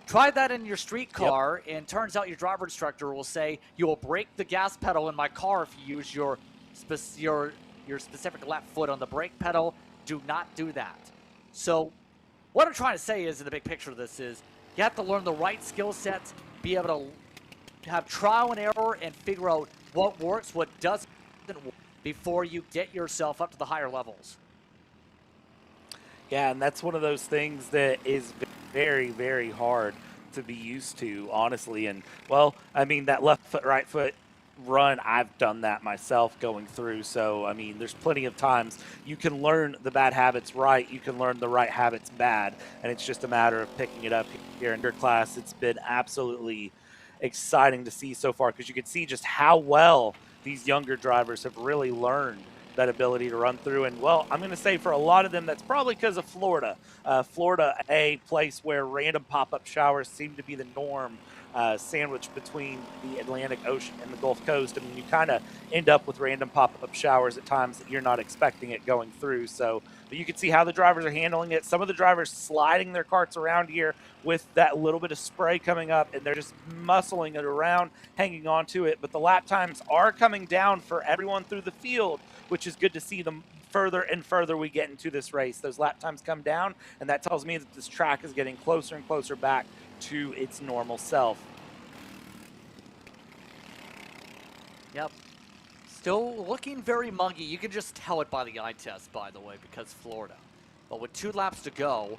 Try that in your street car, and turns out your driver instructor will say you will break the gas pedal in my car if you use your specific left foot on the brake pedal. Do not do that. So what I'm trying to say is, in the big picture of this, is you have to learn the right skill sets, be able to have trial and error, and figure out what works, what doesn't work, before you get yourself up to the higher levels. Yeah, and that's one of those things that is very, very hard to be used to, honestly. And, well, I mean, that left foot, right foot run, I've done that myself going through. So, I mean, there's plenty of times you can learn the bad habits right, you can learn the right habits bad, and it's just a matter of picking it up here in your class. It's been absolutely exciting to see so far, because you can see just how well these younger drivers have really learned that ability to run through. And, well, I'm going to say for a lot of them, that's probably because of Florida. Florida, a place where random pop-up showers seem to be the norm, sandwiched between the Atlantic Ocean and the Gulf Coast. I mean, you kind of end up with random pop-up showers at times that you're not expecting it going through. So, but you can see how the drivers are handling it. Some of the drivers sliding their karts around here with that little bit of spray coming up, and they're just muscling it around, hanging on to it. But the lap times are coming down for everyone through the field, which is good to see them further and further we get into this race. Those lap times come down, and that tells me that this track is getting closer and closer back to its normal self. Yep. Still looking very muggy. You can just tell it by the eye test, by the way, because Florida. But with 2 laps to go,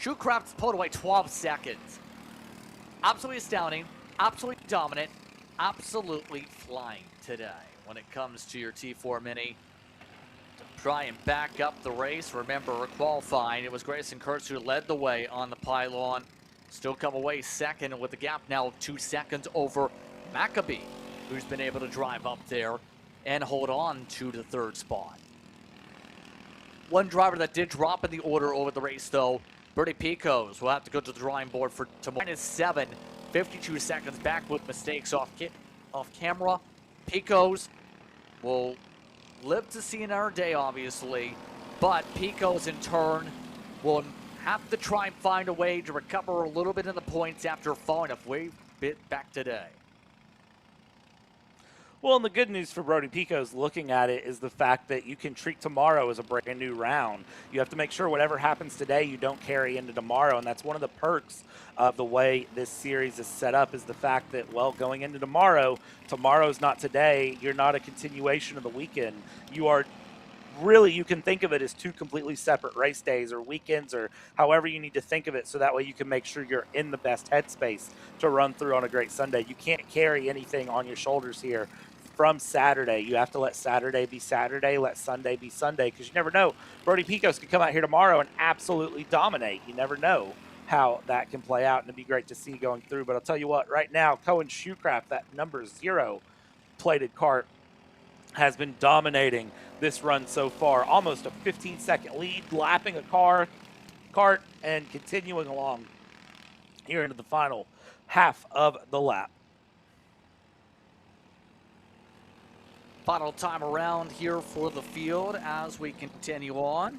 Shoecraft's pulled away 12 seconds. Absolutely astounding, absolutely dominant, absolutely flying today when it comes to your T4 Mini. To try and back up the race, remember, qualifying, it was Grayson Kurtz who led the way on the pylon. Still come away second with a gap now of 2 seconds over Maccabee, who's been able to drive up there and hold on to the 3rd spot. One driver that did drop in the order over the race, though, Bertie Picos, will have to go to the drawing board for tomorrow. -7, 52 seconds back with mistakes off camera. Picos will live to see another day, obviously, but Picos in turn will have to try and find a way to recover a little bit in the points after falling a way bit back today. Well, and the good news for Brody Picos looking at it is the fact that you can treat tomorrow as a brand new round. You have to make sure whatever happens today, you don't carry into tomorrow. And that's one of the perks of the way this series is set up, is the fact that, well, going into tomorrow's not today. You're not a continuation of the weekend. You are really, you can think of it as 2 completely separate race days or weekends or however you need to think of it, so that way you can make sure you're in the best headspace to run through on a great Sunday. You can't carry anything on your shoulders here from Saturday. You have to let Saturday be Saturday, let Sunday be Sunday, because you never know. Brody Picos could come out here tomorrow and absolutely dominate. You never know how that can play out, and it'd be great to see going through. But I'll tell you what, right now, Cohen Shoecraft, that number 0 plated kart, has been dominating this run so far. Almost a 15-second lead, lapping a kart, and continuing along here into the final half of the lap. Final time around here for the field as we continue on.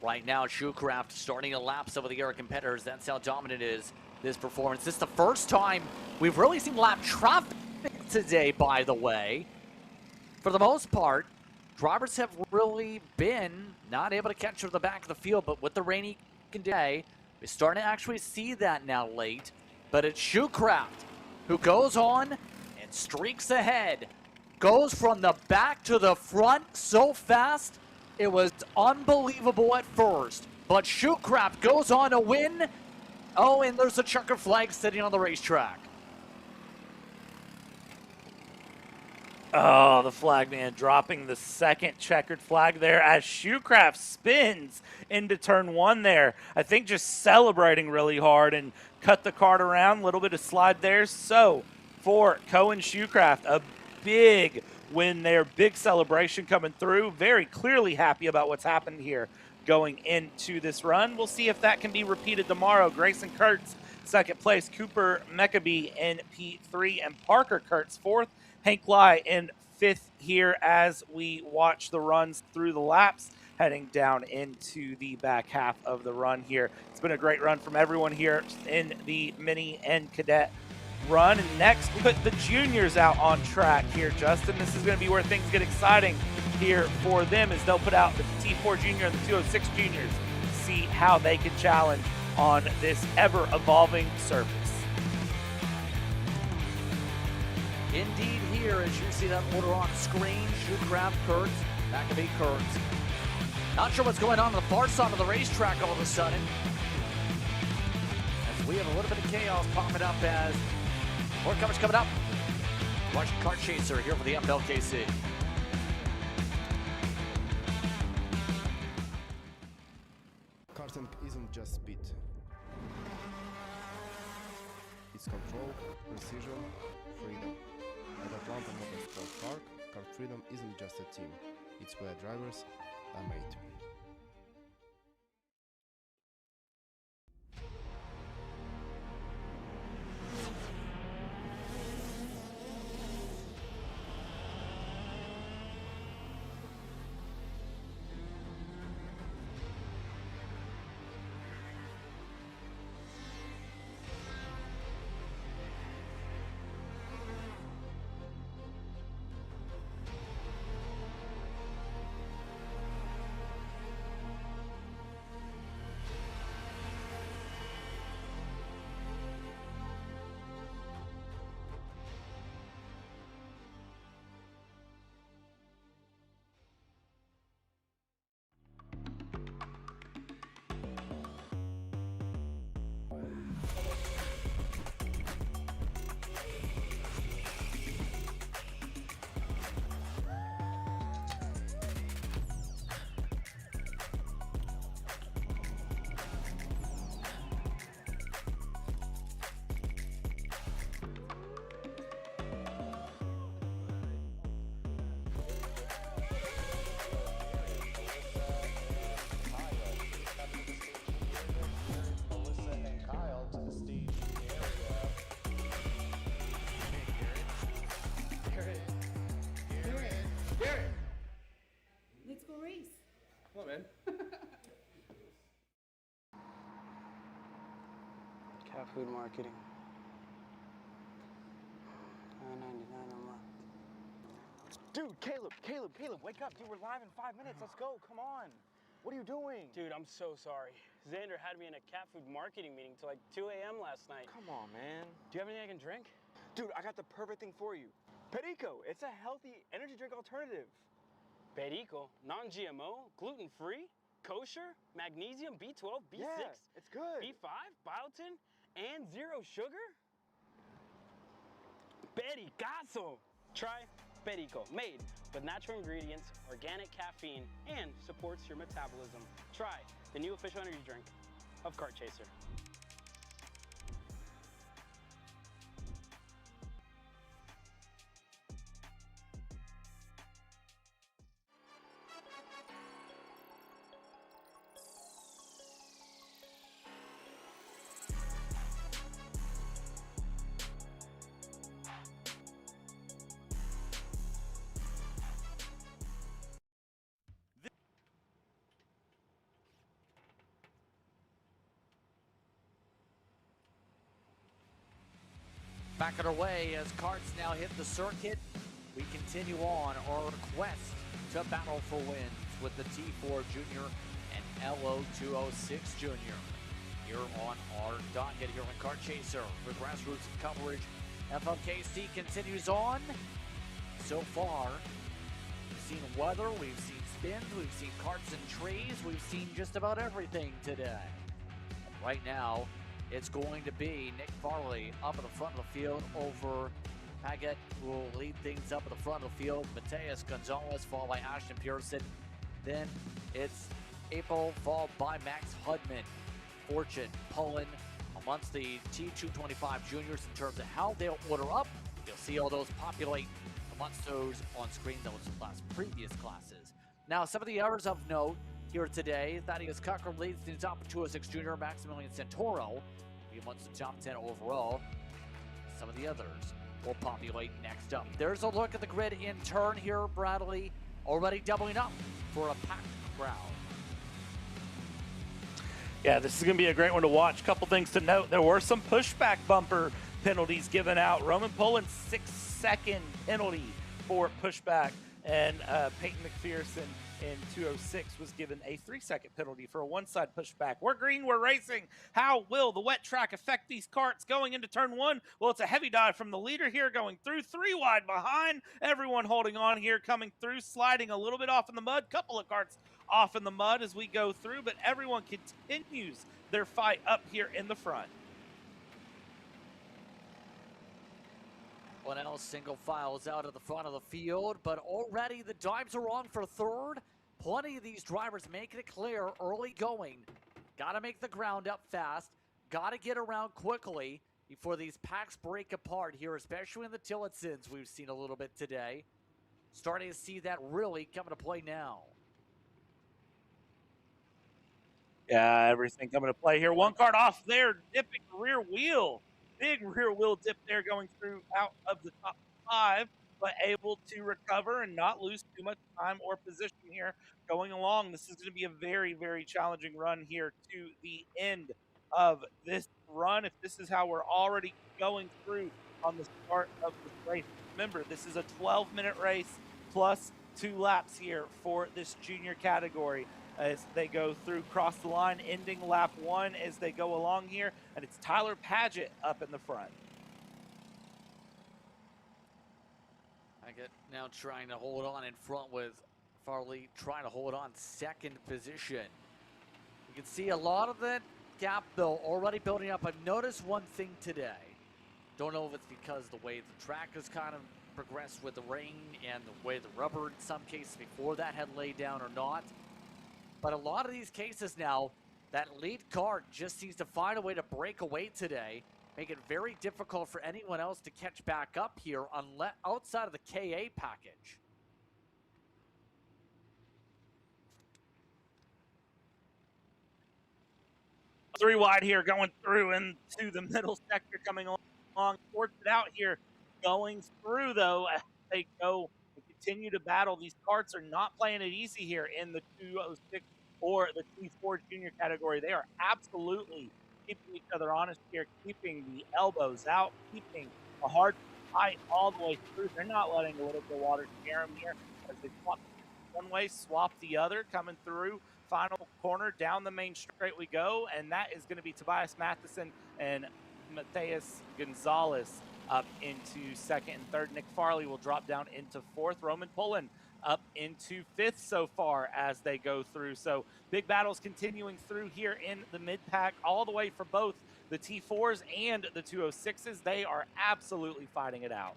Right now, Shoecraft starting to lap some of the other competitors. That's how dominant is this performance. This is the first time we've really seen lap traffic today, by the way. For the most part, drivers have really been not able to catch to the back of the field, but with the rainy day, we're starting to actually see that now late. But it's Shoecraft who goes on and streaks ahead. Goes from the back to the front so fast, it was unbelievable at first. But Shoecraft goes on to win. Oh, and there's a checker flag sitting on the racetrack. Oh, the flag man dropping the second checkered flag there as Shoecraft spins into turn 1 there. I think just celebrating really hard and cut the kart around. A little bit of slide there. So for Cohen Shoecraft, a big win there. Big celebration coming through. Very clearly happy about what's happened here going into this run. We'll see if that can be repeated tomorrow. Grayson Kurtz, 2nd place. Cooper Maccabee in P3 and Parker Kurtz 4th. Hank Lai in 5th here as we watch the runs through the laps, heading down into the back half of the run here. It's been a great run from everyone here in the Mini and Cadet run. And next, put the juniors out on track here, Justin. This is going to be where things get exciting here for them, as they'll put out the T4 Junior and the 206 Juniors, see how they can challenge on this ever-evolving surface. Indeed, here, as you see that order on screen, Shoecraft, Kurtz, Maccabee, Kurtz. Not sure what's going on the far side of the racetrack all of a sudden, as we have a little bit of chaos popping up as more coverage coming up. Russian Kart Chaser here for the FLKC. Karting isn't just speed. It's control, precision, freedom. At Atlanta Motorsport Park, Kart Freedom isn't just a team. It's where drivers are made. Let's go race. Come on, man. Cat food marketing. $9.99 a month. Dude, Caleb, wake up. Dude, we're live in 5 minutes. Let's go. Come on. What are you doing? Dude, I'm so sorry. Xander had me in a cat food marketing meeting till like 2 a.m. last night. Come on, man. Do you have anything I can drink? Dude, I got the perfect thing for you. Perico. It's a healthy energy drink alternative. Perico, non-GMO, gluten-free, kosher, magnesium, B12, B6, yeah, it's good. B5, biotin, and 0 sugar? Pericazo! Try Perico, made with natural ingredients, organic caffeine, and supports your metabolism. Try the new official energy drink of Kart Chaser. Back on our way as karts now hit the circuit. We continue on our quest to battle for wins with the T4 Junior and LO206 Junior. Here on our docket here on Kart Chaser for grassroots coverage. FLKC continues on. So far, we've seen weather, we've seen spins, we've seen karts and trees, we've seen just about everything today. And right now, it's going to be Nick Farley up at the front of the field over Cadet, who will lead things up at the front of the field. Mateus Gonzalez, followed by Ashton Pearson. Then it's April, followed by Max Hudman, Fortune, Pullen, amongst the T225 juniors in terms of how they'll order up. You'll see all those populate amongst those on screen, those previous classes. Now, some of the others of note here today, Thaddeus Cochran leads the top 206 junior, Maximilian Santoro amongst the top 10 overall. Some of the others will populate next up. There's a look at the grid in turn here, Bradley, already doubling up for a packed crowd. Yeah, this is going to be a great one to watch. Couple things to note. There were some pushback bumper penalties given out. Roman Poland's 6-second penalty for pushback, and Peyton McPherson in 206 was given a 3-second penalty for a one-side pushback. We're green, we're racing. How will the wet track affect these karts going into turn one? Well, it's a heavy dive from the leader here, going through 3 wide behind. Everyone holding on here, coming through, sliding a little bit off in the mud. Couple of karts off in the mud as we go through, but everyone continues their fight up here in the front. One else single files out at the front of the field, but already the dives are on for third. Plenty of these drivers making it clear early going. Got to make the ground up fast. Got to get around quickly before these packs break apart here, especially in the Tillotsons we've seen a little bit today. starting to see that really come into play now. Yeah, everything coming to play here. One card off there, dipping rear wheel. Big rear wheel dip there going through out of the top 5, but able to recover and not lose too much time or position here going along. This is going to be a very, very challenging run here to the end of this run. If this is how we're already going through on the start of this race, remember, this is a 12-minute race plus 2 laps here for this junior category as they go through, cross the line, ending lap 1 as they go along here, and it's Tyler Paget up in the front. Paget now trying to hold on in front with Farley trying to hold on second position. You can see a lot of that gap, though, already building up. I've noticed one thing today. Don't know if it's because the way the track has kind of progressed with the rain and the way the rubber in some cases before that had laid down or not. But a lot of these cases now, that lead car just seems to find a way to break away today, make it very difficult for anyone else to catch back up here unless outside of the KA package. Three wide here going through into the middle sector coming along. Forced it out here going through, though, as they go and continue to battle. These karts are not playing it easy here in the 206 or the T4 junior category. They are absolutely keeping each other honest here, keeping the elbows out, keeping a hard fight all the way through. They're not letting a little bit of water scare them here as they swap one way, swap the other, coming through. Final corner, down the main straight we go, and that is going to be Tobias Matheson and Mateus Gonzalez up into second and third. Nick Farley will drop down into fourth. Roman Pullen up into fifth so far as they go through. So big battles continuing through here in the mid-pack all the way for both the T4s and the 206s. They are absolutely fighting it out.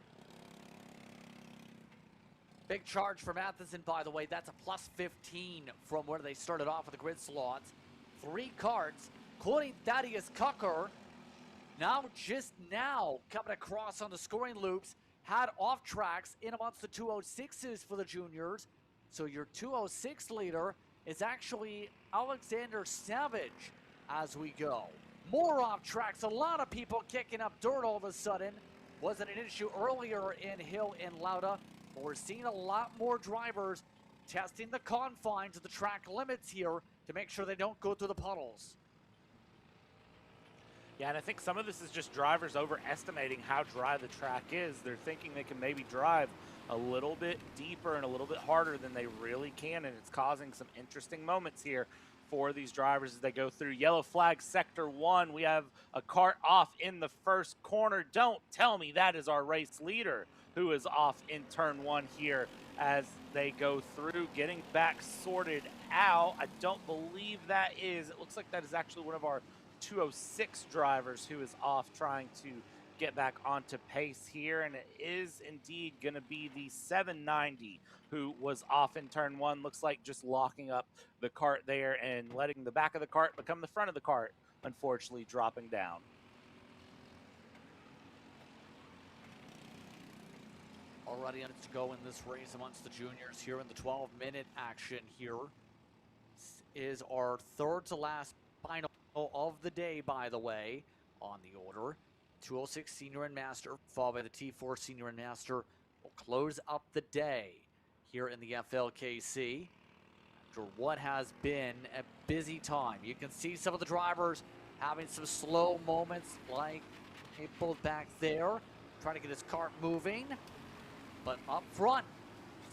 Big charge for Matheson, by the way. That's a plus 15 from where they started off with the grid slots. 3 carts, including Thaddeus Cucker, just now coming across on the scoring loops, had off tracks in amongst the 206s for the juniors. So your 206 leader is actually Alexander Savage as we go. More off tracks, a lot of people kicking up dirt all of a sudden. Wasn't an issue earlier in Hill and Lauda, but we're seeing a lot more drivers testing the confines of the track limits here to make sure they don't go through the puddles. Yeah, and I think some of this is just drivers overestimating how dry the track is. They're thinking they can maybe drive a little bit deeper and a little bit harder than they really can, and it's causing some interesting moments here for these drivers as they go through. Yellow flag sector 1. We have a kart off in the first corner. Don't tell me that is our race leader who is off in turn 1 here as they go through, getting back sorted out. I don't believe that is. It looks like that is actually one of our 206 drivers who is off trying to get back onto pace here, and it is indeed going to be the 790 who was off in turn 1. Looks like just locking up the cart there and letting the back of the cart become the front of the cart, unfortunately dropping down. Already on to go in this race amongst the juniors here in the 12-minute action here. This is our third to last final of the day, by the way, on the order. 206 Senior and Master, followed by the T4 Senior and Master, will close up the day here in the FLKC after what has been a busy time. You can see some of the drivers having some slow moments, like he pulled back there, trying to get his cart moving. But up front,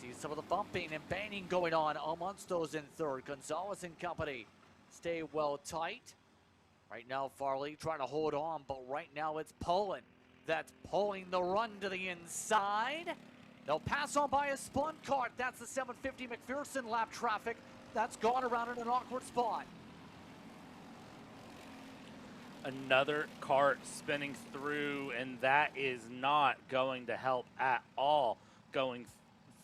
see some of the bumping and banging going on amongst those in third. Gonzalez and company stay well tight. Right now, Farley trying to hold on, but right now it's Pullen that's pulling the run to the inside. They'll pass on by a spun cart. That's the 750 McPherson lap traffic. That's gone around in an awkward spot. Another cart spinning through, and that is not going to help at all going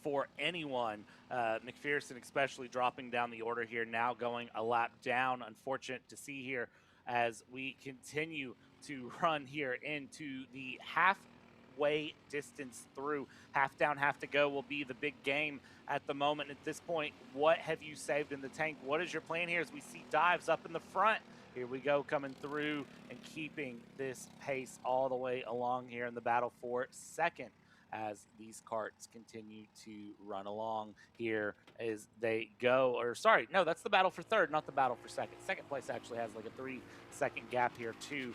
for anyone. McPherson especially dropping down the order here, now going a lap down. Unfortunate to see here as we continue to run here into the halfway distance through. Half down, half to go will be the big game at the moment. At this point, what have you saved in the tank? What is your plan here as we see dives up in the front? Here we go, coming through and keeping this pace all the way along here in the battle for second as these karts continue to run along here as they go. Or sorry, no, that's the battle for third, not the battle for second. Second place actually has like a 3-second gap here to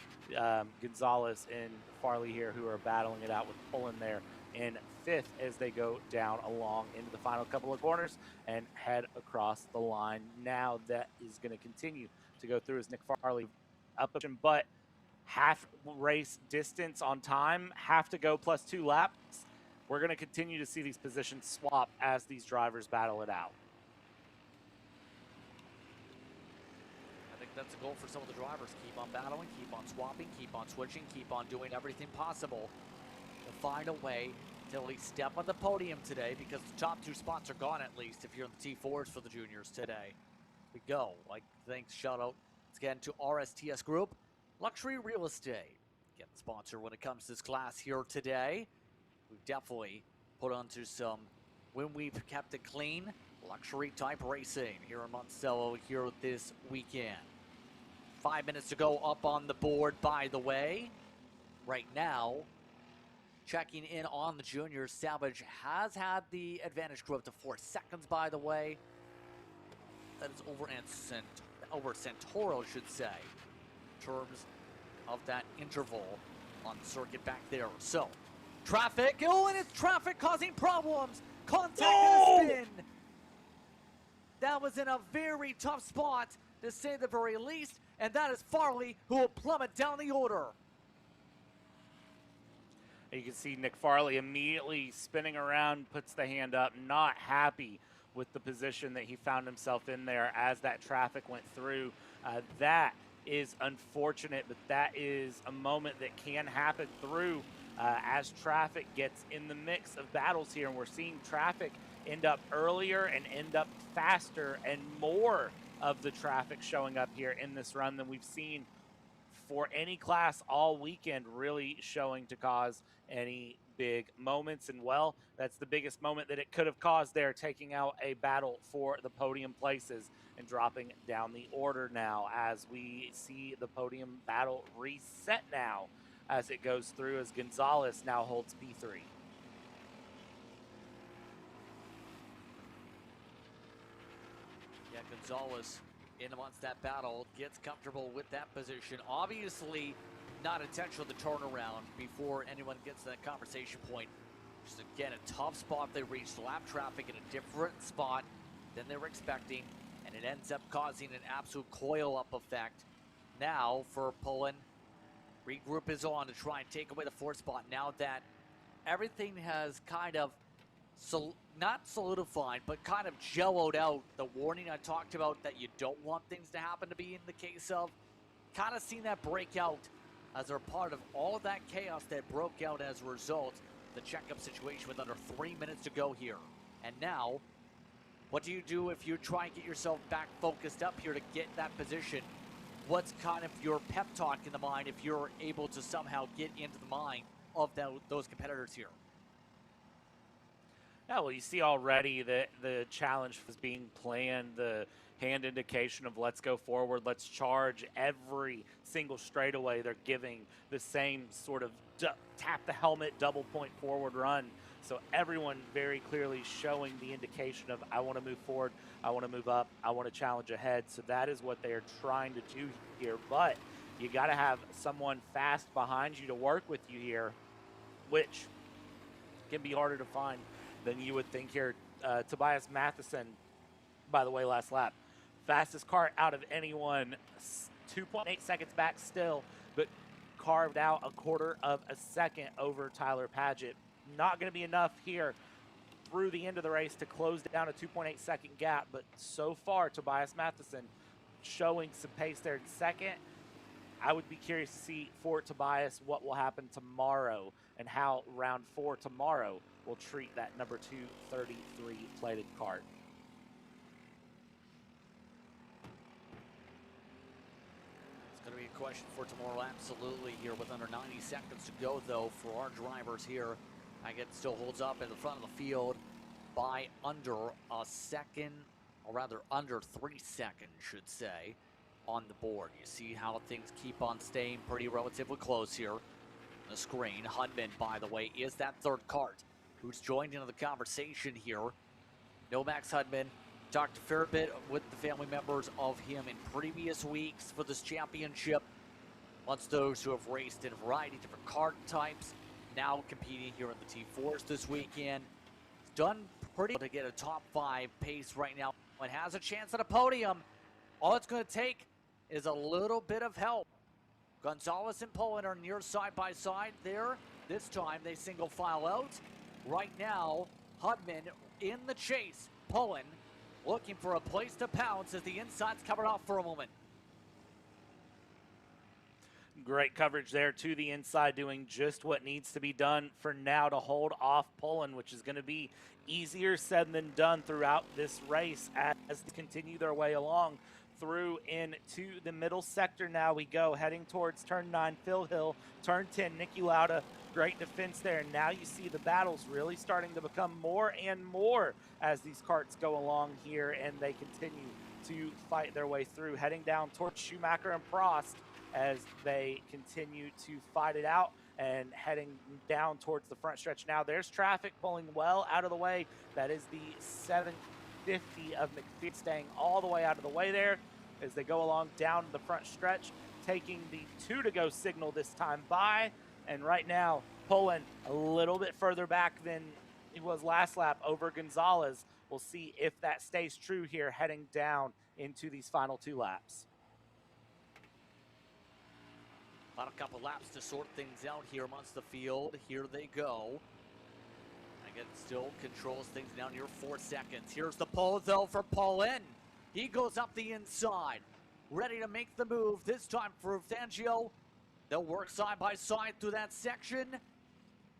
Gonzalez and Farley here, who are battling it out with Pullen there in fifth as they go down along into the final couple of corners and head across the line. Now that is going to continue to go through as Nick Farley up, but half race distance on time, have to go plus 2 laps. We're going to continue to see these positions swap as these drivers battle it out. I think that's a goal for some of the drivers. Keep on battling, keep on swapping, keep on switching, keep on doing everything possible to find a way to at least step on the podium today, because the top 2 spots are gone at least if you're in the T4s for the juniors today. We go. Like, thanks, shout out again to RSTS Group. Luxury Real Estate, get the sponsor when it comes to this class here today. We've definitely put onto some, when we've kept it clean, luxury type racing here in Monticello here this weekend. 5 minutes to go up on the board, by the way. Right now, checking in on the juniors, Savage has had the advantage crew up to 4 seconds, by the way. That is over Santoro, should say, in terms of that interval on the circuit back there. So, traffic. Oh, and it's traffic causing problems. Contact and a spin. That was in a very tough spot, to say the very least. And that is Farley, who will plummet down the order. You can see Nick Farley immediately spinning around, puts the hand up, not happy with the position that he found himself in there as that traffic went through. That is unfortunate, but that is a moment that can happen through as traffic gets in the mix of battles here. And we're seeing traffic end up earlier and end up faster, and more of the traffic showing up here in this run than we've seen for any class all weekend, really showing to cause any big moments. And well, that's the biggest moment that it could have caused there, taking out a battle for the podium places and dropping down the order now as we see the podium battle reset now as it goes through, as Gonzalez now holds P3. Yeah, Gonzalez in amongst that battle, gets comfortable with that position. Obviously not intentional to turn around before anyone gets to that conversation point. Just again, a tough spot. They reached lap traffic in a different spot than they were expecting, and it ends up causing an absolute coil-up effect. Now for Pullen, regroup is on to try and take away the fourth spot now that everything has kind of not solidified, but kind of jelloed out. The warning I talked about that you don't want things to happen to be in the case of, kind of seen that break out as they're part of all of that chaos that broke out as a result of the checkup situation with under 3 minutes to go here. And now, what do you do if you try and get yourself back focused up here to get that position? What's kind of your pep talk in the mind if you're able to somehow get into the mind of those competitors here? Yeah, well, you see already that the challenge was being planned, the hand indication of let's go forward, let's charge every single straightaway. They're giving the same sort of tap the helmet, double point forward run. So everyone very clearly showing the indication of I want to move forward, I want to move up, I want to challenge ahead. So that is what they are trying to do here. But you got to have someone fast behind you to work with you here, which can be harder to find than you would think here. Tobias Matheson, by the way, last lap. Fastest kart out of anyone, 2.8 seconds back still, but carved out a quarter of a second over Tyler Padgett. Not going to be enough here through the end of the race to close down a 2.8 second gap, but so far Tobias Matheson showing some pace there in second. I would be curious to see for Tobias what will happen tomorrow and how round 4 tomorrow will treat that number 233 plated kart. Going to be a question for tomorrow, absolutely, here with under 90 seconds to go, though, for our drivers here. Cadet still holds up in the front of the field by under a second, or rather under 3 seconds, should say, on the board. You see how things keep on staying pretty relatively close here on the screen. Hudman, by the way, is that third kart who's joined into the conversation here. No Max Hudman. Talked a fair bit with the family members of him in previous weeks for this championship. Amongst those who have raced in a variety of different kart types, now competing here in the T4s this weekend. He's done pretty well to get a top 5 pace right now and has a chance at a podium. All it's going to take is a little bit of help. Gonzalez and Poland are near side by side there. This time they single file out. Right now, Hudman in the chase. Poland looking for a place to pounce as the inside's covered off for a moment. Great coverage there to the inside, doing just what needs to be done for now to hold off Poland, which is going to be easier said than done throughout this race as they continue their way along through into the middle sector. Now we go heading towards turn 9, Phil Hill, turn 10, Nicky Lauda. Great defense there. And now you see the battles really starting to become more and more as these karts go along here and they continue to fight their way through, heading down towards Schumacher and Prost as they continue to fight it out and heading down towards the front stretch. Now there's traffic pulling well out of the way. That is the 750 of McPhee staying all the way out of the way there as they go along down the front stretch, taking the 2 to go signal this time by. And right now, Poland a little bit further back than he was last lap over Gonzalez. We'll see if that stays true here heading down into these final 2 laps. About a couple laps to sort things out here amongst the field. Here they go. Cadet still controls things now near 4 seconds. Here's the pole, though, for Poland. He goes up the inside, ready to make the move, this time for Fangio. They'll work side by side through that section.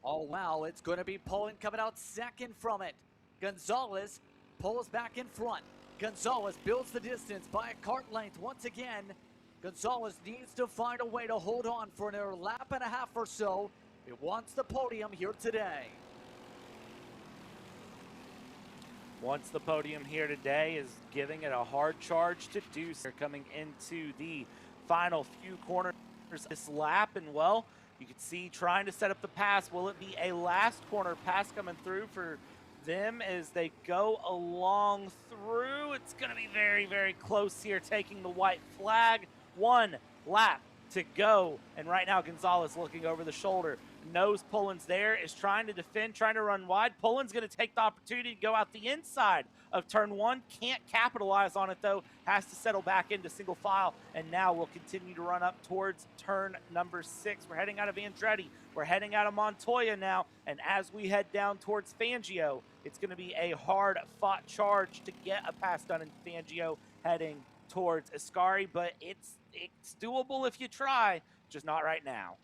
Oh, wow, it's going to be Poland coming out second from it. Gonzalez pulls back in front. Gonzalez builds the distance by a kart length once again. Gonzalez needs to find a way to hold on for another lap and a half or so. It wants the podium here today. Wants the podium here today, is giving it a hard charge to do so. Coming into the final few corners this lap, and well, you can see trying to set up the pass. Will it be a last corner pass coming through for them as they go along through? It's going to be very, very close here, taking the white flag. 1 lap to go, and right now Gonzalez looking over the shoulder, knows Poland's there, is trying to defend, trying to run wide. Poland's going to take the opportunity to go out the inside of turn 1. Can't capitalize on it, though. Has to settle back into single file, and now we'll continue to run up towards turn number 6. We're heading out of Andretti. We're heading out of Montoya now, and as we head down towards Fangio, it's going to be a hard-fought charge to get a pass done in Fangio heading towards Ascari, but it's doable if you try, just not right now.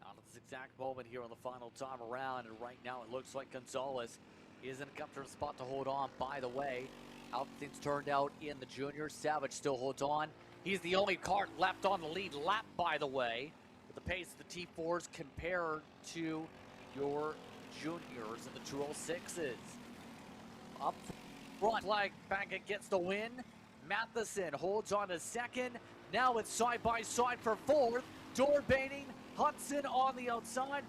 Out of this exact moment here on the final time around, and right now it looks like Gonzalez is in a comfortable spot to hold on. By the way, how things turned out in the juniors, Savage still holds on. He's the only kart left on the lead lap, by the way, with the pace of the T4s compared to your juniors and the 206s. Up front, flag Baggett gets the win. Matheson holds on to second. Now it's side by side for fourth. Door baiting, Hudson on the outside.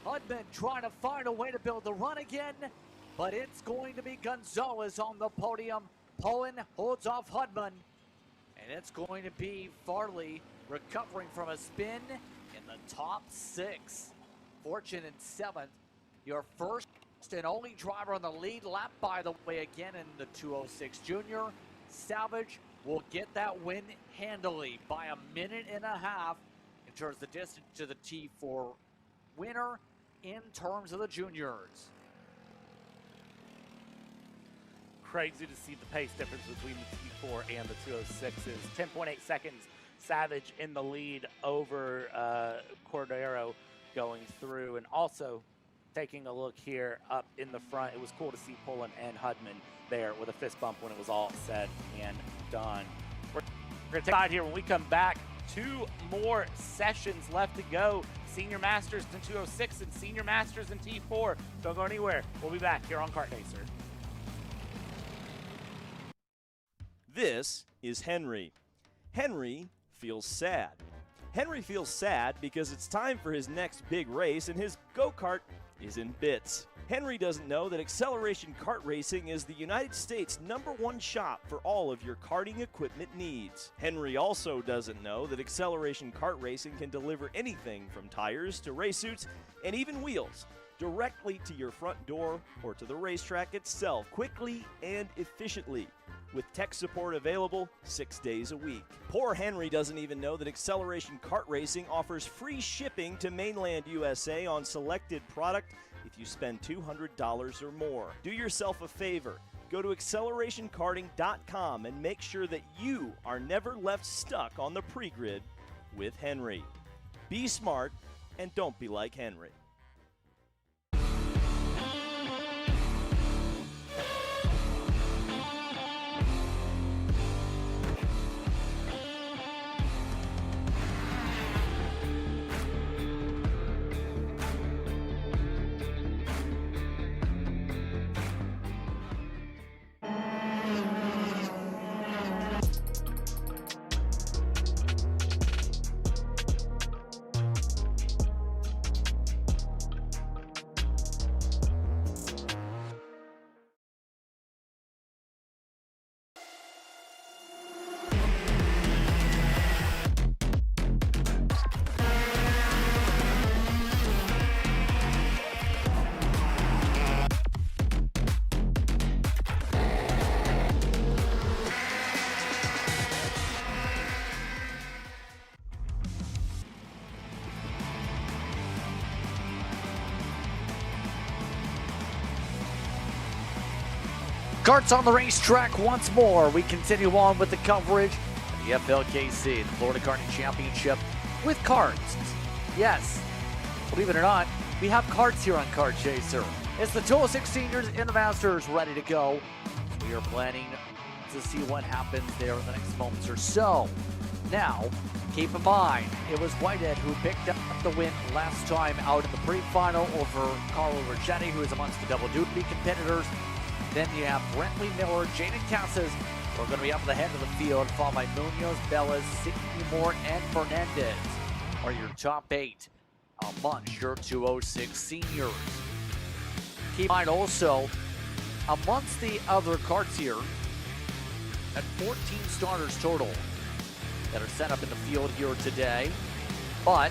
Hudman trying to find a way to build the run again, but it's going to be Gonzalez on the podium. Poland holds off Hudman, and it's going to be Farley recovering from a spin in the top 6. Fortune in 7th. Your first and only driver on the lead lap, by the way, again in the 206 junior. Savage will get that win handily by a minute and a half in terms of the distance to the T4 winner in terms of the juniors. Crazy to see the pace difference between the T4 and the 206s. 10.8 seconds, Savage in the lead over Cordero going through, and also taking a look here up in the front, it was cool to see Poland and Hudman there with a fist bump when it was all said and done. We're going to take a side here when we come back. 2 more sessions left to go. Senior Masters in 206 and Senior Masters in T4. Don't go anywhere. We'll be back here on Kart Racer. This is Henry. Henry feels sad. Henry feels sad because it's time for his next big race and his go-kart is in bits. Henry doesn't know that Acceleration Kart Racing is the United States' #1 shop for all of your karting equipment needs. Henry also doesn't know that Acceleration Kart Racing can deliver anything from tires to race suits and even wheels directly to your front door or to the racetrack itself, quickly and efficiently, with tech support available 6 days a week. Poor Henry doesn't even know that Acceleration Kart Racing offers free shipping to mainland USA on selected product if you spend $200 or more. Do yourself a favor. Go to accelerationkarting.com and make sure that you are never left stuck on the pre-grid with Henry. Be smart and don't be like Henry. Karts on the racetrack once more. We continue on with the coverage of the FLKC, the Florida Karting Championship, with karts. Yes, believe it or not, we have karts here on Kart Chaser. It's the 206 seniors in the Masters ready to go. We are planning to see what happens there in the next moments or so. Now, keep in mind, it was Whitehead who picked up the win last time out in the pre-final over Carlo Roggetti, who is amongst the double-duty competitors. Then you have Brentley Miller, Jaden Casas, who are going to be up at the head of the field, followed by Munoz, Bellas, Seymour, and Fernandez are your top 8 amongst your 206 seniors. Keep in mind also, amongst the other karts here, at 14 starters total that are set up in the field here today, but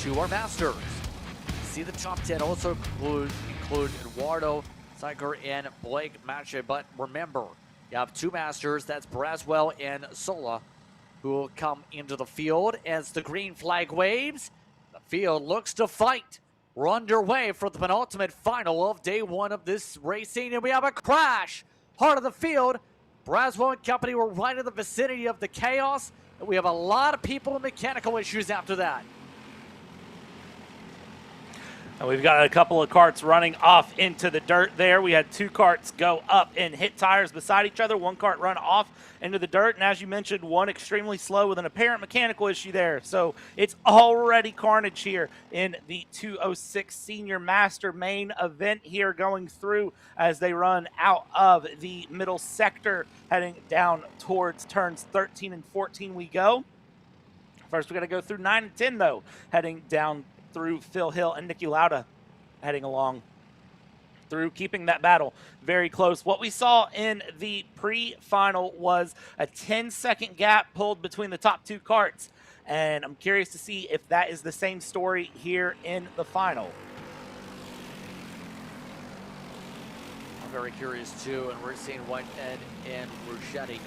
2 are masters. See, the top 10 also include Eduardo, Syker, and Blake Mache. But remember, you have 2 masters, that's Braswell and Sola, who will come into the field as the green flag waves. The field looks to fight. We're underway for the penultimate final of day 1 of this racing, and we have a crash. Heart of the field, Braswell and company were right in the vicinity of the chaos, and we have a lot of people with mechanical issues after that. And we've got a couple of karts running off into the dirt there. We had 2 karts go up and hit tires beside each other. 1 kart run off into the dirt. And as you mentioned, 1 extremely slow with an apparent mechanical issue there. So it's already carnage here in the 206 Senior Master main event here going through as they run out of the middle sector, heading down towards turns 13 and 14 we go. First, we got to go through 9 and 10, though, heading down through Phil Hill and Nicky Lauda heading along through, keeping that battle very close. What we saw in the pre-final was a 10-second gap pulled between the top 2 karts, and I'm curious to see if that is the same story here in the final. I'm very curious too, and we're seeing Whitehead and Roggetti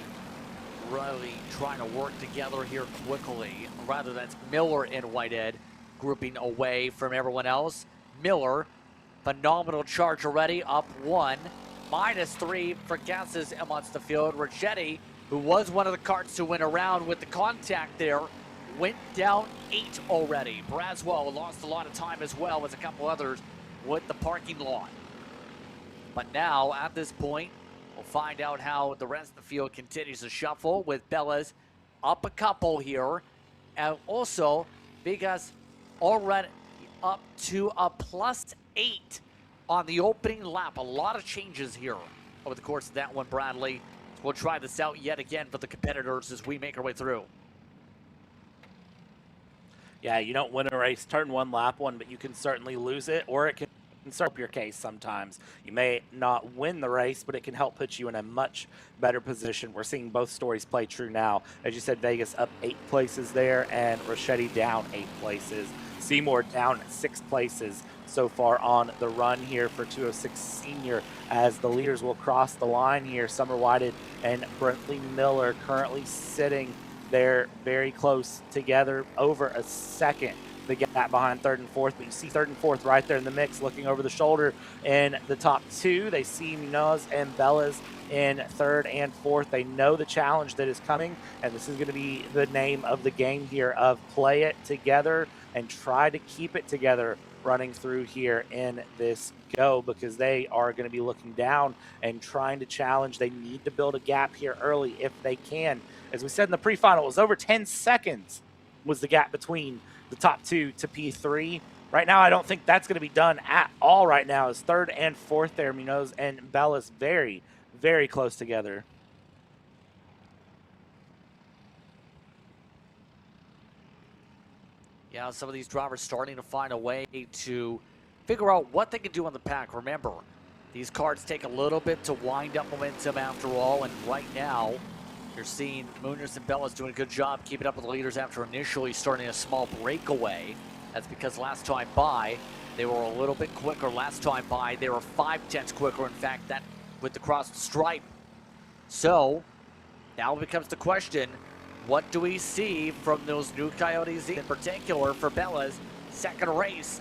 really trying to work together here quickly. Rather, that's Miller and Whitehead grouping away from everyone else. Miller, phenomenal charge already, up 1. -3 for Casas amongst the field. Roggetti, who was one of the karts to win around with the contact there, went down 8 already. Braswell lost a lot of time as well as a couple others with the parking lot. But now, at this point, We'll find out how the rest of the field continues to shuffle with Bellas up a couple here. And also, Vegas already up to a +8 on the opening lap. A lot of changes here over the course of that one, Bradley. We'll try this out yet again for the competitors as we make our way through. Yeah, you don't win a race turn one, lap one, but you can certainly lose it, or it can help your case sometimes. You may not win the race, but it can help put you in a much better position. We're seeing both stories play true now. As you said, Vegas up 8 places there, and Ricchetti down 8 places. Seymour down 6 places so far on the run here for 206 Senior, as the leaders will cross the line here. Summer Whited and Brentley Miller currently sitting there very close together, over a second the gap behind third and fourth, but you see third and fourth right there in the mix, looking over the shoulder in the top 2. They see Munoz and Bellas in third and fourth. They know the challenge that is coming, and this is going to be the name of the game here, of play it together and try to keep it together running through here in this go, because they are going to be looking down and trying to challenge. They need to build a gap here early if they can. As we said in the pre-final, it was over 10 seconds was the gap between the top 2 to P3. Right now, I don't think that's going to be done at all right now, as third and fourth there, Munoz and Bellas very, very close together. Yeah, some of these drivers starting to find a way to figure out what they can do on the pack. Remember, these karts take a little bit to wind up momentum after all, and right now, you're seeing Munoz and Bellas doing a good job keeping up with the leaders after initially starting a small breakaway. That's because last time by, they were a little bit quicker. Last time by, they were 5/10 quicker. In fact, that with the cross the stripe. So, now becomes the question, what do we see from those new Coyotes, in particular for Bellas? Second race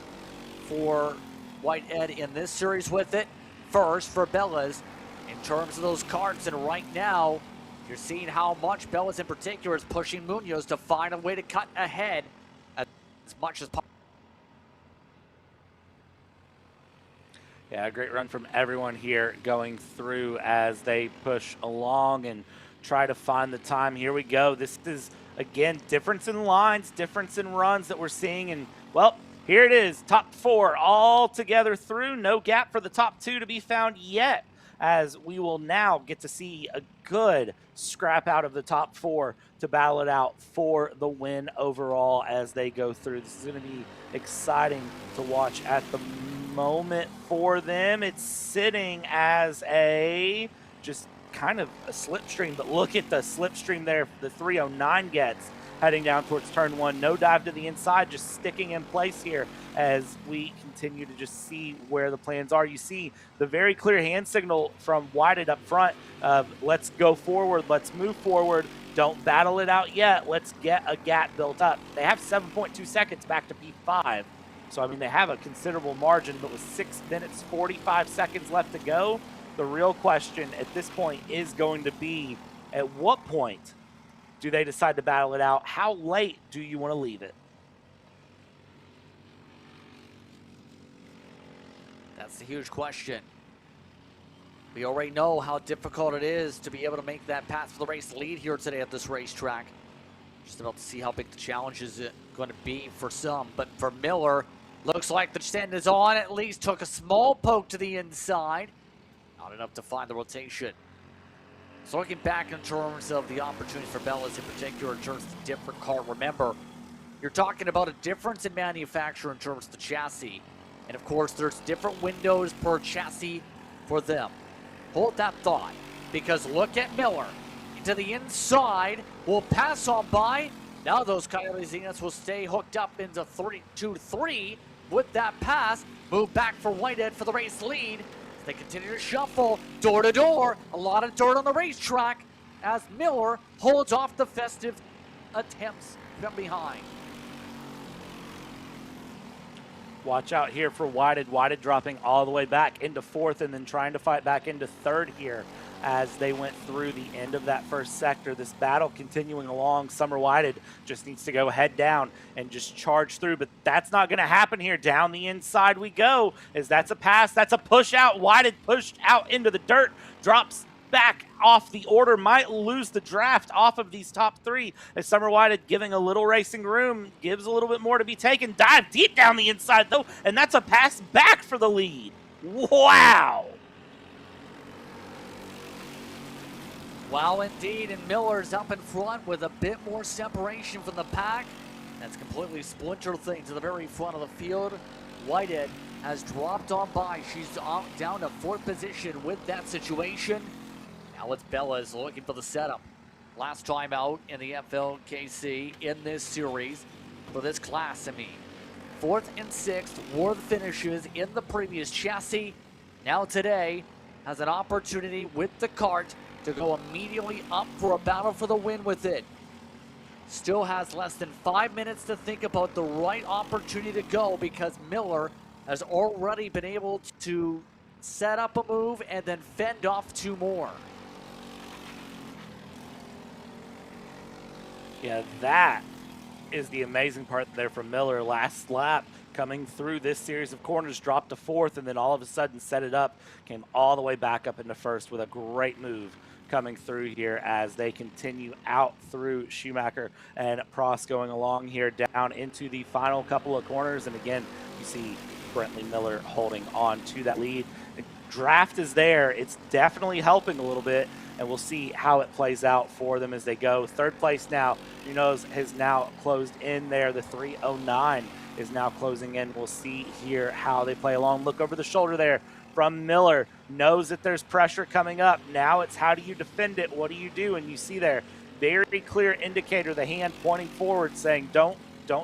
for Whitehead in this series with it. First for Bellas in terms of those karts, and right now, you're seeing how much Bellas in particular is pushing Munoz to find a way to cut ahead as much as possible. Yeah, great run from everyone here going through as they push along and try to find the time. Here we go. This is, again, difference in lines, difference in runs that we're seeing. And, well, here it is. Top 4 all together through. No gap for the top 2 to be found yet, as we will now get to see a good scrap out of the top 4 to battle it out for the win overall as they go through. This is going to be exciting to watch at the moment for them. It's sitting as a just kind of a slipstream, but look at the slipstream there the 309 gets heading down towards turn 1. No dive to the inside, just sticking in place here as we continue to just see where the plans are. You see the very clear hand signal from Whited up front of let's go forward, let's move forward, don't battle it out yet, let's get a gap built up. They have 7.2 seconds back to P5, so I mean they have a considerable margin, but with 6 minutes 45 seconds left to go, the real question at this point is going to be, at what point do they decide to battle it out? How late do you want to leave it? That's the huge question. We already know how difficult it is to be able to make that path for the race lead here today at this racetrack. Just about to see how big the challenge is going to be for some. But for Miller, looks like the descent is on. At least took a small poke to the inside. Not enough to find the rotation. So looking back in terms of the opportunity for Bellas in particular, in terms of the different car, remember, you're talking about a difference in manufacture in terms of the chassis. And of course, there's different windows per chassis for them. Hold that thought, because look at Miller. Into the inside, will pass on by. Now those Coyote Zeniths will stay hooked up into 2-3 with that pass. Move back for Whitehead for the race lead. They continue to shuffle door to door. A lot of dirt on the racetrack as Miller holds off the festive attempts from behind. Watch out here for Whited. Whited dropping all the way back into 4th and then trying to fight back into 3rd here as they went through the end of that first sector. This battle continuing along. Summer Whited just needs to go head down and just charge through, but that's not going to happen here. Down the inside we go, as that's a pass, that's a push out. Whited pushed out into the dirt, drops back off the order, might lose the draft off of these top three, as Summer Whitehead giving a little racing room, gives a little bit more to be taken. Dive deep down the inside, though, and that's a pass back for the lead. Wow. Wow, indeed, and Miller's up in front with a bit more separation from the pack. That's completely splintered things to the very front of the field. Whitehead has dropped on by. She's down to fourth position with that situation. Now it's Bellas looking for the setup. Last time out in the FLKC in this series for this class, I mean. Fourth and sixth were the finishes in the previous chassis. Now today has an opportunity with the kart to go immediately up for a battle for the win with it. Still has less than 5 minutes to think about the right opportunity to go, because Miller has already been able to set up a move and then fend off two more. Yeah, that is the amazing part there from Miller. Last lap, coming through this series of corners, dropped to fourth, and then all of a sudden set it up, came all the way back up into first with a great move coming through here as they continue out through Schumacher and Prost going along here down into the final couple of corners. And again, you see Brentley Miller holding on to that lead. The draft is there. It's definitely helping a little bit, and we'll see how it plays out for them as they go. Third place now, Munoz has now closed in there. The 309 is now closing in. We'll see here how they play along. Look over the shoulder there from Miller. Knows that there's pressure coming up. Now it's how do you defend it? What do you do? And you see there, very clear indicator, the hand pointing forward saying, don't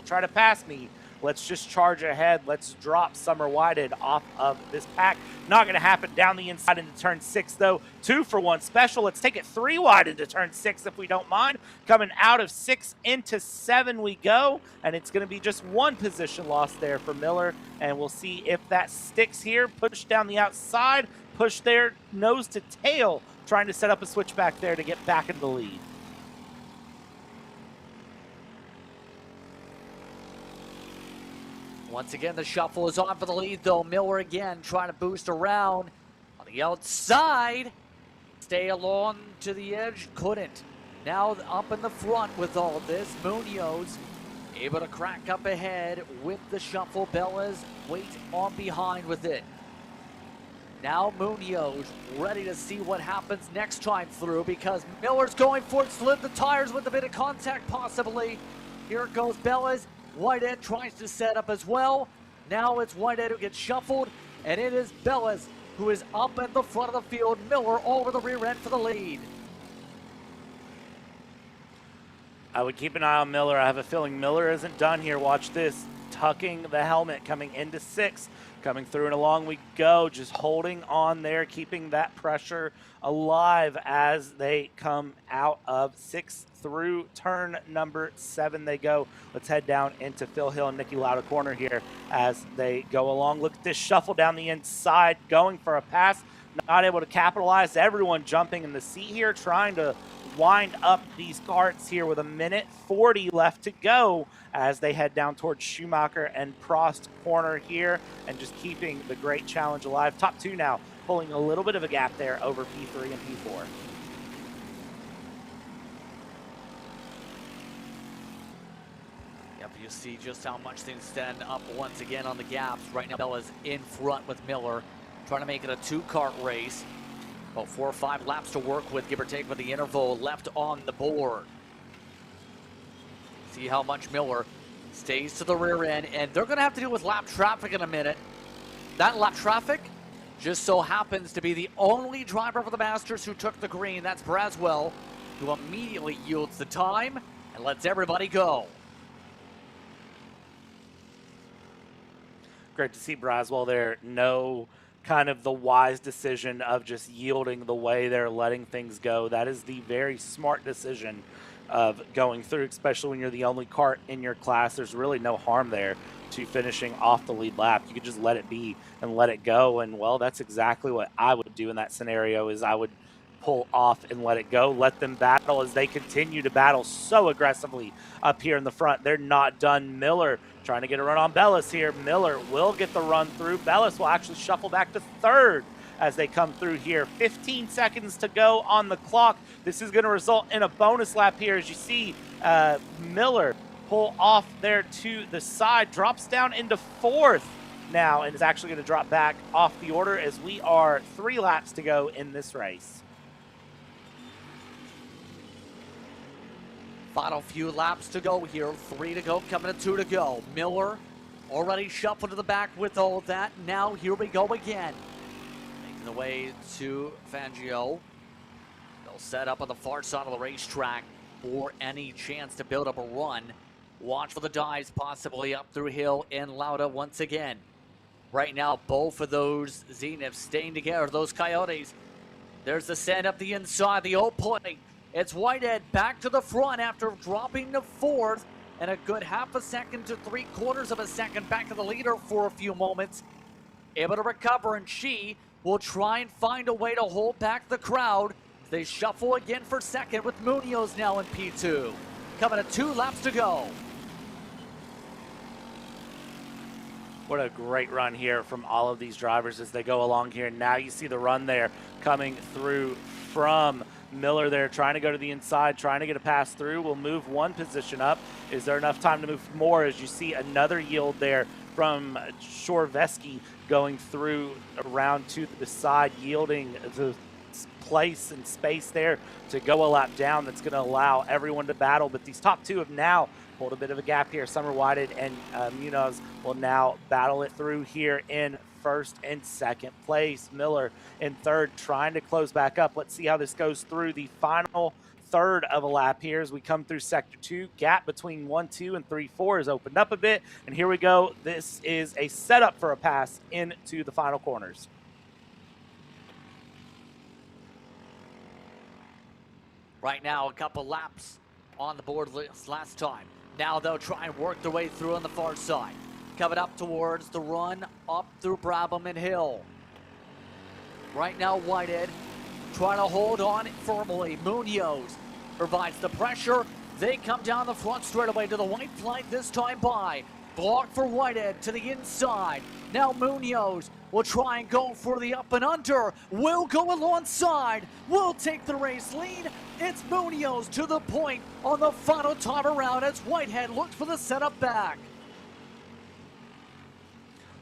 try to pass me. Let's just charge ahead. Let's drop Summer Whitehead off of this pack. Not going to happen down the inside into turn 6, though. 2 for 1 special. Let's take it 3 wide into turn 6 if we don't mind. Coming out of 6 into 7 we go, and it's going to be just 1 position loss there for Miller, and we'll see if that sticks here. Push down the outside, push there, nose to tail, trying to set up a switchback there to get back into the lead. Once again, the shuffle is on for the lead, though. Miller again trying to boost around on the outside. Stay along to the edge, couldn't. Now up in the front with all of this. Munoz able to crack up ahead with the shuffle. Bellas wait on behind with it. Now Munoz ready to see what happens next time through, because Miller's going for it. Slid the tires with a bit of contact possibly. Here goes Bellas. Whitehead tries to set up as well. Now it's Whitehead who gets shuffled, and it is Bellas who is up at the front of the field. Miller over the rear end for the lead. I would keep an eye on Miller. I have a feeling Miller isn't done here. Watch this. Tucking the helmet, coming into 6. Coming through and along we go, just holding on there, keeping that pressure alive as they come out of 6 through turn number 7 they go. Let's head down into Phil Hill and Nicky Lauda corner here as they go along. Look at this shuffle down the inside, going for a pass, not able to capitalize. Everyone jumping in the seat here, trying to wind up these karts here with 1:40 left to go as they head down towards Schumacher and Prost corner here, and just keeping the great challenge alive. Top 2 now, pulling a little bit of a gap there over P3 and P4. Yep, you see just how much things stand up once again on the gaps. Right now, Bella's in front with Miller, trying to make it a 2-kart race. About 4 or 5 laps to work with, give or take, with the interval left on the board. See how much Miller stays to the rear end, and they're going to have to deal with lap traffic in a minute. That lap traffic just so happens to be the only driver for the Masters who took the green. That's Braswell, who immediately yields the time and lets everybody go. Great to see Braswell there. No kind of the wise decision of just yielding the way they're letting things go. That is the very smart decision of going through, especially when you're the only kart in your class. There's really no harm there to finishing off the lead lap. You could just let it be and let it go, and well, that's exactly what I would do in that scenario. Is I would pull off and let it go, let them battle as they continue to battle so aggressively up here in the front. They're not done. Miller trying to get a run on Bellas here. Miller will get the run through. Bellas will actually shuffle back to 3rd as they come through here. 15 seconds to go on the clock. This is going to result in a bonus lap here as you see Miller pull off there to the side, drops down into 4th now, and is actually going to drop back off the order as we are 3 laps to go in this race. Final few laps to go here. 3 to go, coming to 2 to go. Miller already shuffled to the back with all of that. Now here we go again. Making the way to Fangio. They'll set up on the far side of the racetrack for any chance to build up a run. Watch for the dives, possibly up through Hill and Lauda once again. Right now, both of those Zeniths staying together, those Coyotes. There's the send up the inside, the old play. It's Whitehead back to the front after dropping to 4th, and a good half a second to 3/4 of a second back to the leader for a few moments. Able to recover, and she will try and find a way to hold back the crowd. They shuffle again for second with Munoz now in P2. Coming to 2 laps to go. What a great run here from all of these drivers as they go along here. Now you see the run there coming through from Miller there, trying to go to the inside, trying to get a pass through. Will move 1 position up. Is there enough time to move more as you see another yield there from Shorveski going through around to the side, yielding the place and space there to go a lap down. That's going to allow everyone to battle, but these top 2 have now pulled a bit of a gap here. Summer Whited and Munoz will now battle it through here in 1st and 2nd place. Miller in 3rd, trying to close back up. Let's see how this goes through the final 1/3 of a lap here as we come through Sector 2. Gap between 1-2 and 3-4 has opened up a bit, and here we go. This is a setup for a pass into the final corners. Right now, a couple laps on the board last time. Now they'll try and work their way through on the far side. Coming up towards the run up through Brabham and Hill. Right now, Whitehead trying to hold on firmly. Munoz provides the pressure. They come down the front straightaway to the white flag this time by. Block for Whitehead to the inside. Now Munoz will try and go for the up and under. Will go alongside. Will take the race lead. It's Munoz to the point on the final time around as Whitehead looks for the setup back.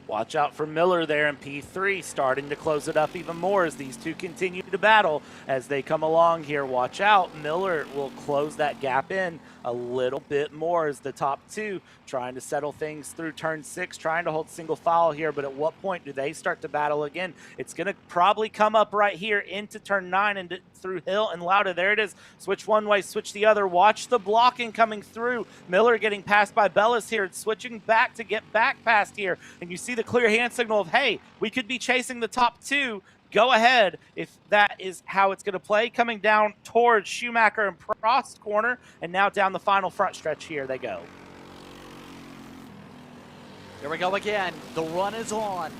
Watch out for Miller there in P3, starting to close it up even more as these 2 continue to battle as they come along here. Watch out, Miller will close that gap in a little bit more as the top 2 trying to settle things through turn 6, trying to hold single file here, but at what point do they start to battle again? It's going to probably come up right here into turn 9 and through Hill and Lauda. There it is. Switch one way, switch the other. Watch the blocking coming through. Miller getting passed by Bellis here. It's switching back to get back past here, and you see the clear hand signal of, hey, we could be chasing the top 2. Go ahead if that is how it's going to play. Coming down towards Schumacher and Prost corner, and now down the final front stretch here they go. Here we go again. The run is on.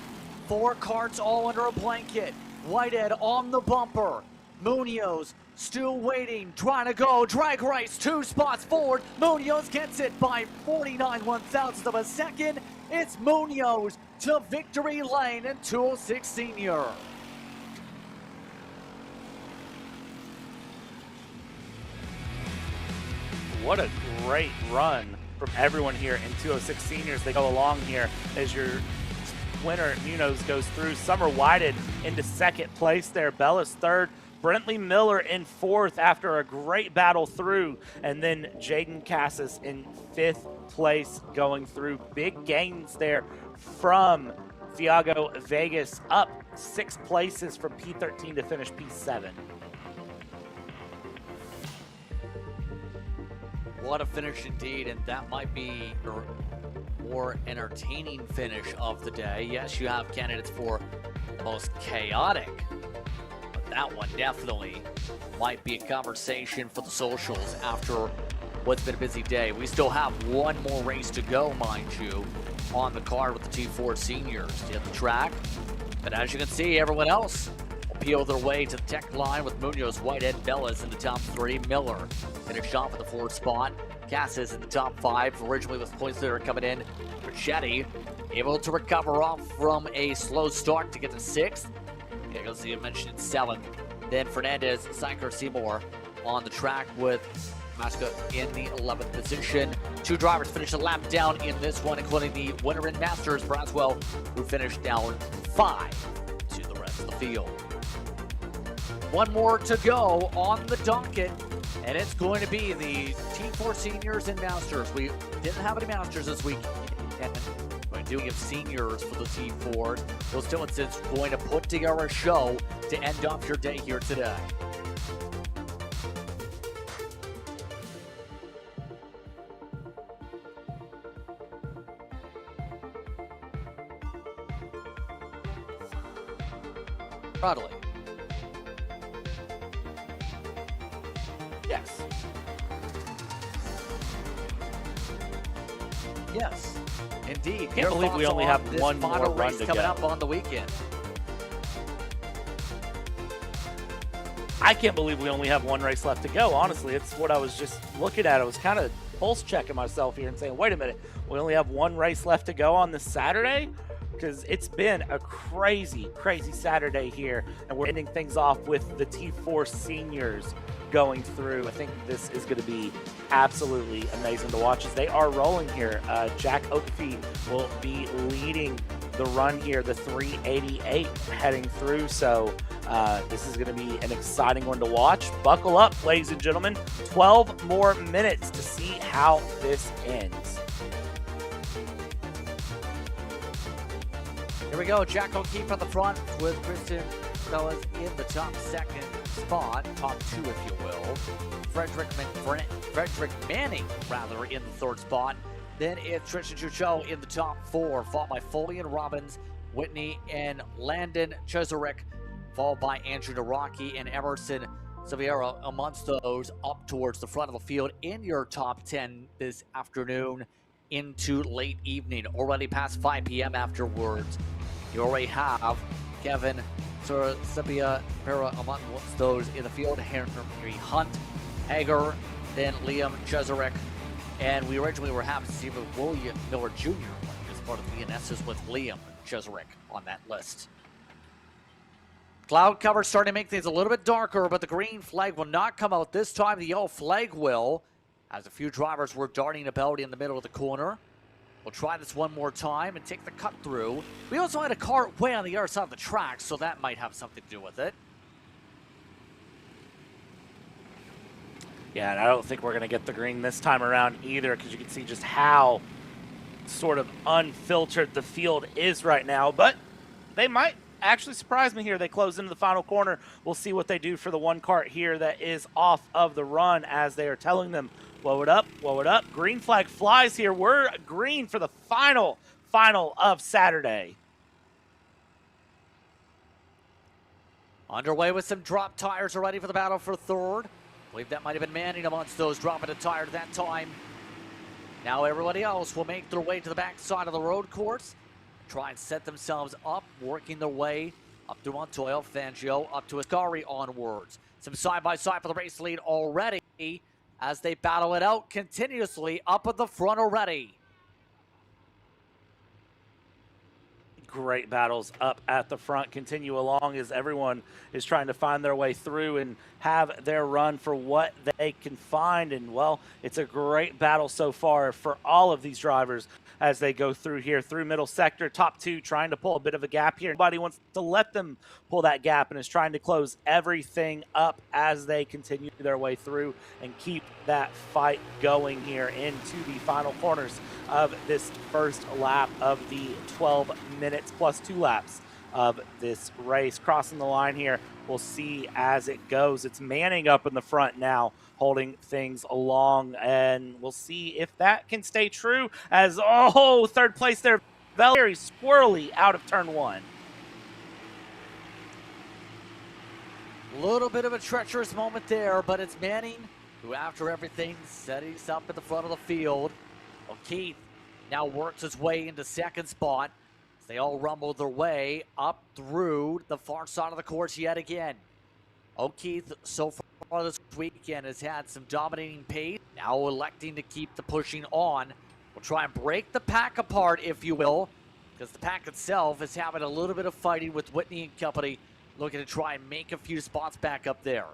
4 karts all under a blanket. Whitehead on the bumper. Munoz still waiting, trying to go. Drag race, 2 spots forward. Munoz gets it by 49/1000th of a second. It's Munoz to victory lane in 206 Senior. What a great run from everyone here in 206 Seniors. They go along here as your winner Munoz goes through. Summer Whited into 2nd place there. Bellis 3rd. Brentley Miller in 4th after a great battle through. And then Jaden Cassis in 5th place going through. Big gains there from Thiago Vegas, up 6 places from P13 to finish P7. What a finish indeed, and that might be a more entertaining finish of the day. Yes, you have candidates for the most chaotic, but that one definitely might be a conversation for the socials after what's been a busy day. We still have one more race to go, mind you, on the card with the T4 Seniors to hit the track. But as you can see, everyone else will peel their way to the tech line with Munoz, Whitehead, Bellis in the top 3. Miller finished off at the 4th spot. Cassis in the top 5, originally with points that are coming in. Ricchetti able to recover off from a slow start to get to 6th. As you mentioned, 7th. Then Fernandez, Syker, Seymour on the track with Masca in the 11th position. 2 drivers finished a lap down in this one, including the winner in Masters, Braswell, who finished down 5 to the rest of the field. One more to go on the docket, and it's going to be the T4 seniors in Masters. We didn't have any Masters this week, and we're doing it seniors for the T4. Bill Stillenson's going to put together a show to end off your day here today. Bradley. Yes. Yes, indeed. Can't believe we only have one more run race to coming go. up on the weekend. I can't believe we only have one race left to go. Honestly, it's what I was just looking at. I was kind of pulse checking myself here and saying, wait a minute, we only have one race left to go on this Saturday? Because it's been a crazy, crazy Saturday here, and we're ending things off with the T4 seniors going through. I think this is going to be absolutely amazing to watch as they are rolling here. Jack Oakfee will be leading the run here, the 388 heading through. So this is going to be an exciting one to watch. Buckle up, ladies and gentlemen. 12 more minutes to see how this ends. Here we go. Jack O'Keefe at the front with Kristen Fellas in the top 2nd spot, top 2 if you will. Frederick Manning rather in the 3rd spot. Then it's Tristan Chucho in the top 4, followed by Foley and Robbins, Whitney and Landon Cheserek, followed by Andrew Naraki and Emerson Silveira amongst those up towards the front of the field in your top 10 this afternoon into late evening, already past 5 p.m. afterwards. You already have Kevin Sabia Pera amongst those in the field, Henry Hunt, Hager, then Liam Cheserek, and we originally were happy to see William Miller Jr. as part of the NS's with Liam Cheserek on that list. Cloud cover starting to make things a little bit darker, but the green flag will not come out this time. The yellow flag will, as a few drivers were darting about in the middle of the corner. We'll try this one more time and take the cut through. We also had a car way on the other side of the track, so that might have something to do with it. Yeah, and I don't think we're going to get the green this time around either, because you can see just how sort of unfiltered the field is right now. But they might actually surprise me here. They close into the final corner. We'll see what they do for the one kart here that is off of the run as they are telling them, blow it up, blow it up. Green flag flies here. We're green for the final of Saturday. Underway with some drop tires already for the battle for 3rd. I believe that might have been Manning amongst those dropping a tire that time. Now everybody else will make their way to the back side of the road course. Try and set themselves up, working their way up to Montoya, Fangio, up to Ascari onwards. Some side-by-side for the race lead already as they battle it out continuously up at the front already. Great battles up at the front continue along as everyone is trying to find their way through and have their run for what they can find. And, well, it's a great battle so far for all of these drivers as they go through here, through middle sector, top 2, trying to pull a bit of a gap here. Nobody wants to let them pull that gap and is trying to close everything up as they continue their way through and keep that fight going here into the final corners of this first lap of the 12 minutes plus 2 laps of this race. Crossing the line here, we'll see as it goes. It's Manning up in the front now, holding things along, and we'll see if that can stay true as, oh, 3rd place there, very squirrely out of turn 1. A little bit of a treacherous moment there, but it's Manning who, after everything, settings up at the front of the field. O'Keefe now works his way into 2nd spot as they all rumble their way up through the far side of the course yet again. O'Keefe, so far this weekend, has had some dominating pace, now electing to keep the pushing on. We'll try and break the pack apart, if you will, because the pack itself is having a little bit of fighting with Whitney and company looking to try and make a few spots back up there.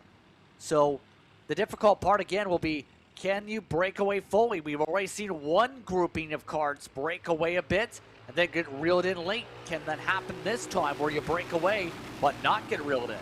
So the difficult part again will be, can you break away fully? We've already seen one grouping of karts break away a bit and then get reeled in late. Can that happen this time where you break away but not get reeled in?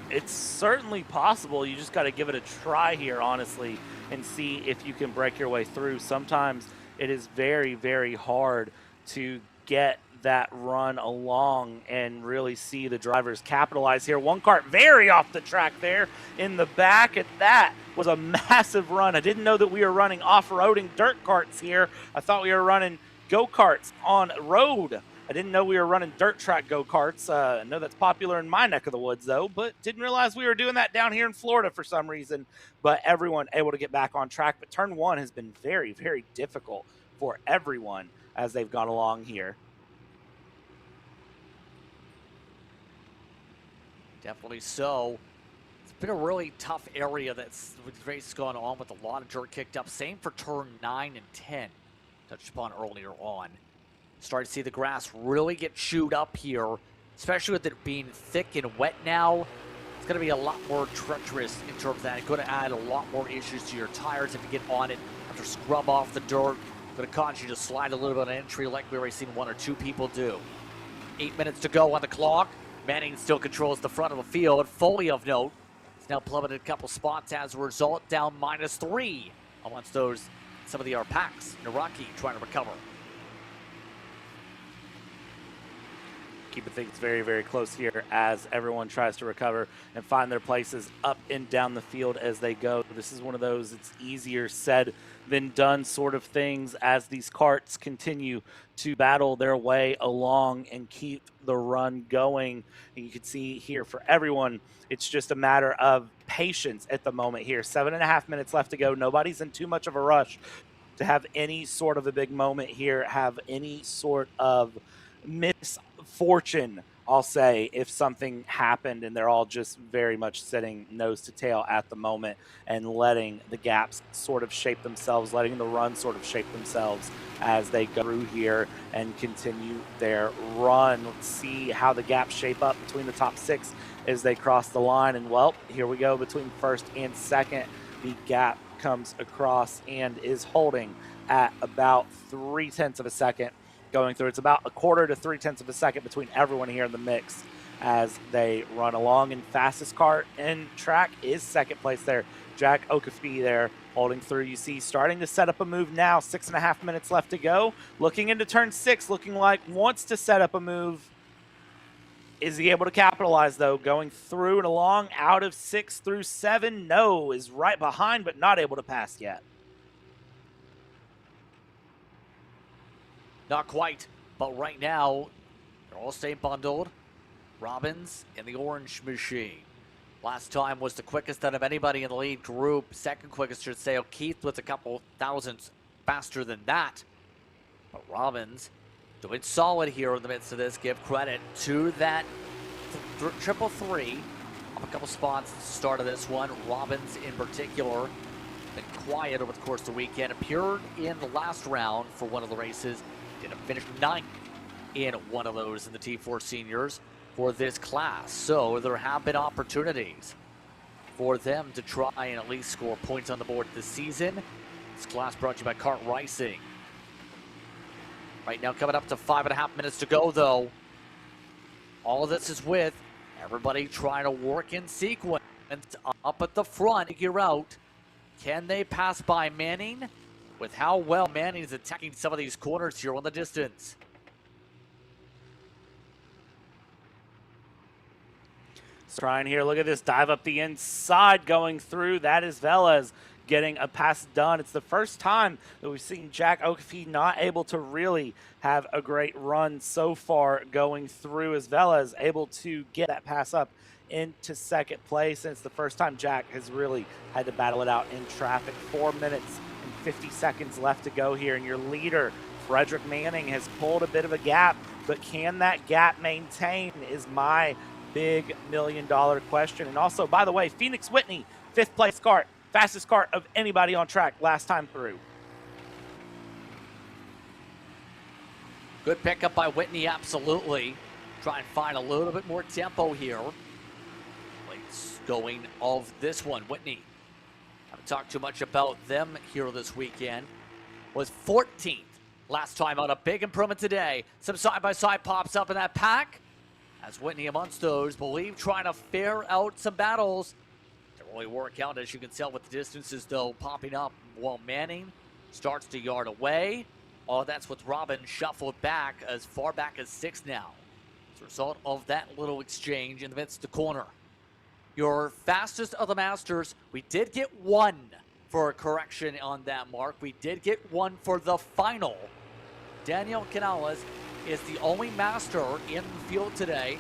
It's certainly possible. You just got to give it a try here, honestly, and see if you can break your way through. Sometimes it is very, very hard to get that run along and really see the drivers capitalize here. One kart very off the track there in the back, and that was a massive run. I didn't know that we were running off-roading dirt karts here. I thought we were running go-karts on road. I didn't know we were running dirt track go-karts. I know that's popular in my neck of the woods, though, but didn't realize we were doing that down here in Florida for some reason. But everyone able to get back on track. But turn one has been very, very difficult for everyone as they've gone along here. Definitely so. It's been a really tough area that's with the race gone on with a lot of dirt kicked up. Same for turn 9 and 10, touched upon earlier on. Starting to see the grass really get chewed up here, especially with it being thick and wet now. It's going to be a lot more treacherous in terms of that. It's going to add a lot more issues to your tires if you get on it. Have to scrub off the dirt. Going to cause you to slide a little bit on entry like we've already seen one or two people do. 8 minutes to go on the clock. Manning still controls the front of the field. Foley of note. He's now plummeted a couple spots as a result, down -3 amongst those, some of the packs. Naraki trying to recover. Keeping things very, very close here as everyone tries to recover and find their places up and down the field as they go. This is one of those, it's easier said than done sort of things as these karts continue to battle their way along and keep the run going. And you can see here for everyone, it's just a matter of patience at the moment here. 7.5 minutes left to go. Nobody's in too much of a rush to have any sort of a big moment here, have any sort of misfortune, I'll say, if something happened, and they're all just very much sitting nose to tail at the moment and letting the gaps sort of shape themselves, letting the run sort of shape themselves as they go through here and continue their run. Let's see how the gaps shape up between the top 6 as they cross the line. And well, here we go between first and second. The gap comes across and is holding at about 0.3 of a second. Going through, it's about 1/4 to 0.3 of a second between everyone here in the mix as they run along. And fastest kart in track is second place there. Jack Okafe there holding through. You see starting to set up a move now. 6.5 minutes left to go. Looking into turn 6, looking like wants to set up a move. Is he able to capitalize, though? Going through and along out of 6 through 7. No, is right behind, but not able to pass yet. Not quite, but right now, they're all staying bundled. Robbins in the orange machine. Last time was the quickest out of anybody in the lead group. Second quickest, should say. O'Keefe was a couple thousandths faster than that. But Robbins doing solid here in the midst of this. Give credit to that triple three. Up a couple spots at the start of this one. Robbins in particular, been quiet over the course of the weekend. Appeared in the last round for one of the races. Didn't finish 9th in one of those in the T4 seniors for this class. So there have been opportunities for them to try and at least score points on the board this season. This class brought to you by Kart Racing. Right now coming up to 5.5 minutes to go, though. All of this is with everybody trying to work in sequence up at the front. Figure out, can they pass by Manning? With how well Manning is attacking some of these corners here on the distance. Trying here, look at this dive up the inside going through. That is Velez getting a pass done. It's the first time that we've seen Jack Okafe not able to really have a great run so far going through, as Velez able to get that pass up into second place. And it's the first time Jack has really had to battle it out in traffic. 4 minutes and 50 seconds left to go here, and your leader Frederick Manning has pulled a bit of a gap, but can that gap maintain is my big $1 million question. And also, by the way, Phoenix Whitney, 5th place kart, fastest kart of anybody on track last time through. Good pickup by Whitney, absolutely. try and find a little bit more tempo here. Late going of this one. Whitney, haven't talked too much about them here this weekend. Was 14th last time out. A big improvement today. Some side-by-side pops up in that pack. As Whitney amongst those, believe trying to fare out some battles. Didn't really work out, as you can tell with the distances, though, popping up while Manning starts to yard away. All that's with Robin shuffled back as far back as 6 now. As a result of that little exchange in the midst of the corner. Your fastest of the Masters, we did get 1 for a correction on that mark. We did get 1 for the final. Daniel Canales is the only Master in the field today.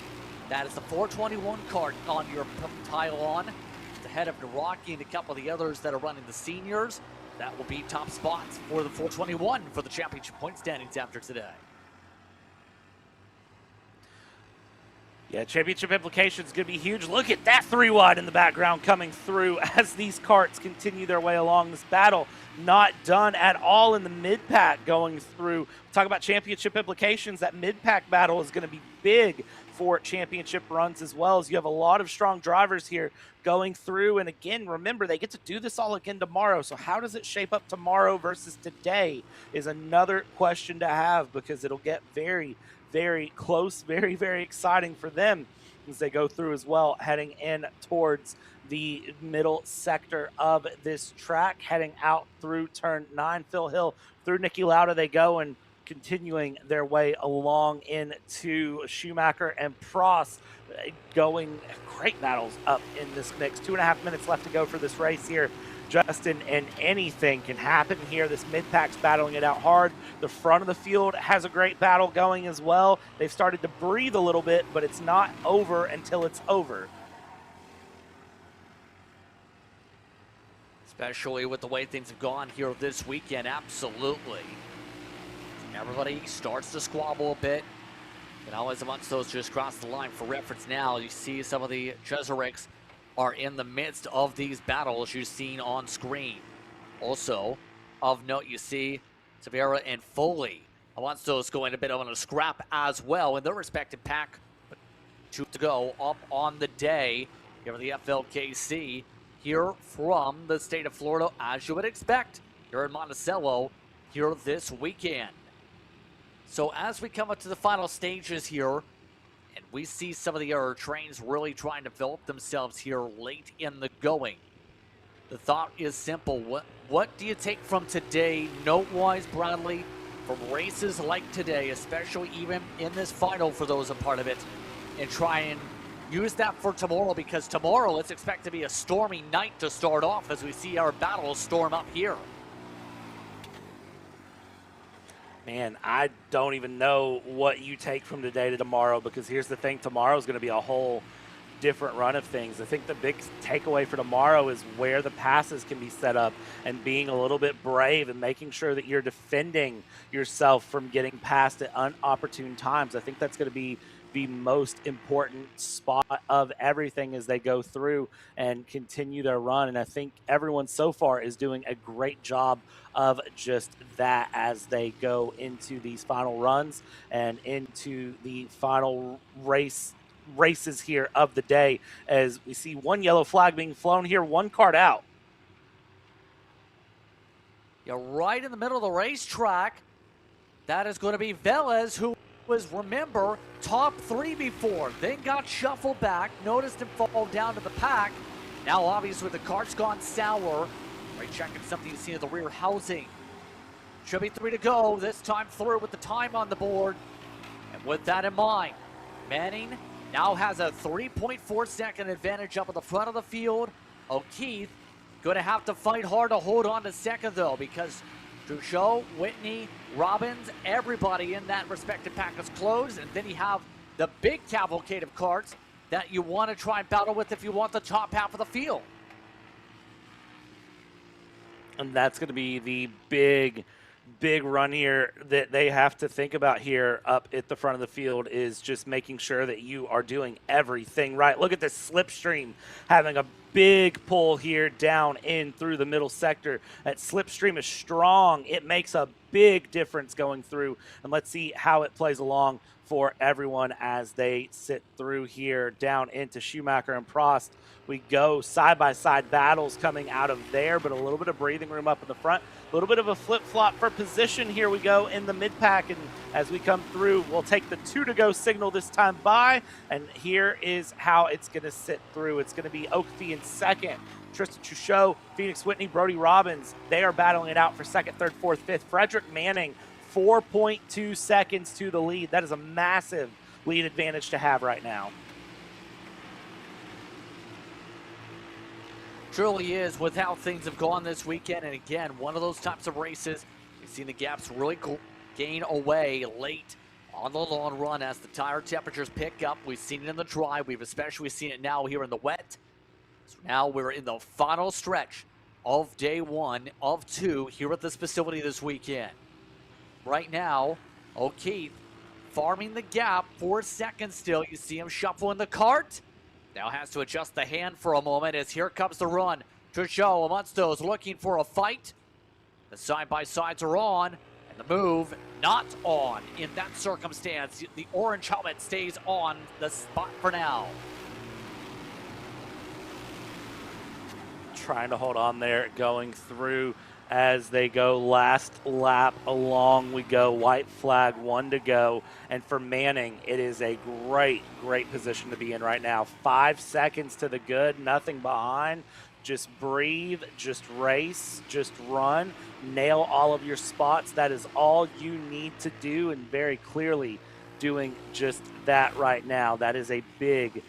That is the 421 Kart on your tile on. It's ahead of Naraki and a couple of the others that are running the seniors. That will be top spots for the 421 for the championship point standings after today. Yeah, championship implications going to be huge. Look at that 3 wide in the background coming through as these karts continue their way along this battle. Not done at all in the mid-pack going through. Talk about championship implications. That mid-pack battle is going to be big for championship runs, as well as you have a lot of strong drivers here going through. And again, remember, they get to do this all again tomorrow. So how does it shape up tomorrow versus today is another question to have, because it'll get very, very close, very, very exciting for them as they go through as well, heading in towards the middle sector of this track, heading out through turn 9, Phil Hill, through Nicky Lauda they go, and continuing their way along into Schumacher and Prost, going great battles up in this mix. 2.5 minutes left to go for this race here, Justin, and anything can happen here. This mid-pack's battling it out hard. The front of the field has a great battle going as well. They've started to breathe a little bit, but it's not over until it's over. Especially with the way things have gone here this weekend, absolutely. Everybody starts to squabble a bit. And always amongst those just crossed the line. For reference now, you see some of the Cheseriks are in the midst of these battles you've seen on screen. Also, of note, you see Severa and Foley amongst those going a bit on a scrap as well in their respective pack. 2 to go up on the day here for the FLKC. Here from the state of Florida, as you would expect, here in Monticello here this weekend. So as we come up to the final stages here, and we see some of the other trains really trying to develop themselves here late in the going, the thought is simple. What do you take from today, note-wise, Bradley, from races like today, especially even in this final for those a part of it, and try and use that for tomorrow? Because tomorrow, let's expect to be a stormy night to start off as we see our battles storm up here. Man, I don't even know what you take from today to tomorrow, because here's the thing, tomorrow is going to be a whole different run of things. I think the big takeaway for tomorrow is where the passes can be set up and being a little bit brave and making sure that you're defending yourself from getting past at inopportune times. I think that's going to be the most important spot of everything as they go through and continue their run. And I think everyone so far is doing a great job of just that as they go into these final runs and into the final races here of the day, as we see one yellow flag being flown here, one kart out. You're right in the middle of the racetrack. That is going to be Velez, who was, remember, top 3 before, then got shuffled back, noticed him fall down to the pack. Now, obviously, the kart's gone sour. Right, checking something you see in the rear housing. Should be 3 to go, this time through with the time on the board. And with that in mind, Manning now has a 3.4 second advantage up at the front of the field. O'Keefe going to have to fight hard to hold on to second, though, because Truchot, Whitney, Robbins, everybody in that respective pack is closed. And then you have the big cavalcade of karts that you want to try and battle with if you want the top half of the field. And that's going to be the big run here that they have to think about here up at the front of the field, is just making sure that you are doing everything right. Look at this slipstream having a big pull here down in through the middle sector. That slipstream is strong. It makes a big difference going through. And let's see how it plays along for everyone as they sit through here down into Schumacher and Prost. We go side-by-side battles coming out of there, but a little bit of breathing room up in the front. A little bit of a flip-flop for position. Here we go in the mid-pack, and as we come through, we'll take the 2 to go signal this time by, and here is how it's going to sit through. It's going to be Oakfee in second. Tristan Truchot, Phoenix Whitney, Brody Robbins, they are battling it out for second, third, fourth, fifth. Frederick Manning, 4.2 seconds to the lead. That is a massive lead advantage to have right now. Truly is with how things have gone this weekend. And again, one of those types of races, we've seen the gaps really gain away late on the long run as the tire temperatures pick up. We've seen it in the dry. We've especially seen it now here in the wet. So now we're in the final stretch of day 1 of 2 here at this facility this weekend. Right now, O'Keefe farming the gap, 4 seconds still. You see him shuffling the cart. Now has to adjust the hand for a moment as here comes the run. Truchot, Amonsto's looking for a fight. The side-by-sides are on, and the move not on in that circumstance. The orange helmet stays on the spot for now. Trying to hold on there, going through as they go last lap along we go. White flag, 1 to go. And for Manning, it is a great position to be in right now. 5 seconds to the good, nothing behind. Just breathe, just race, just run, nail all of your spots. That is all you need to do, and very clearly doing just that right now. That is a big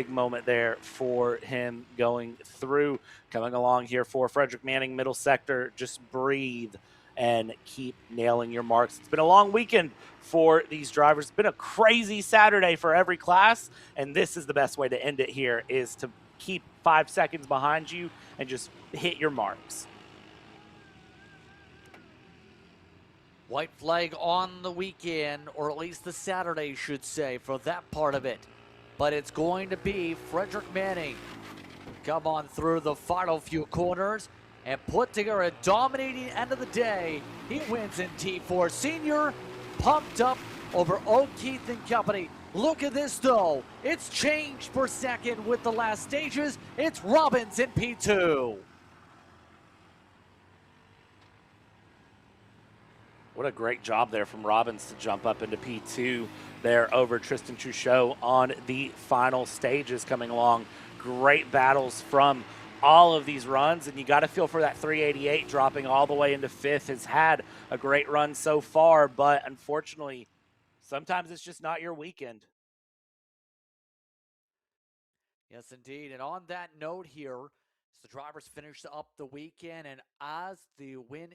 moment there for him going through. Coming along here for Frederick Manning, middle sector, just breathe and keep nailing your marks. It's been a long weekend for these drivers. It's been a crazy Saturday for every class, and this is the best way to end it here, is to keep 5 seconds behind you and just hit your marks. White flag on the weekend, or at least the Saturday, should say, for that part of it. But it's going to be Frederick Manning come on through the final few corners and put together a dominating end of the day. He wins in T4 Senior, pumped up over O'Keefe and company. Look at this though, it's changed for second with the last stages. It's Robbins in P2. What a great job there from Robbins to jump up into P2 there over Tristan Truchot on the final stages coming along. Great battles from all of these runs, and you got to feel for that 388 dropping all the way into 5th. Has had a great run so far, but unfortunately, sometimes it's just not your weekend. Yes, indeed. And on that note here, as the drivers finish up the weekend, and as the win...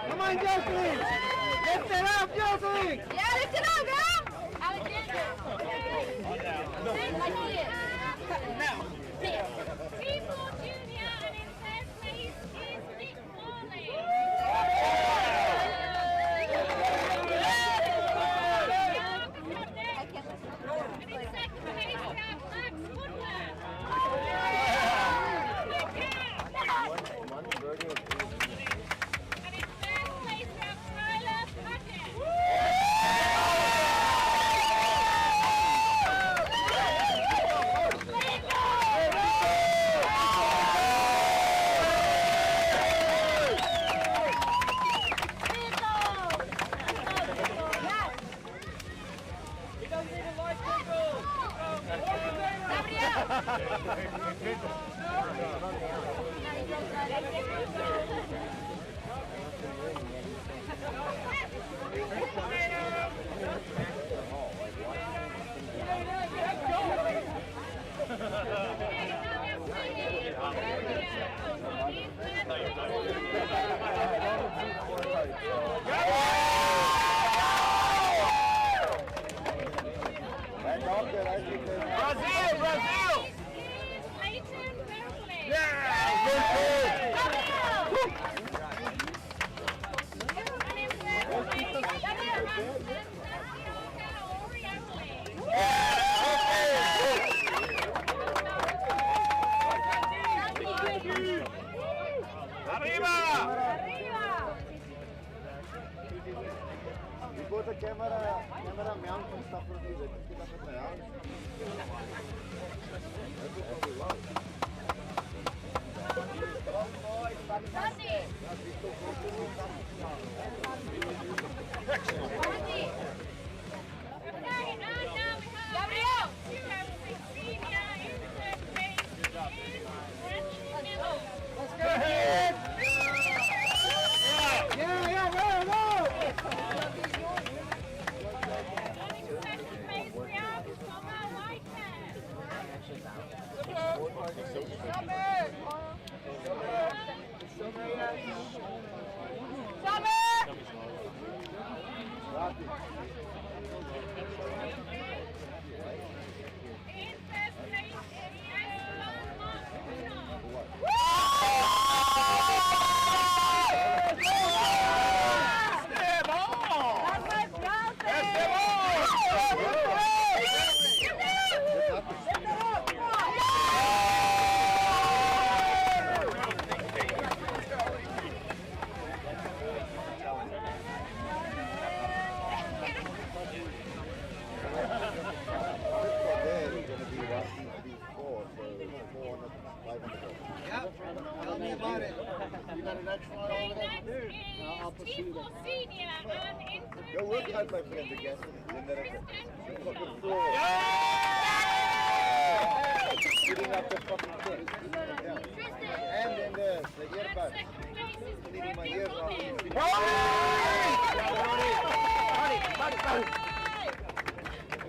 Come on, Jocelyn! Lift it up, Jocelyn! Yeah, lift it up, girl! Alexander! Now. People Junior, and in third place is Nick Morley. And in second place, we have Max Woodward.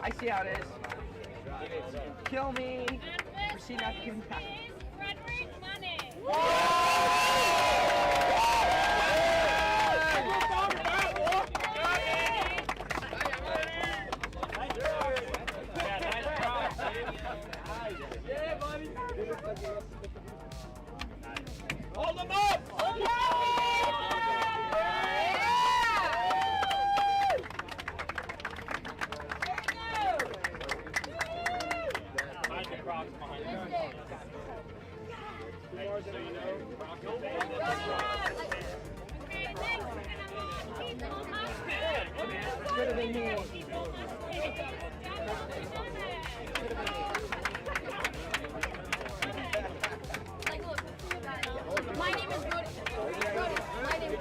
I see how it is. Kill me. Proceed not to give me back. Hold them up! Could have been me. My name is Brody. My name is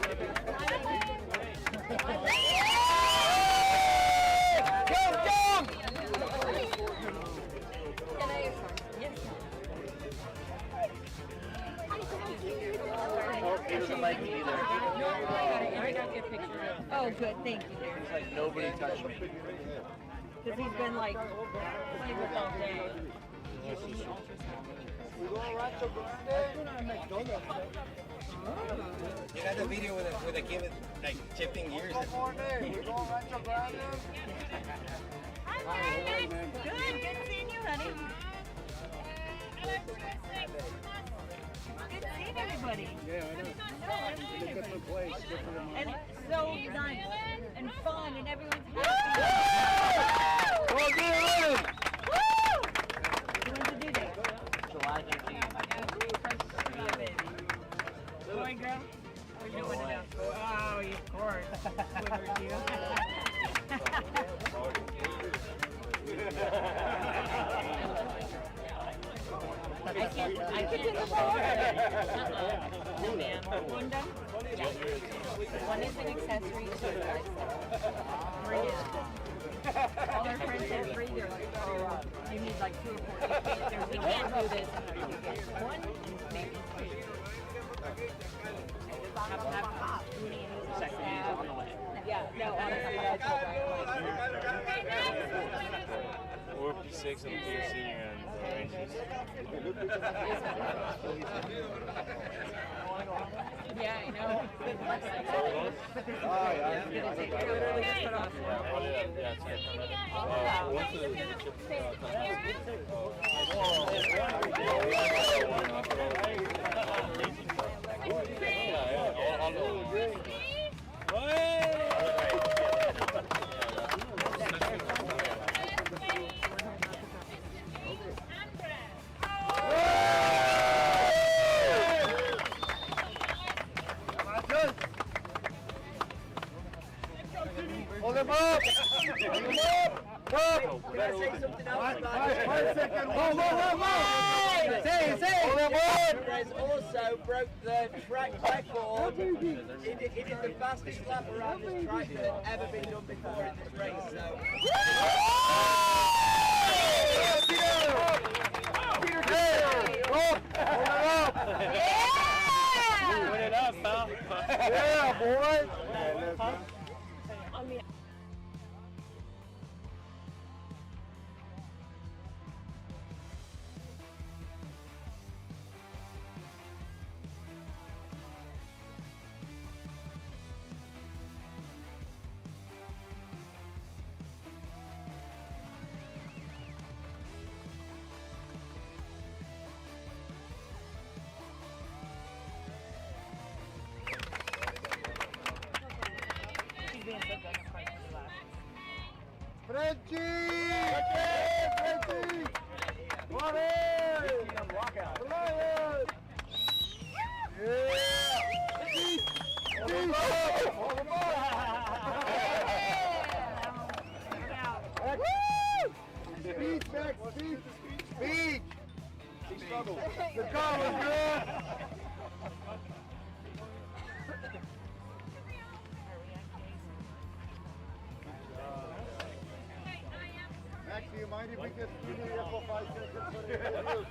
He doesn't like me either. I got your picture. Oh, good. Thank you, dear. It's like nobody touched me. Because he's been like playing with all day. You got the video with the kid like shifting gears. Hi, good. Good seeing you, honey. Good seeing everybody. Yeah, I know. In a different place, different And it's so nice and fun and everyone's happy. Well done! When's the due date? July 13th. Yeah, baby. Boy, girl? Or you know when to know? Oh, of course. Swimmers, you. I can't. No, ma'am. One done? Yeah. One is an accessory, so three is. All their friends have three, they're like, oh, you need like 2 or 4. We can't do this. One, maybe 2. Yeah, no, honestly, that's all right. We're P6 and P senior and Yeah, I know. Can I say something else about it? 5 seconds. Whoa. Say. Perez also broke the track record. He did the fastest lap around this track that had ever been done before in this race. So. Put it up, pal. Yeah, boy. Frenchie! Come on in! Lockout. Speed, Beck, speed! He struggled. The car was good! Max, do you mind if we just give you for 5 seconds for the interview?